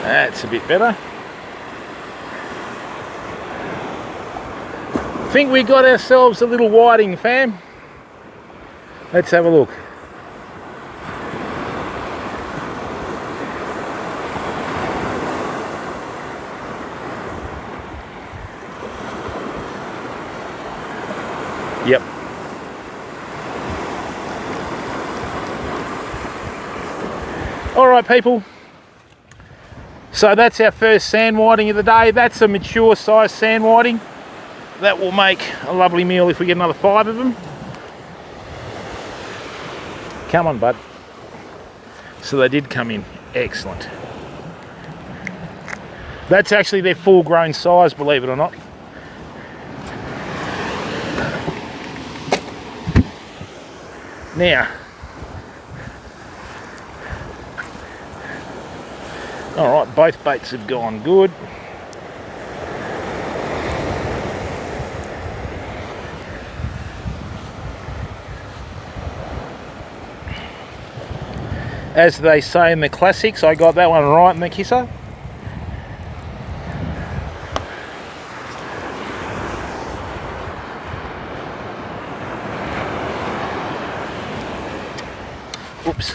That's a bit better. I think we got ourselves a little whiting, fam. Let's have a look. Yep. All right, people. So that's our first sand whiting of the day. That's a mature size sand whiting. That will make a lovely meal if we get another 5 of them. Come on, bud. So they did come in. Excellent. That's actually their full grown size, believe it or not. Now, all right, both baits have gone good. As they say in the classics, I got that one right in the kisser. Oops.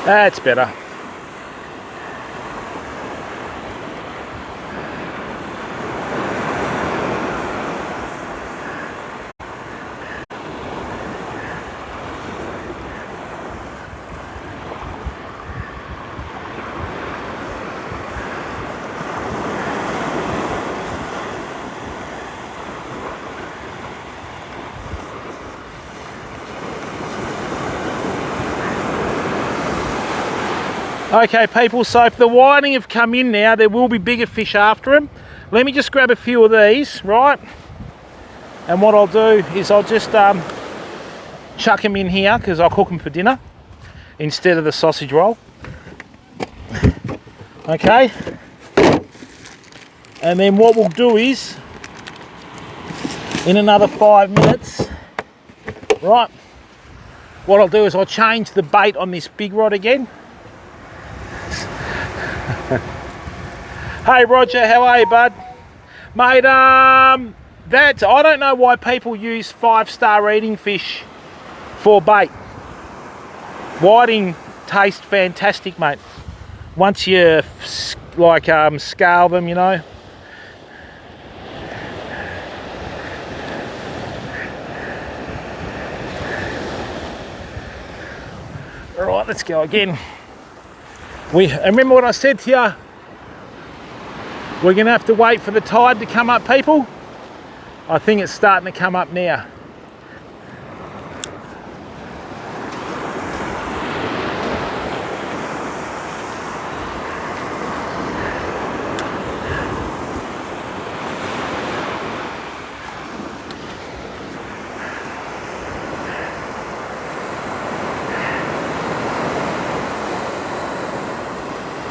That's better. Okay, people, so if the whiting have come in now, there will be bigger fish after them. Let me just grab a few of these, right? And what I'll do is I'll just chuck them in here because I'll cook them for dinner instead of the sausage roll. Okay. And then what we'll do is in another 5 minutes. Right, what I'll do is I'll change the bait on this big rod again. Hey Roger, how are you, bud? Mate, I don't know why people use 5-star eating fish for bait. Whiting taste fantastic, mate. Once you like scale them, you know. All right, let's go again. Remember what I said to you? We're gonna have to wait for the tide to come up, people. I think it's starting to come up now.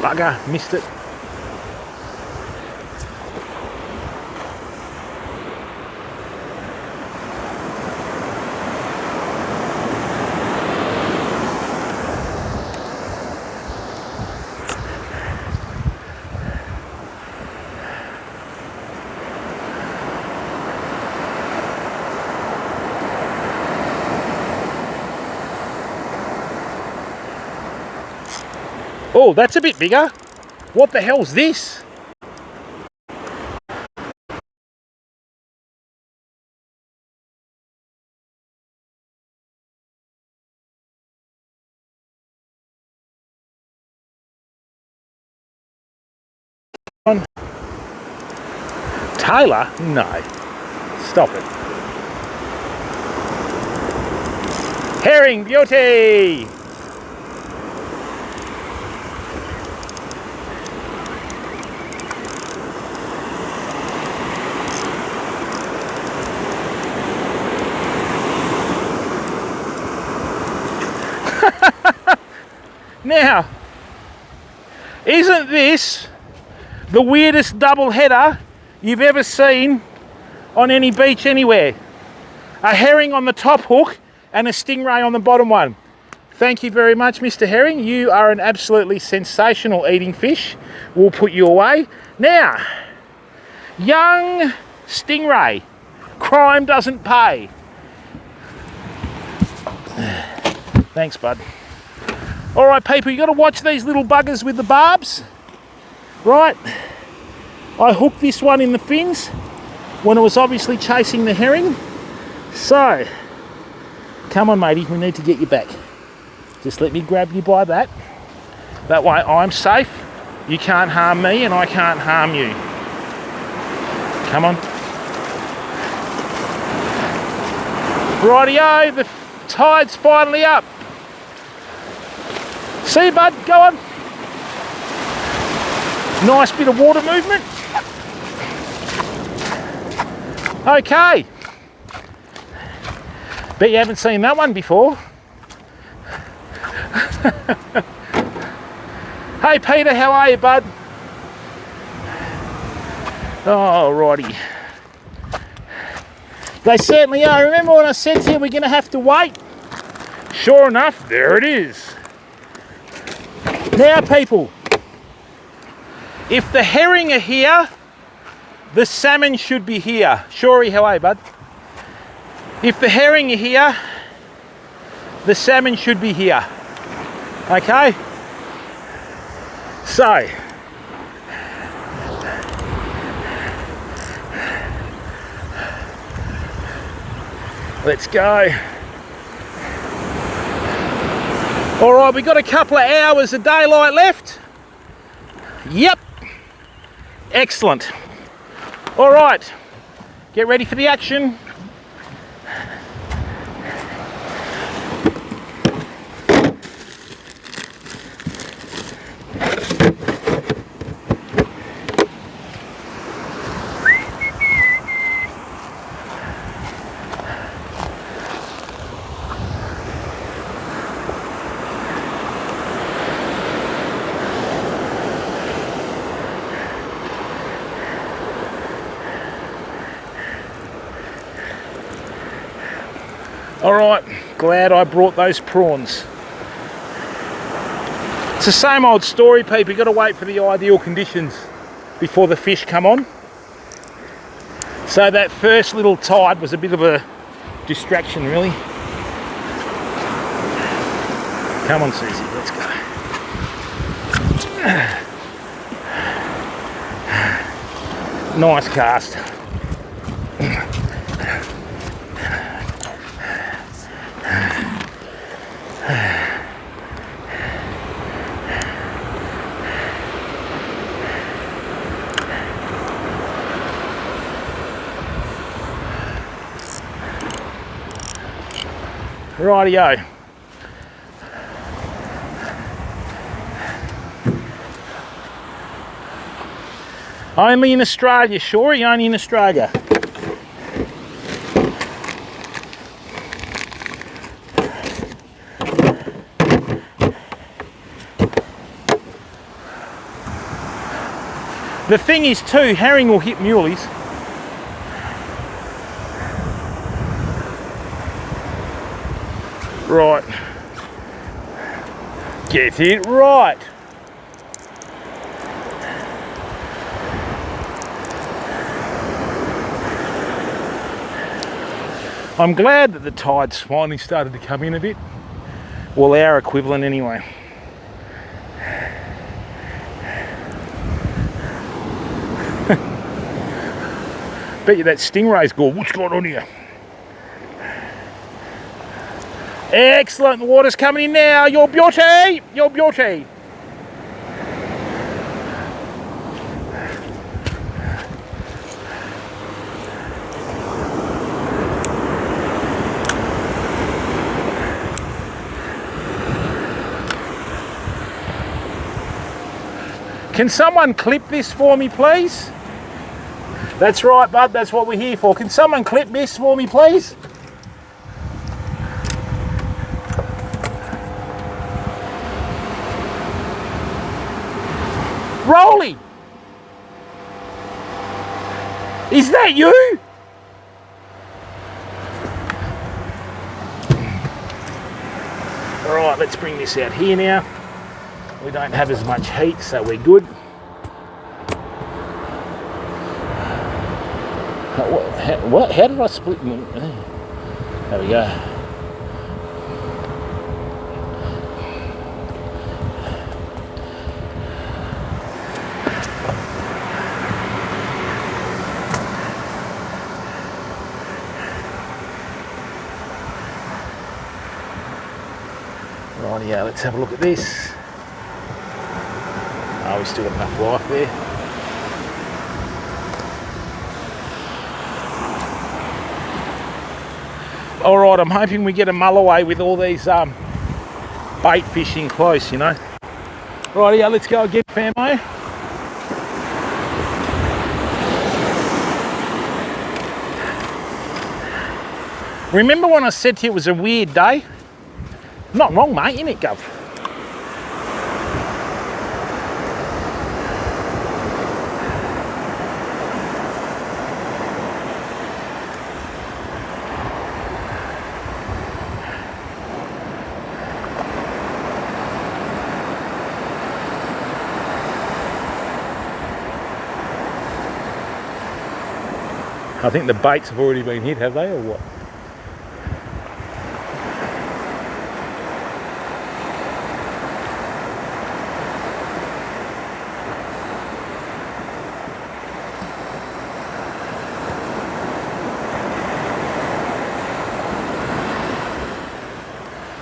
Bugger, missed it. Oh, that's a bit bigger. What the hell's this? Taylor? No. Stop it. Herring beauty! Now, isn't this the weirdest double header you've ever seen on any beach anywhere? A herring on the top hook and a stingray on the bottom one. Thank you very much, Mr. Herring. You are an absolutely sensational eating fish. We'll put you away. Now, young stingray. Crime doesn't pay. Thanks, bud. All right, people, you got to watch these little buggers with the barbs. Right, I hooked this one in the fins when it was obviously chasing the herring. So, come on, matey, we need to get you back. Just let me grab you by that. That way I'm safe, you can't harm me, and I can't harm you. Come on. Rightio, the tide's finally up. See you, bud, go on. Nice bit of water movement. Okay. Bet you haven't seen that one before. Hey Peter, how are you, bud? Oh, righty. They certainly are. Remember when I said to you we're going to have to wait? Sure enough, there it is. Now, people, if the herring are here, the salmon should be here. Shorey, how are you, bud? If the herring are here, the salmon should be here. Okay? So, let's go. All right, we've got a couple of hours of daylight left. Yep. Excellent. All right, get ready for the action. Alright, glad I brought those prawns. It's the same old story, people. You've got to wait for the ideal conditions before the fish come on. So that first little tide was a bit of a distraction, really. Come on, Susie, let's go. Nice cast. Rightio. Only in Australia, Shorey, only in Australia. The thing is too, herring will hit muleys. Right. Get it right. I'm glad that the tide's finally started to come in a bit. Well, our equivalent anyway. Bet you that stingray's going, what's going on here? Excellent, the water's coming in now. Your beauty, your beauty. Can someone clip this for me, please? That's right, bud, that's what we're here for. Can someone clip this for me, please? Rolly! Is that you? All right, let's bring this out here now. We don't have as much heat, so we're good. What? How did I split them? There we go. Rightio, let's have a look at this. Oh, we still got enough life there. All right, I'm hoping we get a mull away with all these bait fishing close, you know. Rightio, let's go again, famo. Remember when I said to you it was a weird day? Not wrong, mate, innit, Gov? I think the baits have already been hit, have they, or what?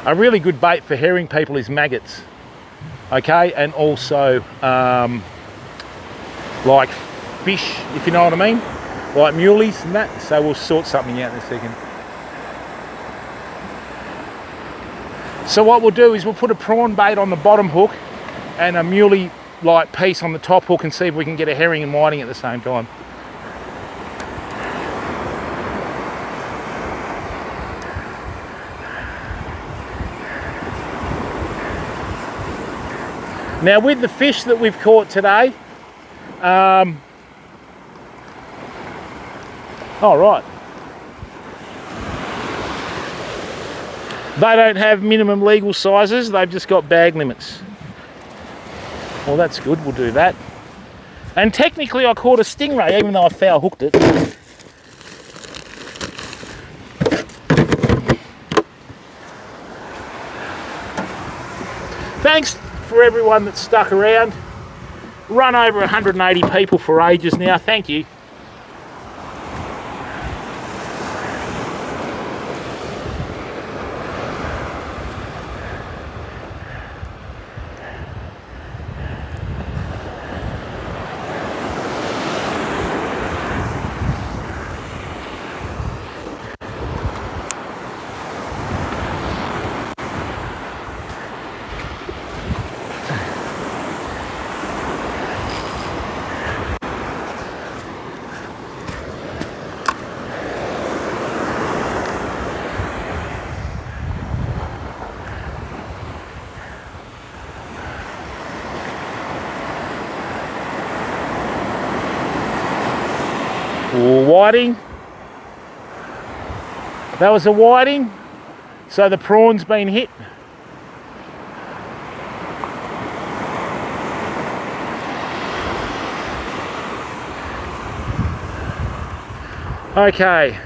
A really good bait for herring people is maggots, okay, and also like fish, if you know what I mean, like muleys and that. So we'll sort something out in a second. So what we'll do is we'll put a prawn bait on the bottom hook and a muley like piece on the top hook and see if we can get a herring and whiting at the same time. Now with the fish that we've caught today, oh right. They don't have minimum legal sizes, they've just got bag limits. Well, that's good, we'll do that. And technically I caught a stingray, even though I foul hooked it. Thanks for everyone that stuck around. Run over 180 people for ages now, thank you. Whiting. That was a whiting, so the prawn's been hit. Okay.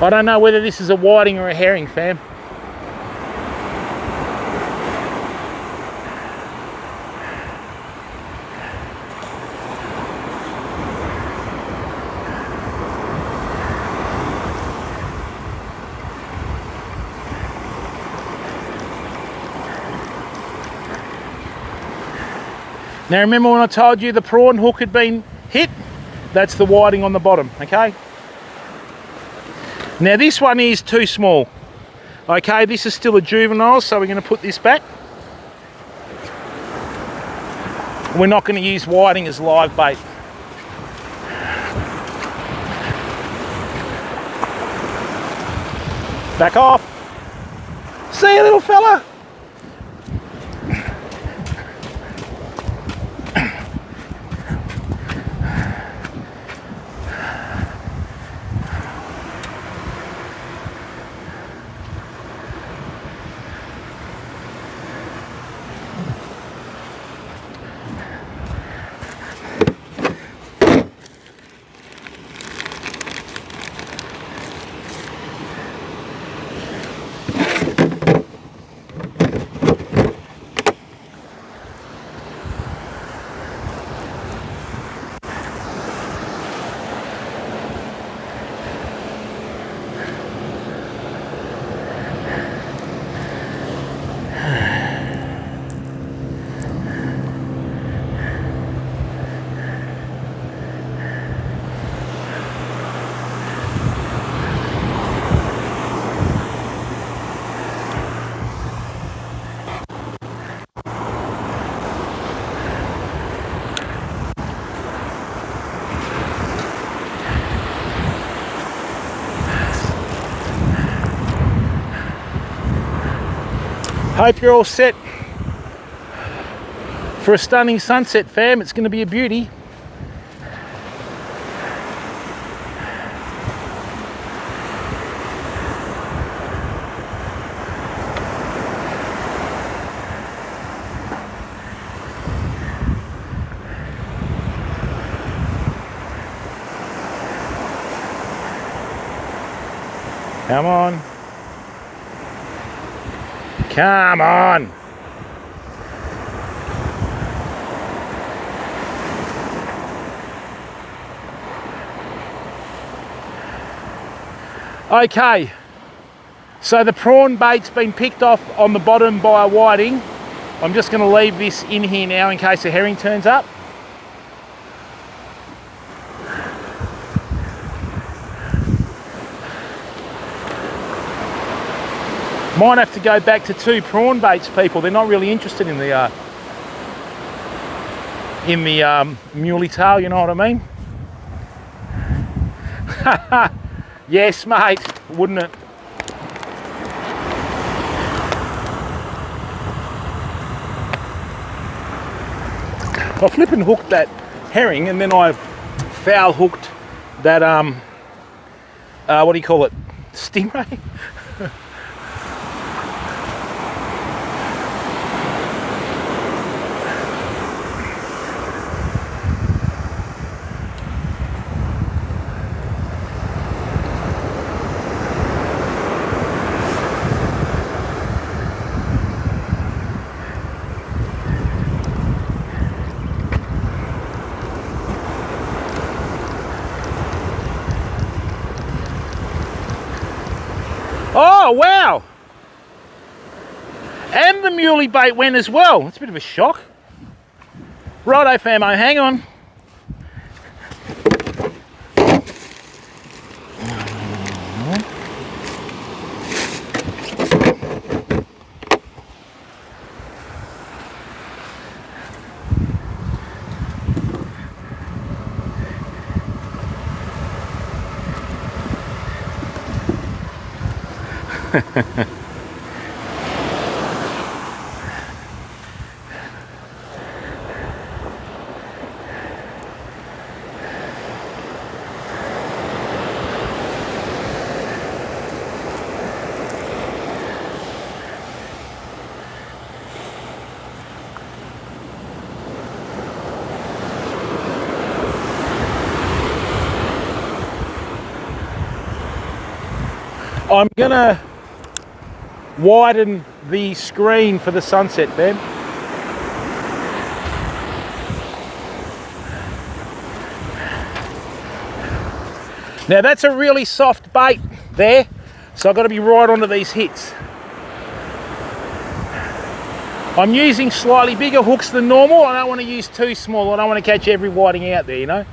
I don't know whether this is a whiting or a herring, fam. Now remember when I told you the prawn hook had been hit? That's the whiting on the bottom, okay? Now this one is too small. Okay, this is still a juvenile, so we're going to put this back. We're not going to use whiting as live bait. Back off. See you, little fella. Hope you're all set for a stunning sunset, fam. It's going to be a beauty. Come on. Come on. Okay, so the prawn bait's been picked off on the bottom by a whiting. I'm just going to leave this in here now in case a herring turns up. Might have to go back to 2 prawn baits, people. They're not really interested in the muley tail, you know what I mean? Yes, mate, wouldn't it? I flipping hooked that herring and then I foul hooked that what do you call it? Stingray? Oh, wow! And the muley bait went as well. That's a bit of a shock. Righto, famo, hang on. I'm gonna widen the screen for the sunset, Ben. Now that's a really soft bait there, so I've got to be right onto these hits. I'm using slightly bigger hooks than normal. I don't want to use too small. I don't want to catch every whiting out there, you know.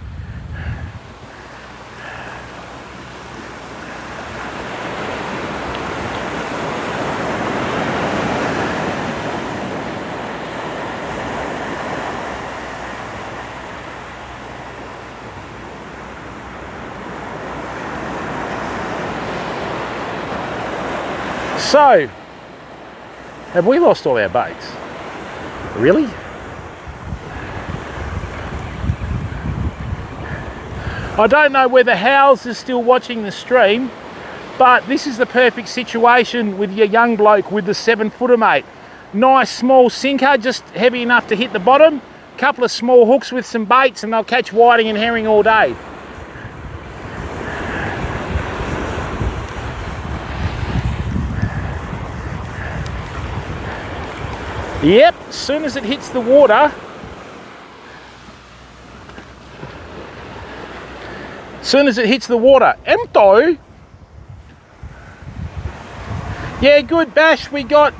So, have we lost all our baits? Really? I don't know whether Howes is still watching the stream, but this is the perfect situation with your young bloke with the 7-footer, mate. Nice small sinker, just heavy enough to hit the bottom. Couple of small hooks with some baits and they'll catch whiting and herring all day. Yep, as soon as it hits the water, empty. Yeah, good bash. We got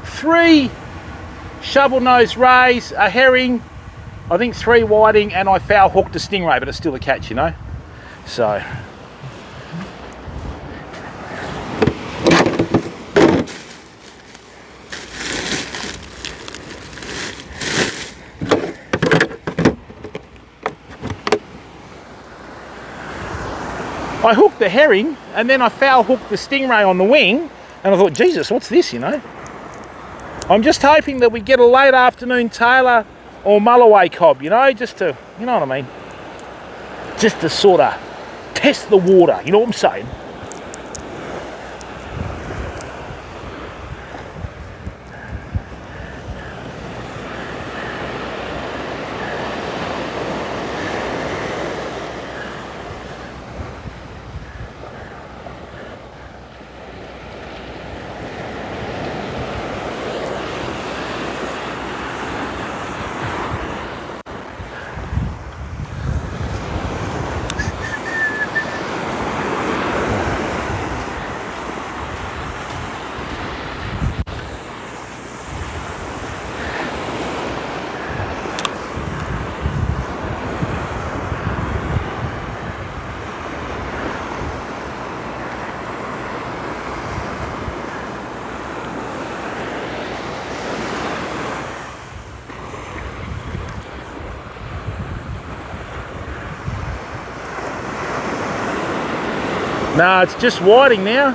3 shovel nose rays, a herring, I think 3 whiting, and I foul hooked a stingray, but it's still a catch, you know. So. I hooked the herring and then I foul hooked the stingray on the wing and I thought, Jesus, what's this, you know? I'm just hoping that we get a late afternoon tailor or mulloway cob, you know, just to, you know what I mean? Just to sort of test the water, you know what I'm saying? No, it's just whiting now.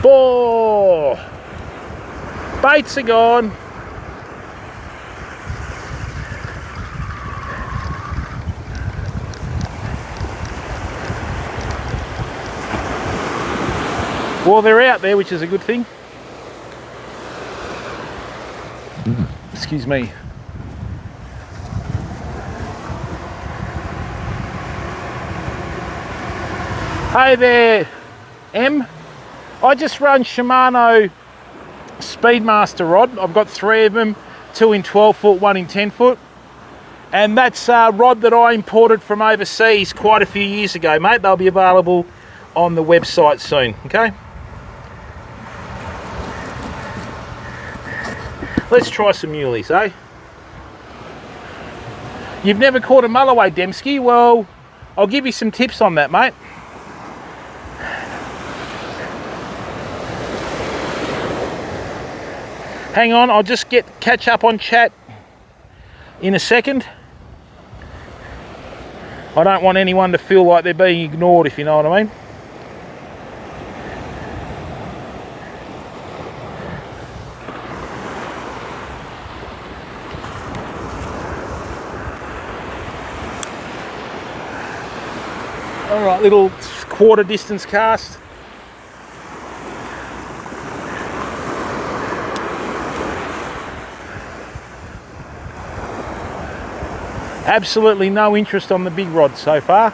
Ball. Baits are gone. Well, they're out there, which is a good thing. Excuse me. Hey there, M. I just run Shimano Speedmaster rod. I've got 3 of them, 2 in 12 foot, 1 in 10 foot. And that's a rod that I imported from overseas quite a few years ago, mate. They'll be available on the website soon, okay? Let's try some muleys, eh? You've never caught a mulloway, Dembski? Well, I'll give you some tips on that, mate. Hang on, I'll just catch up on chat in a second. I don't want anyone to feel like they're being ignored, if you know what I mean. All right, little quarter distance cast. Absolutely no interest on the big rod so far.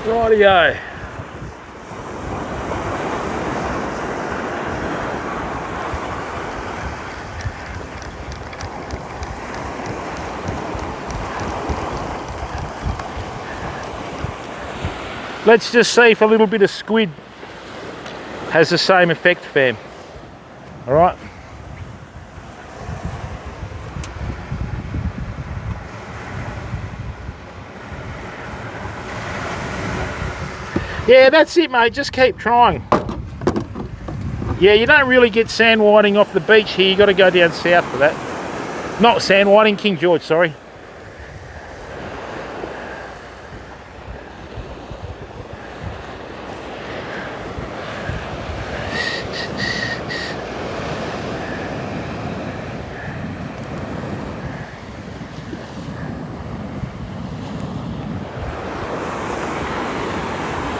Rightio. Let's just see if a little bit of squid has the same effect, fam. All right. Yeah, that's it, mate. Just keep trying. Yeah, you don't really get sand whiting off the beach here. You got to go down south for that. Not sand whiting, King George, sorry.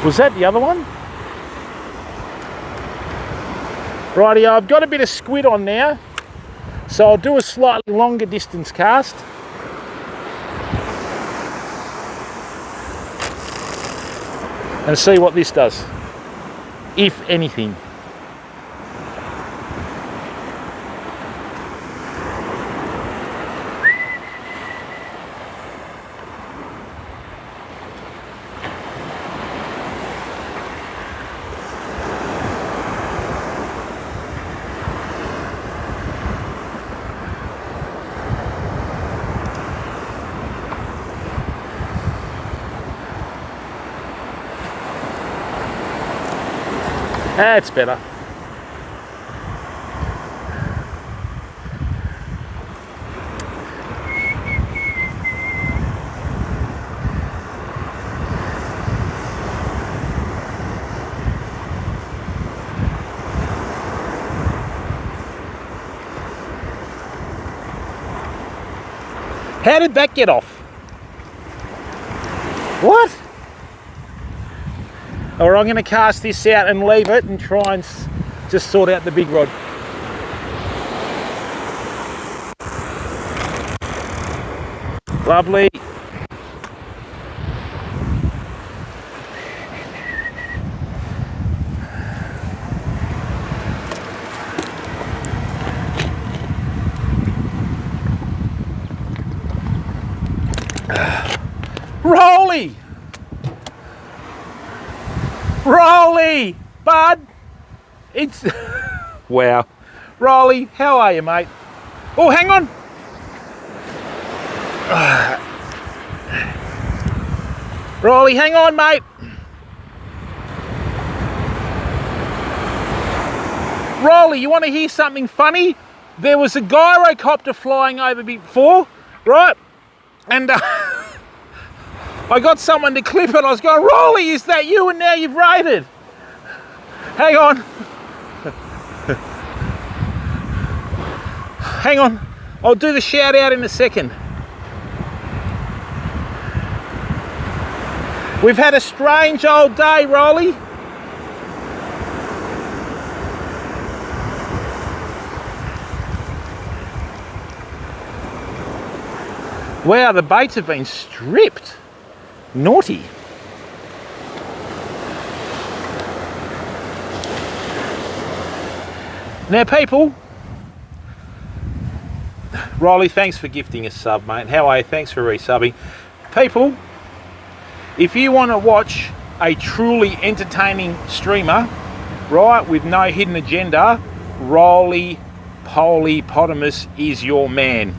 Was that the other one? Rightio, I've got a bit of squid on now, so I'll do a slightly longer distance cast. And see what this does, if anything. That's better. How did that get off? What? Or I'm going to cast this out and leave it and try and just sort out the big rod. Lovely. Rolly! Rolly! Bud! It's... Wow. Rolly, how are you, mate? Oh, hang on! Rolly, hang on, mate! Rolly, you want to hear something funny? There was a gyrocopter flying over before, right? And I got someone to clip it. I was going, Rolly, is that you? And now you've raided. Hang on. Hang on. I'll do the shout out in a second. We've had a strange old day, Rolly. Wow, the baits have been stripped. Naughty. Now, people, Riley, thanks for gifting a sub, mate. How are you? Thanks for resubbing. People, if you want to watch a truly entertaining streamer, right, with no hidden agenda, Rolly Polypotamus is your man.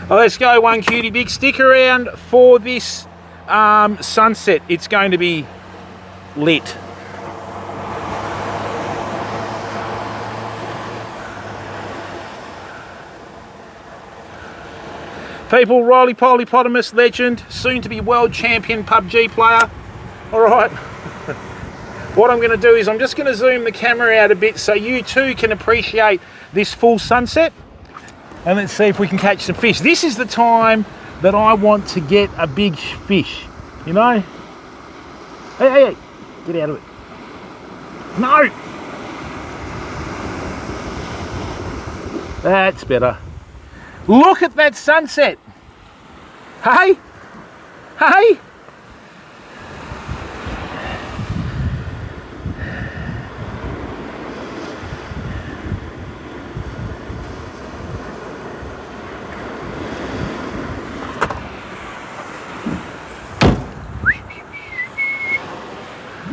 Well, let's go, one cutie big. Stick around for this sunset. It's going to be lit. People, Rolly Polypotamus, legend, soon to be world champion PUBG player. All right. What I'm going to do is I'm just going to zoom the camera out a bit so you too can appreciate this full sunset. And let's see if we can catch some fish. This is the time that I want to get a big fish, you know? Hey, hey, hey, get out of it. No! That's better. Look at that sunset. Hey? Hey?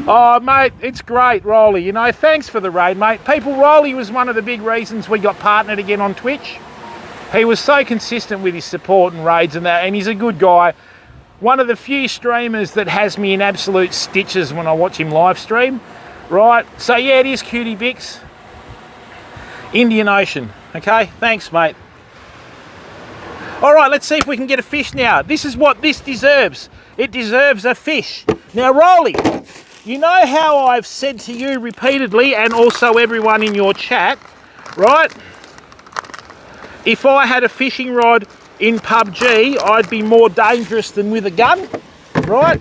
Oh, mate, it's great, Rolly. You know, thanks for the raid, mate. People, Rolly was one of the big reasons we got partnered again on Twitch. He was so consistent with his support and raids and that, and he's a good guy. One of the few streamers that has me in absolute stitches when I watch him live stream, right? So, yeah, it is Cutie Bix. Indian Ocean, okay? Thanks, mate. All right, let's see if we can get a fish now. This is what this deserves. It deserves a fish. Now, Rolly, you know how I've said to you repeatedly, and also everyone in your chat, right? If I had a fishing rod in PUBG, I'd be more dangerous than with a gun, right?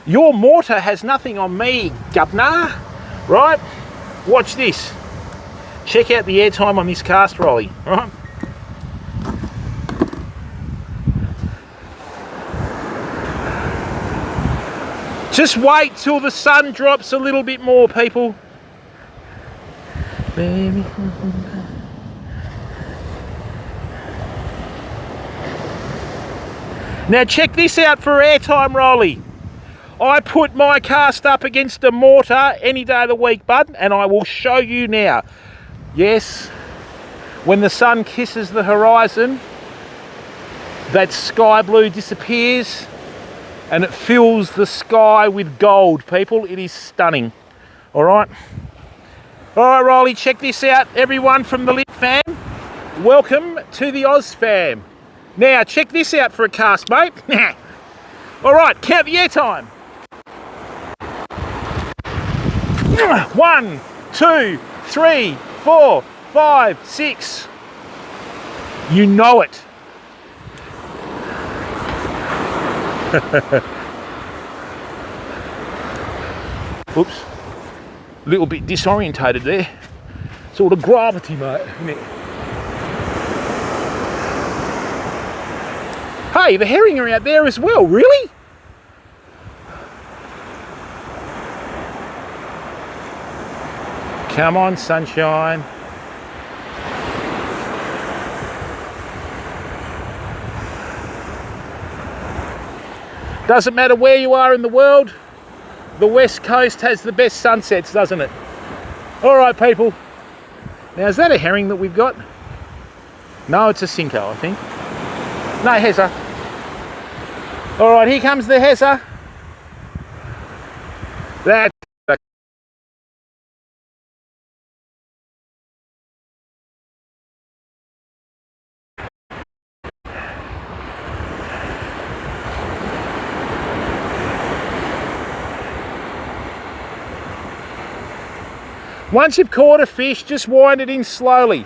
Your mortar has nothing on me, governor, right? Watch this. Check out the airtime on this cast, Rolly, right? Just wait till the sun drops a little bit more, people. Baby. Now check this out for airtime, Rolly. I put my cast up against a mortar any day of the week, bud, and I will show you now. Yes, when the sun kisses the horizon, that sky blue disappears and it fills the sky with gold, people. It is stunning. All right. All right, Rolly, check this out. Everyone from the Lit fam, welcome to the Oz fam. Now, check this out for a cast, mate. All right, count the airtime. 1, 2, 3, 4, 5, 6. You know it. Oops. A little bit disorientated there. It's all the gravity, mate, isn't it? Hey, the herring are out there as well, really? Come on, sunshine. Doesn't matter where you are in the world, the West Coast has the best sunsets, doesn't it? All right, people. Now, is that a herring that we've got? No, it's a Cinco, I think. No, Hezza. All right, here comes the Hezza. That's a... Once you've caught a fish, just wind it in slowly.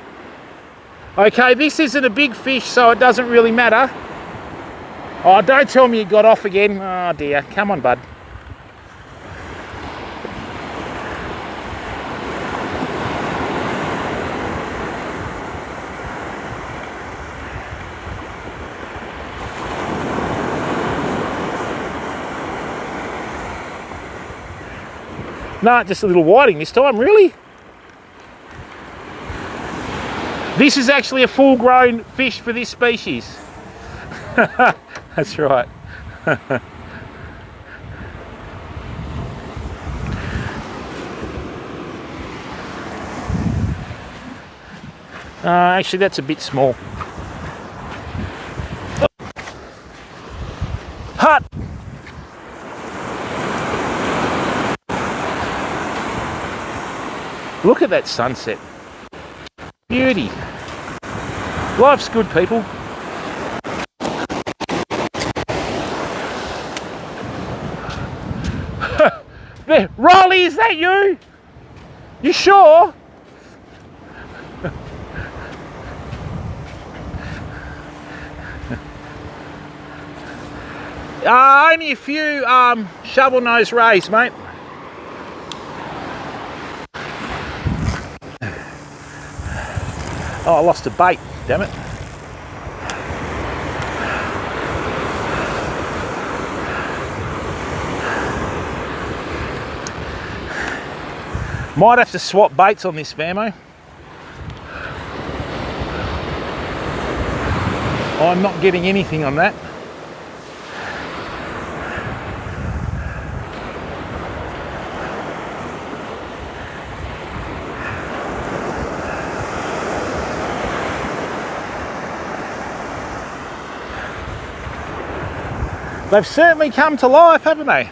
Okay, this isn't a big fish, so it doesn't really matter. Oh, don't tell me you got off again. Oh dear, come on, bud. Nah, just a little whiting this time, really? This is actually a full-grown fish for this species. That's right. Actually, that's a bit small. Hut! Look at that sunset. Beauty. Life's good, people. There, Riley, is that you? You sure? Only a few shovel nose rays, mate. Oh, I lost a bait, damn it. Might have to swap baits on this Vamo. I'm not getting anything on that. They've certainly come to life, haven't they?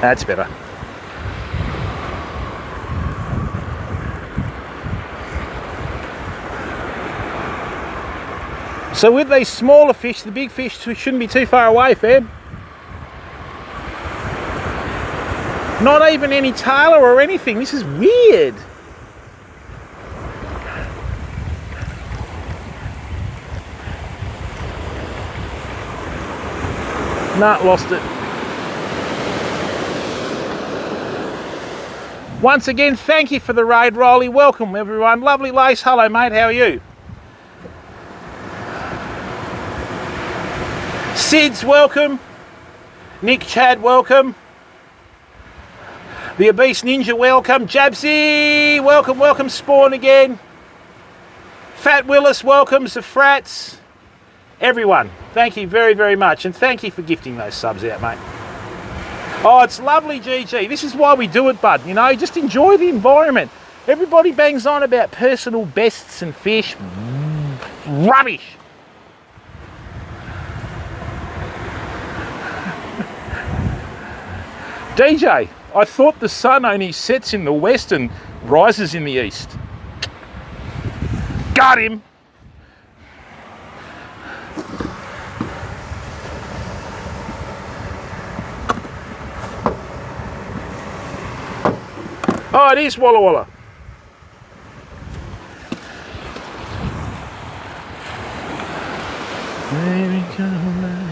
That's better. So with these smaller fish, the big fish shouldn't be too far away, Fab. Not even any tailor or anything. This is weird. Nah, lost it. Once again, thank you for the raid, Riley. Welcome, everyone. Lovely Lace. Hello, mate. How are you? Sid's welcome. Nick Chad, welcome. The Obese Ninja, welcome. Jabsy, welcome, welcome. Spawn again. Fat Willis, welcome. Zafrats. Everyone, thank you very, very much. And thank you for gifting those subs out, mate. Oh, it's lovely, GG. This is why we do it, bud. You know, just enjoy the environment. Everybody bangs on about personal bests and fish. Rubbish. DJ, I thought the sun only sets in the west and rises in the east. Got him. Oh, it is Walla Walla. Baby, come back.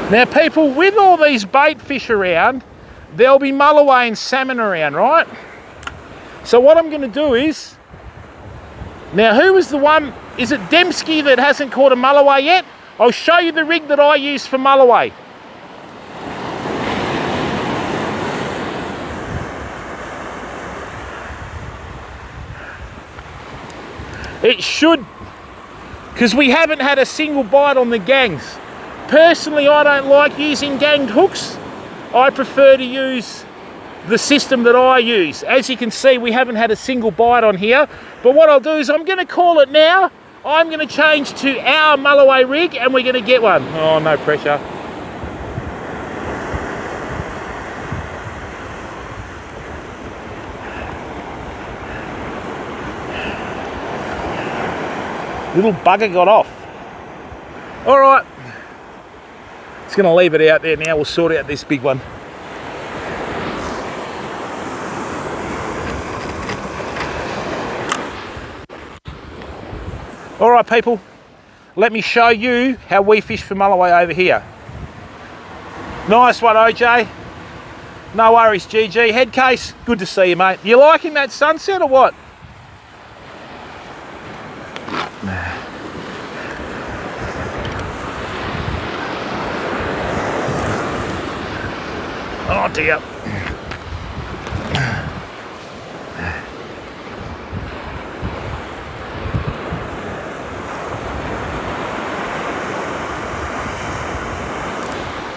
Now people, with all these bait fish around, there'll be mulloway and salmon around, right? So what I'm going to do is, now who was the one, is it Dembski that hasn't caught a mulloway yet? I'll show you the rig that I use for mulloway. It should, because we haven't had a single bite on the gangs. Personally, I don't like using ganged hooks. I prefer to use the system that I use. As you can see, we haven't had a single bite on here. But what I'll do is I'm going to call it now. I'm going to change to our mulloway rig and we're going to get one. Oh, no pressure. Little bugger got off. All right. It's going to leave it out there now. We'll sort out this big one. All right, people. Let me show you how we fish for mulloway over here. Nice one, OJ. No worries, GG. Head case, good to see you, mate. You liking that sunset or what? Oh dear.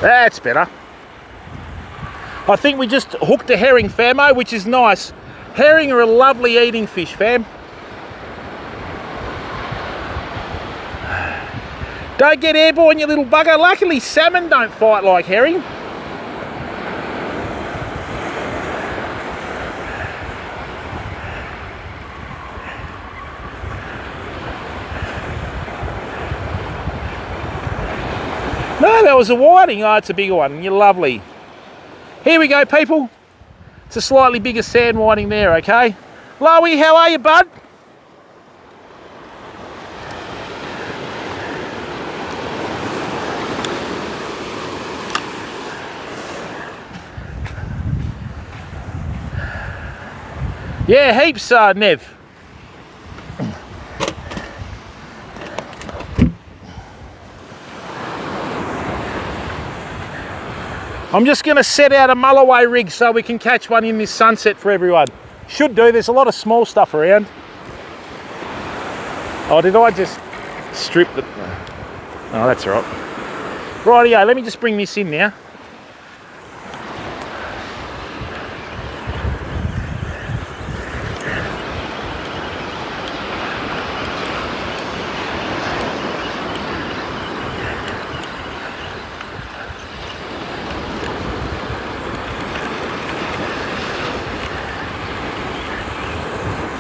That's better. I think we just hooked a herring, famo, which is nice. Herring are a lovely eating fish, fam. Don't get airborne, you little bugger. Luckily, salmon don't fight like herring. No, that was a whiting. Oh, it's a bigger one. You're lovely. Here we go, people. It's a slightly bigger sand whiting there, okay? Lowy, how are you, bud? Yeah, heaps, Nev. I'm just going to set out a mulloway rig so we can catch one in this sunset for everyone. Should do, there's a lot of small stuff around. Oh, did I just strip the... Oh, that's all right. Rightio, let me just bring this in now.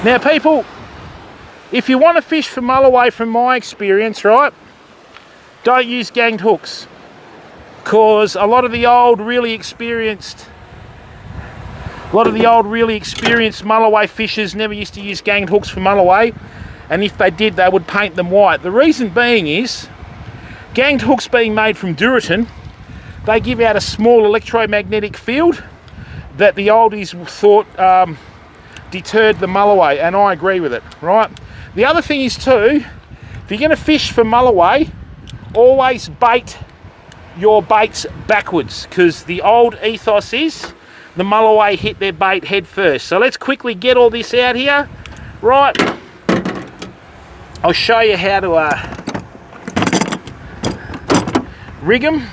Now people, if you want to fish for mulloway from my experience, right, don't use ganged hooks. Because a lot of the old really experienced mulloway fishers never used to use ganged hooks for mulloway, and if they did, they would paint them white. The reason being is, ganged hooks being made from Duratin, they give out a small electromagnetic field that the oldies thought deterred the mulloway, and I agree with it, right? The other thing is too, if you're going to fish for mulloway, always bait your baits backwards, because the old ethos is the mulloway hit their bait head first. So let's quickly get all this out here, right? I'll show you how to rig them.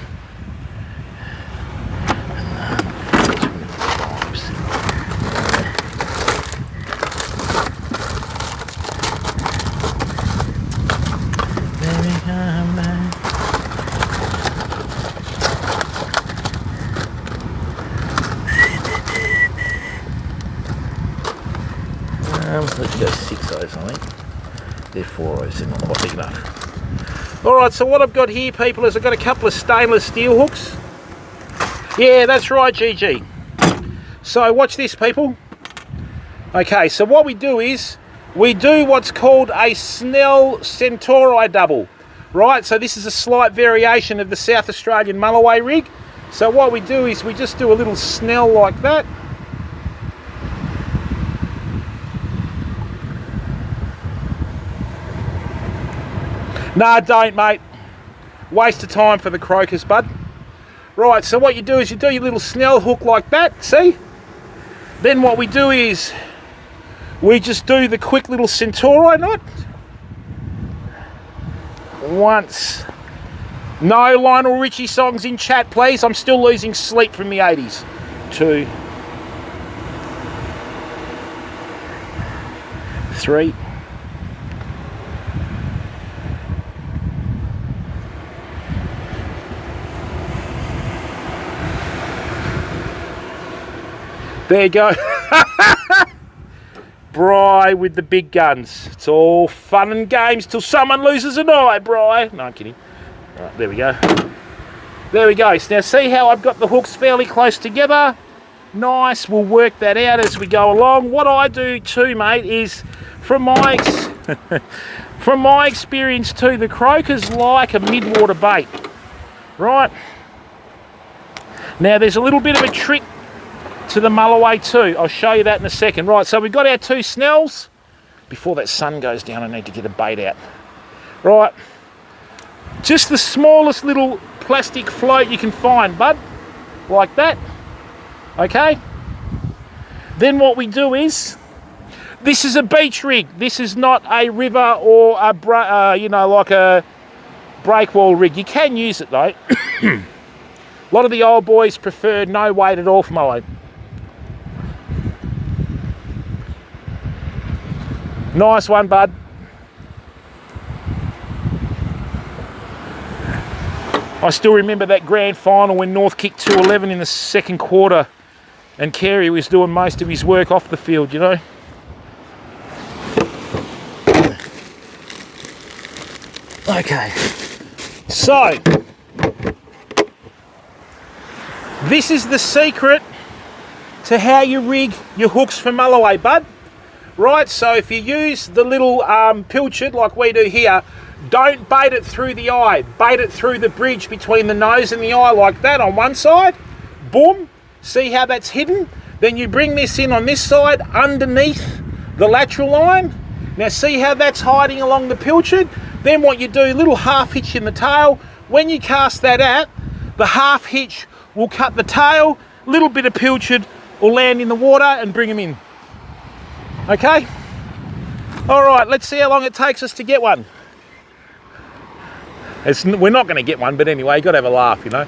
Let's go 6 O's, I think. They're 4 O's, they're not big enough. Alright, so what I've got here, people, is I've got a couple of stainless steel hooks. Yeah, that's right, GG. So watch this, people. Okay, so what we do is, we do what's called a Snell Centauri double. right? So this is a slight variation of the South Australian mulloway rig. So what we do is we just do a little snell like that. Nah, don't, mate. Waste of time for the crocus, bud. Right, so what you do is you do your little snell hook like that, see? Then what we do is we just do the quick little Centauro knot. Once. No Lionel Richie songs in chat, please. I'm still losing sleep from the 80s. 2, 3. There you go. Bry with the big guns. It's all fun and games till someone loses an eye, Bry. No, I'm kidding. Right, there we go. There we go. So now see how I've got the hooks fairly close together? Nice. We'll work that out as we go along. What I do too, mate, is from my experience too, the croaker's like a mid-water bait. Right? Now there's a little bit of a trick to the mulloway too. I'll show you that in a second. Right, so we've got our 2 snells. Before that sun goes down, I need to get a bait out. Right, just the smallest little plastic float you can find, bud, like that. Okay. Then what we do is, this is a beach rig. This is not a river or a like a breakwall rig. You can use it though. A lot of the old boys prefer no weight at all for mowing. Nice one, bud. I still remember that grand final when North kicked 211 in the second quarter and Carey was doing most of his work off the field, you know. Okay. So, this is the secret to how you rig your hooks for mulloway, bud. Right, so if you use the little pilchard like we do here, don't bait it through the eye. Bait it through the bridge between the nose and the eye like that on one side. Boom. See how that's hidden? Then you bring this in on this side underneath the lateral line. Now see how that's hiding along the pilchard? Then what you do, little half hitch in the tail. When you cast that out, the half hitch will cut the tail. Little bit of pilchard will land in the water and bring them in. Okay? All right, let's see how long it takes us to get one. We're not going to get one, but anyway, you got to have a laugh, you know.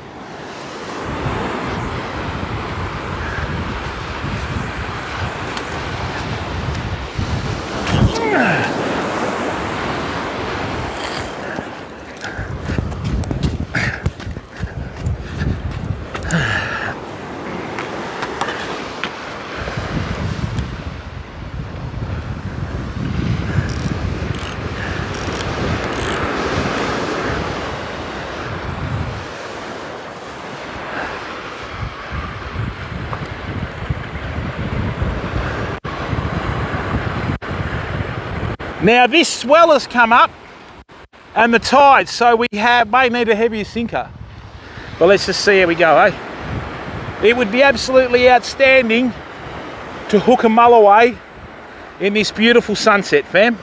Now this swell has come up and the tide, so we may need a heavier sinker. But let's just see how we go, eh? It would be absolutely outstanding to hook a mulloway in this beautiful sunset, fam.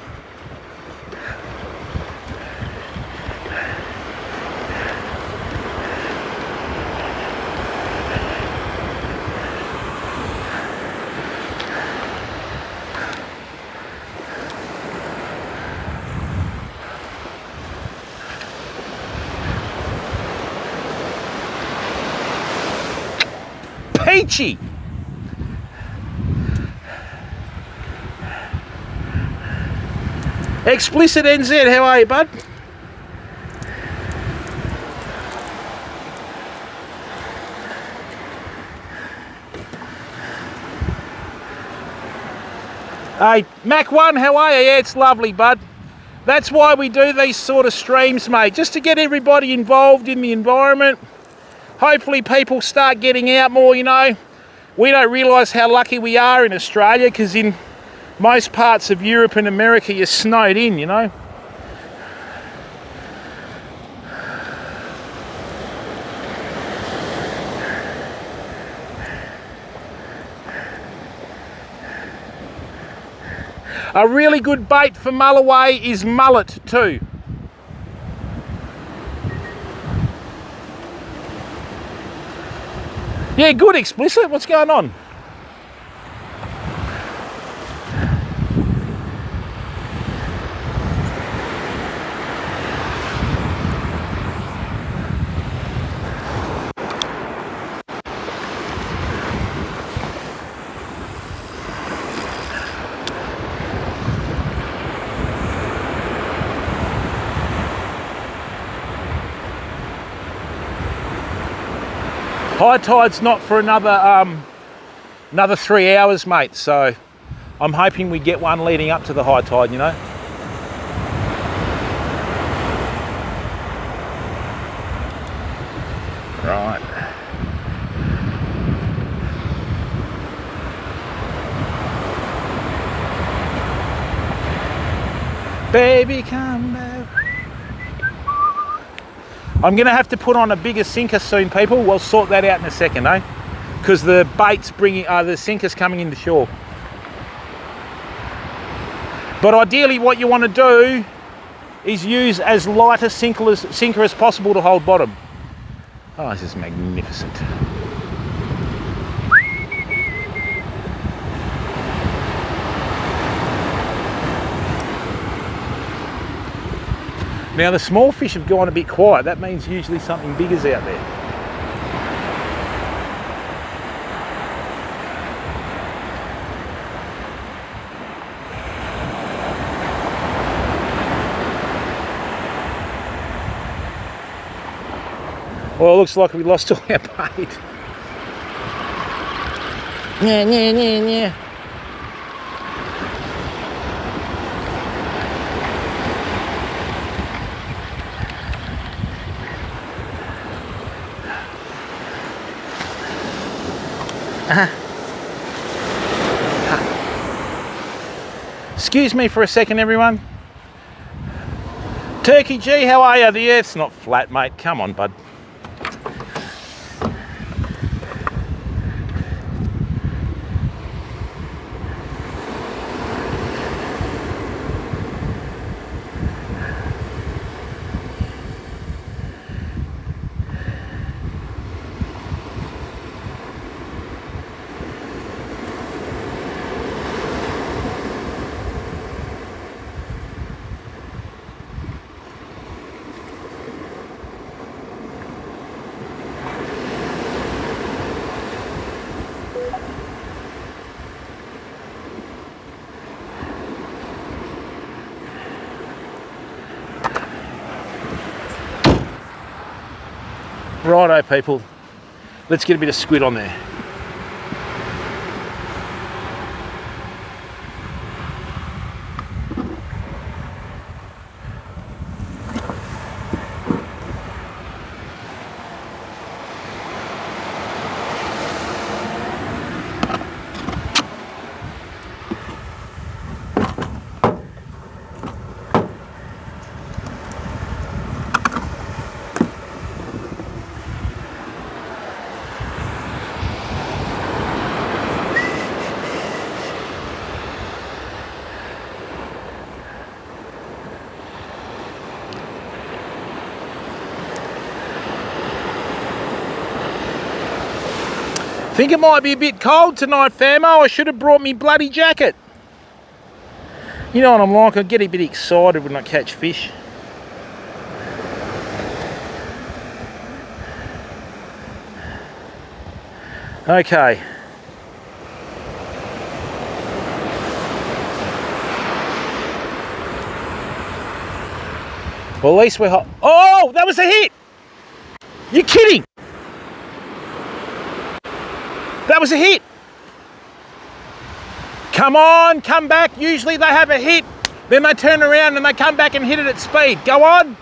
Peachy. Explicit NZ, how are you, bud? Hey, Mac 1, how are you? Yeah, it's lovely, bud. That's why we do these sort of streams, mate, just to get everybody involved in the environment. Hopefully people start getting out more, you know. We don't realise how lucky we are in Australia, because in most parts of Europe and America you're snowed in, you know. A really good bait for mulloway is mullet too. Yeah, good explicit. What's going on? High tide's not for another 3 hours, mate, so I'm hoping we get one leading up to the high tide, you know. Right. Baby, come back. I'm going to have to put on a bigger sinker soon, people. We'll sort that out in a second, eh? Because the bait's bringing, the sinker's coming into shore. But ideally what you want to do is use as light a sinker as possible to hold bottom. Oh, this is magnificent. Now the small fish have gone a bit quiet. That means usually something big is out there. Well, it looks like we lost all our bait. Yeah. Excuse me for a second, everyone. Turkey G, how are you? The earth's not flat, mate. Come on, bud. Righto, people. Let's get a bit of squid on there. Think it might be a bit cold tonight, famo. I should have brought me bloody jacket. You know what I'm like, I get a bit excited when I catch fish. Okay. Well, at least we're hot. Oh, that was a hit! You're kidding! That was a hit! Come on, come back. Usually they have a hit, then they turn around and they come back and hit it at speed. Go on!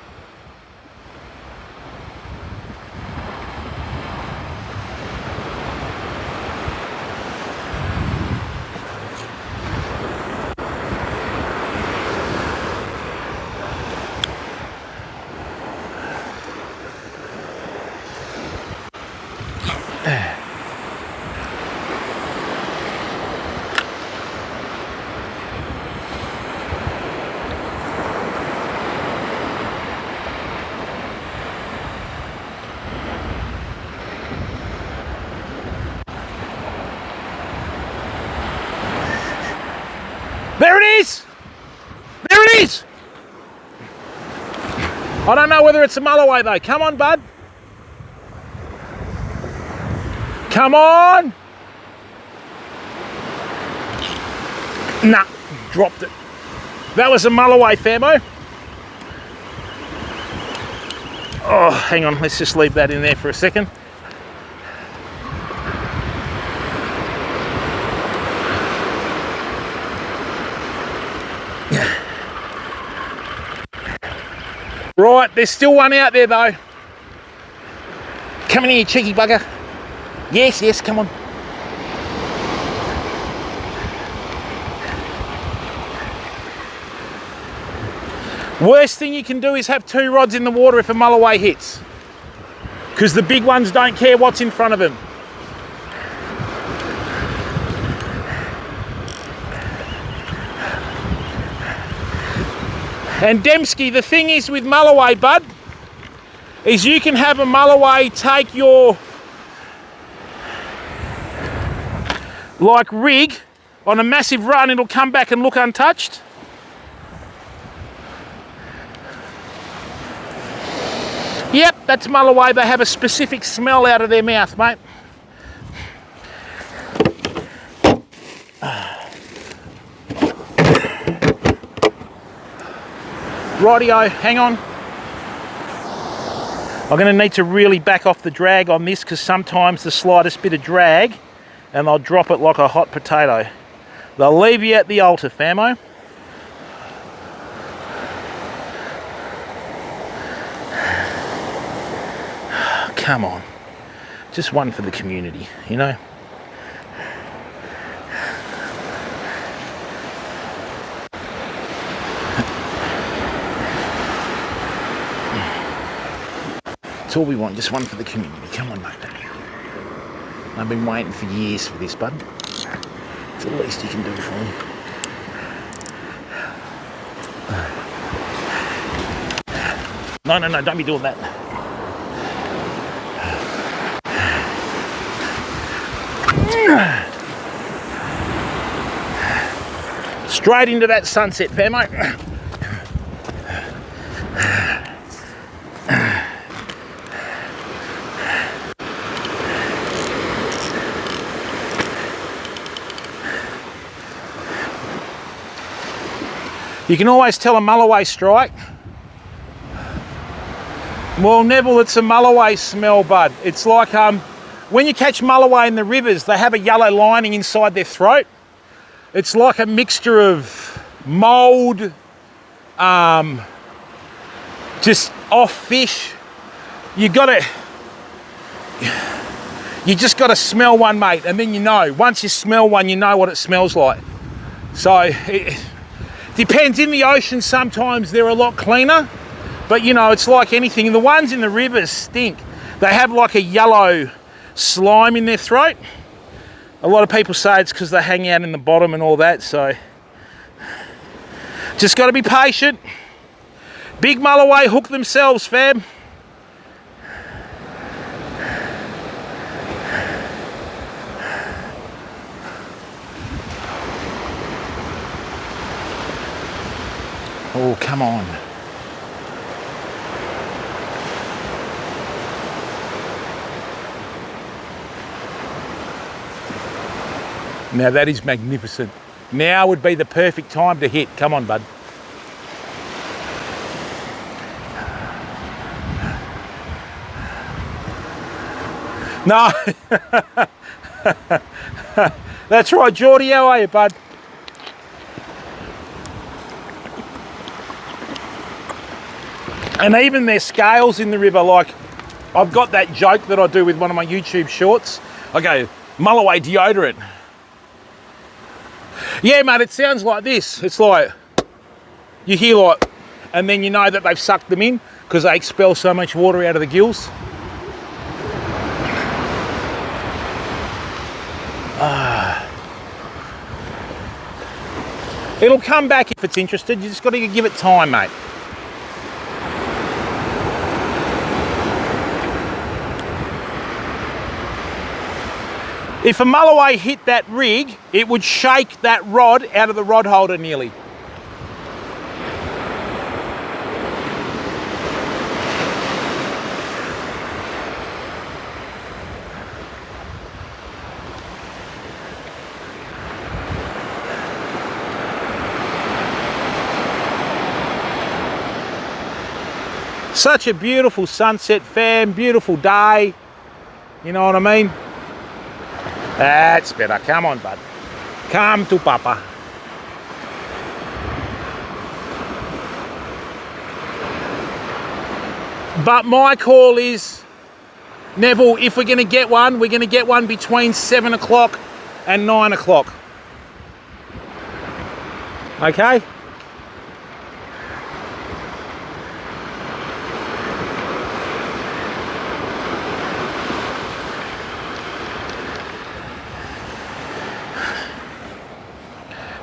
I don't know whether it's a mulloway though. Come on, bud. Come on. Nah, dropped it. That was a mulloway, famo. Oh, hang on, let's just leave that in there for a second. Right, there's still one out there though. Come in here, you cheeky bugger. Yes, yes, come on. Worst thing you can do is have 2 rods in the water if a mulloway hits, because the big ones don't care what's in front of them. And Dembski, the thing is with mulloway, bud, is you can have a mulloway take your like rig on a massive run, it'll come back and look untouched. Yep, that's mulloway. They have a specific smell out of their mouth, mate. Rightio, hang on. I'm going to need to really back off the drag on this, because sometimes the slightest bit of drag and they'll drop it like a hot potato. They'll leave you at the altar, famo. Come on. Just one for the community, you know? That's all we want, just one for the community. Come on, mate. I've been waiting for years for this, bud. It's the least you can do for me. No, no, no, don't be doing that. Straight into that sunset, famo. You can always tell a mulloway strike. Well, Neville, it's a mulloway smell, bud. It's like when you catch mulloway in the rivers, they have a yellow lining inside their throat. It's like a mixture of mould, just off fish. You just gotta smell one, mate, and then you know. Once you smell one, you know what it smells like. So it depends. In the ocean, sometimes they're a lot cleaner, but you know, it's like anything. The ones in the rivers stink. They have like a yellow slime in their throat. A lot of people say it's because they hang out in the bottom and all that, so just got to be patient. Big mulloway hook themselves, fam. Oh, come on. Now that is magnificent. Now would be the perfect time to hit. Come on, bud. No. That's right, Geordie. How are you, bud? And even their scales in the river, like I've got that joke that I do with one of my YouTube shorts. I go, mulloway deodorant. Yeah, mate, it sounds like this. It's like, you hear like, and then you know that they've sucked them in because they expel so much water out of the gills. It'll come back if it's interested. You just got to give it time, mate. If a mulloway hit that rig, it would shake that rod out of the rod holder nearly. Such a beautiful sunset, fam. Beautiful day. You know what I mean? That's better. Come on, bud. Come to Papa. But my call is, Neville, if we're going to get one, we're going to get one between 7 o'clock and 9 o'clock. Okay?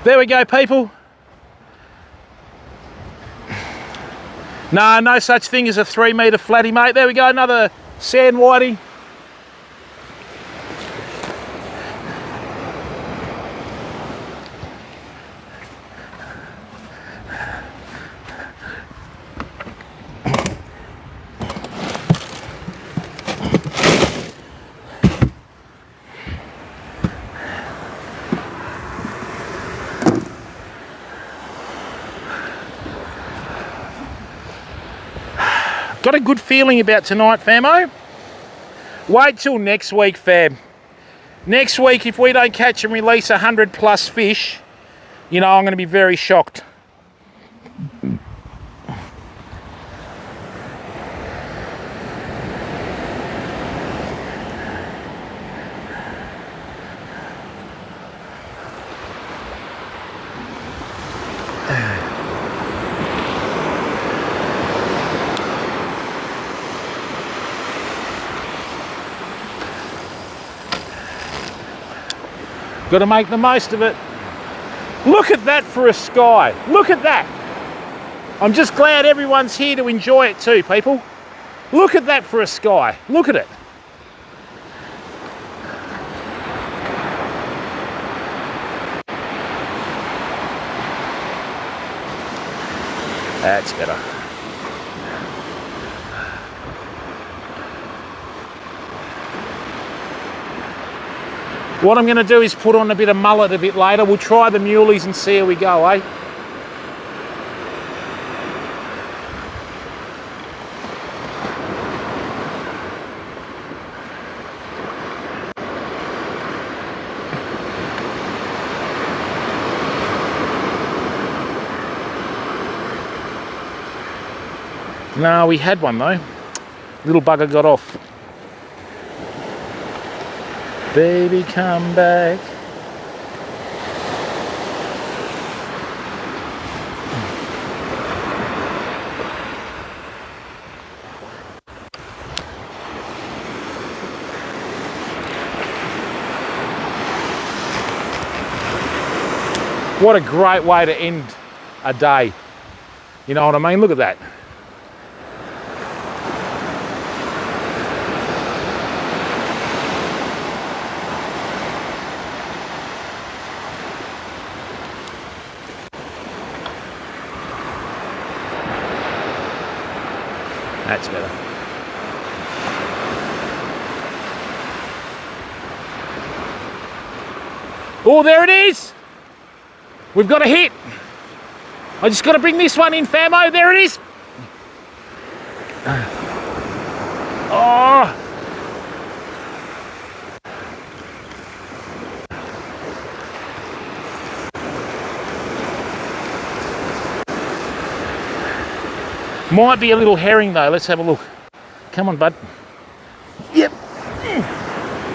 There we go, people. No such thing as a 3 metre flatty, mate. There we go, another sand whitey. Got a good feeling about tonight, famo. Wait till next week, fam. Next week, if we don't catch and release 100 plus fish, you know, I'm going to be very shocked. Got to make the most of it. Look at that for a sky. Look at that. I'm just glad everyone's here to enjoy it too, people. Look at that for a sky. Look at it. That's better. What I'm going to do is put on a bit of mullet a bit later. We'll try the muleys and see how we go, eh? No, we had one though. Little bugger got off. Baby, come back. What a great way to end a day. You know what I mean? Look at that. That's better. Oh, there it is. We've got a hit. I just got to bring this one in, famo. There it is. Oh. Might be a little herring though. Let's have a look. Come on, bud. Yep.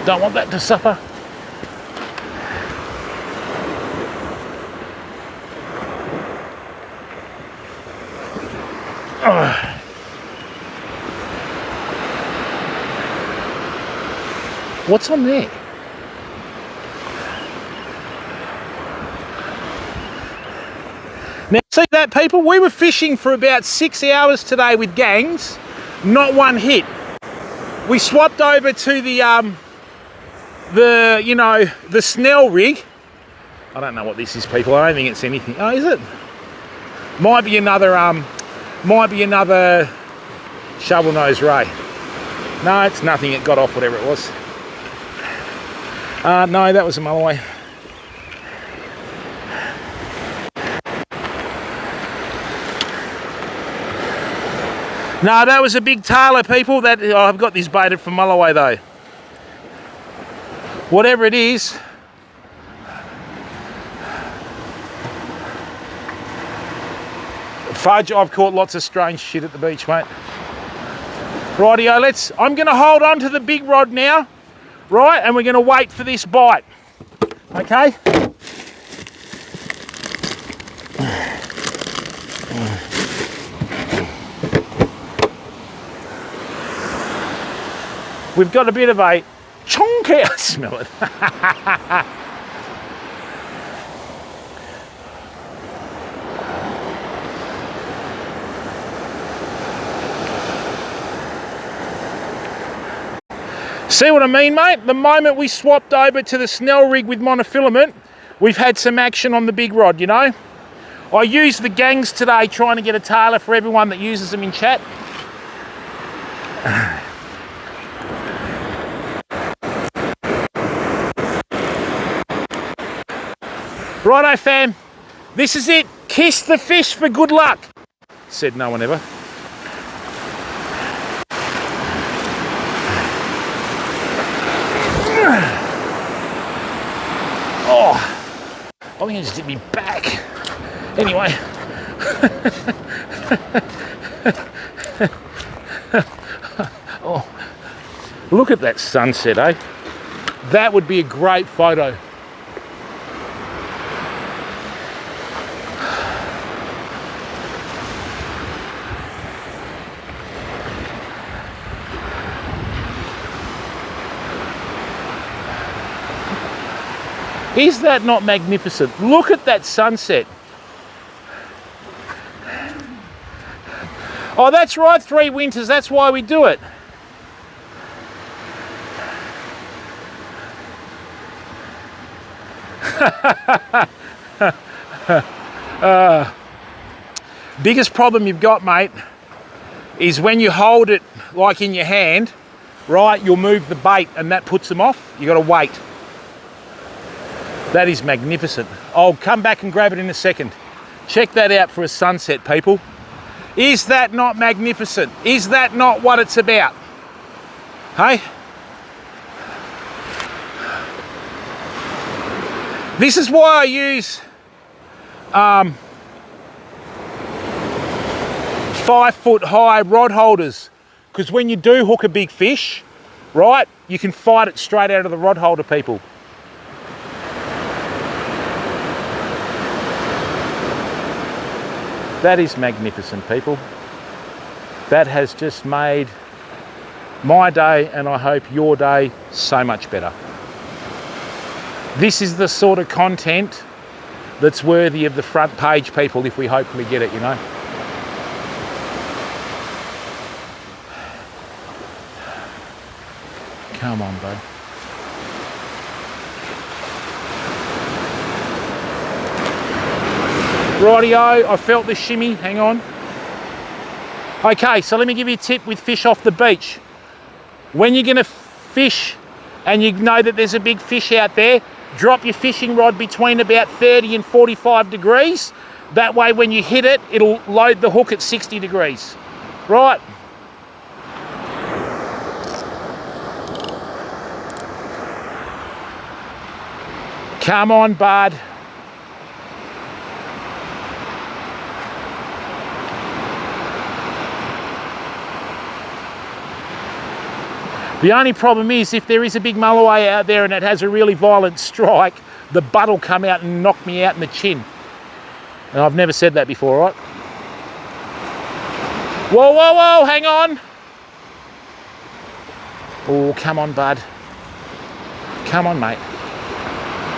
Don't want that to suffer. What's on there? Now see that, people? We were fishing for about 6 hours today with gangs, not one hit. We swapped over to the Snell rig. I don't know what this is, people. I don't think it's anything. Oh, is it? Might be another shovel nose ray. No, it's nothing. It got off, whatever it was. No, that was a mulloway. No, that was a big tailor, people. That I've got this baited from Mulloway though. Whatever it is. Fudge, I've caught lots of strange shit at the beach, mate. Rightio, I'm going to hold on to the big rod now, right? And we're going to wait for this bite, okay? We've got a bit of a chonk out, smell it. See what I mean, mate? The moment we swapped over to the Snell rig with monofilament, we've had some action on the big rod, you know? I used the gangs today trying to get a tailor for everyone that uses them in chat. Righto, fam. This is it. Kiss the fish for good luck. Said no one ever. Oh, I think it just hit me back. Anyway. Oh, look at that sunset, eh? That would be a great photo. Is that not magnificent? Look at that sunset. Oh, that's right, 3 winters. That's why we do it. Biggest problem you've got, mate, is when you hold it like in your hand, right, you'll move the bait and that puts them off. You got to wait. That is magnificent. I'll come back and grab it in a second. Check that out for a sunset, people. Is that not magnificent? Is that not what it's about? Hey? This is why I use 5-foot high rod holders, because when you do hook a big fish, right, you can fight it straight out of the rod holder, people. That is magnificent, people. That has just made my day, and I hope your day, so much better. This is the sort of content that's worthy of the front page, people, if we hopefully get it, you know. Come on, bud. Rightio, I felt the shimmy, hang on. Okay, so let me give you a tip with fish off the beach. When you're gonna fish and you know that there's a big fish out there, drop your fishing rod between about 30 and 45 degrees. That way when you hit it, it'll load the hook at 60 degrees. Right. Come on, bud. The only problem is if there is a big mulloway out there and it has a really violent strike, the butt will come out and knock me out in the chin. And I've never said that before, right? Whoa, whoa, whoa, hang on. Oh, come on, bud. Come on, mate.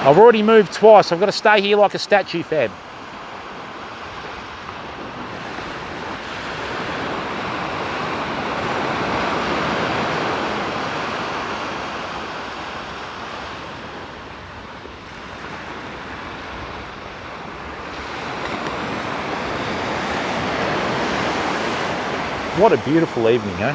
I've already moved twice. I've got to stay here like a statue, fam. What a beautiful evening, eh?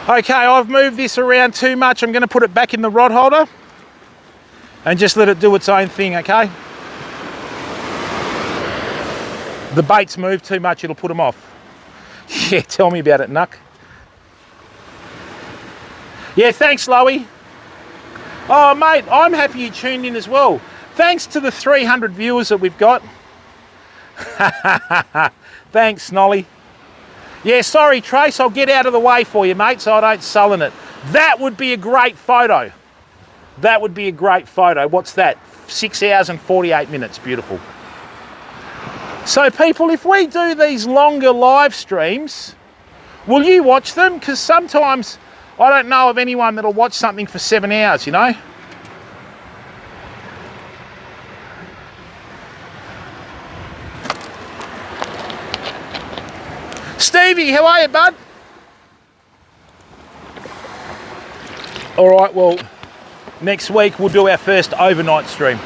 Okay, I've moved this around too much. I'm going to put it back in the rod holder and just let it do its own thing, okay? The baits move too much, it'll put them off. Yeah, tell me about it, Nuck. Yeah, thanks, Loey. Oh, mate, I'm happy you tuned in as well. Thanks to the 300 viewers that we've got. Thanks, Snolly. Yeah, sorry, Trace, I'll get out of the way for you, mate, so I don't sullen it. That would be a great photo. That would be a great photo. What's that? 6 hours and 48 minutes. Beautiful. So, people, if we do these longer live streams, will you watch them? Because sometimes I don't know of anyone that'll watch something for 7 hours, you know? Stevie, how are you, bud? All right, well, next week we'll do our first overnight stream.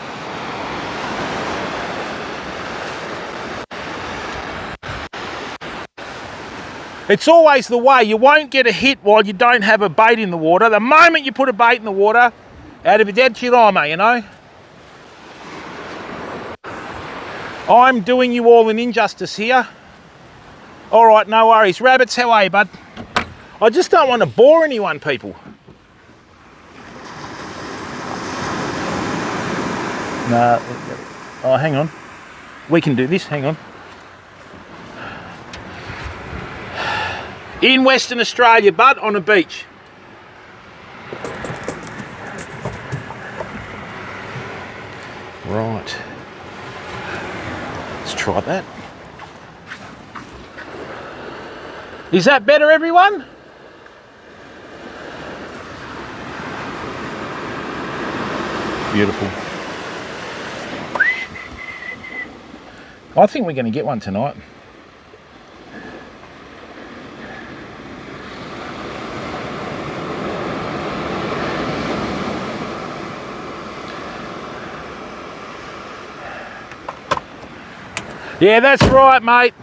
It's always the way. You won't get a hit while you don't have a bait in the water. The moment you put a bait in the water, out of your dead chirama, you know? I'm doing you all an injustice here. All right, no worries. Rabbits, how are you, bud? I just don't want to bore anyone, people. No. Oh, hang on. We can do this, hang on. In Western Australia, bud, on a beach. Right. Let's try that. Is that better, everyone? Beautiful. I think we're going to get one tonight. Yeah, that's right, mate.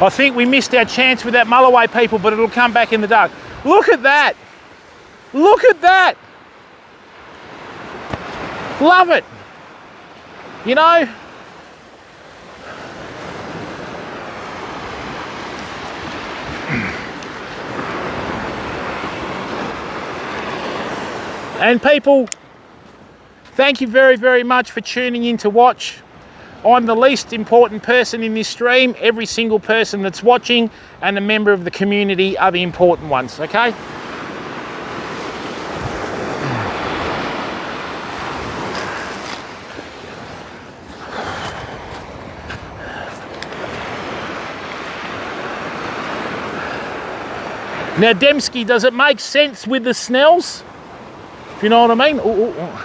I think we missed our chance with that Mulloway, people, but it'll come back in the dark. Look at that. Look at that. Love it. You know? And people, thank you very, very much for tuning in to watch. I'm the least important person in this stream. Every single person that's watching and a member of the community are the important ones, okay? Now, Dembski, does it make sense with the Snells? If you know what I mean? Ooh, ooh, ooh.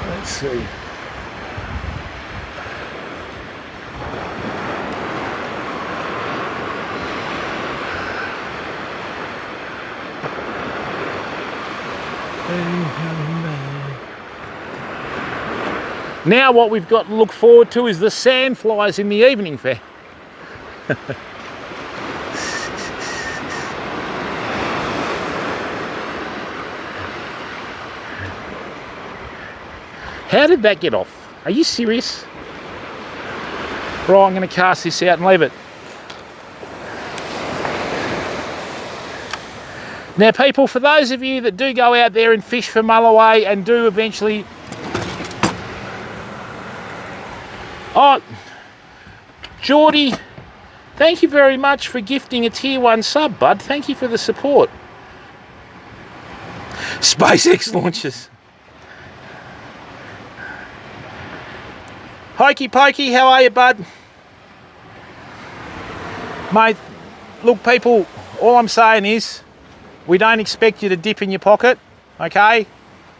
Let's see. Now what we've got to look forward to is the sandflies in the evening fair. How did that get off? Are you serious? Right, I'm going to cast this out and leave it. Now, people, for those of you that do go out there and fish for mulloway and do eventually... Oh, Geordie, thank you very much for gifting a tier 1 sub, bud. Thank you for the support. SpaceX launches. Hokey pokey, how are you, bud? Mate, look, people, all I'm saying is we don't expect you to dip in your pocket, okay?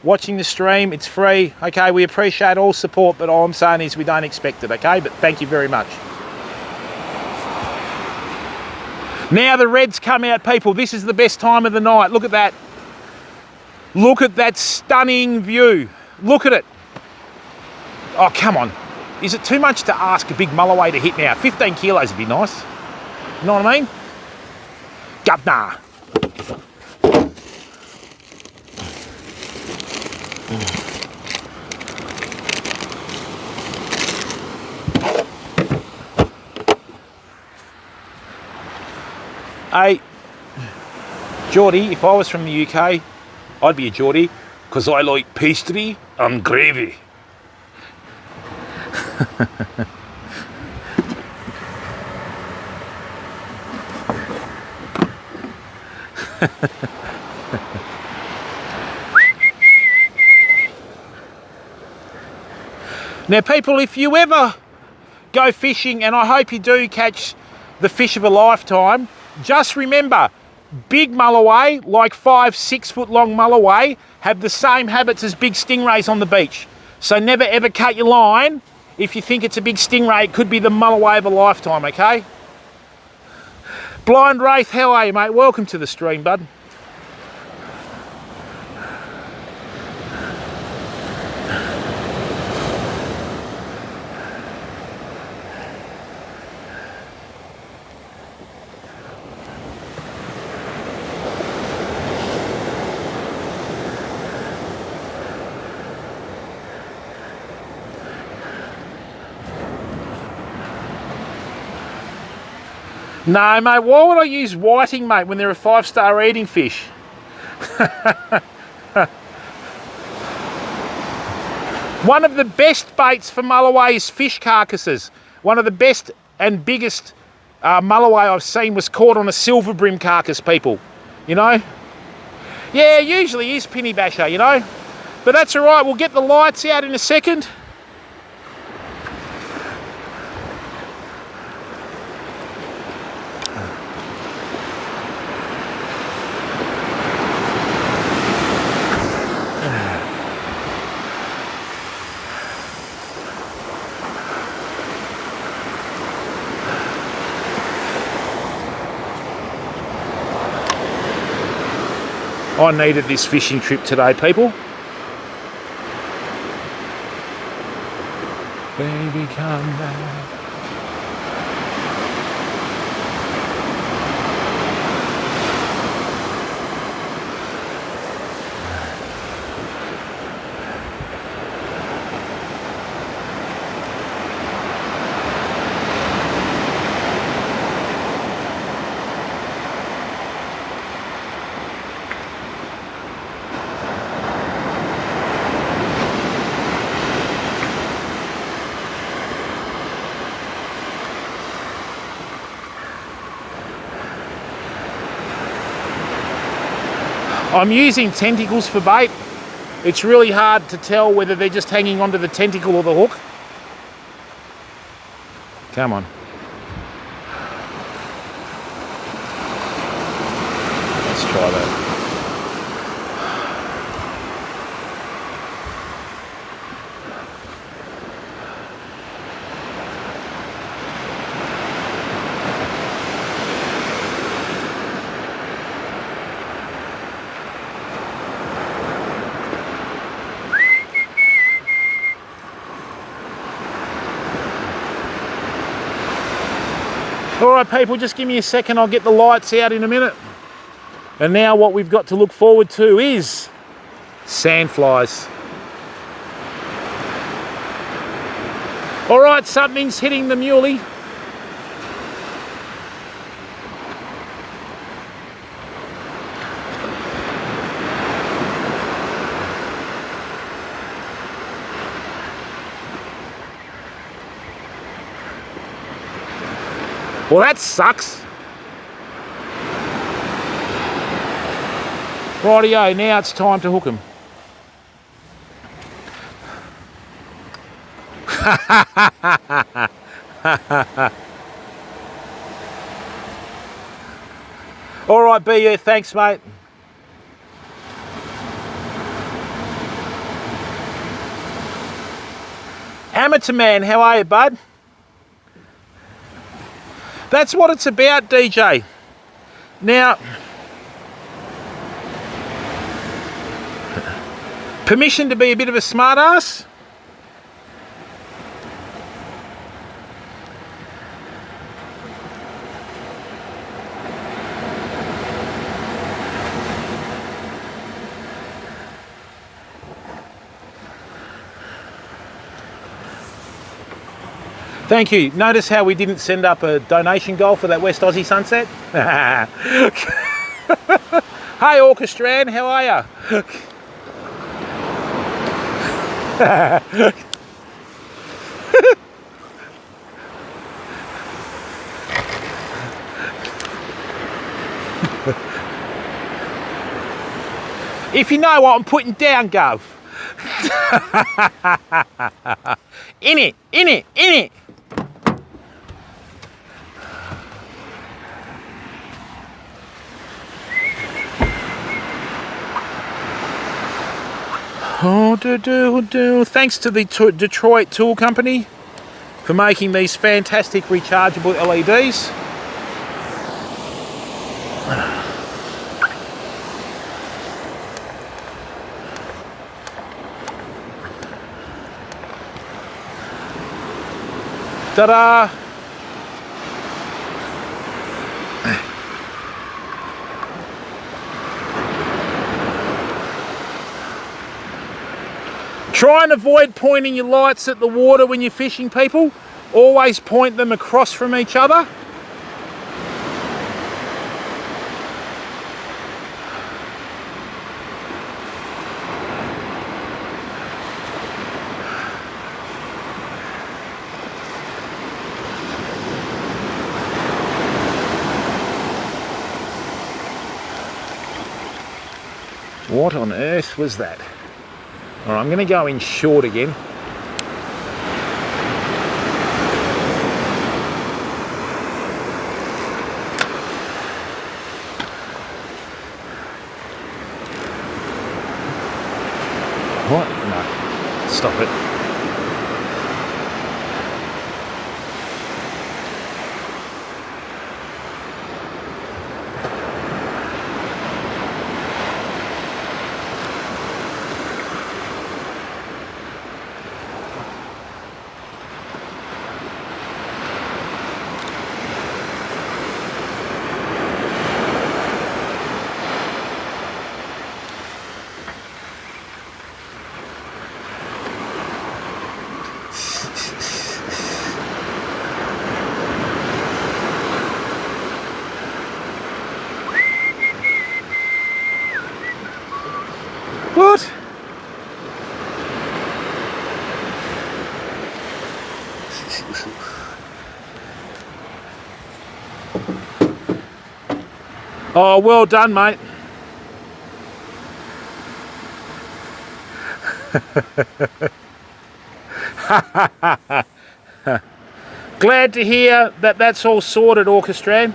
Watching the stream, it's free, okay? We appreciate all support, but all I'm saying is we don't expect it, okay? But thank you very much. Now the reds come out, people. This is the best time of the night. Look at that. Look at that stunning view. Look at it. Oh, come on. Is it too much to ask a big mulloway to hit now? 15 kilos would be nice. You know what I mean? Governor. Hey, Geordie, if I was from the UK, I'd be a Geordie because I like pastry and gravy. Now people, if you ever go fishing, and I hope you do catch the fish of a lifetime, just remember, big mulloway, like 5-6 foot long mulloway, have the same habits as big stingrays on the beach. So never ever cut your line if you think it's a big stingray. It could be the mulloway of a lifetime, okay? Blind Wraith, how are you, mate? Welcome to the stream, bud. No, mate, why would I use whiting, mate, when they're a 5-star eating fish? One of the best baits for mulloway is fish carcasses. One of the best and biggest mulloway I've seen was caught on a silver brim carcass, people. You know? Yeah, usually is pinny basher, you know? But that's all right, we'll get the lights out in a second. I needed this fishing trip today, people. Baby, come back. I'm using tentacles for bait. It's really hard to tell whether they're just hanging onto the tentacle or the hook. Come on. Let's try that. Alright people, just give me a second, I'll get the lights out in a minute. And now what we've got to look forward to is sandflies. Alright, something's hitting the muley. Well, that sucks. Rightio, now it's time to hook him. All right, BU, thanks, mate. Amateur man, how are you, bud? That's what it's about, DJ. Now, Permission to be a bit of a smart ass? Thank you. Notice how we didn't send up a donation goal for that West Aussie sunset? Hey Orchestran, how are ya? If you know what I'm putting down, Gov. In it, in it, in it. Oh, thanks to the Detroit Tool Company for making these fantastic rechargeable LEDs. Ta-da! Try and avoid pointing your lights at the water when you're fishing, people. Always point them across from each other. What on earth was that? All right, I'm going to go in short again. What? No. Stop it. What? Oh, well done, mate. Glad to hear that that's all sorted, Orchestran.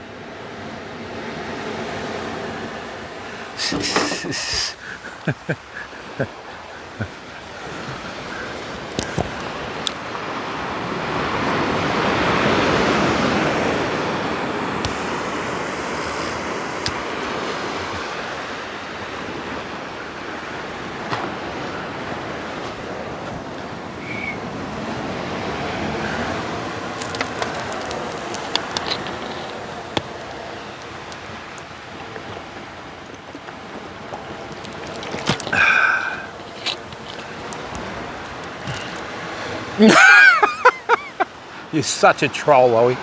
You're such a troll, Owie.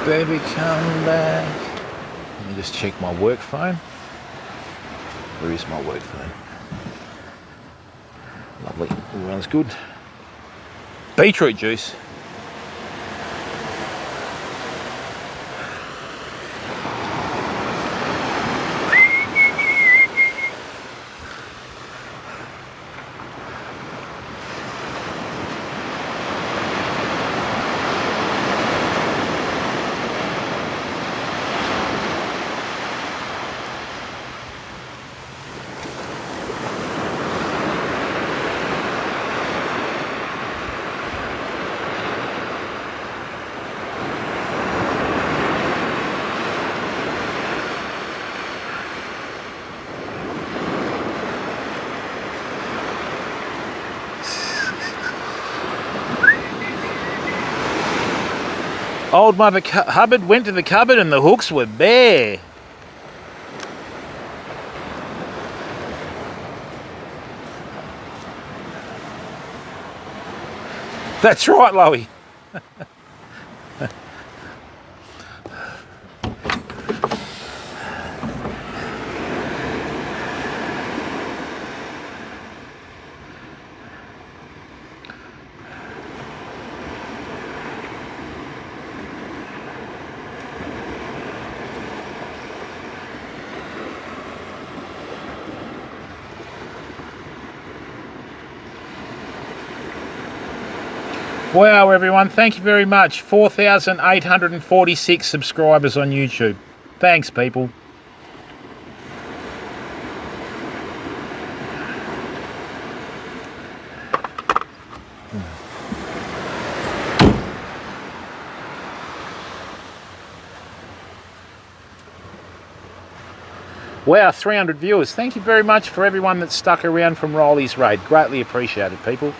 Baby, come back. Let me just check my work phone. Where is my work phone? Lovely, all runs good. Beetroot juice. Old Mother Hubbard went to the cupboard and the hooks were bare. That's right, Loey. Wow, everyone, thank you very much. 4,846 subscribers on YouTube. Thanks, people. Wow, 300 viewers. Thank you very much for everyone that stuck around from Riley's Raid. Greatly appreciated, people.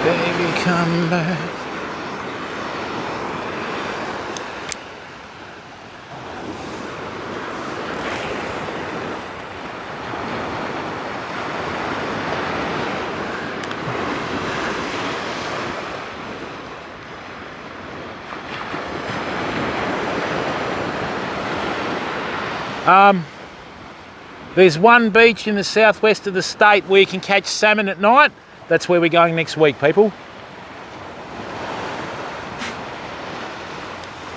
Baby, come back. There's one beach in the southwest of the state where you can catch salmon at night. That's where we're going next week, people.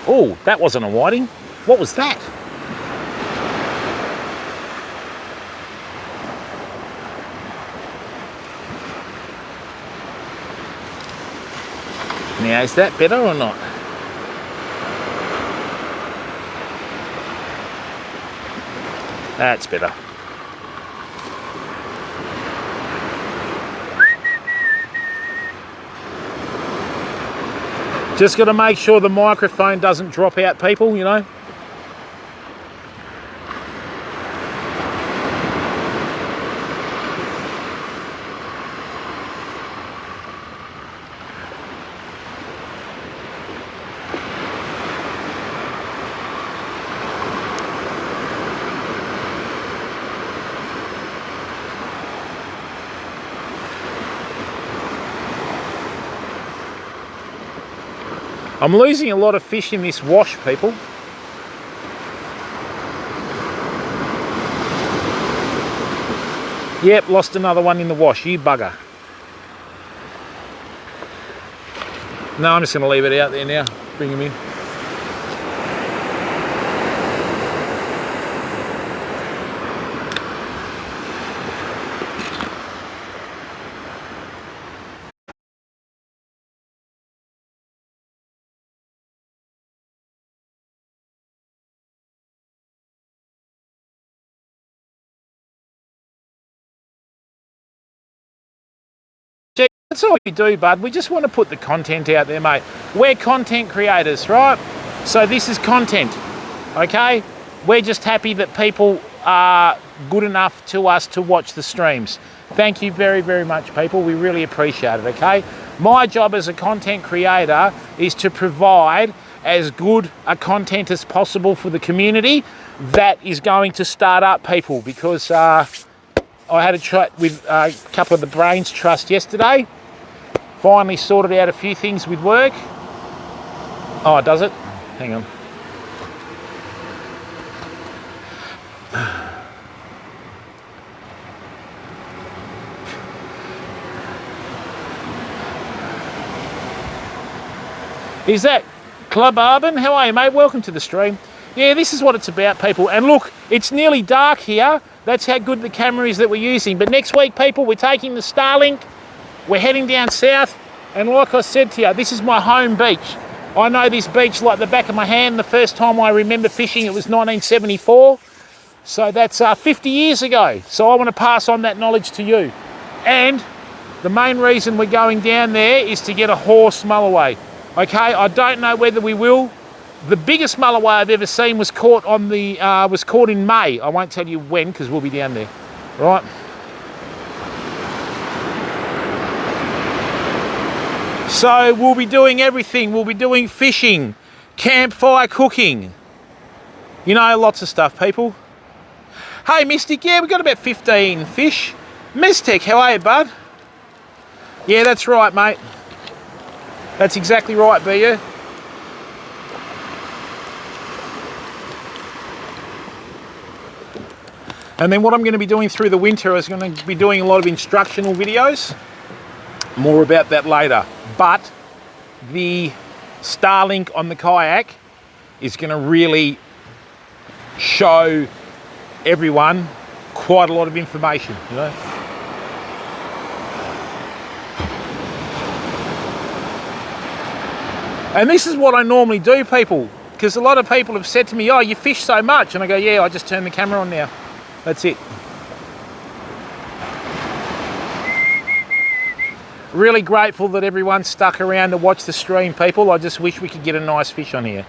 Oh, that wasn't a whiting. What was that? Now, is that better or not? That's better. Just got to make sure the microphone doesn't drop out, people, you know. I'm losing a lot of fish in this wash, people. Yep, lost another one in the wash, you bugger. No, I'm just going to leave it out there now. Bring him in. That's all we do, bud. We just want to put the content out there, mate. We're content creators, right? So this is content, okay? We're just happy that people are good enough to us to watch the streams. Thank you very, very much, people. We really appreciate it, okay? My job as a content creator is to provide as good a content as possible for the community that is going to start up, people, because I had a chat with a couple of the Brains Trust yesterday. Finally sorted out a few things with work. Oh, does it? Hang on. Is that Club Urban? How are you, mate? Welcome to the stream. Yeah, this is what it's about, people. And look, it's nearly dark here. That's how good the camera is that we're using. But next week, people, we're taking the Starlink. We're heading down south. And like I said to you, this is my home beach. I know this beach like the back of my hand. The first time I remember fishing, it was 1974. So that's 50 years ago. So I want to pass on that knowledge to you. And the main reason we're going down there is to get a horse mulloway. Okay, I don't know whether we will. The biggest mulloway I've ever seen was caught on the was caught in May. I won't tell you when because we'll be down there, right? So we'll be doing everything. We'll be doing fishing, campfire cooking. You know, lots of stuff, people. Hey, Mystic, yeah, we've got about 15 fish. Mystic, how are you, bud? Yeah, that's right, mate. That's exactly right, BU. And then what I'm going to be doing through the winter is going to be doing a lot of instructional videos. More about that later. But the Starlink on the kayak is going to really show everyone quite a lot of information, you know. And this is what I normally do, people, because a lot of people have said to me, oh, you fish so much. And I go, yeah, I just turn the camera on now. That's it. Really grateful that everyone stuck around to watch the stream, people. I just wish we could get a nice fish on here.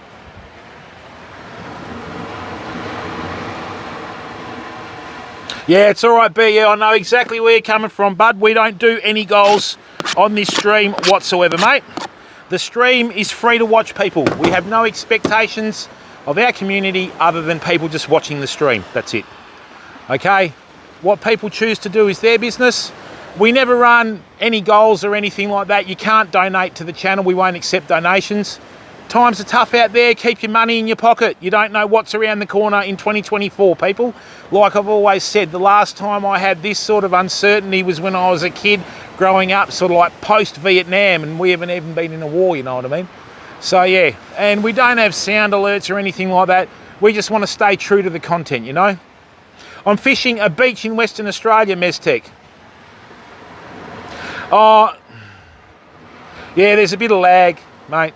Yeah, it's all right, B. Yeah, I know exactly where you're coming from, bud. We don't do any goals on this stream whatsoever, mate. The stream is free to watch, people. We have no expectations of our community other than people just watching the stream. That's it. Okay? What people choose to do is their business. We never run any goals or anything like that. You can't donate to the channel. We won't accept donations. Times are tough out there. Keep your money in your pocket. You don't know what's around the corner in 2024, people. Like I've always said, the last time I had this sort of uncertainty was when I was a kid growing up, sort of like post-Vietnam, and we haven't even been in a war, you know what I mean? So yeah, and we don't have sound alerts or anything like that. We just want to stay true to the content, you know? I'm fishing a beach in Western Australia, Mestec. Oh, yeah, there's a bit of lag, mate.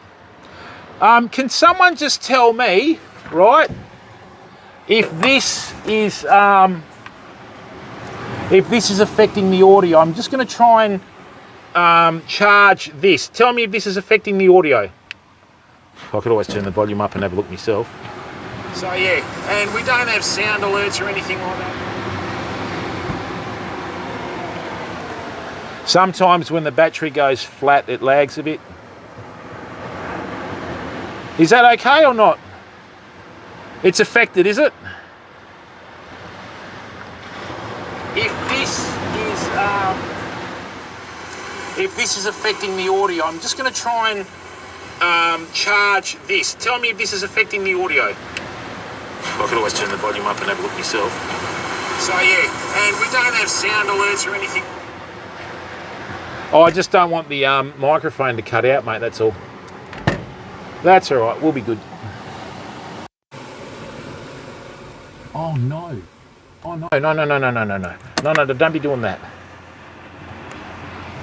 Can someone just tell me, right, if this is affecting the audio? I'm just going to try and charge this. Tell me if this is affecting the audio. I could always turn the volume up and have a look myself. So yeah, and we don't have sound alerts or anything like that. Sometimes when the battery goes flat, it lags a bit. Is that okay or not? It's affected, is it? If this is affecting the audio, I'm just going to try and charge this. Tell me if this is affecting the audio. I could always turn the volume up and have a look myself. So yeah, and we don't have sound alerts or anything. Oh, I just don't want the microphone to cut out, mate, that's all. That's all right, we'll be good. Oh no. Oh no, no, don't be doing that.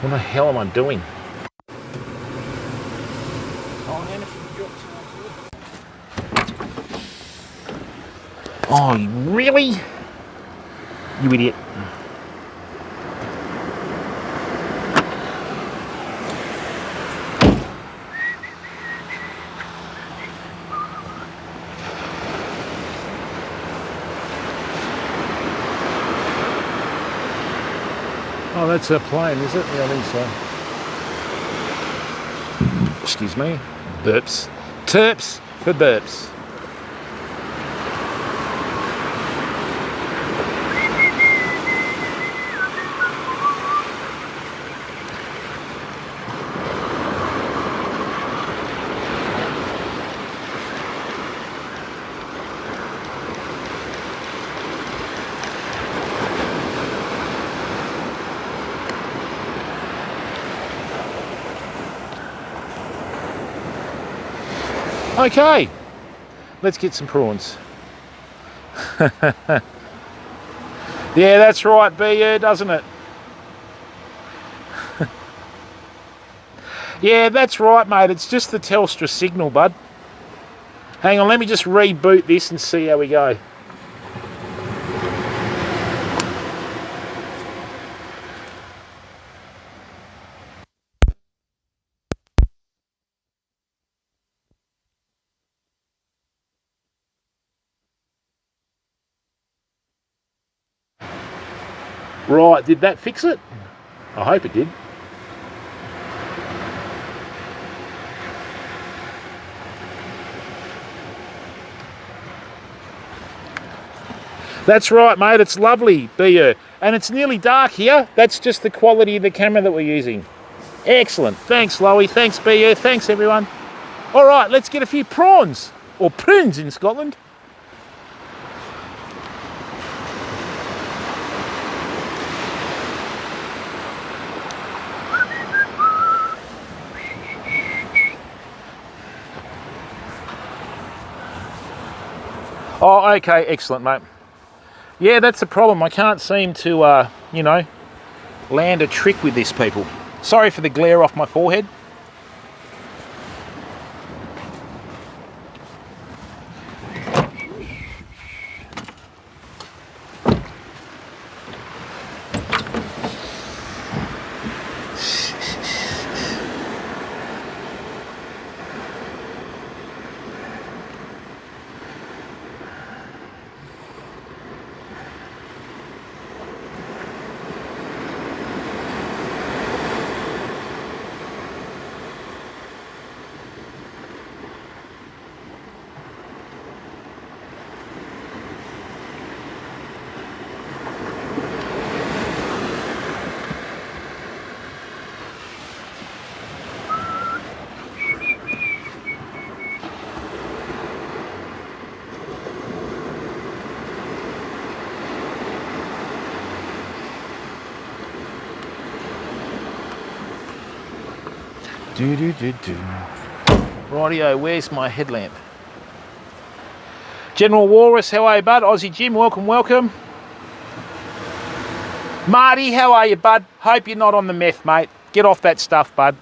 What the hell am I doing? Oh, man, oh, really? You idiot. Oh, that's a plane, is it? Yeah, I think so. Excuse me. Burps. Terps for burps. Okay, let's get some prawns. Yeah, that's right, BU, doesn't it? Yeah, that's right, mate. It's just the Telstra signal, bud. Hang on, let me just reboot this and see how we go. Right, did that fix it? I hope it did. That's right, mate. It's lovely, BU. And it's nearly dark here. That's just the quality of the camera that we're using. Excellent. Thanks, Loey. Thanks, BU. Thanks, everyone. All right, let's get a few prawns. Or prunes in Scotland. Oh, okay. Excellent, mate. Yeah, that's the problem. I can't seem to, you know, land a trick with this, people. Sorry for the glare off my forehead. Rightio, where's my headlamp? General Walrus, how are you, bud? Aussie Jim, welcome, welcome. Marty, how are you, bud? Hope you're not on the meth, mate. Get off that stuff, bud.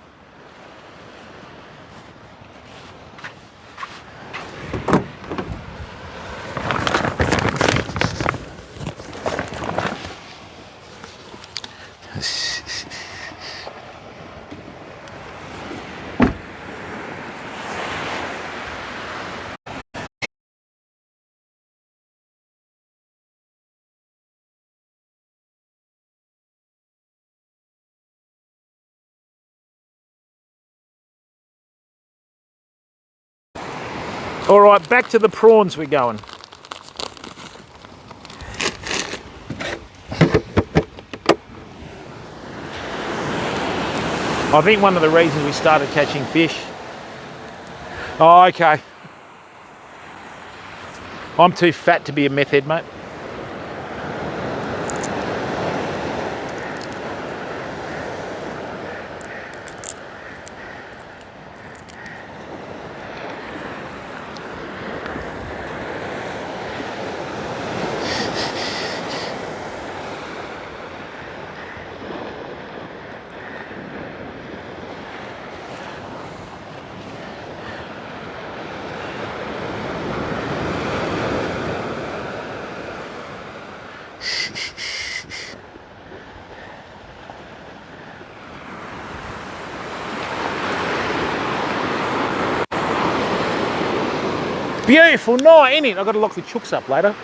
All right, back to the prawns we're going. I think one of the reasons we started catching fish. Oh, okay. I'm too fat to be a meth head, mate. Beautiful night, ain't it? I've got to lock the chooks up later.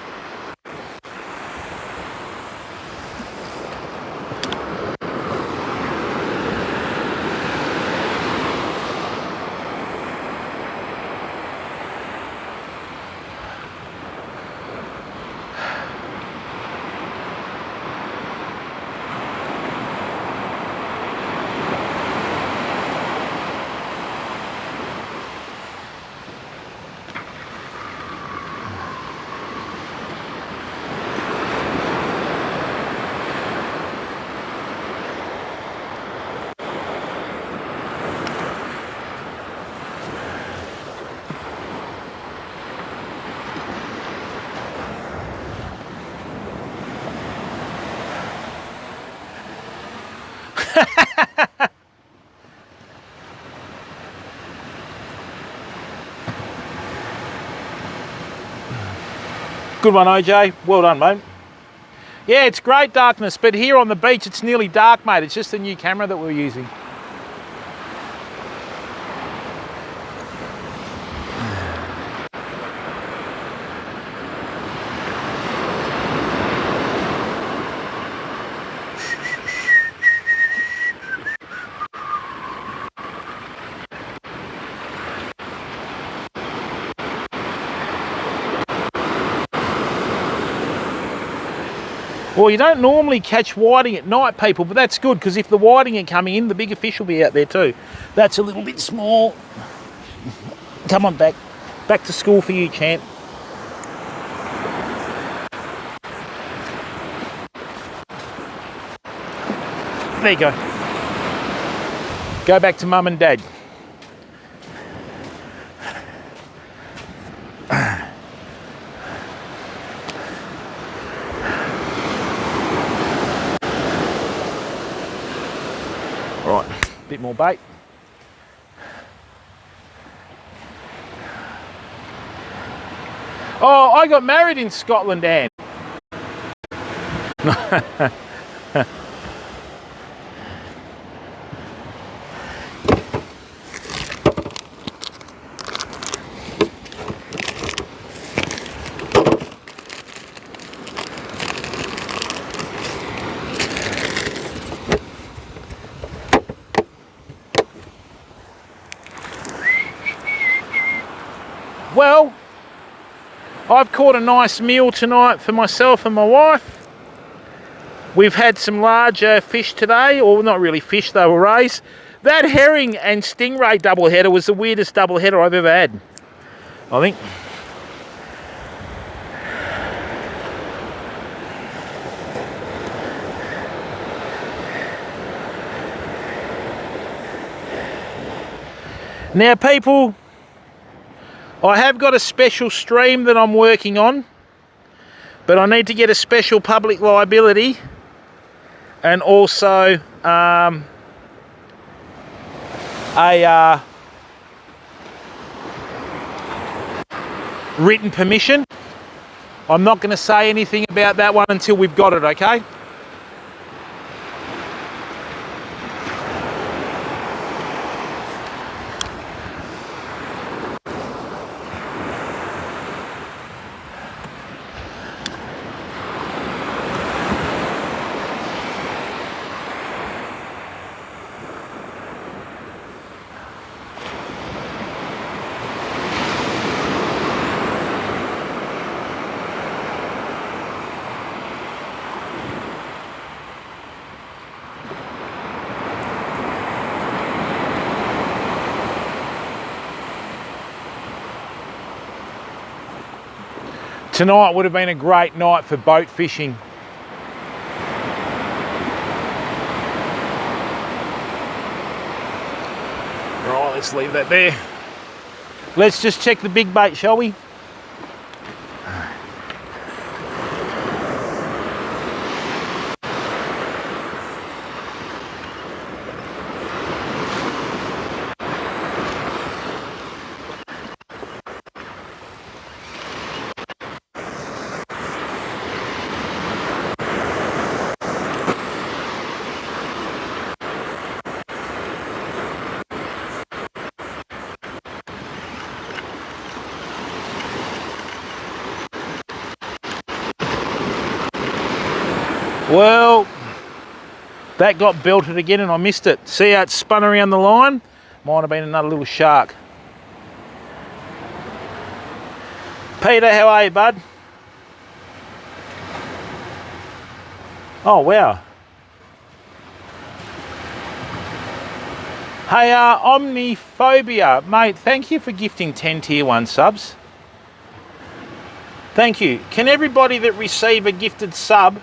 Good one, OJ. Well done, mate. Yeah, it's great darkness, but here on the beach, it's nearly dark, mate. It's just a new camera that we're using. Well, you don't normally catch whiting at night, people, but that's good, because if the whiting are coming in, the bigger fish will be out there too. That's a little bit small. Come on, back to school for you, champ. There you go. Go back to mum and dad. Right, a bit more bait. Oh, I got married in Scotland, Anne. Well, I've caught a nice meal tonight for myself and my wife. We've had some larger fish today, or not really fish, they were rays. That herring and stingray doubleheader was the weirdest doubleheader I've ever had, I think. Now, people, I have got a special stream that I'm working on, but I need to get a special public liability and also a written permission. I'm not going to say anything about that one until we've got it, okay? Tonight would have been a great night for boat fishing. Right, let's leave that there. Let's just check the big bait, shall we? Well, that got belted again and I missed it. See how it spun around the line? Might have been another little shark. Peter, how are you, bud? Oh, wow. Hey, Omniphobia, mate, thank you for gifting 10 tier 1 subs. Thank you. Can everybody that receive a gifted sub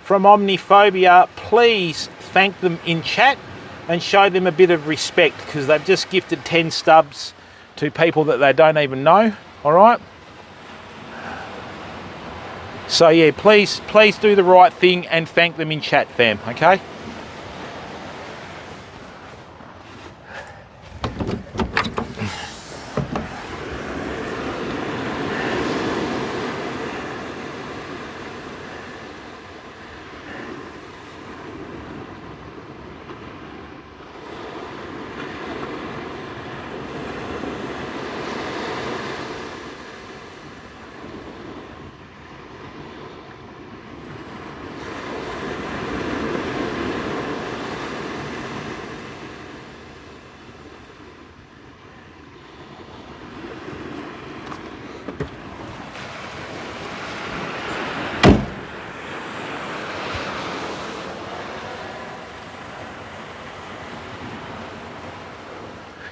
from Omniphobia please thank them in chat and show them a bit of respect, because they've just gifted 10 stubs to people that they don't even know, all right? So yeah, please do the right thing and thank them in chat, fam, okay?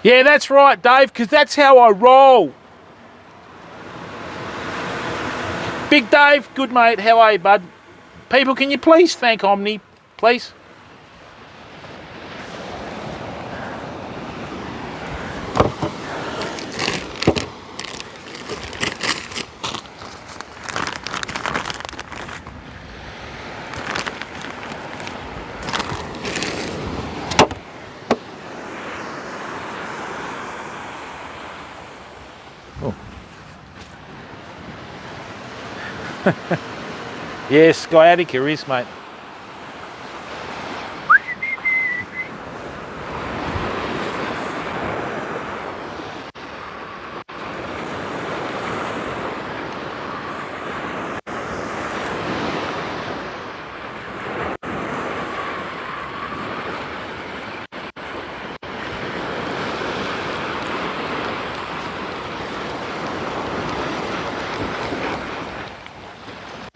Yeah, that's right, Dave, because that's how I roll. Big Dave, good mate, how are you, bud? People, can you please thank Omni, please? Oh. Yeah, sciatica is, mate.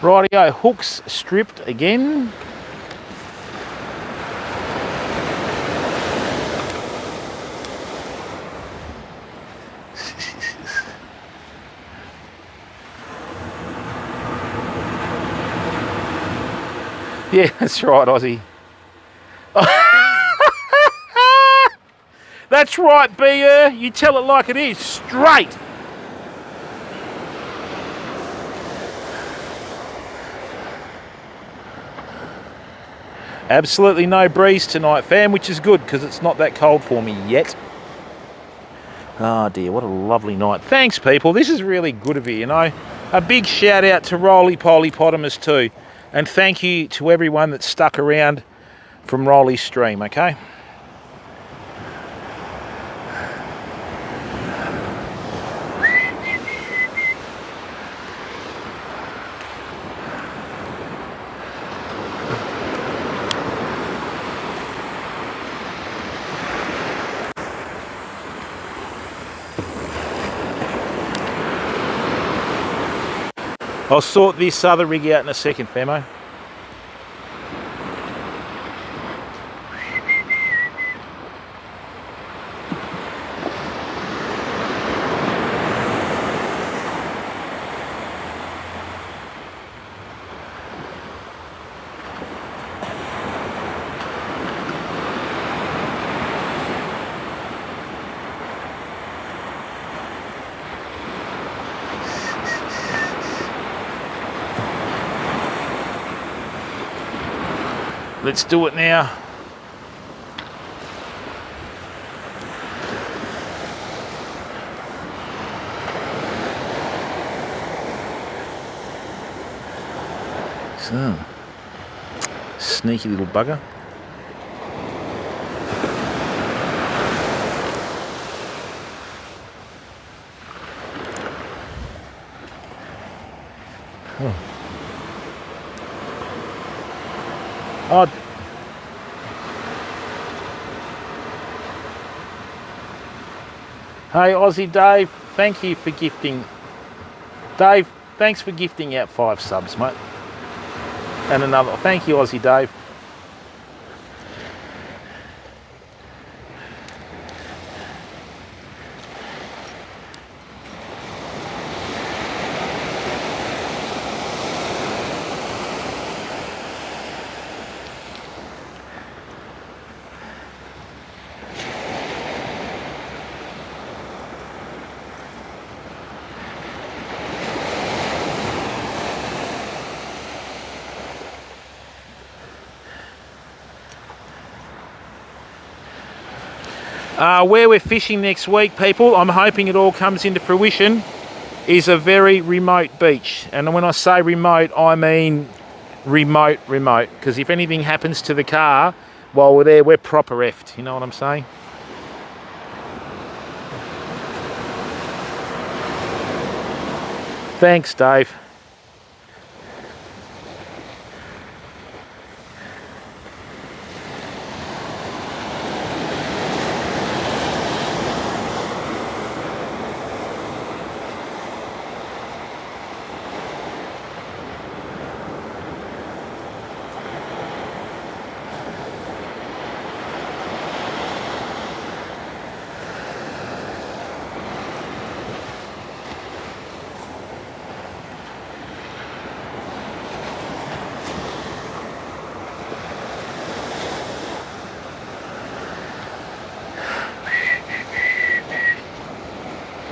Rightio, hooks stripped again. Yeah, that's right, Aussie. That's right, B.R. You tell it like it is, straight. Absolutely no breeze tonight, fam, which is good because it's not that cold for me yet. Oh dear, what a lovely night. Thanks, people. This is really good of you, you know. A big shout out to Roly Poly Potamus too. And thank you to everyone that stuck around from Roly's stream, okay? I'll sort this other rig out in a second, famo. Let's do it now. So, sneaky little bugger. Oh. Oh. Hey, Aussie Dave, thank you for gifting. Dave, thanks for gifting out 5 subs, mate. And another. Thank you, Aussie Dave. Where we're fishing next week, people, I'm hoping it all comes into fruition, is a very remote beach. And when I say remote, I mean remote, because if anything happens to the car while we're there, we're proper effed, you know what I'm saying? Thanks, Dave.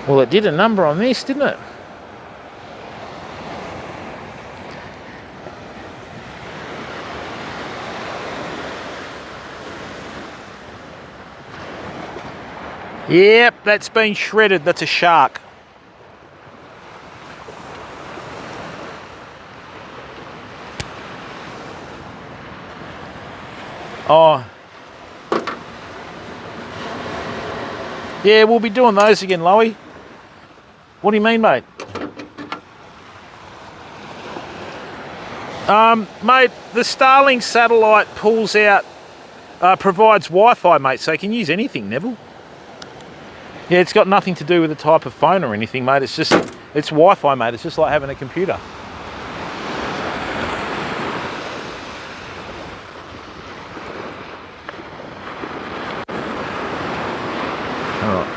Well, it did a number on this, didn't it? Yep, that's been shredded. That's a shark. Oh. Yeah, we'll be doing those again, Loey. What do you mean, mate? Mate, the Starlink satellite pulls out, provides Wi-Fi, mate, so you can use anything, Neville. Yeah, it's got nothing to do with the type of phone or anything, mate. It's Wi-Fi, mate. It's just like having a computer. All right.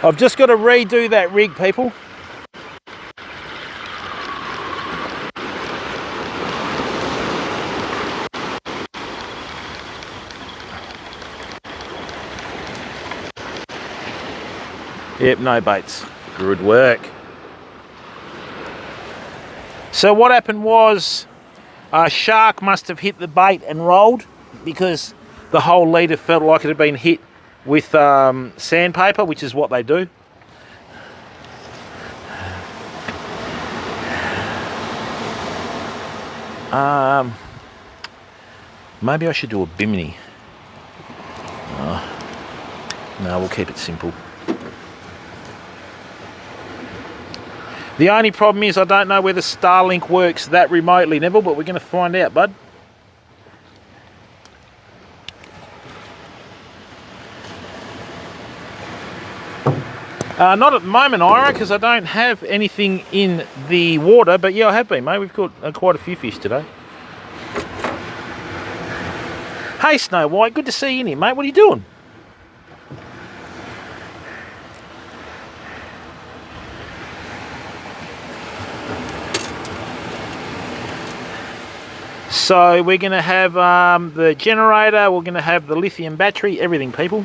I've just got to redo that rig, people. Yep, no baits. Good work. So what happened was a shark must have hit the bait and rolled because the whole leader felt like it had been hit with sandpaper, which is what they do. Maybe I should do a bimini. No, we'll keep it simple. The only problem is I don't know whether Starlink works that remotely, Neville, but we're going to find out, bud. Not at the moment, Ira, because I don't have anything in the water, but yeah, I have been, mate. We've caught quite a few fish today. Hey, Snow White, good to see you in here, mate. What are you doing? So we're going to have the generator, we're going to have the lithium battery, everything, people.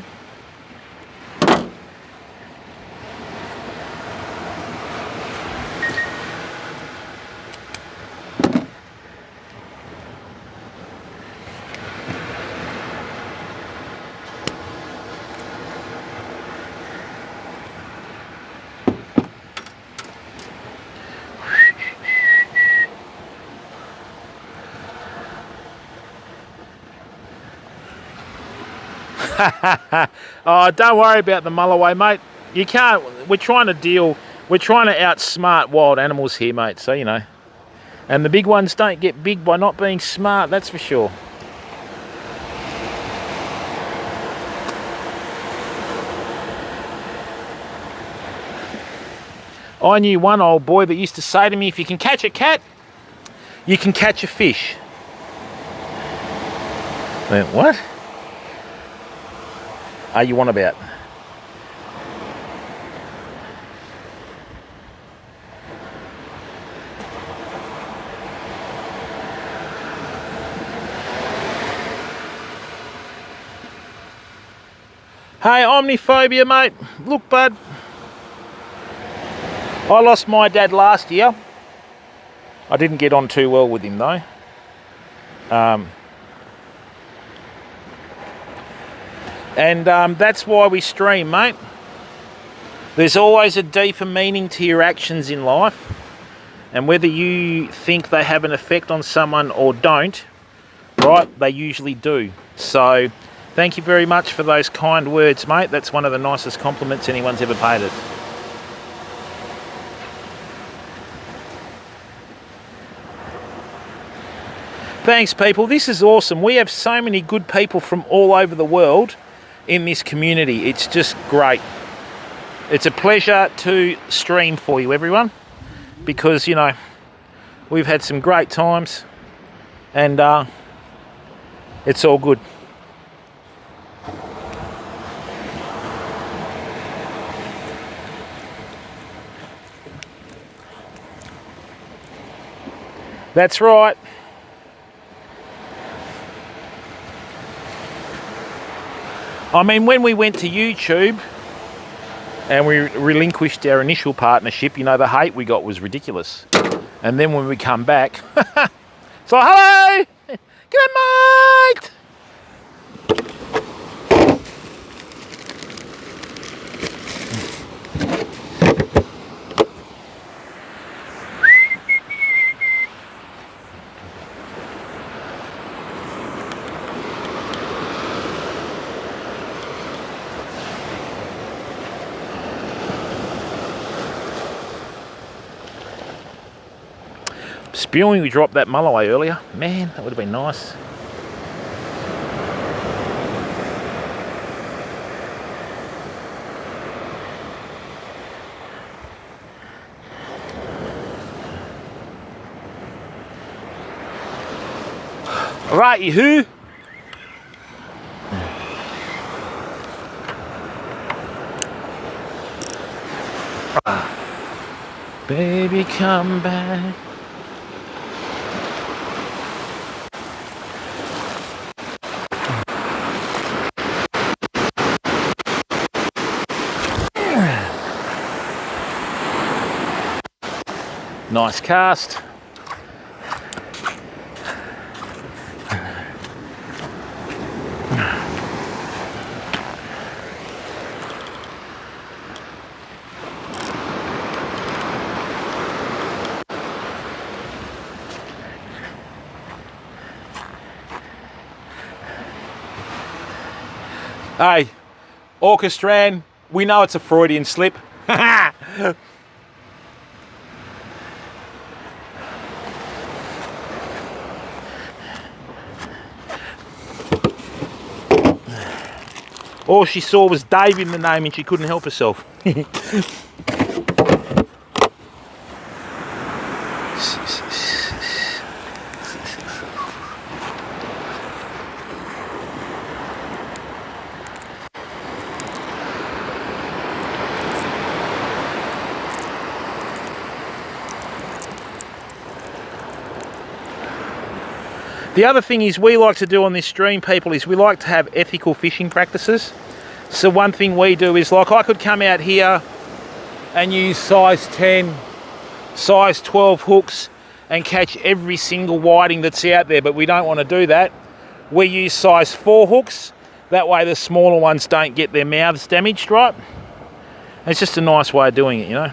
Oh, don't worry about the mulloway, mate. You can't. We're trying to outsmart wild animals here, mate. So you know, and the big ones don't get big by not being smart. That's for sure. I knew one old boy that used to say to me, "If you can catch a cat, you can catch a fish." I went, what? Are you on about? Hey, omniphobia, mate. Look, bud. I lost my dad last year. I didn't get on too well with him, though. And that's why we stream, mate. There's always a deeper meaning to your actions in life. And whether you think they have an effect on someone or don't, right, they usually do. So thank you very much for those kind words, mate. That's one of the nicest compliments anyone's ever paid us. Thanks, people. This is awesome. We have so many good people from all over the world in this community. It's just great. It's a pleasure to stream for you, everyone, because, you know, we've had some great times and it's all good. That's right. I mean, when we went to YouTube, and we relinquished our initial partnership. You know, the hate we got was ridiculous. And then when we come back, so hello, good mate. Spewing, we dropped that mulloway earlier. Man, that would have been nice. Right, you who? Baby, come back. Nice cast. Hey, Orchestran, we know it's a Freudian slip. All she saw was Dave in the name and she couldn't help herself. The other thing is we like to do on this stream, people, is we like to have ethical fishing practices. So one thing we do is, like, I could come out here and use size 10, size 12 hooks and catch every single whiting that's out there, but we don't want to do that. We use size 4 hooks. That way the smaller ones don't get their mouths damaged, right? It's just a nice way of doing it, you know.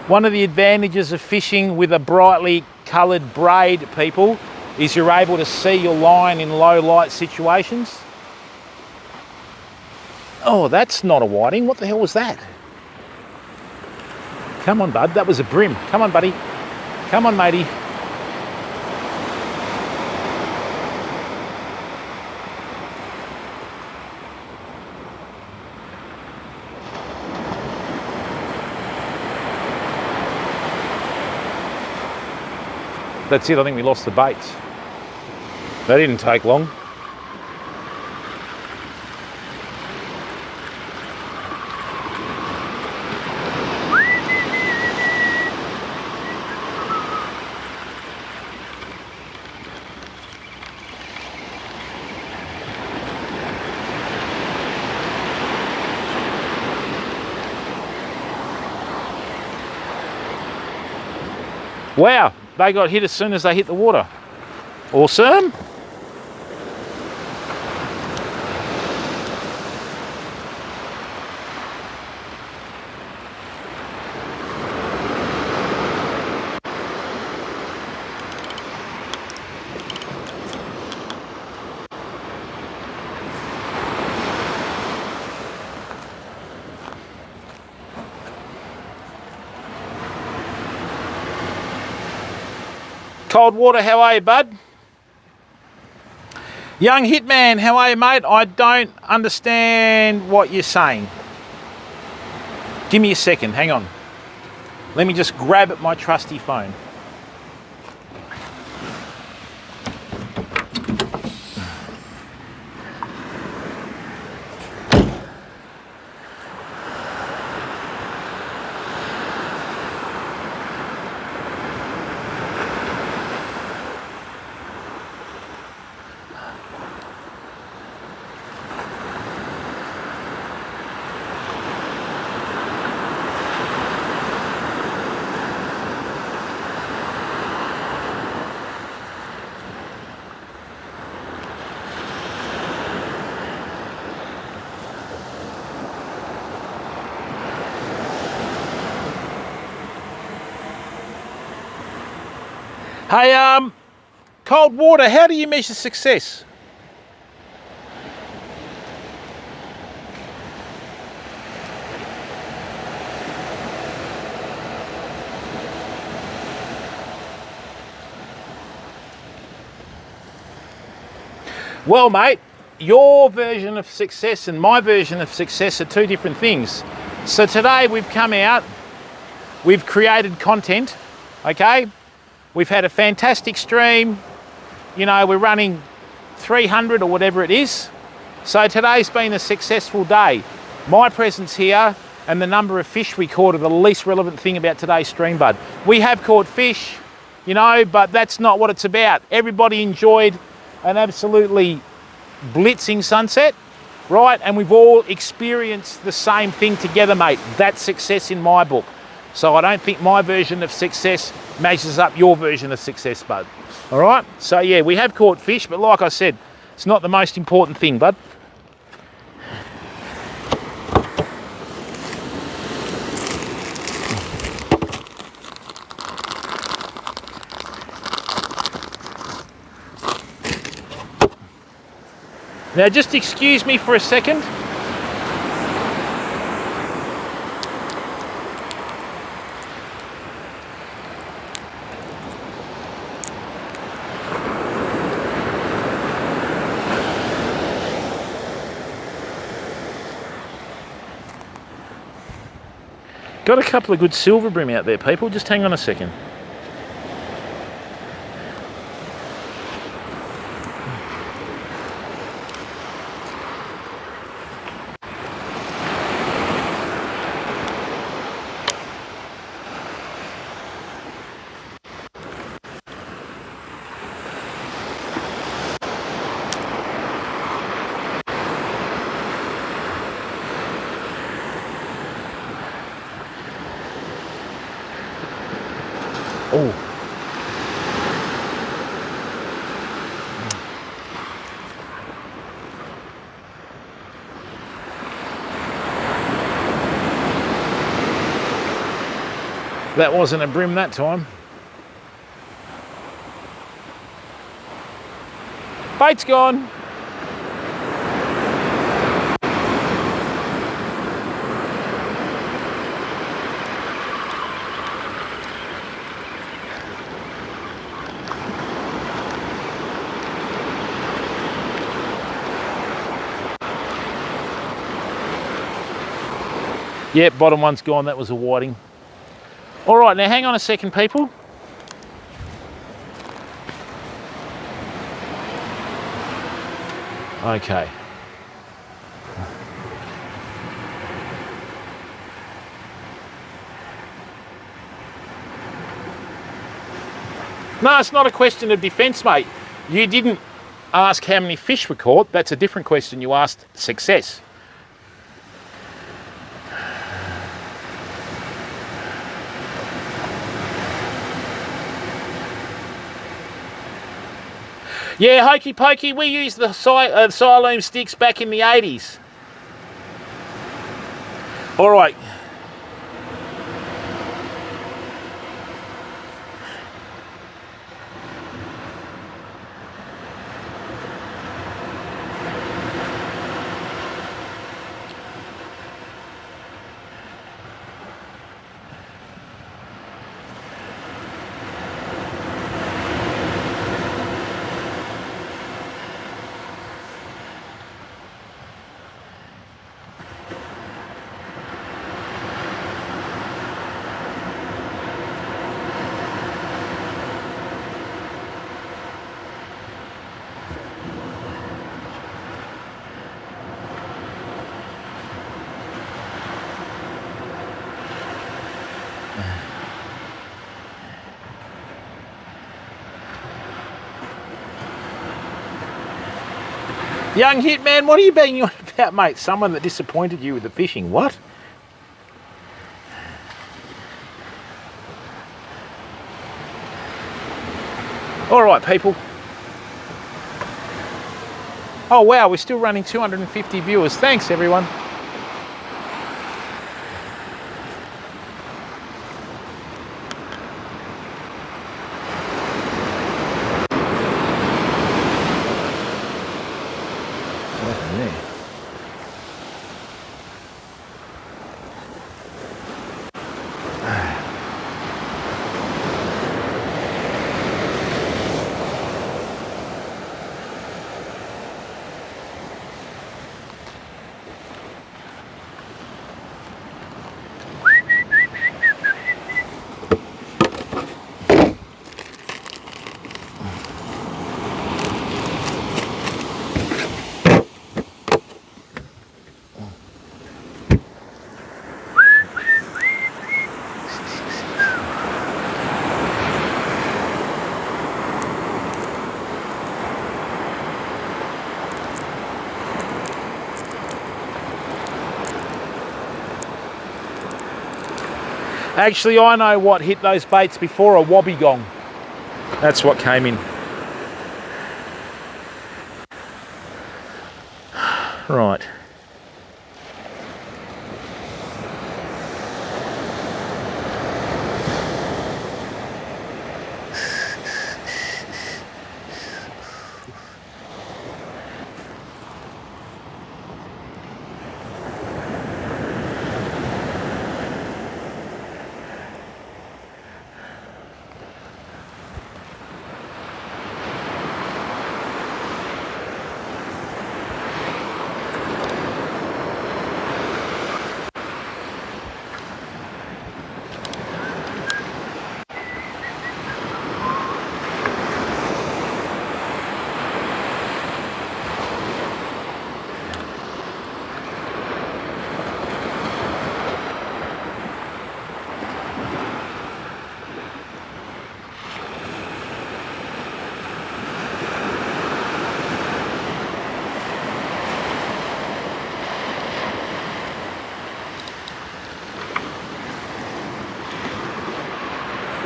One of the advantages of fishing with a brightly coloured braid, people, is you're able to see your line in low light situations. Oh, that's not a whiting. What the hell was that? Come on, bud. That was a brim. Come on, buddy. Come on, matey. That's it. I think we lost the baits. That didn't take long. Wow, they got hit as soon as they hit the water. Awesome. Cold water, how are you, bud? Young Hitman, how are you, mate? I don't understand what you're saying. Give me a second, hang on. Let me just grab at my trusty phone. Hey, cold water, how do you measure success? Well, mate, your version of success and my version of success are two different things. So today we've come out, we've created content, okay? We've had a fantastic stream. You know, we're running 300 or whatever it is. So today's been a successful day. My presence here and the number of fish we caught are the least relevant thing about today's stream, bud. We have caught fish, you know, but that's not what it's about. Everybody enjoyed an absolutely blitzing sunset, right? And we've all experienced the same thing together, mate. That's success in my book. So I don't think my version of success measures up your version of success, bud. All right? So yeah, we have caught fish, but like I said, it's not the most important thing, bud. Now just excuse me for a second. Got a couple of good silver brim out there, people. Just hang on a second. Oh. That wasn't a brim that time. Bait's gone. Yep, bottom one's gone. That was a whiting. All right, now hang on a second, people. Okay. No, it's not a question of defence, mate. You didn't ask how many fish were caught. That's a different question. You asked success. Yeah, hokey pokey, we used the Siloam sticks back in the 80s. All right. Young Hitman, what are you banging on about, mate? Someone that disappointed you with the fishing, what? All right, people. Oh, wow, we're still running 250 viewers. Thanks, everyone. Actually, I know what hit those baits before, a wobbegong. That's what came in. Right.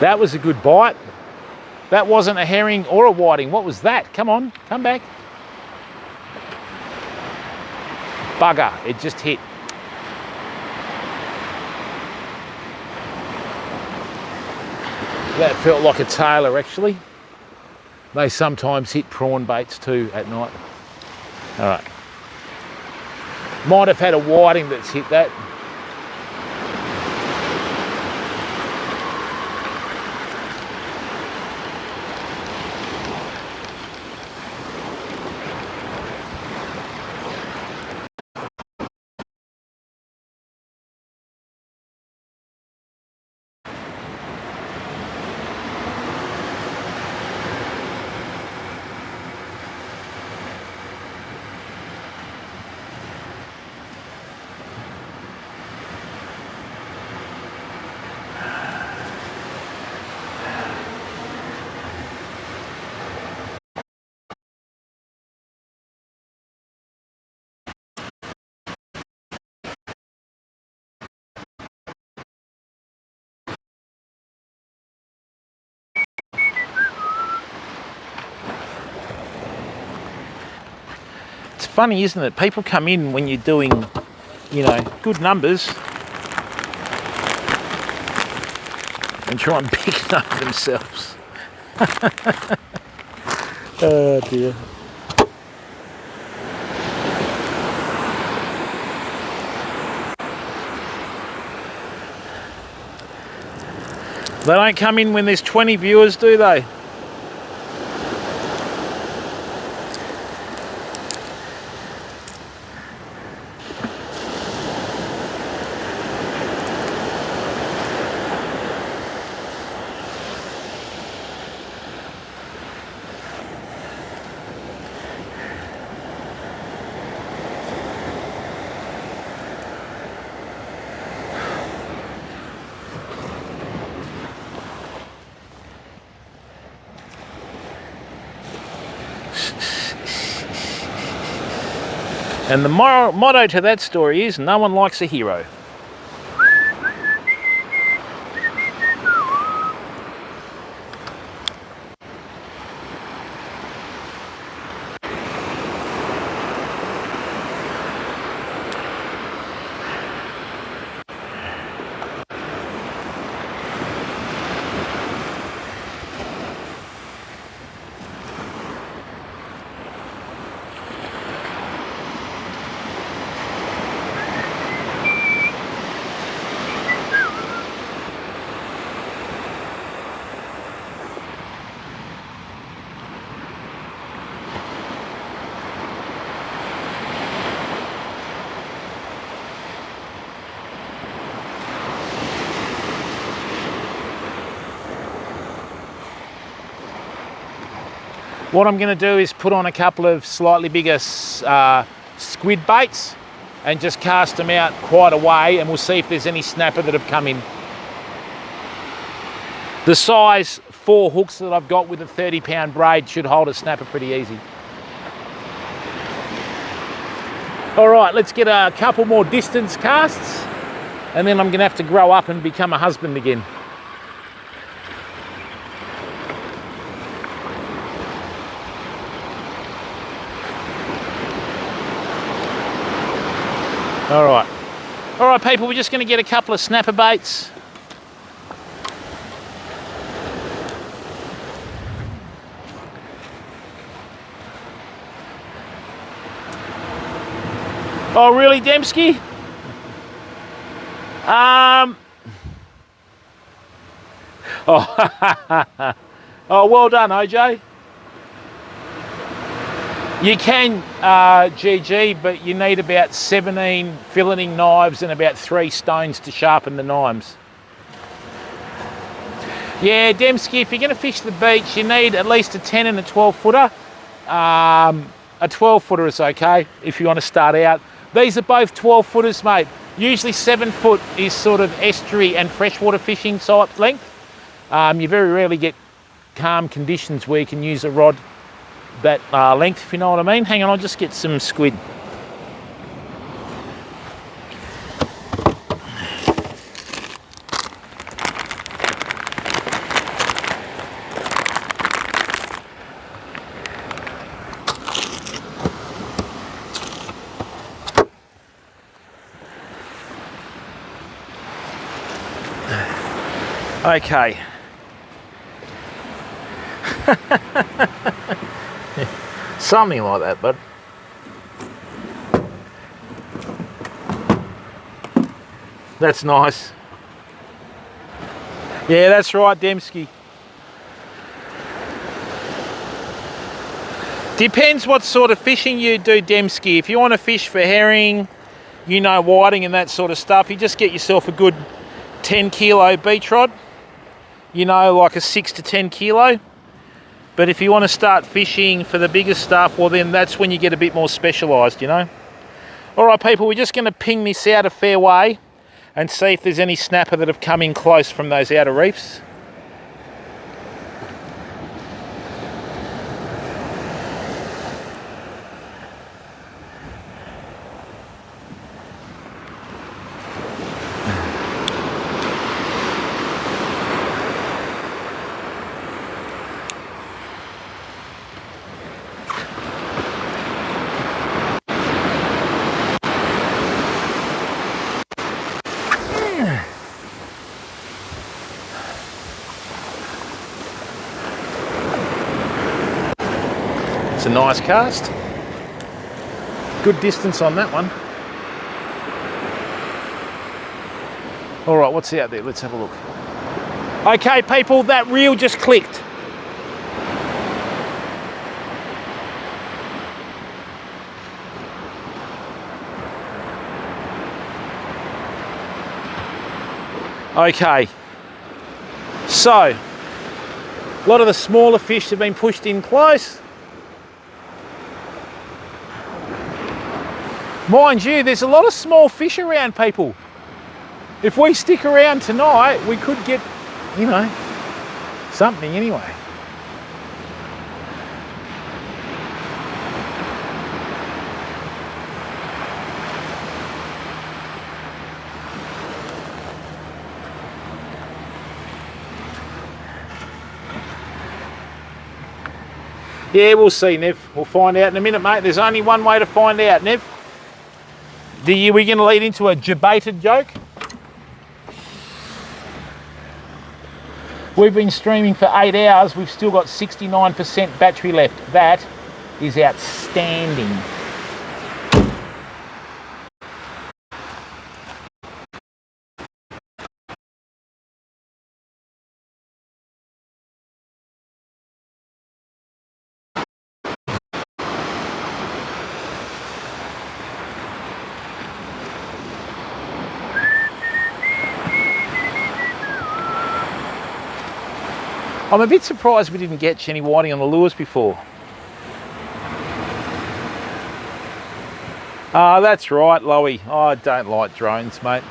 That was a good bite. That wasn't a herring or a whiting. What was that? Come on, come back. Bugger, it just hit. That felt like a tailor actually. They sometimes hit prawn baits too at night. All right. Might have had a whiting that's hit that. It's funny, isn't it? People come in when you're doing, you know, good numbers and try and pick it up themselves. Oh dear. They don't come in when there's 20 viewers, do they? And the motto to that story is, no one likes a hero. What I'm going to do is put on a couple of slightly bigger squid baits and just cast them out quite a way, and we'll see if there's any snapper that have come in. The size 4 hooks that I've got with a 30-pound braid should hold a snapper pretty easy. All right, let's get a couple more distance casts and then I'm going to have to grow up and become a husband again. All right, people, we're just going to get a couple of snapper baits. Oh, really, Dembski? Oh, oh, well done, OJ. You can GG, but you need about 17 filleting knives and about 3 stones to sharpen the knives. Yeah, Dembski, if you're going to fish the beach, you need at least a 10 and a 12 footer. A 12 footer is okay if you want to start out. These are both 12 footers, mate. Usually 7 foot is sort of estuary and freshwater fishing type length. You very rarely get calm conditions where you can use a rod that length, if you know what I mean. Hang on, I'll just get some squid. Okay. Something like that, bud. That's nice. Yeah, that's right, Dembski. Depends what sort of fishing you do, Dembski. If you want to fish for herring, you know, whiting and that sort of stuff, you just get yourself a good 10 kilo beach rod. You know, like a 6 to 10 kilo. But if you want to start fishing for the bigger stuff, well then that's when you get a bit more specialised, you know. All right, people, we're just going to ping this out a fair way and see if there's any snapper that have come in close from those outer reefs. It's a nice cast. Good distance on that one. All right, what's out there? Let's have a look. Okay, people, that reel just clicked. Okay, so a lot of the smaller fish have been pushed in close. Mind you, there's a lot of small fish around, people. If we stick around tonight, we could get, you know, something anyway. Yeah, we'll see, Nev. We'll find out in a minute, mate. There's only one way to find out, Nev. Are we going to lead into a debated joke? We've been streaming for 8 hours. We've still got 69% battery left. That is outstanding. I'm a bit surprised we didn't get any whiting on the lures before. Ah, that's right, Loey. I don't like drones, mate.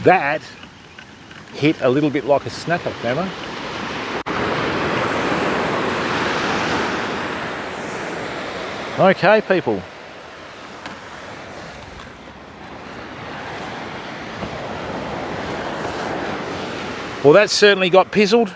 That hit a little bit like a snacker, remember? Okay, people. Well, that certainly got pizzled.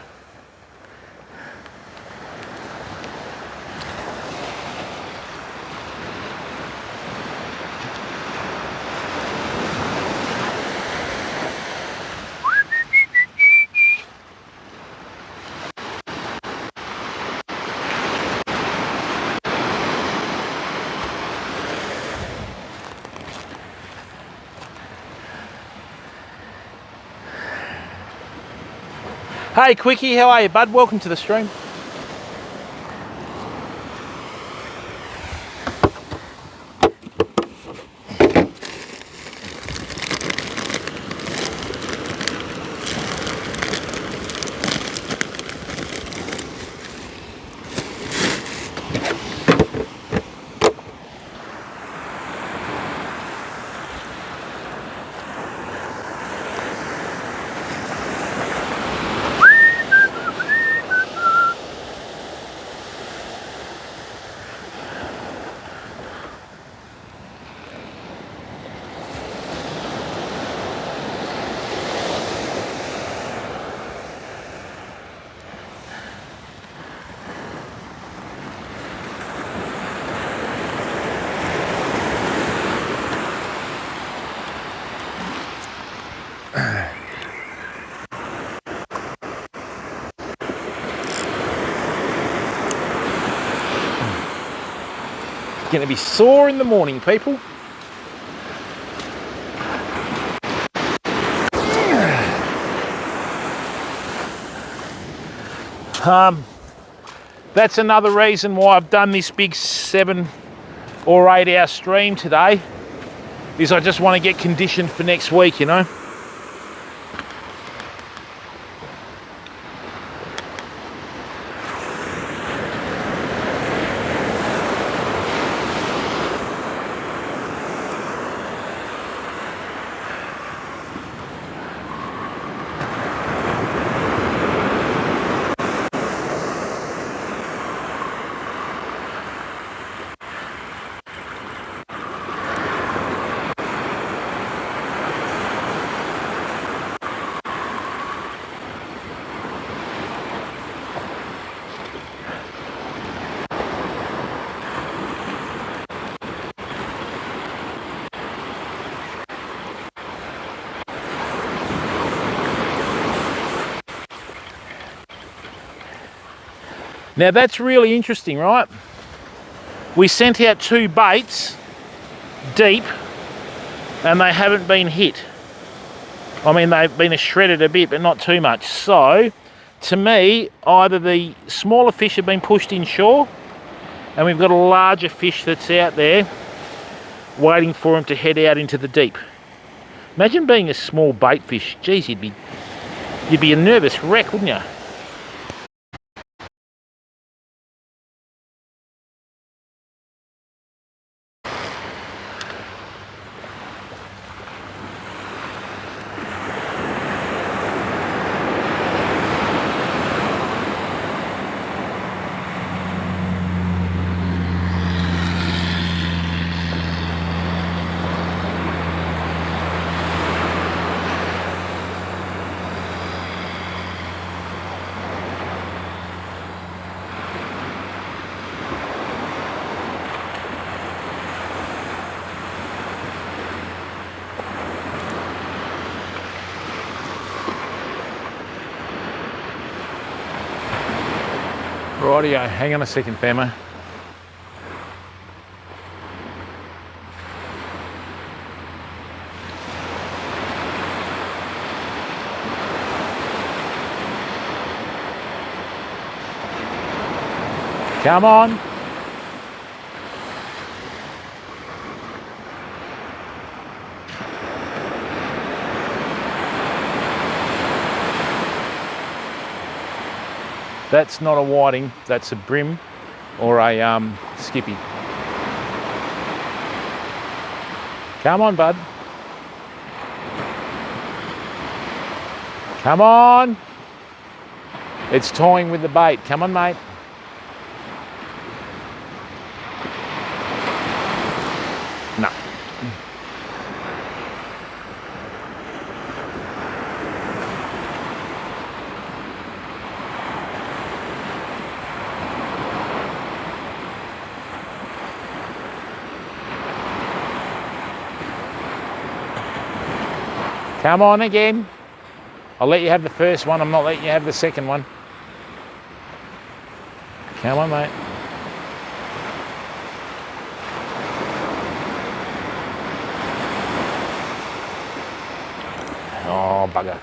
Hey Quickie, how are you, bud? Welcome to the stream. Going to be sore in the morning, people. That's another reason why I've done this big 7 or 8 hour stream today, is I just want to get conditioned for next week, you know. Now that's really interesting, right? We sent out 2 baits deep and they haven't been hit. I mean, they've been shredded a bit, but not too much. So, to me, either the smaller fish have been pushed inshore and we've got a larger fish that's out there waiting for him to head out into the deep. Imagine being a small bait fish. Geez, you'd be a nervous wreck, wouldn't you? Rightio, hang on a second, Famo. Come on. That's not a whiting, that's a brim or a skippy. Come on, bud. Come on. It's toying with the bait. Come on, mate. No. Come on again. I'll let you have the first one. I'm not letting you have the second one. Come on, mate. Oh, bugger.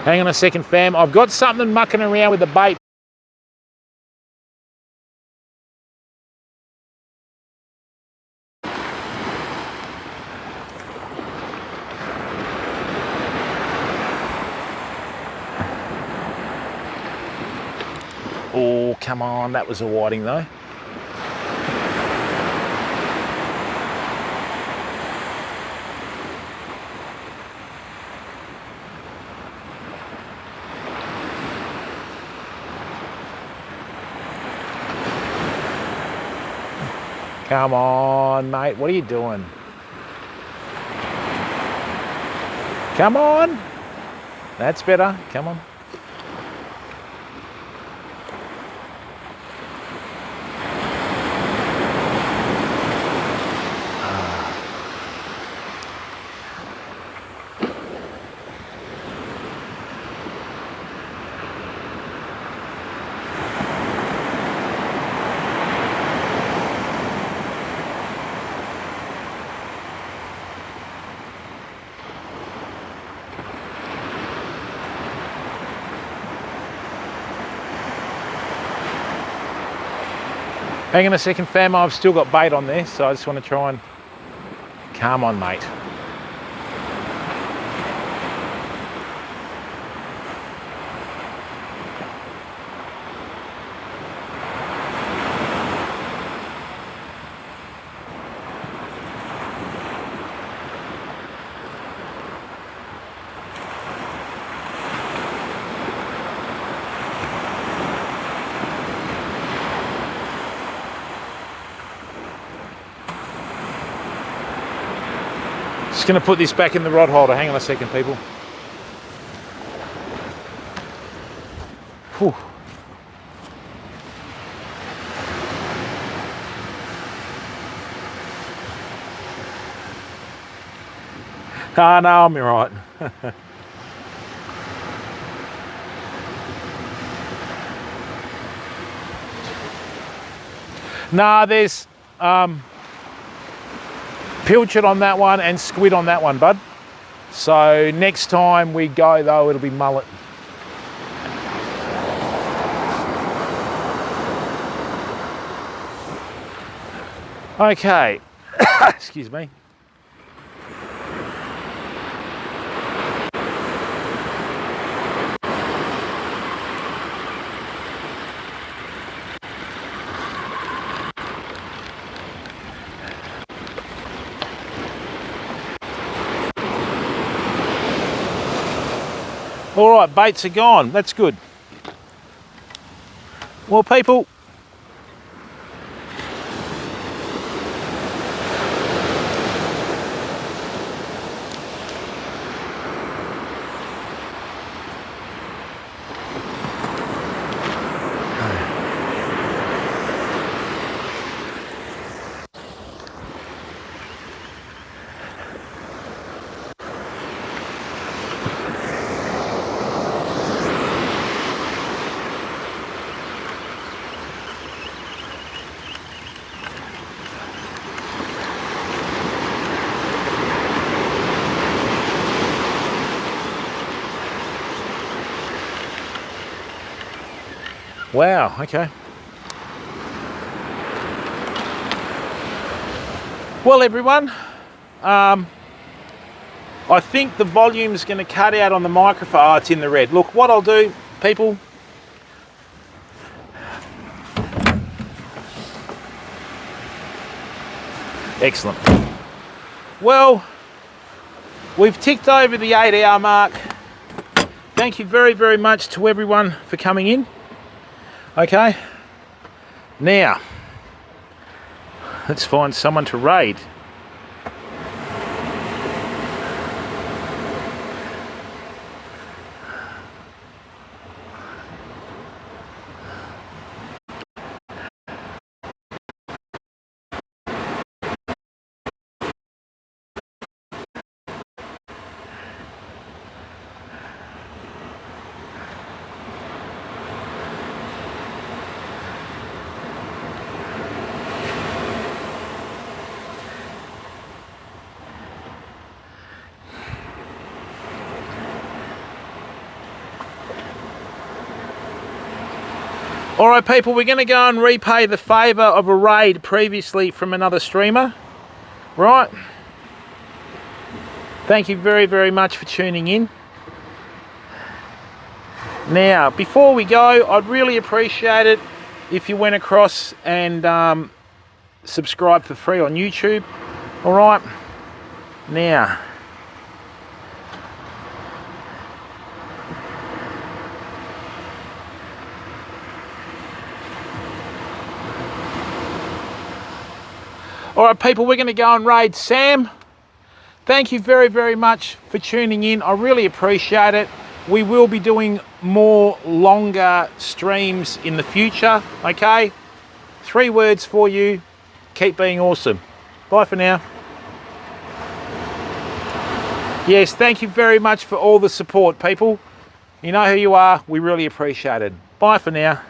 Hang on a second, fam. I've got something mucking around with the bait. Oh, come on. That was a whiting, though. Come on, mate. What are you doing? Come on. That's better. Come on. Hang on a second, fam. I've still got bait on there, so I just want to try and... Come on, mate. Just going to put this back in the rod holder. Hang on a second, people. Whew. Ah, no, I'm all right. Nah, there's pilchard on that one and squid on that one, bud. So next time we go, though, it'll be mullet. Okay. Excuse me. All right, baits are gone. That's good. Well, people, Wow, okay. Well, everyone, I think the volume's going to cut out on the microphone. Oh, it's in the red. Look, what I'll do, people, excellent. Well, we've ticked over the 8-hour mark. Thank you very, very much to everyone for coming in. Okay, now let's find someone to raid. Alright people, we're going to go and repay the favour of a raid previously from another streamer. Right. Thank you very, very much for tuning in. Now, before we go, I'd really appreciate it if you went across and subscribe for free on YouTube. Alright. Now, alright people, we're going to go and raid Sam. Thank you very, very much for tuning in. I really appreciate it. We will be doing more longer streams in the future, okay? 3 words for you. Keep being awesome. Bye for now. Yes, thank you very much for all the support, people. You know who you are. We really appreciate it. Bye for now.